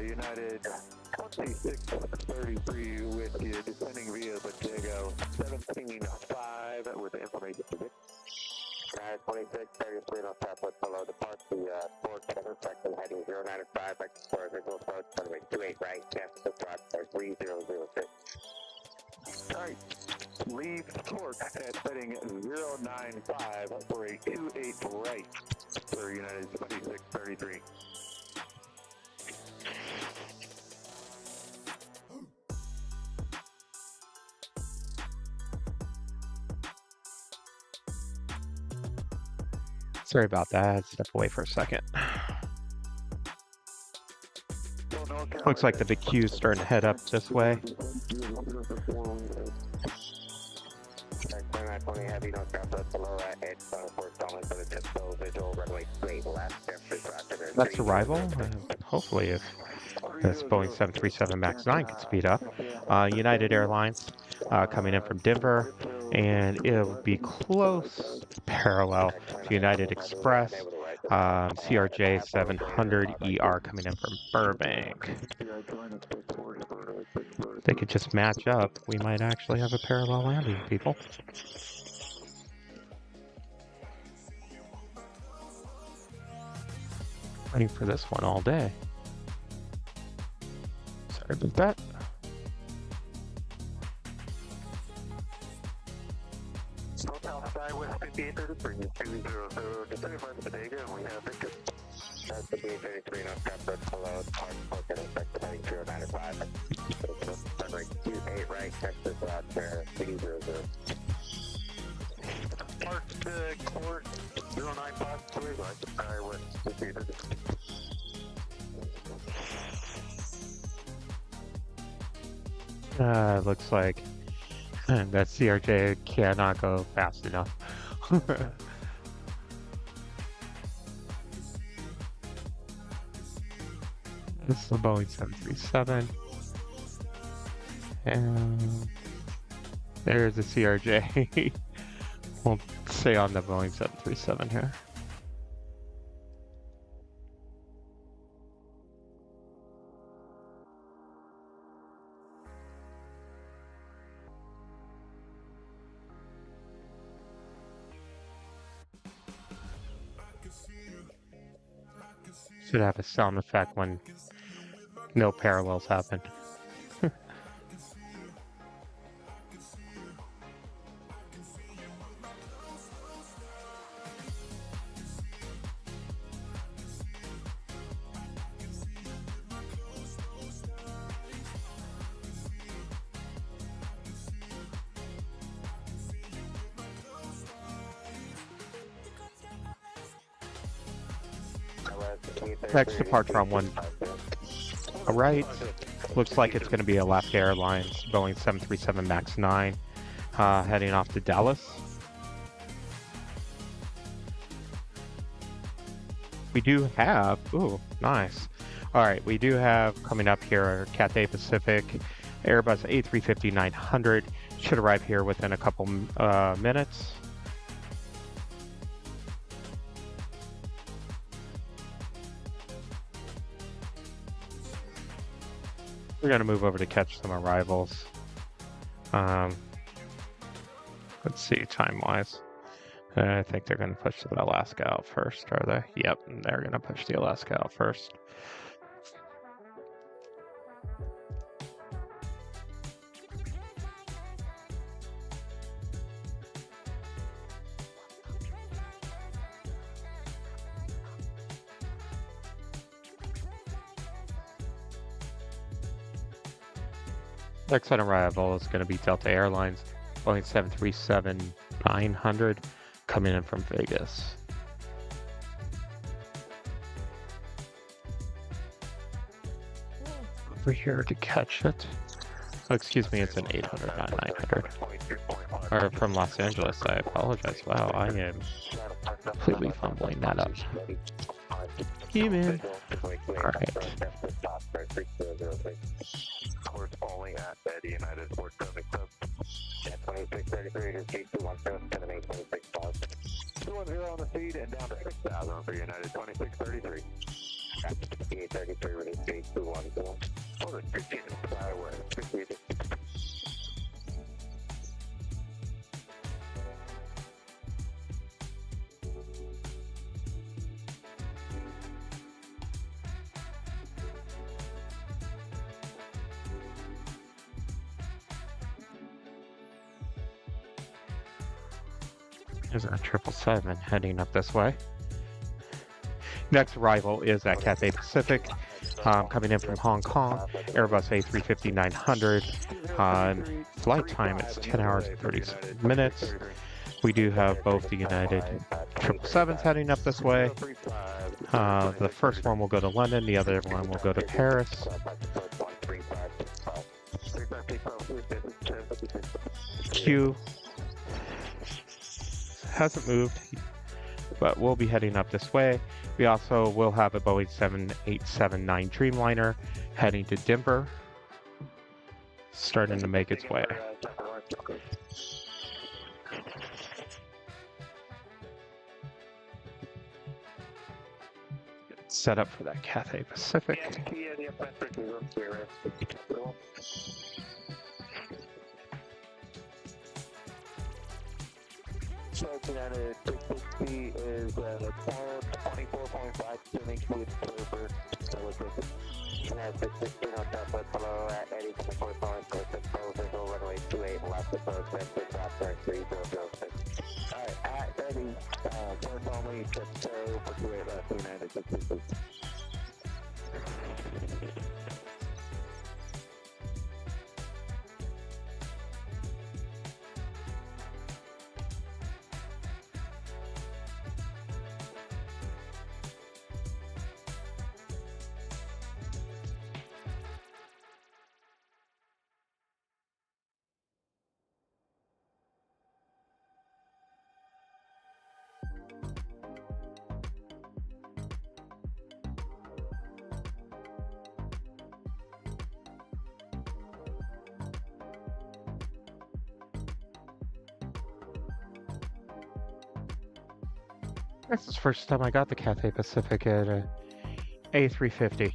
United 2633 with you, descending via Pacheco 17.5 with the information to get. 2633 on Southwest below depart the 47 section heading 095 back to square visual approach runway 28 right, chance to drop 3006. Alright, leave torque at heading 095 for a 28 right for United 2633. Sorry about that. Step away for a second. Looks like the big Q is starting to head up this way. 2920 heavy, no traffic below at 824 stalling for the tip, so visual runway straight left, That's arrival. Hopefully, if this Boeing 737 MAX 9 can speed up. United Airlines coming in from Denver, and it'll be close parallel to United Express. CRJ 700 ER coming in from Burbank. If they could just match up, we might actually have a parallel landing, people. Waiting for this one all day. Sorry about that. Hotel Skywest 5833, 200 to 35 Bodega, and we have Victor. That's the B33, no traffic below, park, and expect heading 095. Runway 28 right, Texas, Roger, 300. Park court 095, 2 right, Skywest 5833. Looks like that CRJ cannot go fast enough. This is the Boeing 737. And there's the CRJ. We'll stay on the Boeing 737 here. Should have a sound effect when no parallels happen. Next departure on one right. Looks like it's going to be Alaska Airlines Boeing 737 MAX 9 heading off to Dallas. We do have, ooh, nice. All right, we do have coming up here Cathay Pacific Airbus A350-900. Should arrive here within a couple minutes. We're going to move over to catch some arrivals. Let's see, time-wise. I think they're going to push the Alaska out first, are they? Yep, they're going to push the Alaska out first. Next on arrival is going to be Delta Airlines, Boeing 737-900, coming in from Vegas. Over here to catch it. Oh, excuse me, it's an 800, not 900. Or from Los Angeles, I apologize. Wow, I am completely fumbling that up. Human. Alright. Towards falling at the United Sports Traffic Club. At 2633 to G210, 210 on the feed and down to 6,000 for United 2633. At 5833 with G210. Hold it, 15 Skywest, 58. There's a 777 heading up this way. Next arrival is at Cathay Pacific, coming in from Hong Kong, Airbus A350-900. Flight time is 10 hours and 30 minutes. We do have both the United 777s heading up this way. The first one will go to London, the other one will go to Paris. Q hasn't moved, but we'll be heading up this way. We also will have a Boeing 7879 Dreamliner heading to Denver, starting to make its way. Set up for that Cathay Pacific. So United 660 is 24.5 tuning with Clover. So it's United 660 on top of below at 80.4 points. So it's visual runway 28 left approach and 6 after 3006. Alright, at 30, first only, just so for 28 left United 660. This is the first time I got the Cathay Pacific at A350.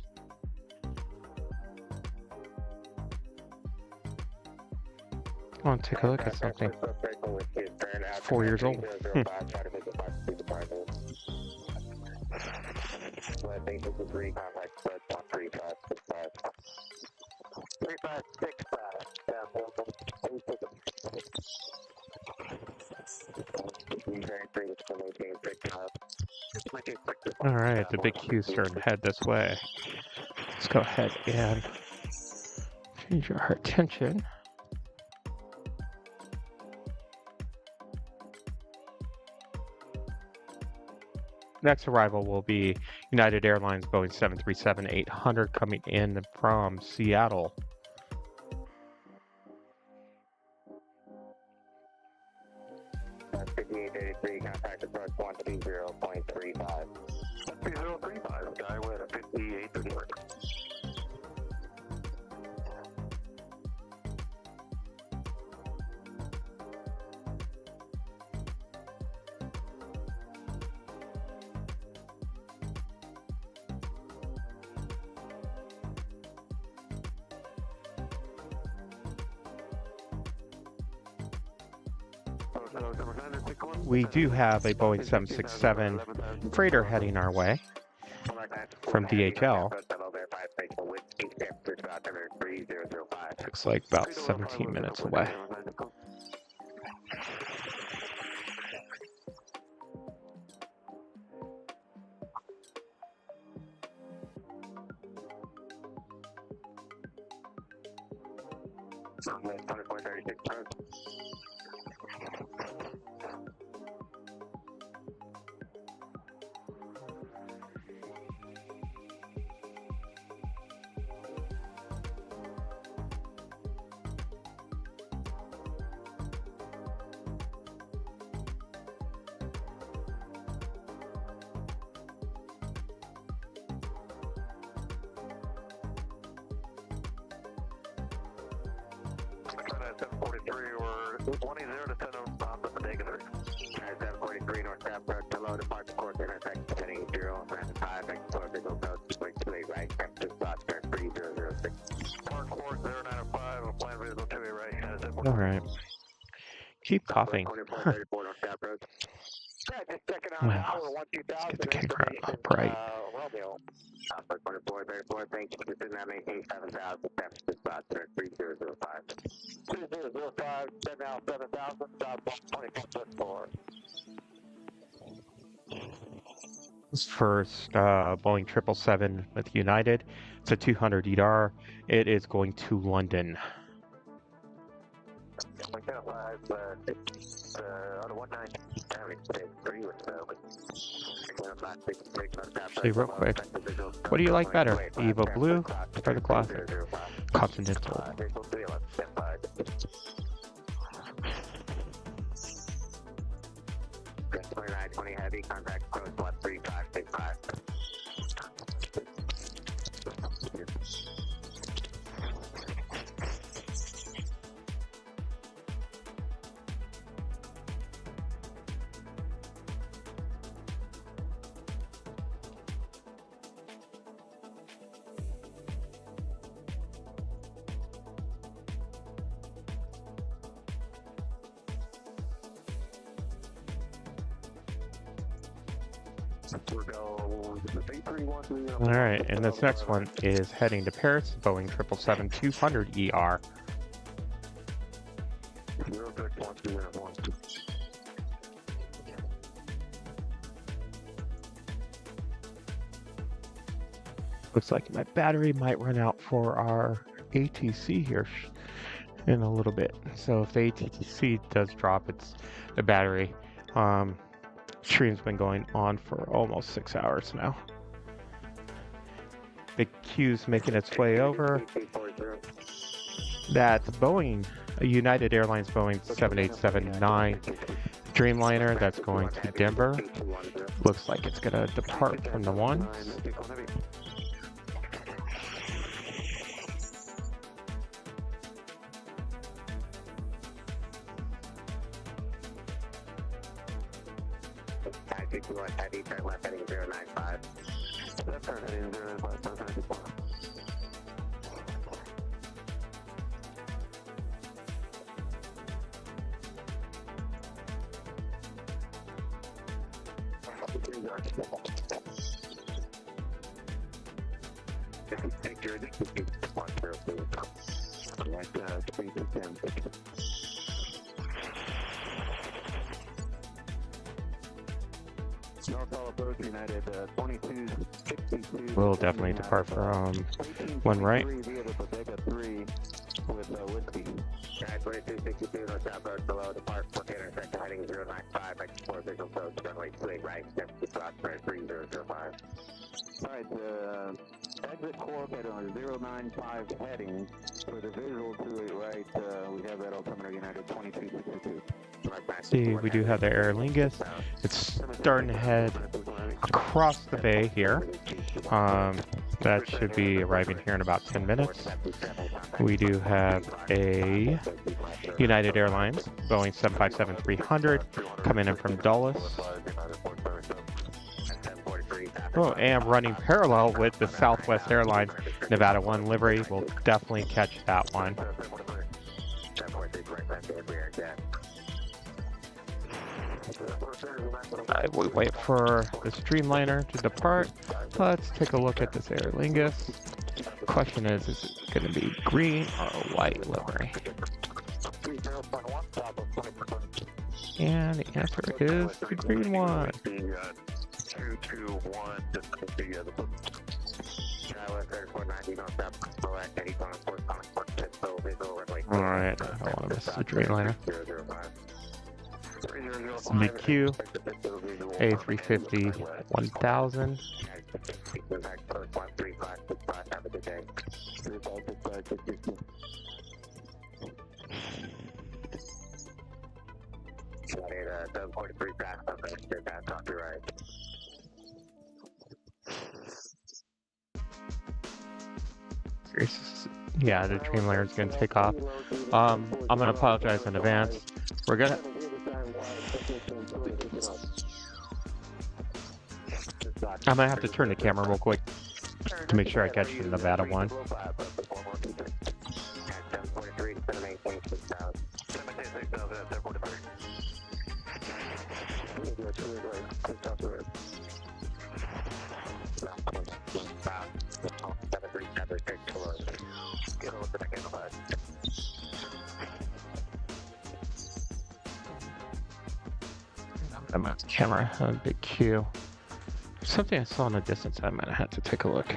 I want to take a look at something. It's 4 years old. So I think this is re-contact, but 3565. 3565. Alright, the big Q's starting to head this way. Let's go ahead and change our attention. Next arrival will be United Airlines Boeing 737-800 coming in from Seattle. That's 5883, contact approach 130.35. 130.35, guy with a 5834. We do have a Boeing 767 freighter heading our way from DHL. Looks like about 17 minutes away. All right. Keep coughing. Huh. Well, let's get the camera up right. This first Boeing 777 with United. It's a 200 ER. It is going to London. Actually, real quick, what do you like better, EVA Blue or the Classic? Continental. 20 heavy, contact approach 13565. All right, and this next one is heading to Paris, Boeing 777-200ER. Looks like my battery might run out for our ATC here in a little bit. So if the ATC does drop, it's the battery. Stream's been going on for almost 6 hours now. The queue's making its way over. That's Boeing, a United Airlines Boeing 787-9 Dreamliner that's going to Denver. Looks like it's gonna depart from the ones. Heavy, turn left heading 095. Left turn heading 095. We'll definitely depart from one right. Guys, 2262, no south road below, depart, container sector heading 095, export visual approach, runway 28 right, step to cross, 3005. Alright, exit corp at 095 heading, for the visual 28 right, we have that altimeter United 2262. See, we do have the Aer Lingus. It's starting to head across the bay here. That should be arriving here in about 10 minutes. We do have a United Airlines Boeing 757-300 coming in from Dulles. Oh, and running parallel with the Southwest Airlines Nevada 1 livery. We'll definitely catch that one. We wait for this Dreamliner to depart. Let's take a look at this Aer Lingus. Question is it going to be green or white livery? And the answer is the green one. Alright, I don't want to miss the Dreamliner. McQ A350 1000. Yeah, the Dreamliner is going to take off. I'm going to apologize in advance. We're going to... I might have to turn the camera real quick to make sure I catch the Nevada one. I'm on the camera on a big queue. Something I saw in the distance I might have had to take a look,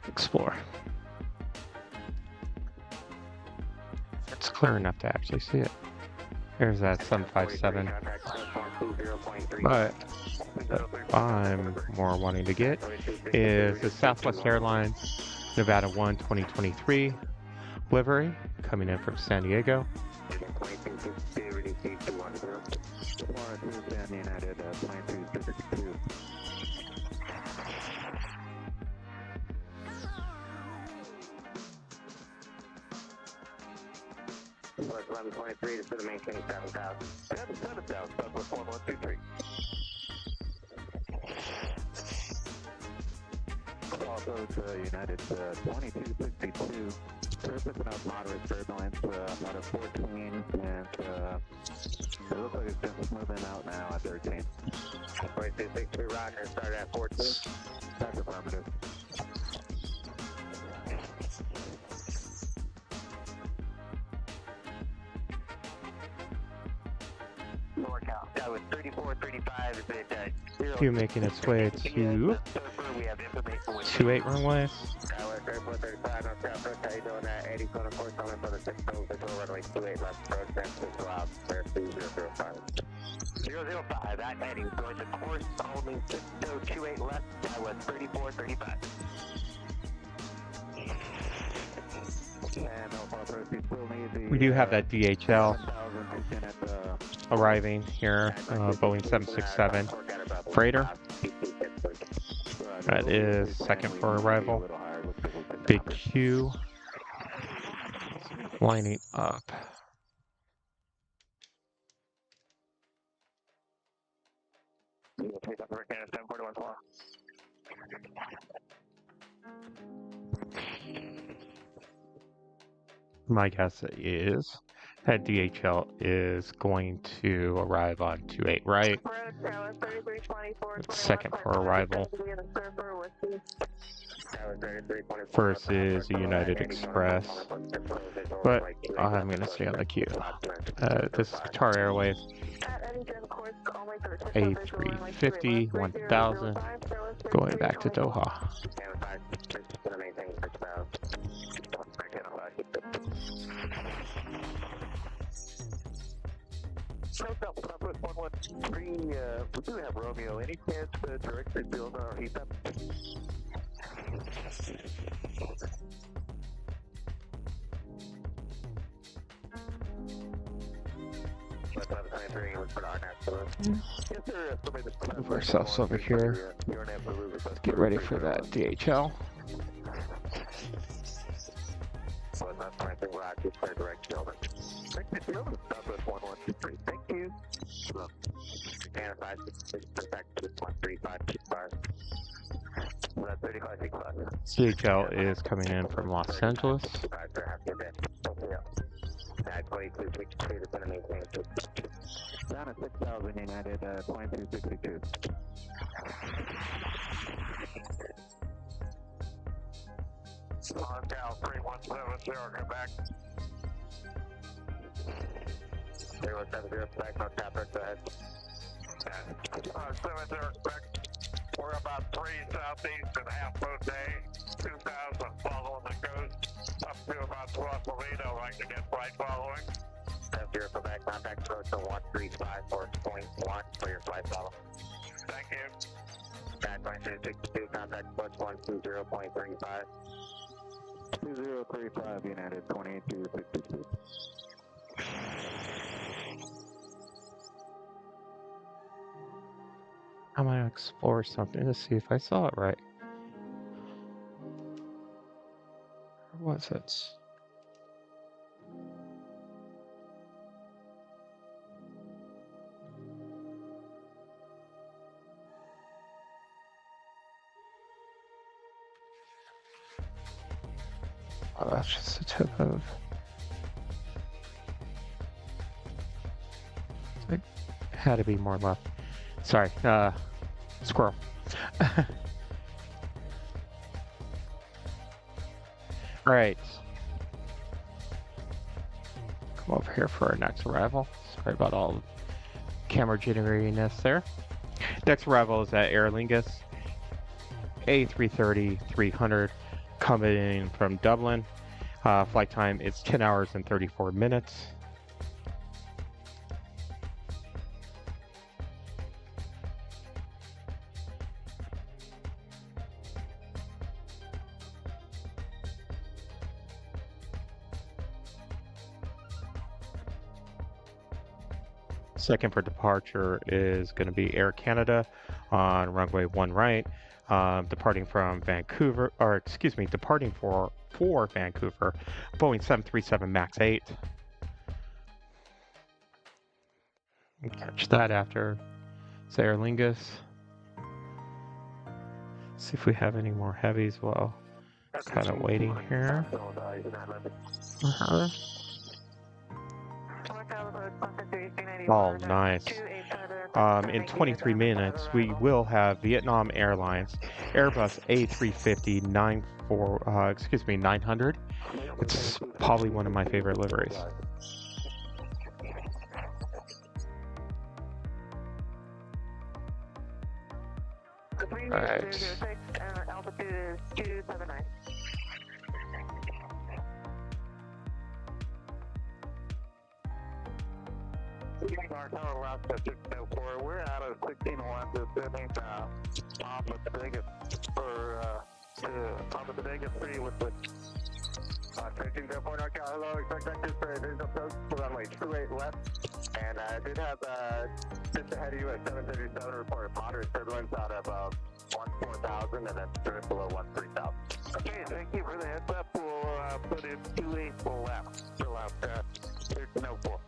explore. It's clear enough to actually see it. There's that 757. But what I'm more wanting to get is the Southwest Airlines Nevada 1 2023 livery coming in from San Diego. AC210. 402 San United, 2262. Plus 1123 to the maintain 7,000. 7,000, Southwest 1123. Also to United 2262. Surface enough moderate turbulence, out of 14, and it looks like it's just moving out now at 13. 2262 Roger, start at 14. That's affirmative. NorCal, that was 3435, is it Q making its way to 28 runway. Tower 3435, North South Coast, how you doing that? 80 code, of course, coming for the 6 code, visual runway 28 left approach, San Francisco out, clear 2005. 005, that heading, going to course, holding 6028 left, that was 3435. And Alpha Approach, we still need the... We do have that DHL arriving here, Boeing 767 freighter. That is second for arrival. Big Q lining up. My guess is that DHL is going to arrive on 28 right. Second for arrival. First is a United Express, but I'm going to stay on the queue. This is Qatar Airways, A350, 1000, going back to Doha. Southwest 113, we do have Romeo. Any chance to directly build our heat up? Move ourselves over here. Let's get ready for that DHL. Thank you. DHL is coming in from Los Angeles. Down at 6,000 United, 2262. Cal 3170, come back. 070, back on Capra, go ahead. 70, back. We're about 3 southeast and half boat day. 2,000 following the coast. Up to about 12 Molino, like to get flight following. 70, back, contact approach to 135.1 for your flight follow. Thank you. Back 2262, contact approach 120.35. 2035 United 2262. I'm gonna explore something to see if I saw it right. Where was it? Oh, that's just the tip of... It had to be more left. Sorry, squirrel. Alright. Come over here for our next arrival. Sorry about all the camera jitteriness there. Next arrival is at Aer Lingus. A330-300 coming in from Dublin. Flight time is 10 hours and 34 minutes. Second for departure is going to be Air Canada on runway 1 right, departing from Vancouver, or excuse me, departing for Vancouver, Boeing 737 MAX 8. Catch that after Aer Lingus. See if we have any more heavies while kind of waiting here. Oh, nice. In 23 minutes, we will have Vietnam Airlines Airbus A350 900. It's probably one of my favorite liveries. Right. Altitude is 279. Our tower left at 604. We're out of 1601 to sitting top of the biggest top of the biggest three with the 1304 NorCal. Hello, expect vectors for visual approach to runway 28 left. And I did have just ahead of you at 737 report moderate turbulence out of 14,000 and then drift below 13,000. Okay, thank you for the heads up. We'll put in 28 left. Still out 1304.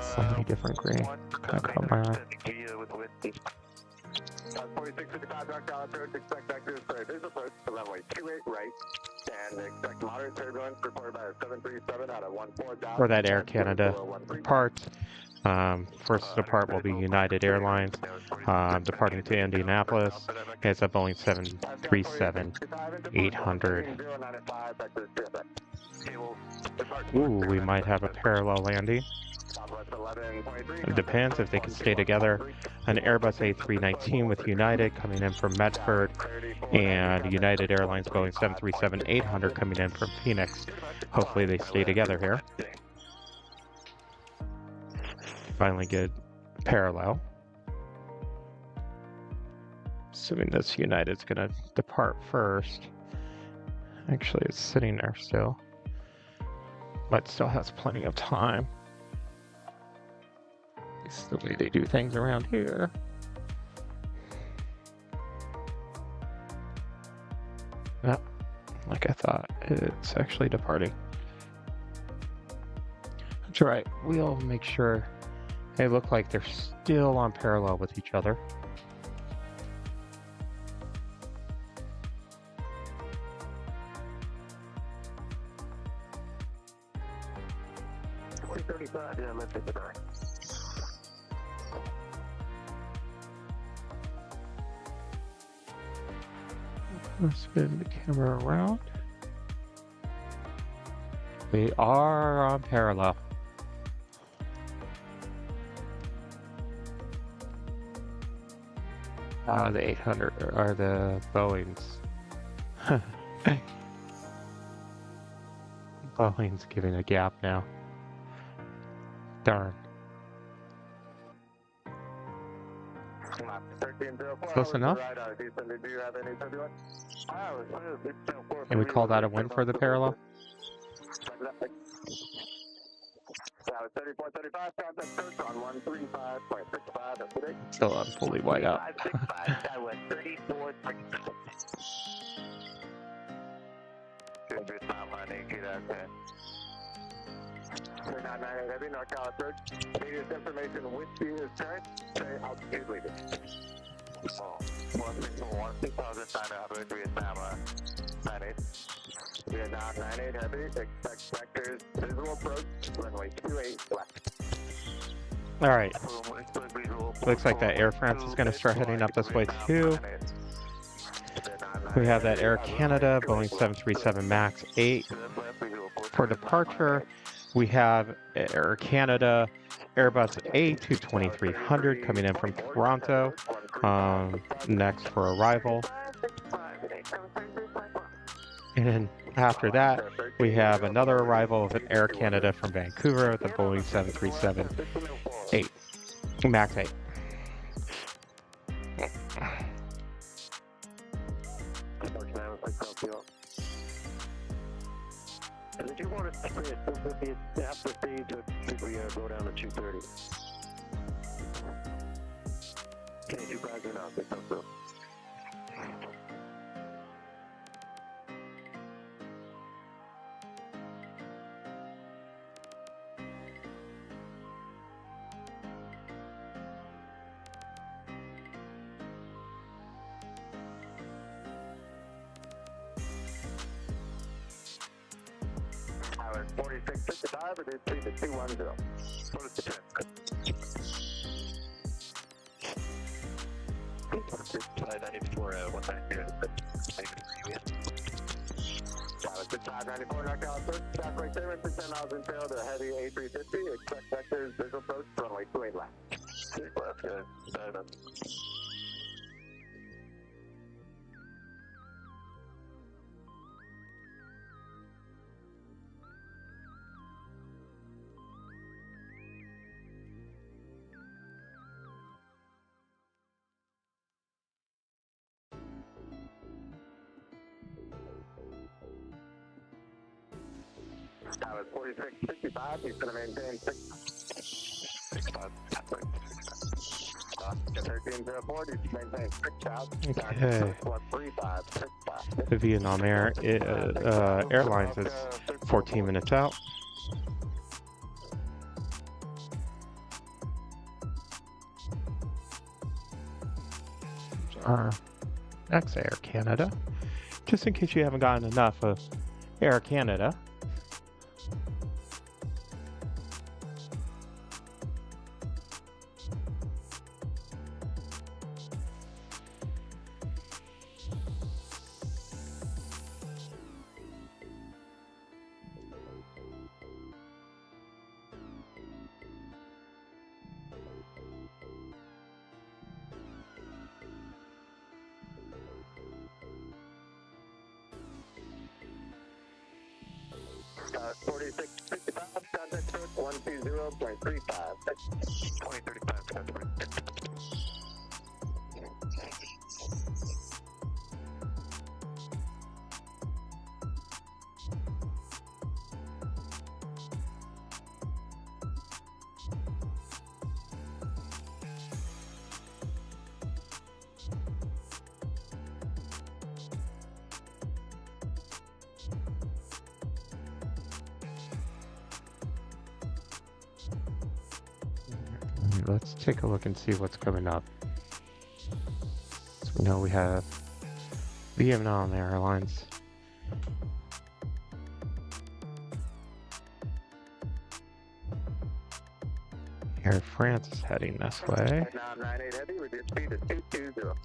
Slightly different green. Kind of caught my eye. 4655 NorCal approach, expect vectors for visual approach to runway 28 right, and expect moderate turbulence reported by a 737 out of 14,000. For that Air Canada part, first to depart will be United Airlines, departing to Indianapolis. It's a Boeing 737-800. Ooh, we might have a parallel landing. It depends if they can stay together. An Airbus A319 with United coming in from Medford, and United Airlines Boeing 737-800 coming in from Phoenix. Hopefully they stay together here. Finally get parallel. Assuming this United's gonna depart first. Actually, it's sitting there still, but still has plenty of time. It's the way they do things around here. Yeah, like I thought, it's actually departing. That's right, we'll make sure they look like they're still on parallel with each other. Yeah, let's hit the back. Let's spin the camera around. We are on parallel. The 800 are the Boeings. Boeing's giving a gap now. Darn. Close enough? Can we call that a win for the parallel? Still on fully wide out. NorCal approach. Previous information with you is current. Say altitude leaving. 161,900 Vietnam 98. Vietnam 98 heavy. Expect vectors visual approach. Runway 28 left. All right. Looks like that Air France is going to start heading up this way too. We have that Air Canada Boeing 737 MAX 8 for departure. We have Air Canada Airbus A220-300 coming in from Toronto. Next for arrival. And then after that, we have another arrival of an Air Canada from Vancouver with the Boeing 737-8 MAX 8. Did you want to Half the speed, we go down to 230. Okay, 2,000 now, big up, bro. I was 4655, but it's 210. What is the trip? Flight 94, 190. Dallas 6594, knockout, first track right there, 10 miles in tail, the heavy A350, expect vectors, visual approach, runway 28 left. 6 left, good. I was 4665, he's going to maintain 6.5. 1304, he's maintain 6,000. Okay. 6.35. The Vietnam Air Airlines is 14 minutes out. Our next Air Canada. Just in case you haven't gotten enough of Air Canada. Star 4665, contact approach 120.35. 2035, contact. Let's take a look and see what's coming up. So we know we have Vietnam Airlines. Air France is heading this way. Now 98 heavy, reduced speed to 220.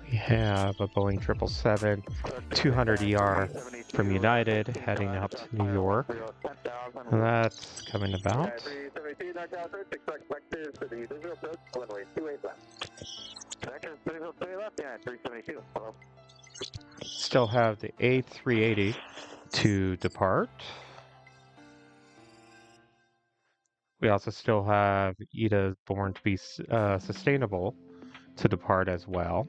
We have a Boeing 777 200 ER from United heading up to New York. That's coming about. Still have the A380 to depart. We also still have ETA Born to be Sustainable to depart as well.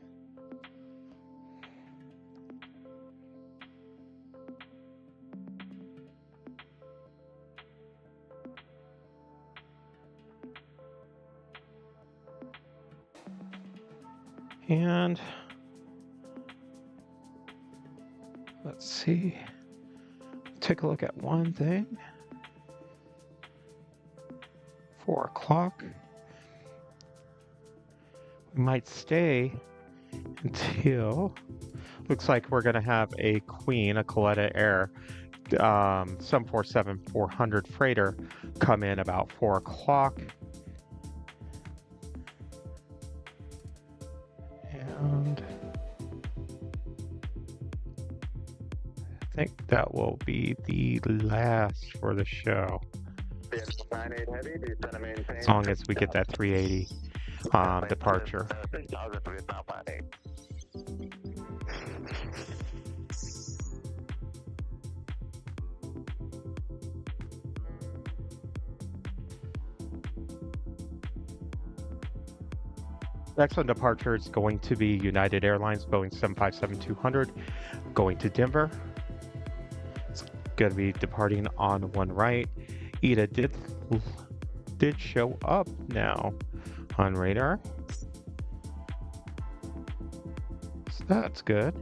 And let's see, take a look at one thing. 4 o'clock. We might stay until, looks like we're going to have a Queen, a Coletta Air 747-400 freighter come in about 4 o'clock. And I think that will be the last for the show. As long as we get that 380 departure. Next on departure is going to be United Airlines Boeing 757-200 going to Denver. going to be departing on one right. EVA did show up now on radar. So that's good.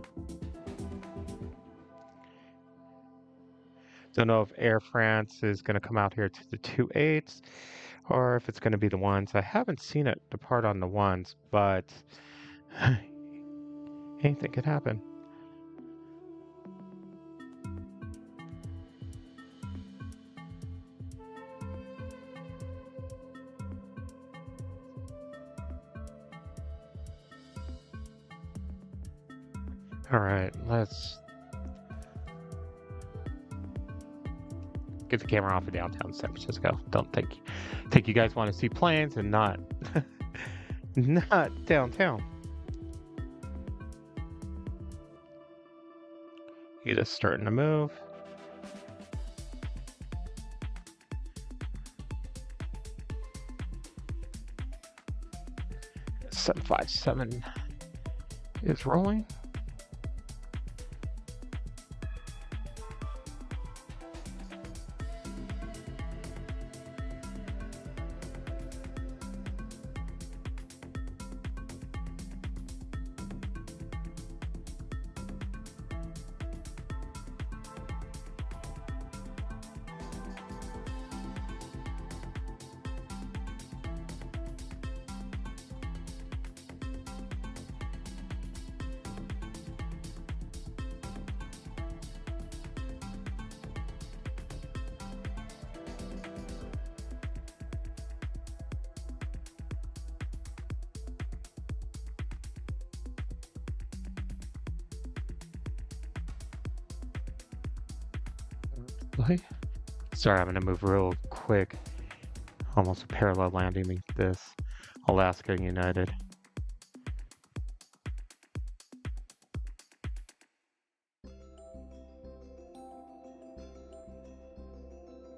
Don't know if Air France is going to come out here to the 28s or if it's going to be the ones. I haven't seen it depart on the ones, but anything could happen. All right, let's get the camera off of downtown San Francisco. Don't think you guys want to see planes and not not downtown. You just starting to move. .757 is rolling. Sorry, I'm gonna move real quick. Almost a parallel landing with this Alaska United.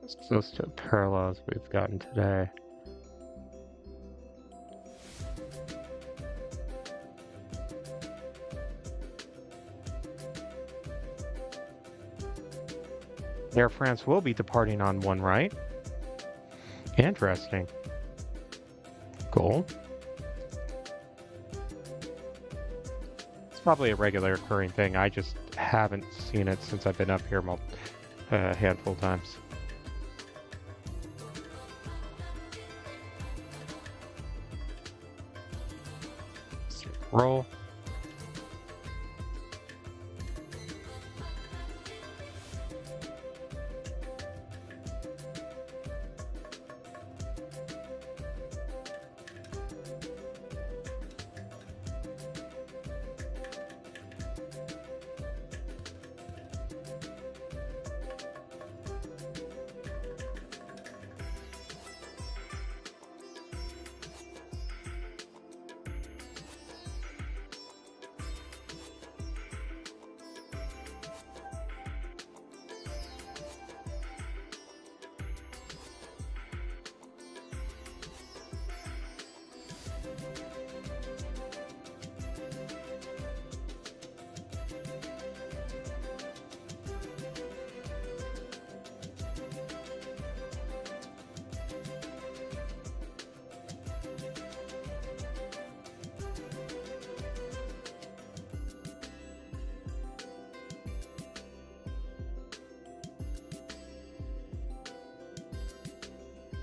It's close to parallels we've gotten today. Air France will be departing on one right. Interesting. Cool. It's probably a regular occurring thing. I just haven't seen it since I've been up here a handful of times. Roll.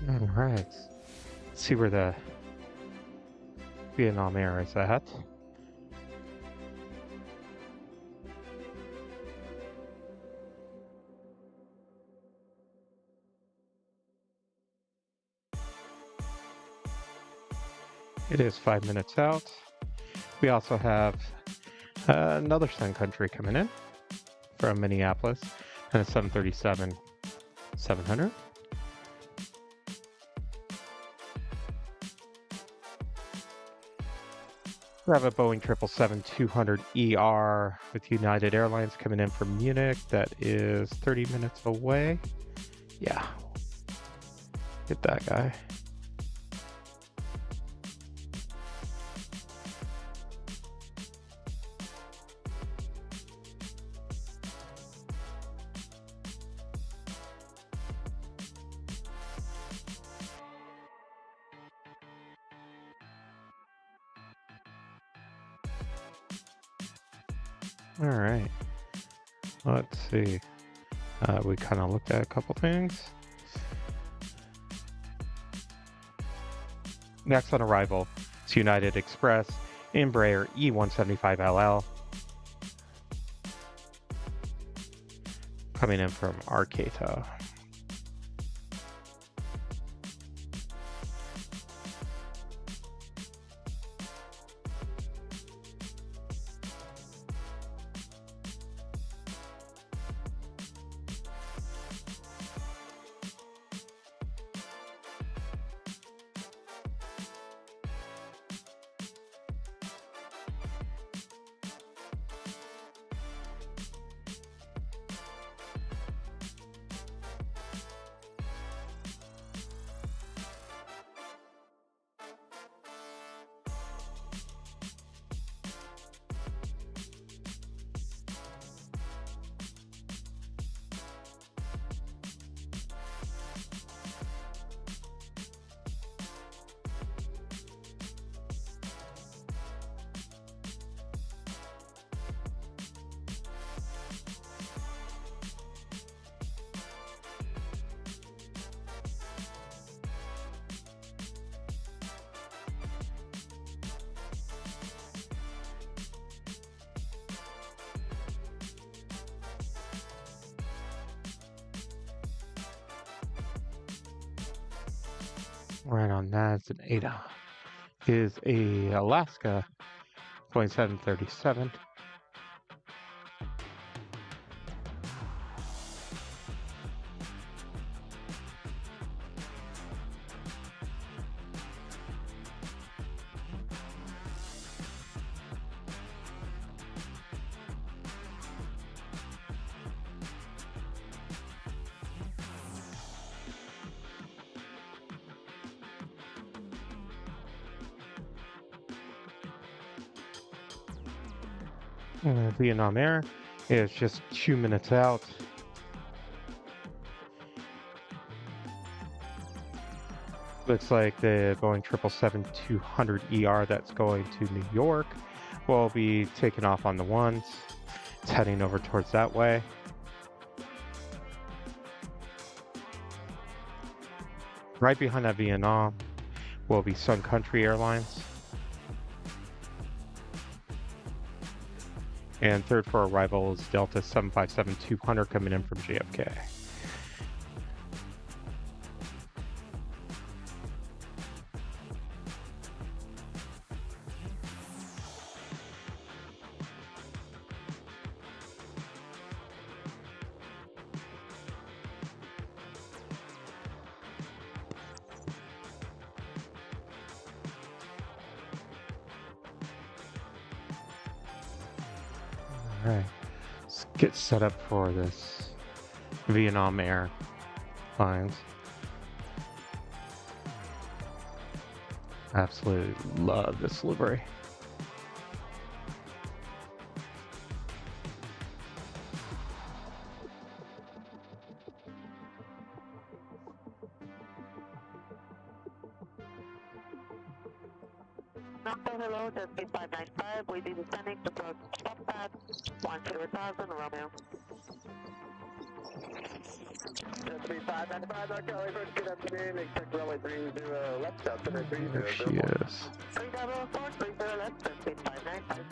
All right. Let's see where the Vietnam Air is at. It is 5 minutes out. We also have another Sun Country coming in from Minneapolis, and a 737-700. We have a Boeing 777-200ER with United Airlines coming in from Munich. That is 30 minutes away. Yeah. Get that guy. All right. Let's see. We kind of looked at a couple things. Next on arrival is United Express Embraer E175LL. Coming in from Arcata. Right on that is an ADA. Is a Alaska 2737. Vietnam Air is just 2 minutes out. Looks like the Boeing 777-200ER that's going to New York will be taking off on the ones. It's heading over towards that way. Right behind that Vietnam will be Sun Country Airlines. And third for arrival is Delta 757-200 coming in from JFK. All right, let's get set up for this Vietnam Airlines. Absolutely love this livery. Hello, that's 595. We did descending to approach stop pad 10,000 Romeo. Just 3595, North Charlie, first good afternoon, expect runway 30 left, out to the 30. There she is. 3004, 30 left, that's 595.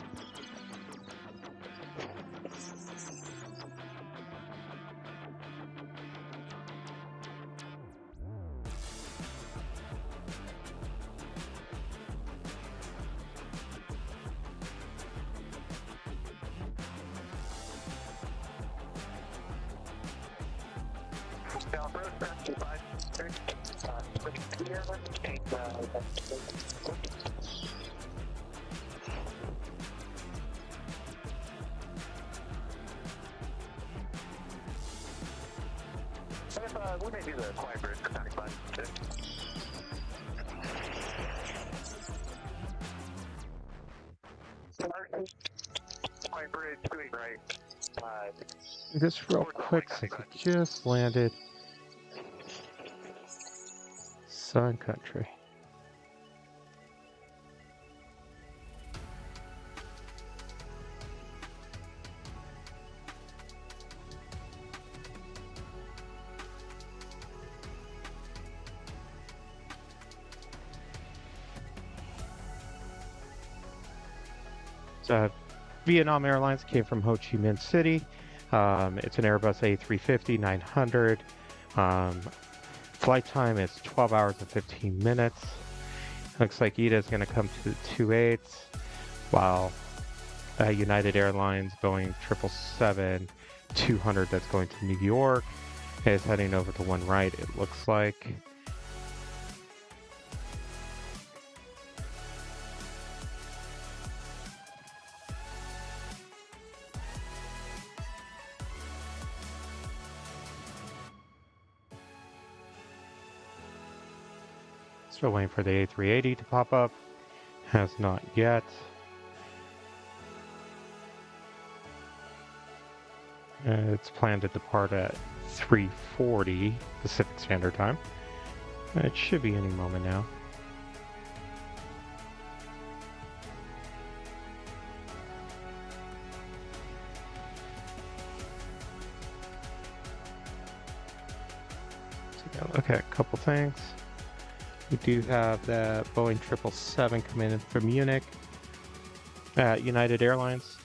We may do the quiet bridge for 95. Quiet bridge, doing right. Just real quick, since it just landed. Sun Country. Vietnam Airlines came from Ho Chi Minh City. It's an Airbus A350-900. Flight time is 12 hours and 15 minutes. Looks like ETA is going to come to 2-8, while United Airlines Boeing 777-200 that's going to New York is heading over to one right, it looks like. Still waiting for the A380 to pop up. Has not yet. It's planned to depart at 3:40 Pacific Standard Time. It should be any moment now. So look at a couple things. We do have the Boeing 777 coming in from Munich at United Airlines,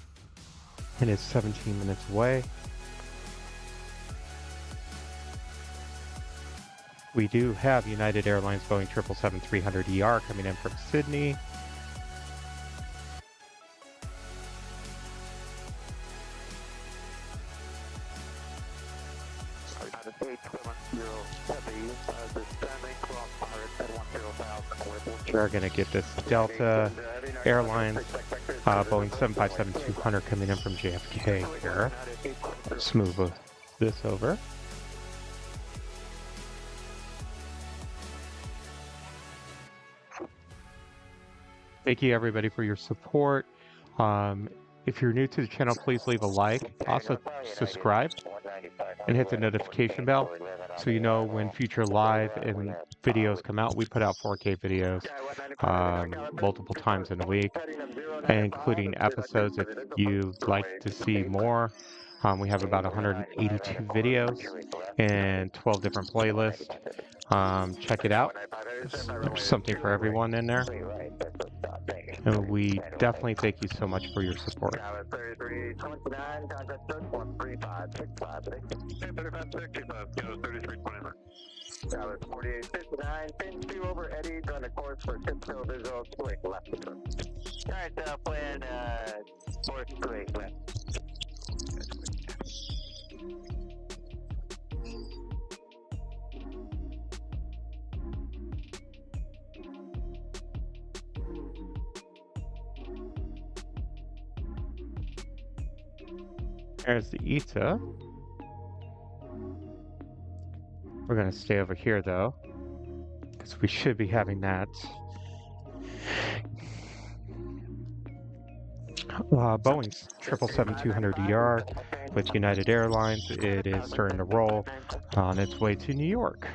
and it's 17 minutes away. We do have United Airlines Boeing 777-300ER coming in from Sydney. We're going to get this Delta Airlines Boeing 757-200 coming in from JFK here. Let's move this over. Thank you everybody for your support. If you're new to the channel, please leave a like. Also subscribe and hit the notification bell so you know when future live and videos come out. We put out 4K videos multiple times in a week, including episodes if you'd like to see more. We have about 182 videos and 12 different playlists. Check it out. There's something for everyone in there. And we definitely thank you so much for your support. Tower 4859, pin 2 over Eddie, on a course for Tiptoe Visual, quick left. Alright, plan, course quick left. There's the ETA. We're going to stay over here though, because we should be having that. Boeing's 777-200ER with United Airlines. It is starting to roll on its way to New York.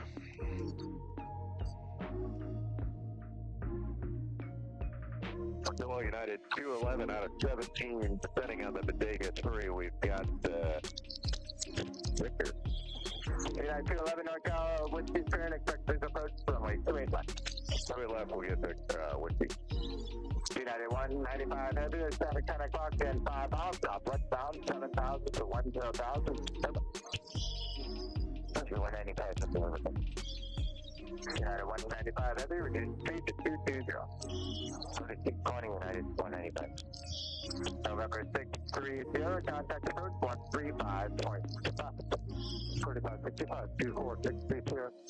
Hello, United 211 out of 17, depending on the bodega 3, we've got Victor. United 211 NorCal, Whiskey turn, expect this approach, runway 28 left. 28 left, we'll get the Whiskey. United 195 heavy, there's traffic 10 o'clock, 10 5 out, stop westbound, 7,000 to 10,000. Country 195, United 195 heavy, we're getting 3 to 220. Keep calling United 195. November 630, contact approach 135.5. 4565 24630.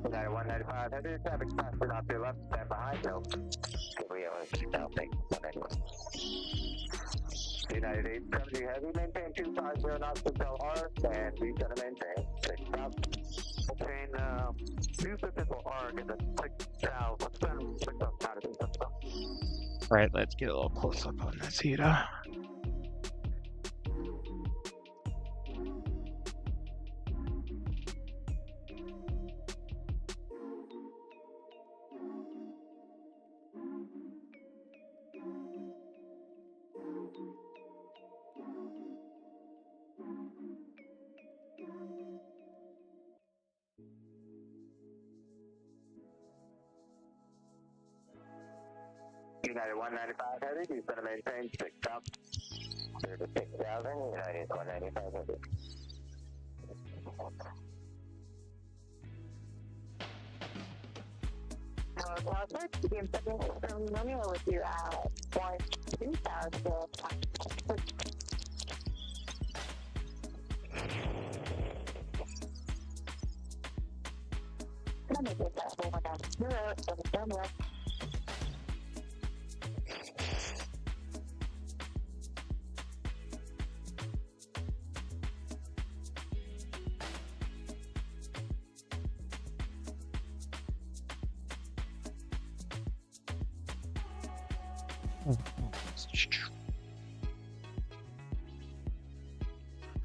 United 195 heavy, traffic faster off your left, stand behind, no. We have now take 191. United 870 heavy, maintain 250 knots until R, and be gonna maintain 6 knots. Maintain 250 R, get the 6,000, 6,000. Alright, let's get a little close up on this ETA. United 195 heavy, he's going to maintain 6,000. Clear to 6,000, United 195 heavy. Closer to the impedance from Romeo with you at 1,2,000. Let me get that 1,0 and Romeo.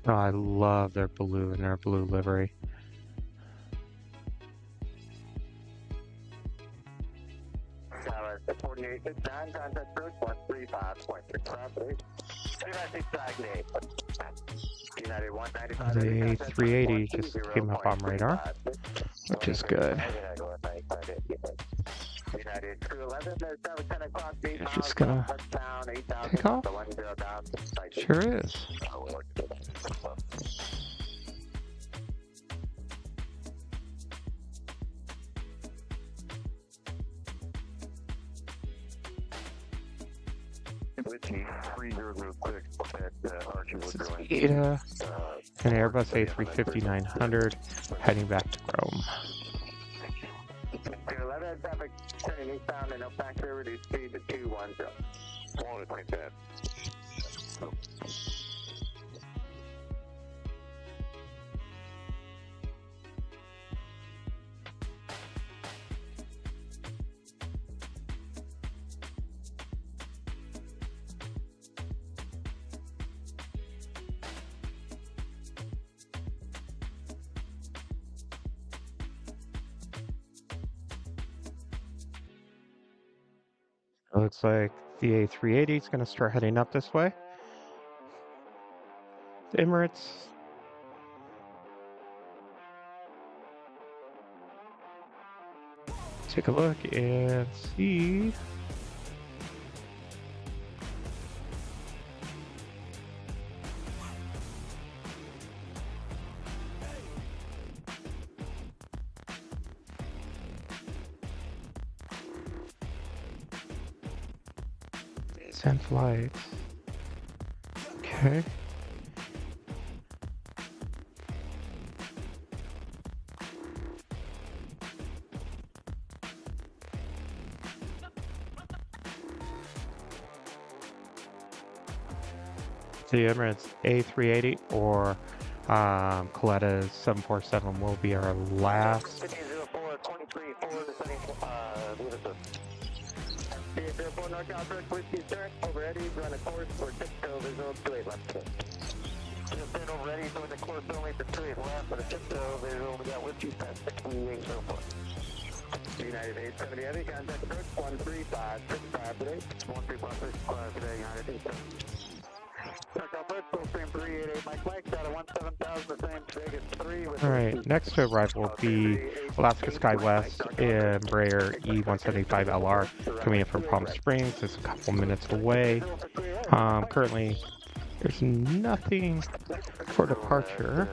Oh, I love their blue and their blue livery. Tower 4869, contact approach 135.658. 396 United 195. The A380 just came up on radar, which is good. United 211, there's 10 o'clock, 8 It's miles, just gonna down, 8,000, take off. 10 down, Sure is. Whiskey 30 real quick that Archie was This is doing. EVA, an Airbus A350-900 heading back to Rome. 211, traffic turning eastbound and up back there, reduce speed to 210. Want to take that. Looks like the A380 is going to start heading up this way. The Emirates. Take a look and see. Send flights. Okay. The Emirates A380 or Coletta's 747 will be our last. 1504, 23, 4, descending, Airport North Approach, Whiskey Stern, over Eddie, run a course for Tiptoe, visual 28 left. Just in over Eddie, doing the course only for 28 left, for the Tiptoe, visual, we got Whiskey Stern, 6804. United 870 Eddie, contact approach, 13565 today, 13565 today, United 870. North Approach, full stream 388, Mike, got a 17,000, the same, Vegas 3 with... Alright, next to arrival will be Alaska SkyWest Embraer E175LR coming in from Palm Springs. It's a couple minutes away. Currently, there's nothing for departure.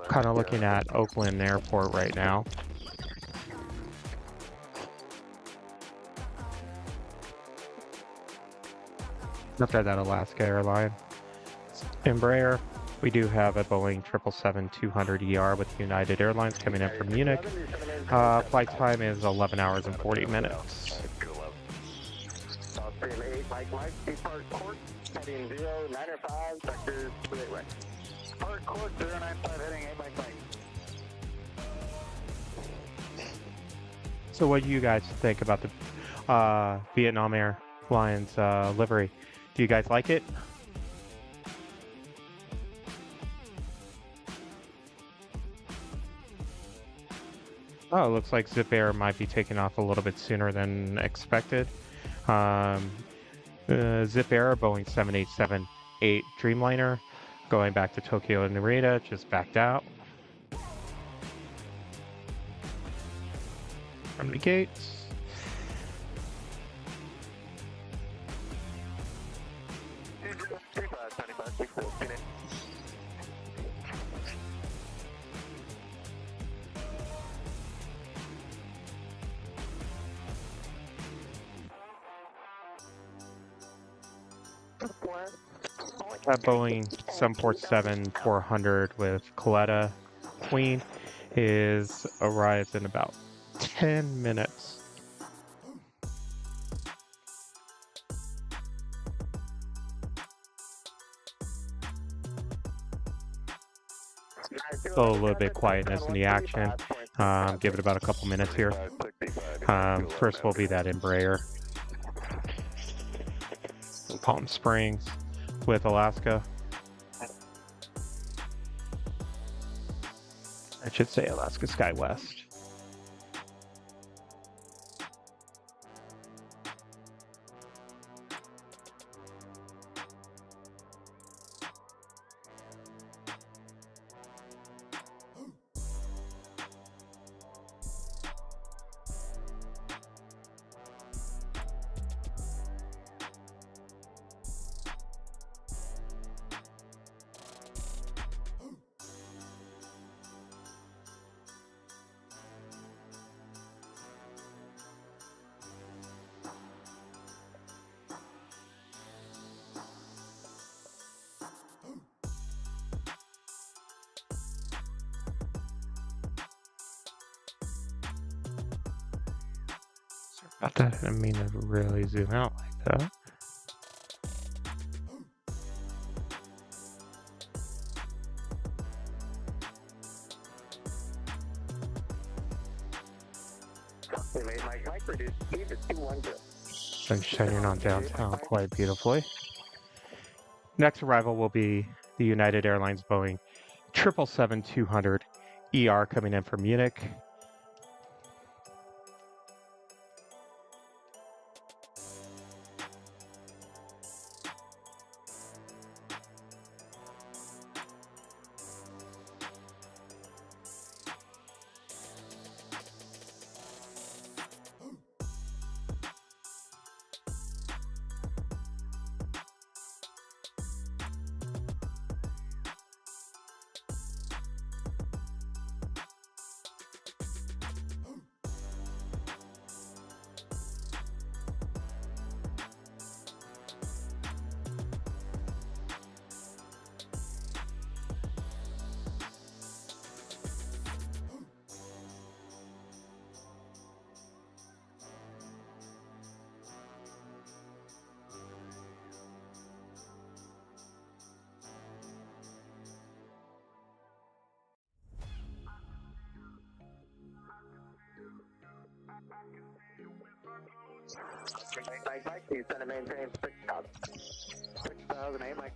Kind of looking at Oakland Airport right now. After that, Alaska airline. Embraer, we do have a Boeing 777-200ER with United Airlines coming in from Munich. Flight time is 11 hours and 40 minutes. Depart court, heading 095, sector 28 west. Depart court, 095, heading 8 Mike. So what do you guys think about the Vietnam Airlines livery? Do you guys like it? Oh, it looks like Zip Air might be taking off a little bit sooner than expected. Zip Air, Boeing 787-8 Dreamliner, going back to Tokyo and Narita, just backed out from the gates. That Boeing 747-400 with Coletta Queen arrives in about 10 minutes. Still a little bit quietness in the action. Give it about a couple minutes here. First will be that Embraer. Palm Springs with Alaska. I should say Alaska SkyWest. About that, I didn't mean to really zoom out like that. Sun shining on downtown quite beautifully. Next arrival will be the United Airlines Boeing 777-200 ER coming in from Munich. Mike, you send a maintain 6,008, Mike.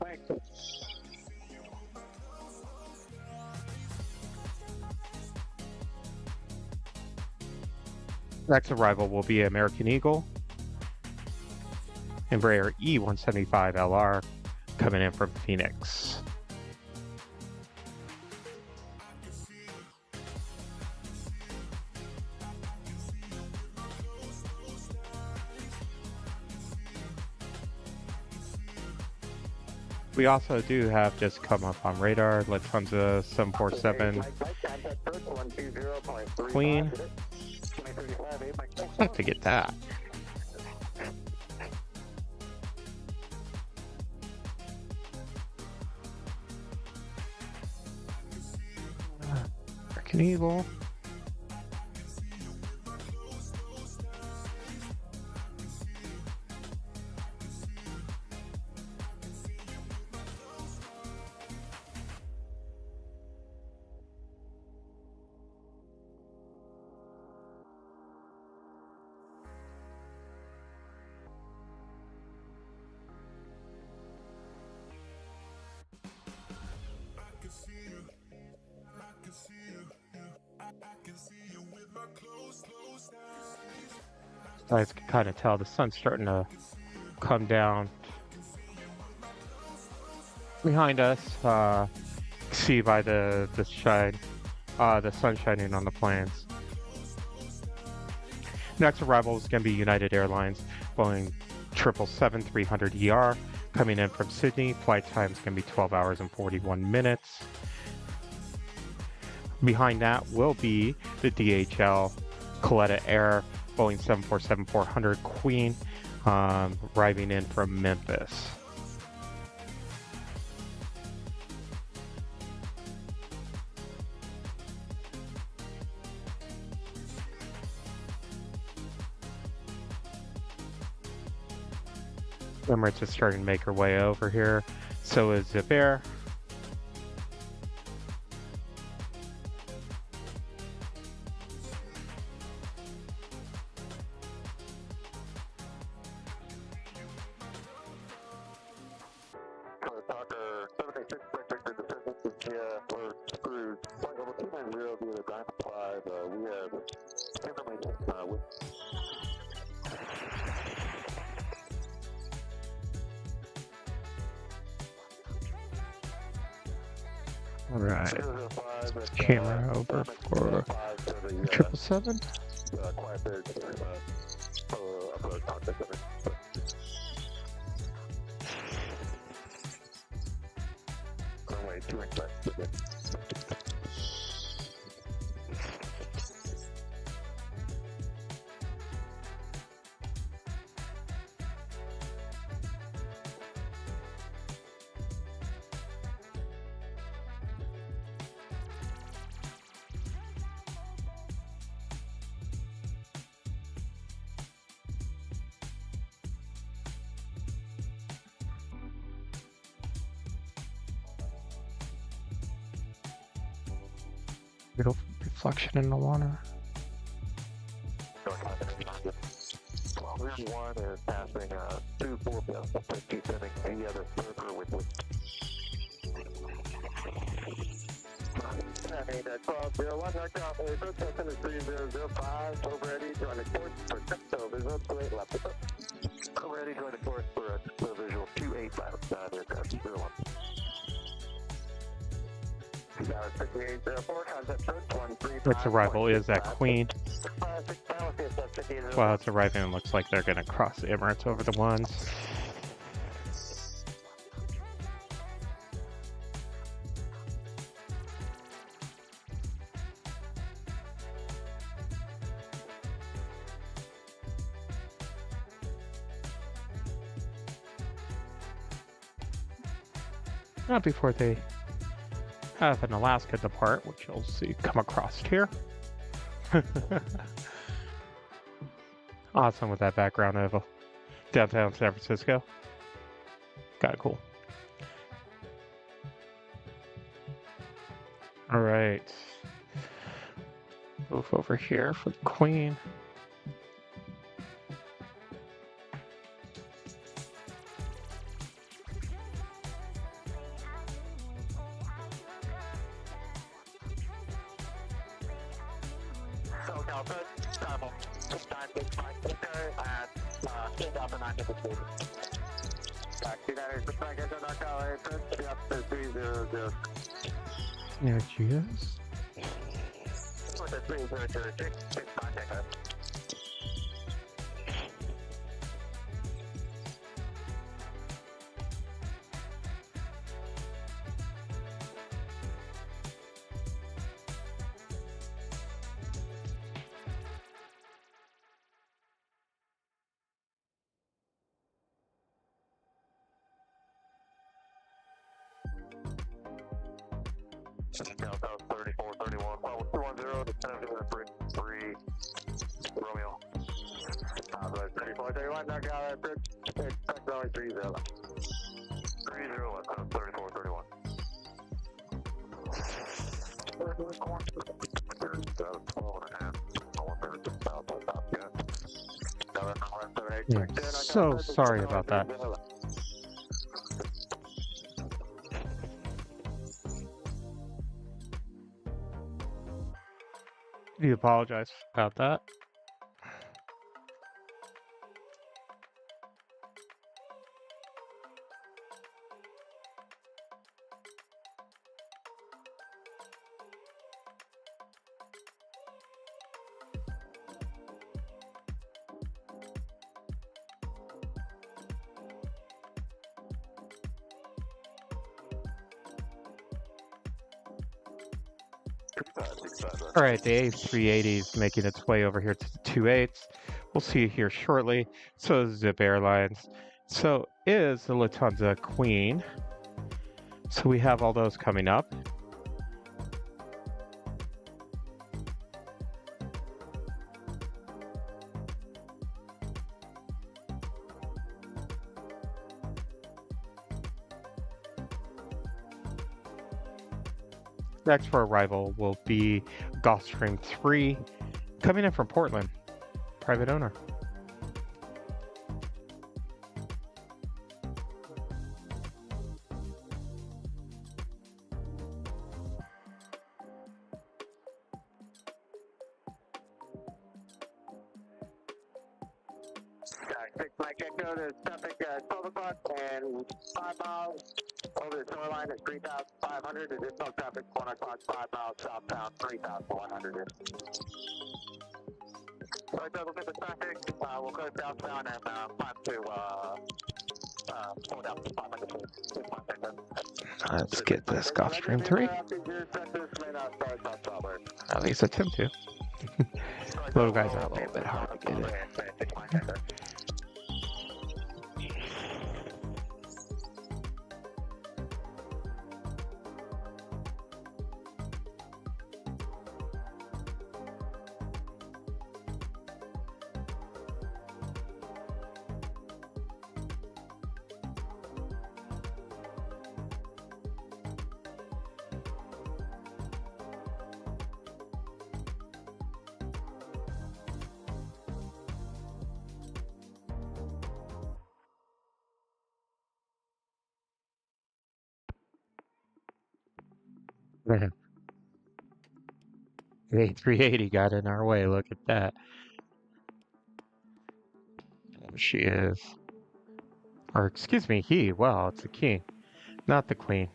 Next arrival will be American Eagle, Embraer E175LR coming in from Phoenix. We also do have just come up on radar Lufthansa 747 Queen. Have to get that. American Eagle. You guys can kind of tell the sun's starting to come down behind us. See by the sun shining on the planes. Next arrival is going to be United Airlines Boeing 777-300ER Coming in from Sydney, flight times can be 12 hours and 41 minutes. Behind that will be the DHL Coletta Air Boeing 747-400 Queen, arriving in from Memphis. Emirates is starting to make her way over here. So is Zip Air. All right. Camera over for 777. Beautiful reflection in the water. Here's one is passing 2-4 sending the other server with 1201 knockout, approach center 3005, overready, join the course for crypto, visual 28 left. Overready, join the course for a visual 28 left, aircraft 01. Its arrival is at Queen. While it's arriving, it looks like they're going to cross the Emirates over the ones. Not before they have an Alaska depart, which you'll see come across here. Awesome with that background of downtown San Francisco. Kinda cool. All right. Move over here for the Queen. There she is. Delta 3431, 210, descending to 3 Romeo. 3431, knockout, bridge, expect only 30. 30, 3431. Yeah, so sorry about that. We apologize about that. All right, the A380 is making its way over here to the 28s. We'll see you here shortly. So is Zip Airlines. So is the Lufthansa Queen. So we have all those coming up. Next for arrival will be Gulfstream 3, coming in from Portland, private owner. Mike Echo to traffic 12 o'clock and 5 miles over the shoreline at 3,500. Additional traffic 1 o'clock, 5 miles southbound, 3,100. Alright, double dip the traffic. We'll go southbound and plan to pull down to 500 feet. Let's get this Gulfstream 3. At least attempt to. Little guys are a little bit hard to get it. The A380 got in our way. Look at that. There she is. Or, excuse me, he. Well, it's the king, not the queen.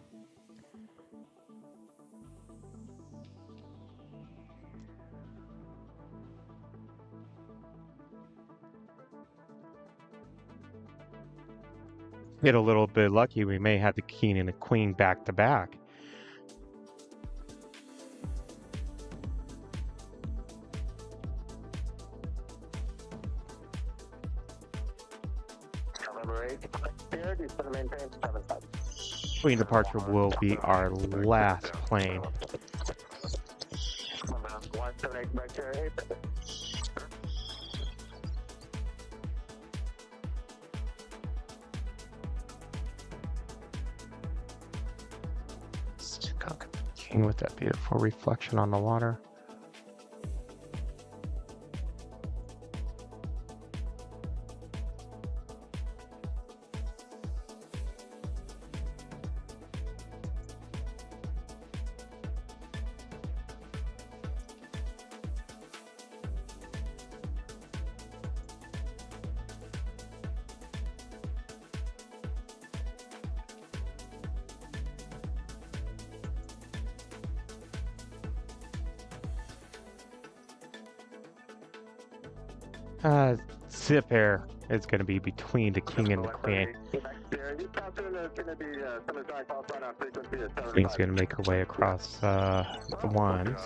Get a little bit lucky, we may have the king and the queen back to back. Queen departure will be our last plane. Let's check out the king with that beautiful reflection on the water. Zip Air is going to be between the king and the queen. Queen's going to make her way across the ones.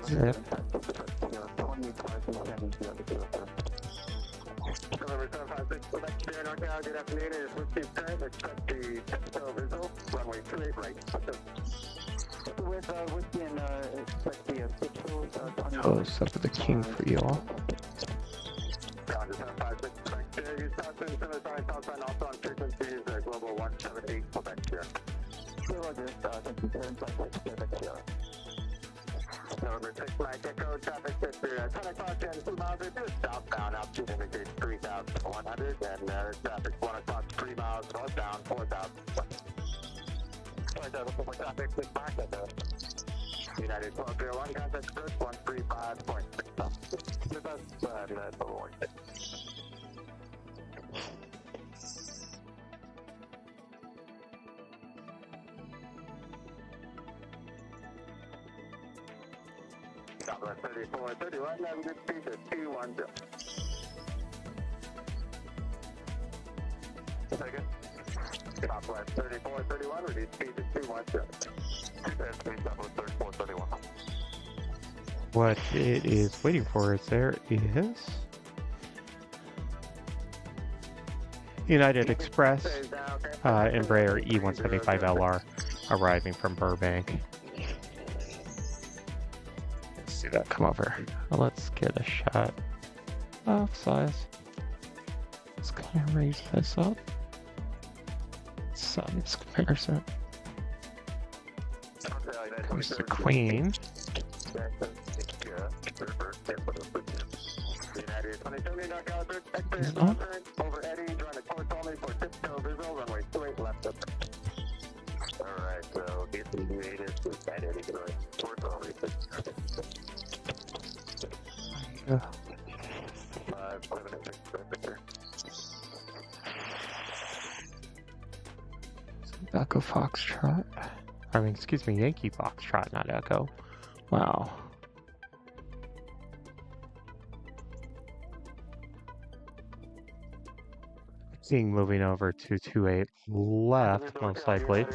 Zip. Close up with the king for you all. Number 6 Mike Echo, traffic at 10 o'clock and 2 miles, southbound, altitude indicates 3,100, and traffic 1 o'clock, 3 miles, northbound, 4,000. Traffic 6 Mike Echo. United 1201, contact first 135.6. With us, United 1201. 3431, navigate speed at 210. Second. Southwest 3431, reduce speed at 210. 210, Southwest 3431. What it is waiting for is there is United Express Embraer E175LR arriving from Burbank. Let's see that come over. Let's get a shot of size. Let's kind of raise this up. Size comparison. Comes the Queen. Over Eddie, join the course only for tiptoe visual, runway 28 left up. Alright, so get the latest with that Eddie, course only. 5, 7, 6, temperature. Echo Foxtrot. I mean, excuse me, Yankee Foxtrot, not Echo. Wow. Seeing moving over to 28 left, most likely.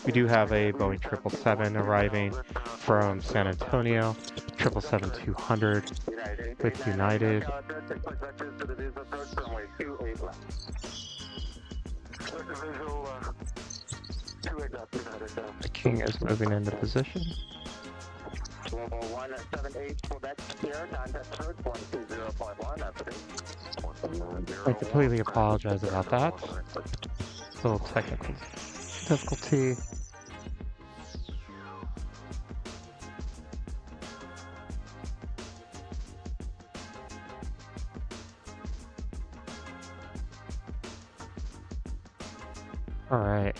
We do have a Boeing 777 arriving from San Antonio, 777-200 with United. The King is moving into position. Global 178, Quebec, Sierra, contact approach 120.1, I completely apologize about that. A little technical difficulty. Alright.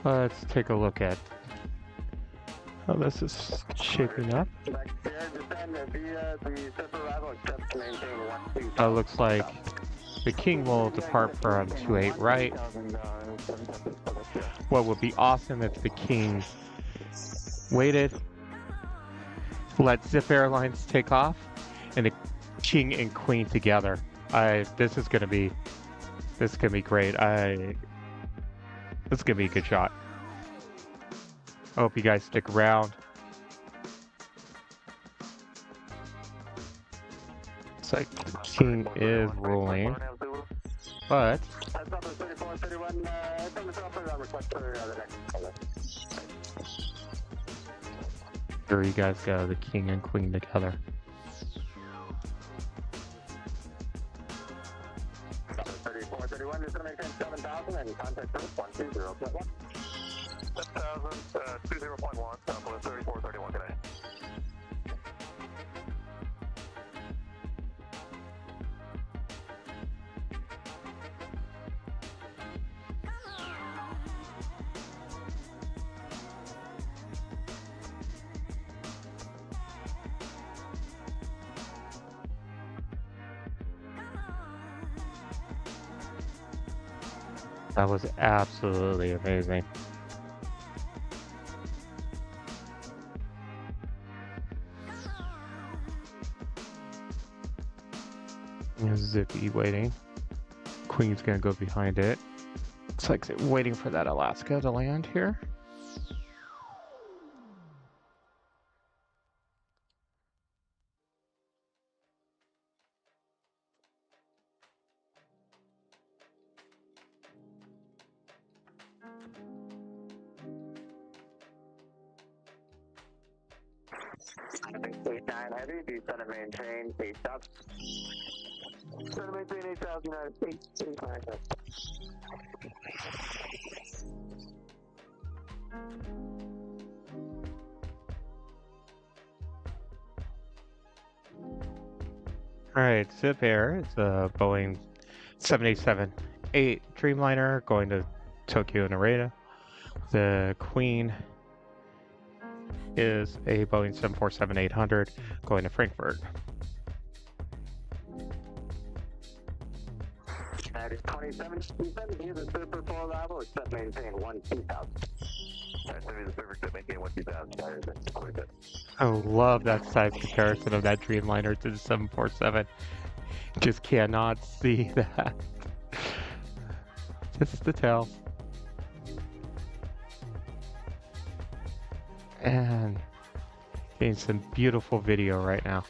Let's take a look at how this is shaping up. Looks like the King will depart from 28 right. What would be awesome if the King waited, let Zip Airlines take off, and the King and Queen together. This is gonna be great. This is gonna be a good shot. I hope you guys stick around. Looks like the King is rolling, but here you guys go, the King and Queen together. And contact group 120.1. 20.1, Southwest 3431 today. That was absolutely amazing. There's Zippy waiting. Queen's gonna go behind it. Looks like they're waiting for that Alaska to land here. Heavy, do center maintain, face up. Center maintain 8,000 United States, 85. Alright, Zip Air is a Boeing 787-8 Dreamliner going to Tokyo Narita. The Queen is a Boeing 747-800 going to Frankfurt. That is 27, here's a super full level, except maintain 1-2000. I love that size comparison of that Dreamliner to the 747. Just cannot see that. Just the tail. And getting some beautiful video right now.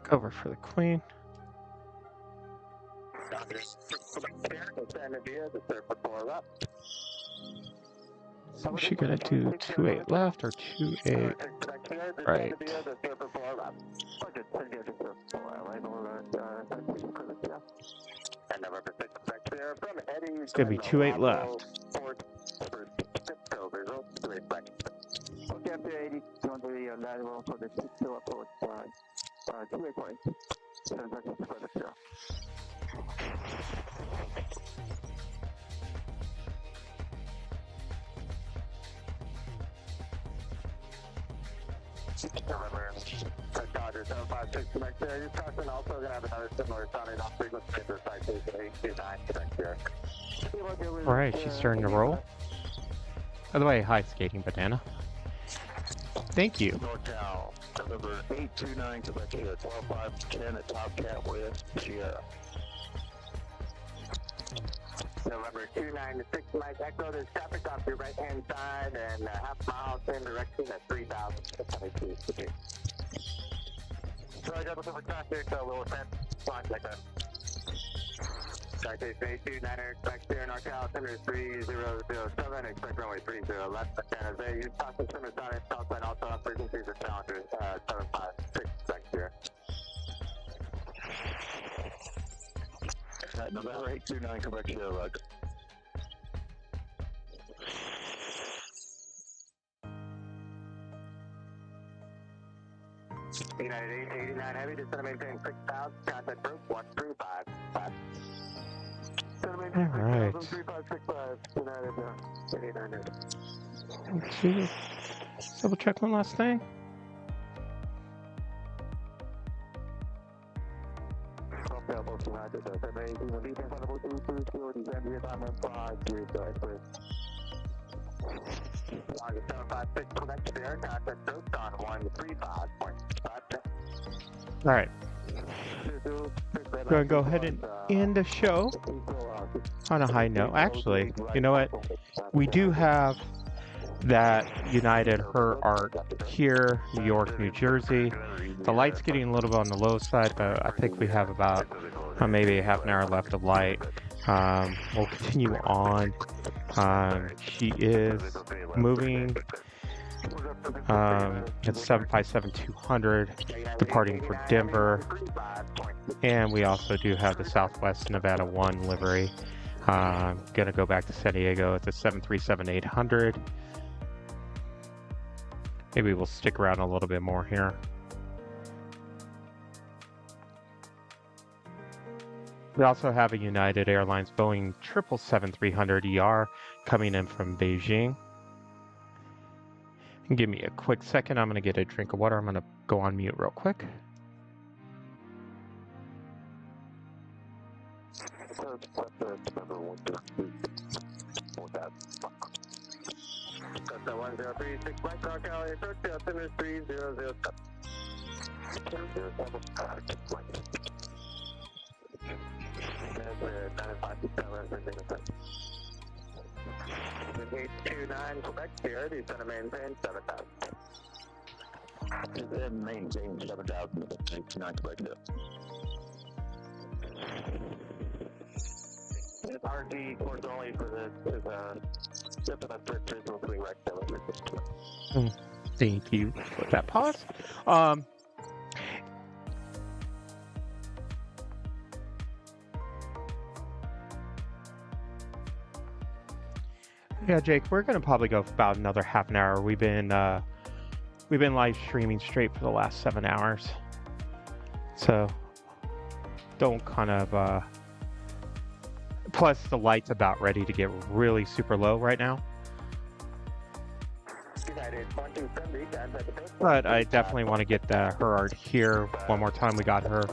Over for the Queen. So is she gonna do 28 left or 28 right? It's gonna be 28 left. Okay, after 80, you want to be lateral for the 6 to approach 2-way point. So that's for the 0. Remember, Dodger 756 connect there. You're talking also going to have another similar sounding off frequency to the citation 829 connect here. Alright, she's starting to roll. By the way, hi, Skating Banana. Thank you. NorCal, November 829 Quebec here, 12510 at Top Cat with Sierra. November 296 Mike Echo, there's traffic off your right hand side and half mile same direction at 3,622. So I got looking for traffic, lower fence, fine like that. Citation 829er, expect here in NorCal, Center 3007, expect runway 30 left, San Jose, use passing Center Sonic, Southline, also on frequencies of Challenger 756, expect here. November 829, Quebec here, roger. United 889 Heavy, just going to maintain 6,000, contact group 1355. Alright. Let's double check one last thing. Alright. We're going to go ahead and end the show on a high note. Actually, you know what? We do have that United Her Art here, New York, New Jersey. The light's getting a little bit on the low side, but I think we have about maybe half an hour left of light. We'll continue on. She is moving. It's 757-200 departing for Denver, and we also do have the Southwest Nevada 1 livery. Gonna go back to San Diego. It's a 737-800. Maybe we'll stick around a little bit more here. We also have a United Airlines Boeing 777-300ER coming in from Beijing. Give me a quick second. I'm going to get a drink of water. I'm going to go on mute real quick. H29 Quebec here, he's going to maintain 7,000. He's going to maintain 7,000 H29 Quebec here. It's RG course only for this. Is just an restriction between rec and Thank you for that pause. Yeah, Jake, we're gonna probably go for about another half an hour. We've been live streaming straight for the last 7 hours, so don't kind of. Plus, the light's about ready to get really super low right now. But I definitely want to get her art here one more time. We got her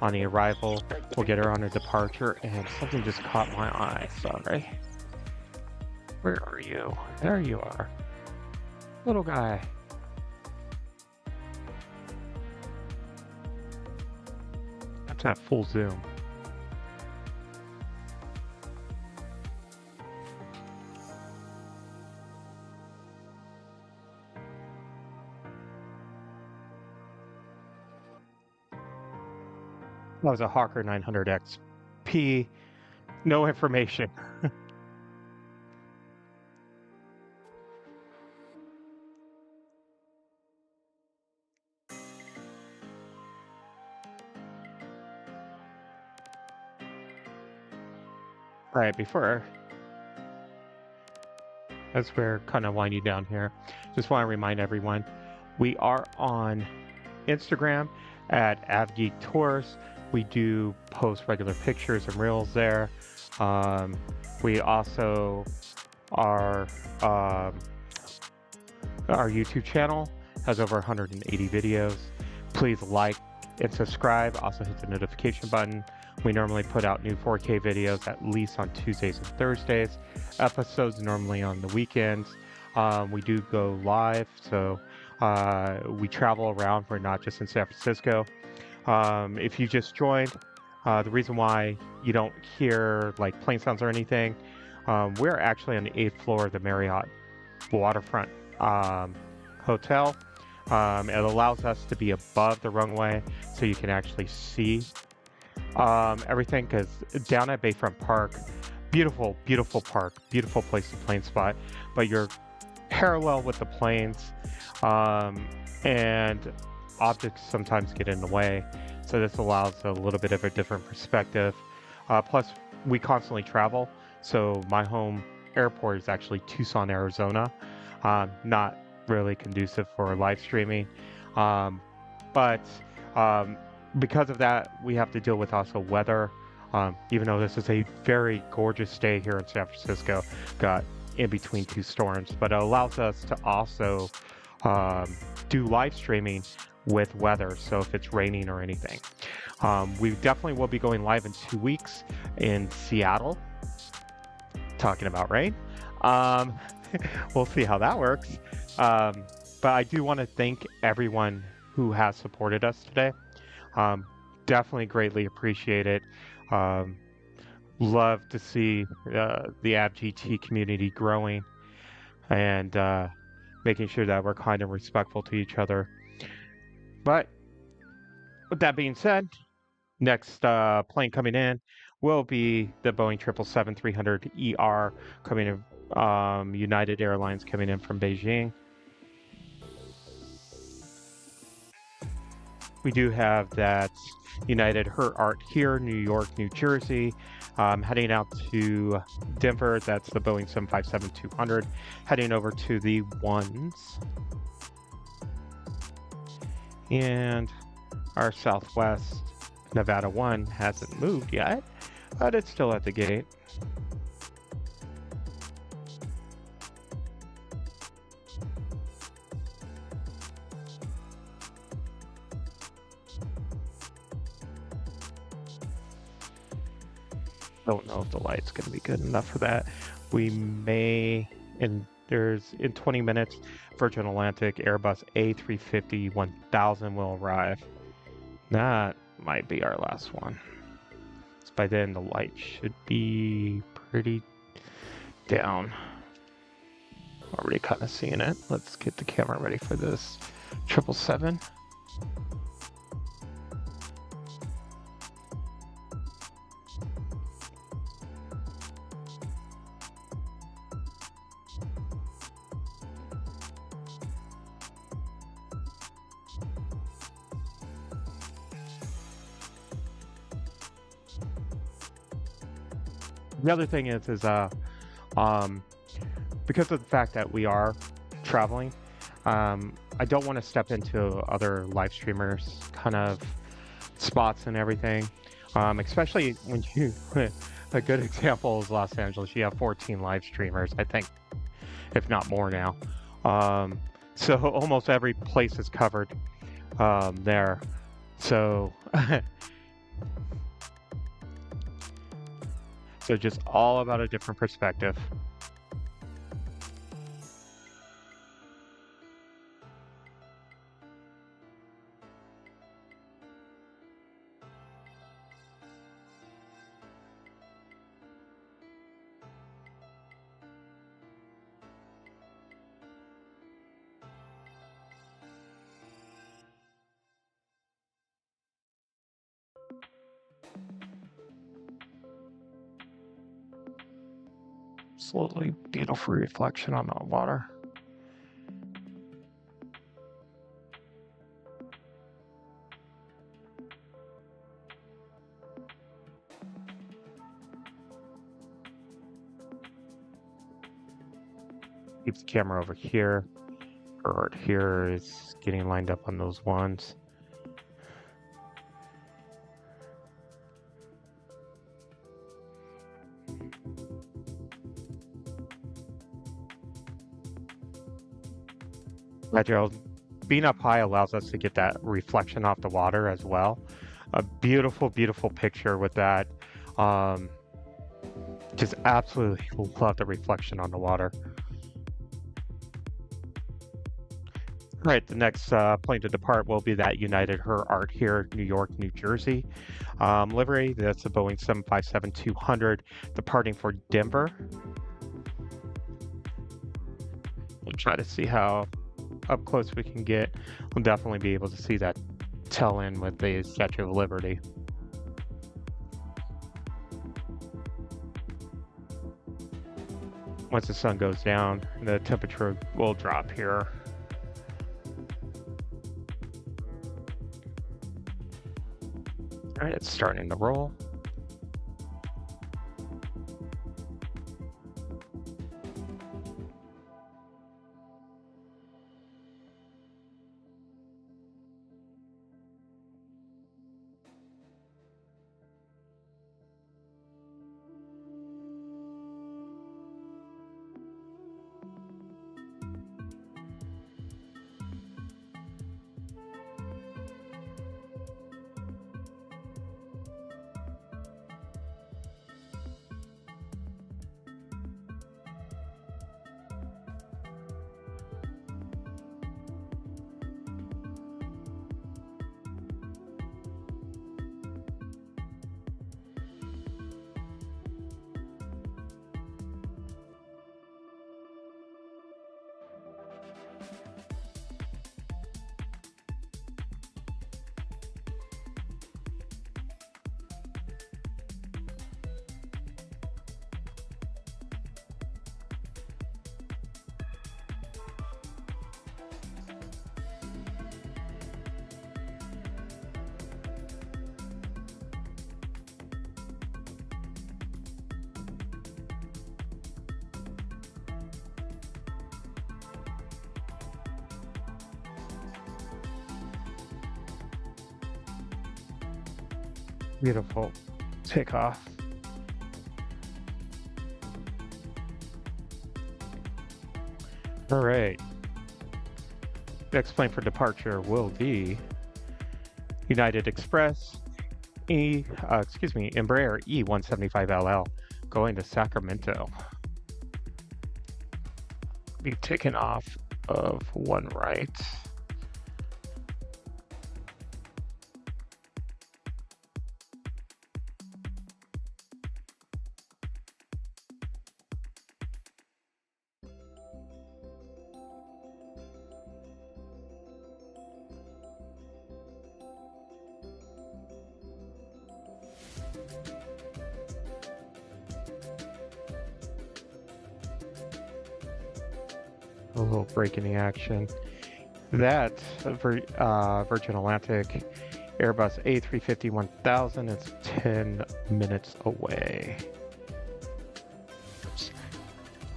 on the arrival. We'll get her on her departure, and something just caught my eye. Sorry. Where are you? There you are. Little guy. That's at full zoom. That was a Hawker 900 XP. No information. All right, as we're kind of winding down here, just want to remind everyone, we are on Instagram at AVGeek Tours. We do post regular pictures and reels there. We also our YouTube channel has over 180 videos. Please like and subscribe. Also hit the notification button. We normally put out new 4K videos at least on Tuesdays and Thursdays. Episodes normally on the weekends. We do go live, so we travel around. We're not just in San Francisco. If you just joined, the reason why you don't hear like plane sounds or anything, we're actually on the 8th floor of the Marriott waterfront hotel. It allows us to be above the runway so you can actually see everything, because down at Bayfront Park, beautiful park, beautiful place to plane spot, but you're parallel with the planes, and objects sometimes get in the way, so this allows a little bit of a different perspective. Plus, we constantly travel, so my home airport is actually Tucson, Arizona. Not really conducive for live streaming, but because of that, we have to deal with also weather. Even though this is a very gorgeous day here in San Francisco, got in between two storms, but it allows us to also do live streaming with weather, so if it's raining or anything. We definitely will be going live in 2 weeks in Seattle, talking about rain. We'll see how that works. But I do want to thank everyone who has supported us today. Definitely greatly appreciate it. Love to see the AVGT community growing and making sure that we're kind and respectful to each other. But with that being said, next plane coming in will be the Boeing 777-300ER coming in, United Airlines coming in from Beijing. We do have that United Her Art here, New York, New Jersey. Heading out to Denver, that's the Boeing 757-200. Heading over to the ones. And our Southwest Nevada 1 hasn't moved yet, but it's still at the gate. Don't know if the light's going to be good enough for that. We may, and there's in 20 minutes, Virgin Atlantic Airbus A350 1000 will arrive. That might be our last one. So by then the light should be pretty down. Already kind of seeing it. Let's get the camera ready for this 777. The other thing is because of the fact that we are traveling, I don't want to step into other live streamers kind of spots and everything, especially when you, a good example is Los Angeles. You have 14 live streamers, I think, if not more now. So almost every place is covered there. So, so just all about a different perspective. Absolutely beautiful reflection on the water. Keep the camera over here. Or here is getting lined up on those ones. Being up high allows us to get that reflection off the water as well. A beautiful, beautiful picture with that. Just absolutely love the reflection on the water. All right, the next plane to depart will be that United Her Art here, New York, New Jersey. Livery, that's a Boeing 757-200 departing for Denver. We'll try to see how up close we can get. We'll definitely be able to see that tail end with the Statue of Liberty. Once the sun goes down, the temperature will drop here. All right, it's starting to roll. Beautiful takeoff. All right. Next plane for departure will be United Express, Embraer E175LL, going to Sacramento. Be taken off of one right. A little break in the action. That Virgin Atlantic Airbus A350-1000 is 10 minutes away.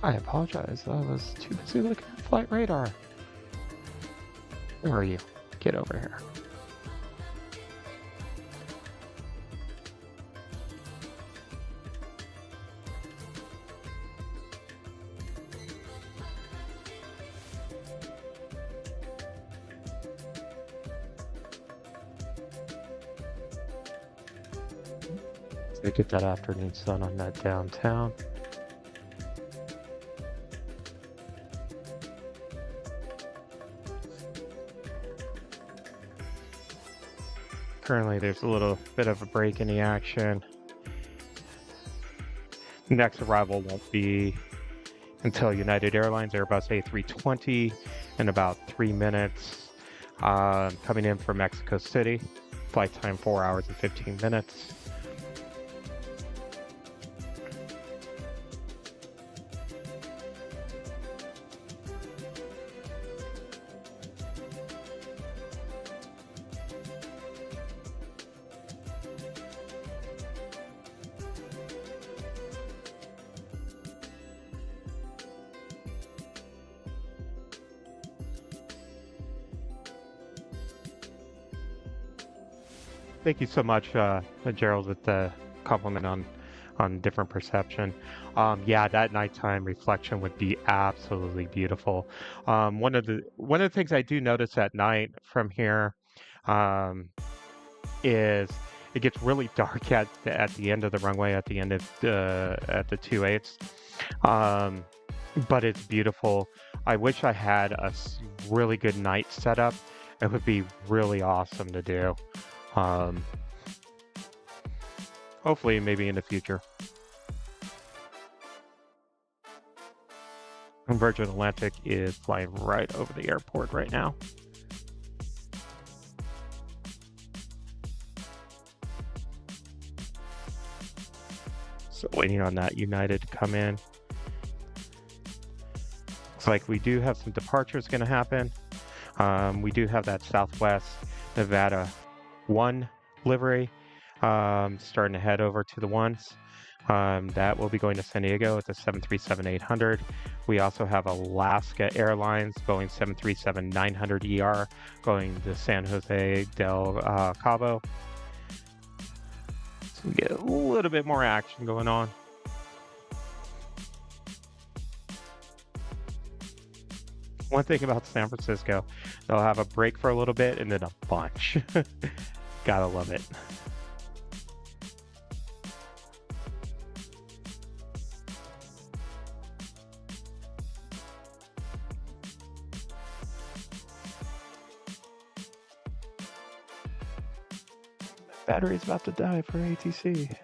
I apologize. I was too busy looking at flight radar. Where are you? Get over here. So get that afternoon sun on that downtown. Currently, there's a little bit of a break in the action. Next arrival won't be until United Airlines Airbus A320 in about 3 minutes. Coming in from Mexico City. Flight time 4 hours and 15 minutes. Thank you so much, Gerald, with the compliment on different perception. Yeah, that nighttime reflection would be absolutely beautiful. One of the things I do notice at night from here is it gets really dark at the end of the runway, at the end of at the 2/8. But it's beautiful. I wish I had a really good night setup. It would be really awesome to do. Hopefully, maybe in the future. Virgin Atlantic is flying right over the airport right now. So waiting on that United to come in. Looks like we do have some departures going to happen. We do have that Southwest Nevada 1 livery starting to head over to the ones. That will be going to San Diego at the 737-800. We also have Alaska Airlines Boeing 737-900ER going to San Jose del Cabo. So we get a little bit more action going on. One thing about San Francisco, they'll have a break for a little bit and then a bunch. Gotta love it. Battery's about to die for ATC.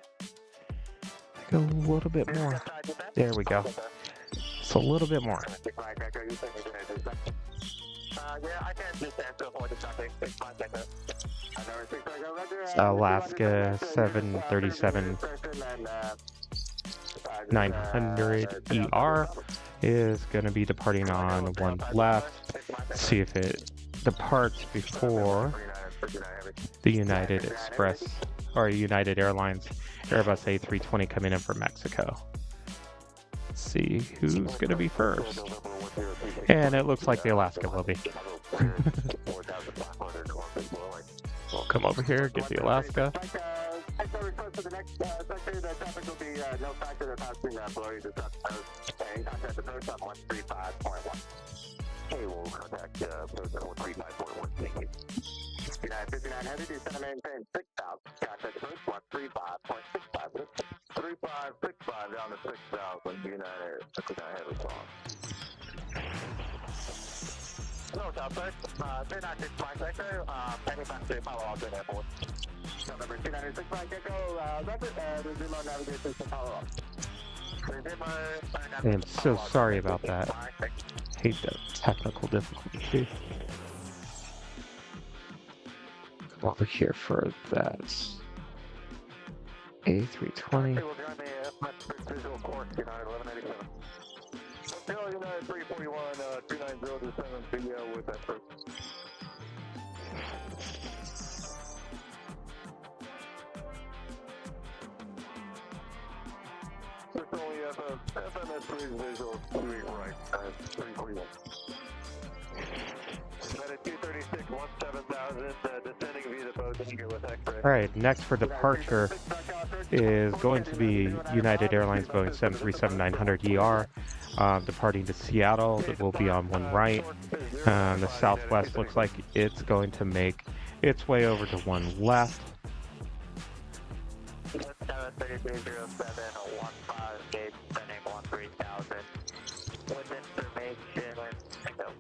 Like a little bit more. There we go. It's a little bit more. Alaska 737-900ER is going to be departing on one left. Let's see if it departs before the United Express or United Airlines Airbus A320 coming in from Mexico. Let's see who's going to be first. And it looks like the Alaska will be. We'll come over here, get the Alaska. Hello, Southwest. 396 flight sector, heading back to Palo Alto Airport. Number 296 flight Gecko, record, resume our navigation to Palo Alto. I am so sorry about that. Hate the technical difficulty. Come over here for that A320. Visual course, United 1187. Hotel United 341, 290 to 7 with that first. It's only FMS 3 visual. 17,000, descending via the boat, eager with X-ray. All right, next for departure is going to be United Airlines Boeing 737-900ER, departing to Seattle. That will be on one right. The Southwest looks like it's going to make its way over to one left. 3307, 15 sending 13,000. With information,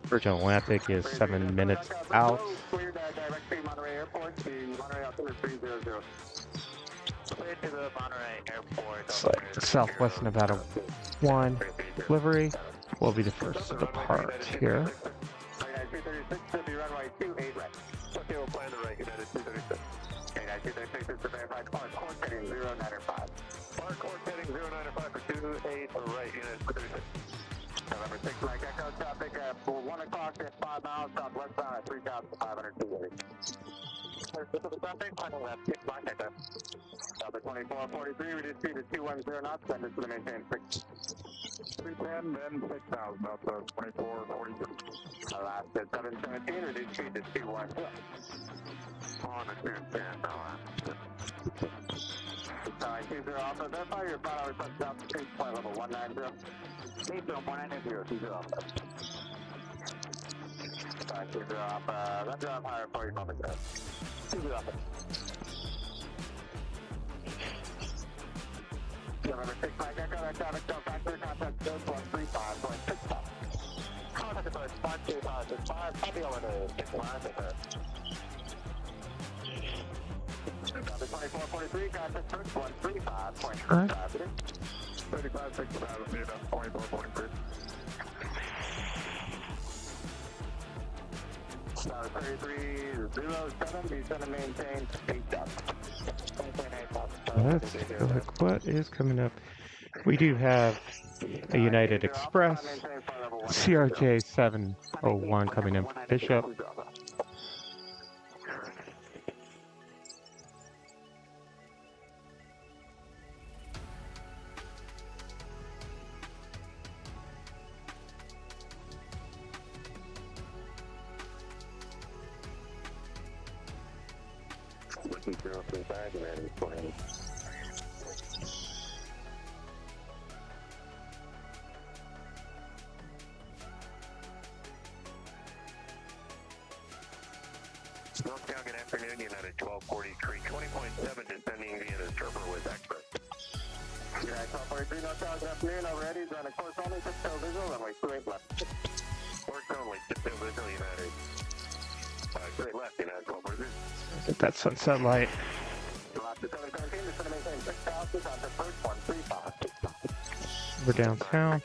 Virgin Atlantic is 7 minutes out. cleared direct to Monterey Airport to Monterey Altimeter 300. Clear to the Monterey Airport. Southwest Nevada 1 livery will be the first to depart here. 236 to be runway 28 right. Okay, we'll plan the right, United 236. 236 is the verified park, course heading 095. Park course heading 095 for 28 right, United 236. November 6, Mike Echo, traffic at 1 o'clock at 5 miles, southwest bound at 3,500 feet. Pacific traffic, final left, 6 Mike Echo. Southwest 2443, reduced speed to 210 knots, send it to the maintain 6. 310, then 6,000, outside 2443. Last at 717, reduced speed to 210. On to 210, now. Sorry, 20 Alpha, verify your final request altitude, flight level 190. 190, Alpha. Sorry, 20 Alpha, that's up higher for you, public address. 20 Alpha. November 6, Mike Echo, that traffic still factor, contact code 135.65. Contact authority 52565, copy over to 6 miles, sir. 2443, contact first 135.65. 35,6,000, you know, 2443. 3307, descend and maintain 8,000. Let's take a look. What is coming up? We do have a United Express CRJ 701 coming in from Bishop. Looking through up inside, man, he's playing. Northbound, good afternoon, United 1243, 20.7, descending via the Turbo with Express. United 1243, Northbound, good afternoon, already, run a course only, tiptoe visual, runway 28 left. Course only, tiptoe visual, United. Straight left, United 1243. Get that sunset light. We're downtown.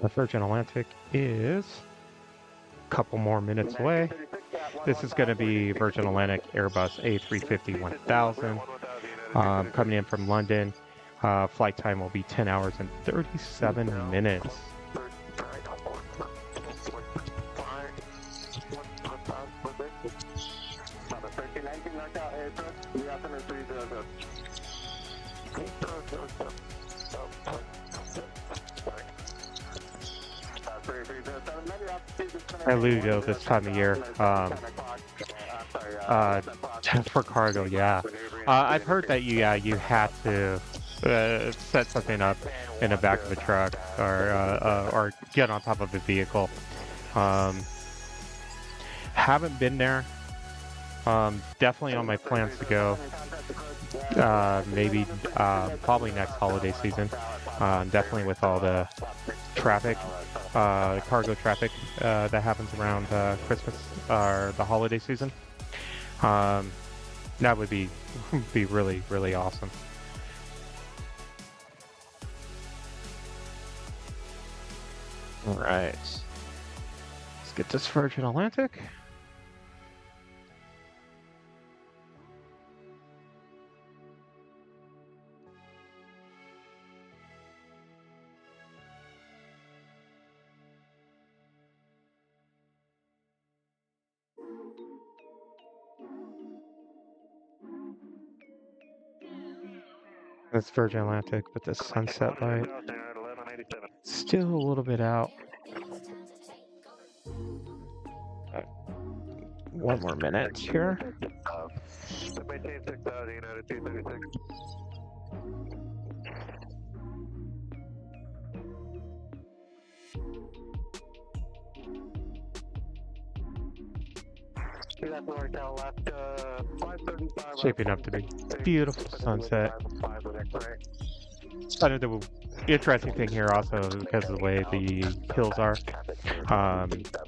The Virgin Atlantic is a couple more minutes away. This is going to be Virgin Atlantic Airbus A350 1000 coming in from London. Flight time will be 10 hours and 37 minutes. I Lugo this time of year. For cargo, yeah. I've heard that you had to set something up in the back of a truck or get on top of a vehicle. Haven't been there. Definitely on my plans to go. Maybe probably next holiday season. Definitely with all the traffic, cargo traffic that happens around Christmas or the holiday season. That would be really, really awesome. All right, let's get this Virgin Atlantic. That's Virgin Atlantic with the sunset light. Still a little bit out. One more minute here. Maintain 6,000, United 236. Shaping up to be beautiful sunset. Kind of the interesting thing here also because of the way the hills are.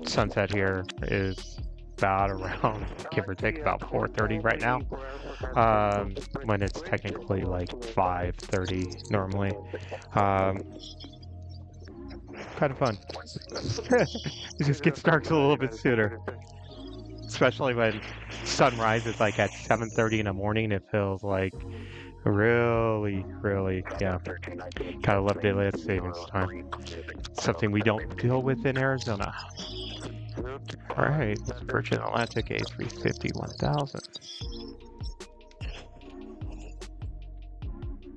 Sunset here is about around, give or take, about 4:30 right now. When it's technically like 5:30 normally. Kind of fun. It just gets dark a little bit sooner. Especially when sunrise is like at 7:30 in the morning, it feels like really, yeah. Kind of love daylight savings time. Something we don't deal with in Arizona. All right, Virgin Atlantic A350 1000.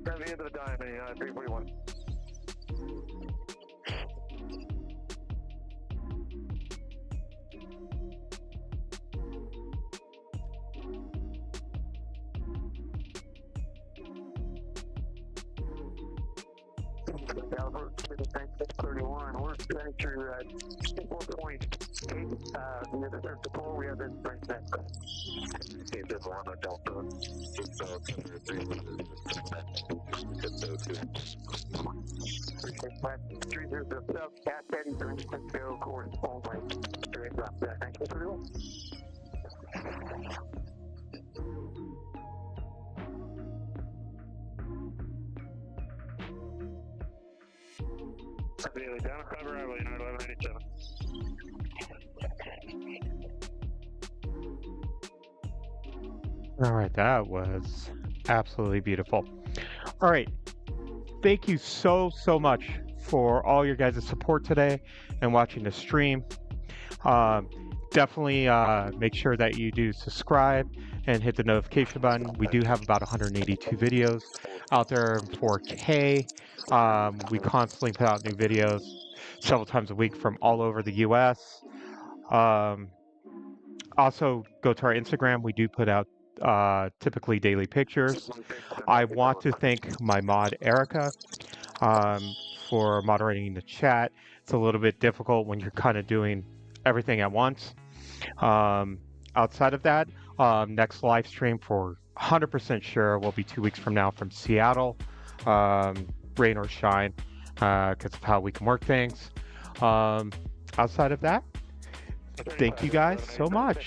At the end of the diamond, 341. Caliber 31, we're heading through 4.8 near the surface pole. We have this right next. This is one of Delta. 30 south, Cathay and EVA course only. Direct up there. Thank you. Down a cover arrival, United 1187. All right, that was absolutely beautiful. All right, thank you so much for all your guys' support today and watching the stream. Definitely make sure that you do subscribe and hit the notification button. We do have about 182 videos out there in 4K. We constantly put out new videos several times a week from all over the US. Also, go to our Instagram. We do put out typically daily pictures. I want to thank my mod, Erica, for moderating the chat. It's a little bit difficult when you're kind of doing everything at once. Outside of that, next live stream for 100% sure will be 2 weeks from now from Seattle, rain or shine, because of how we can work things. Outside of that, thank you guys so much.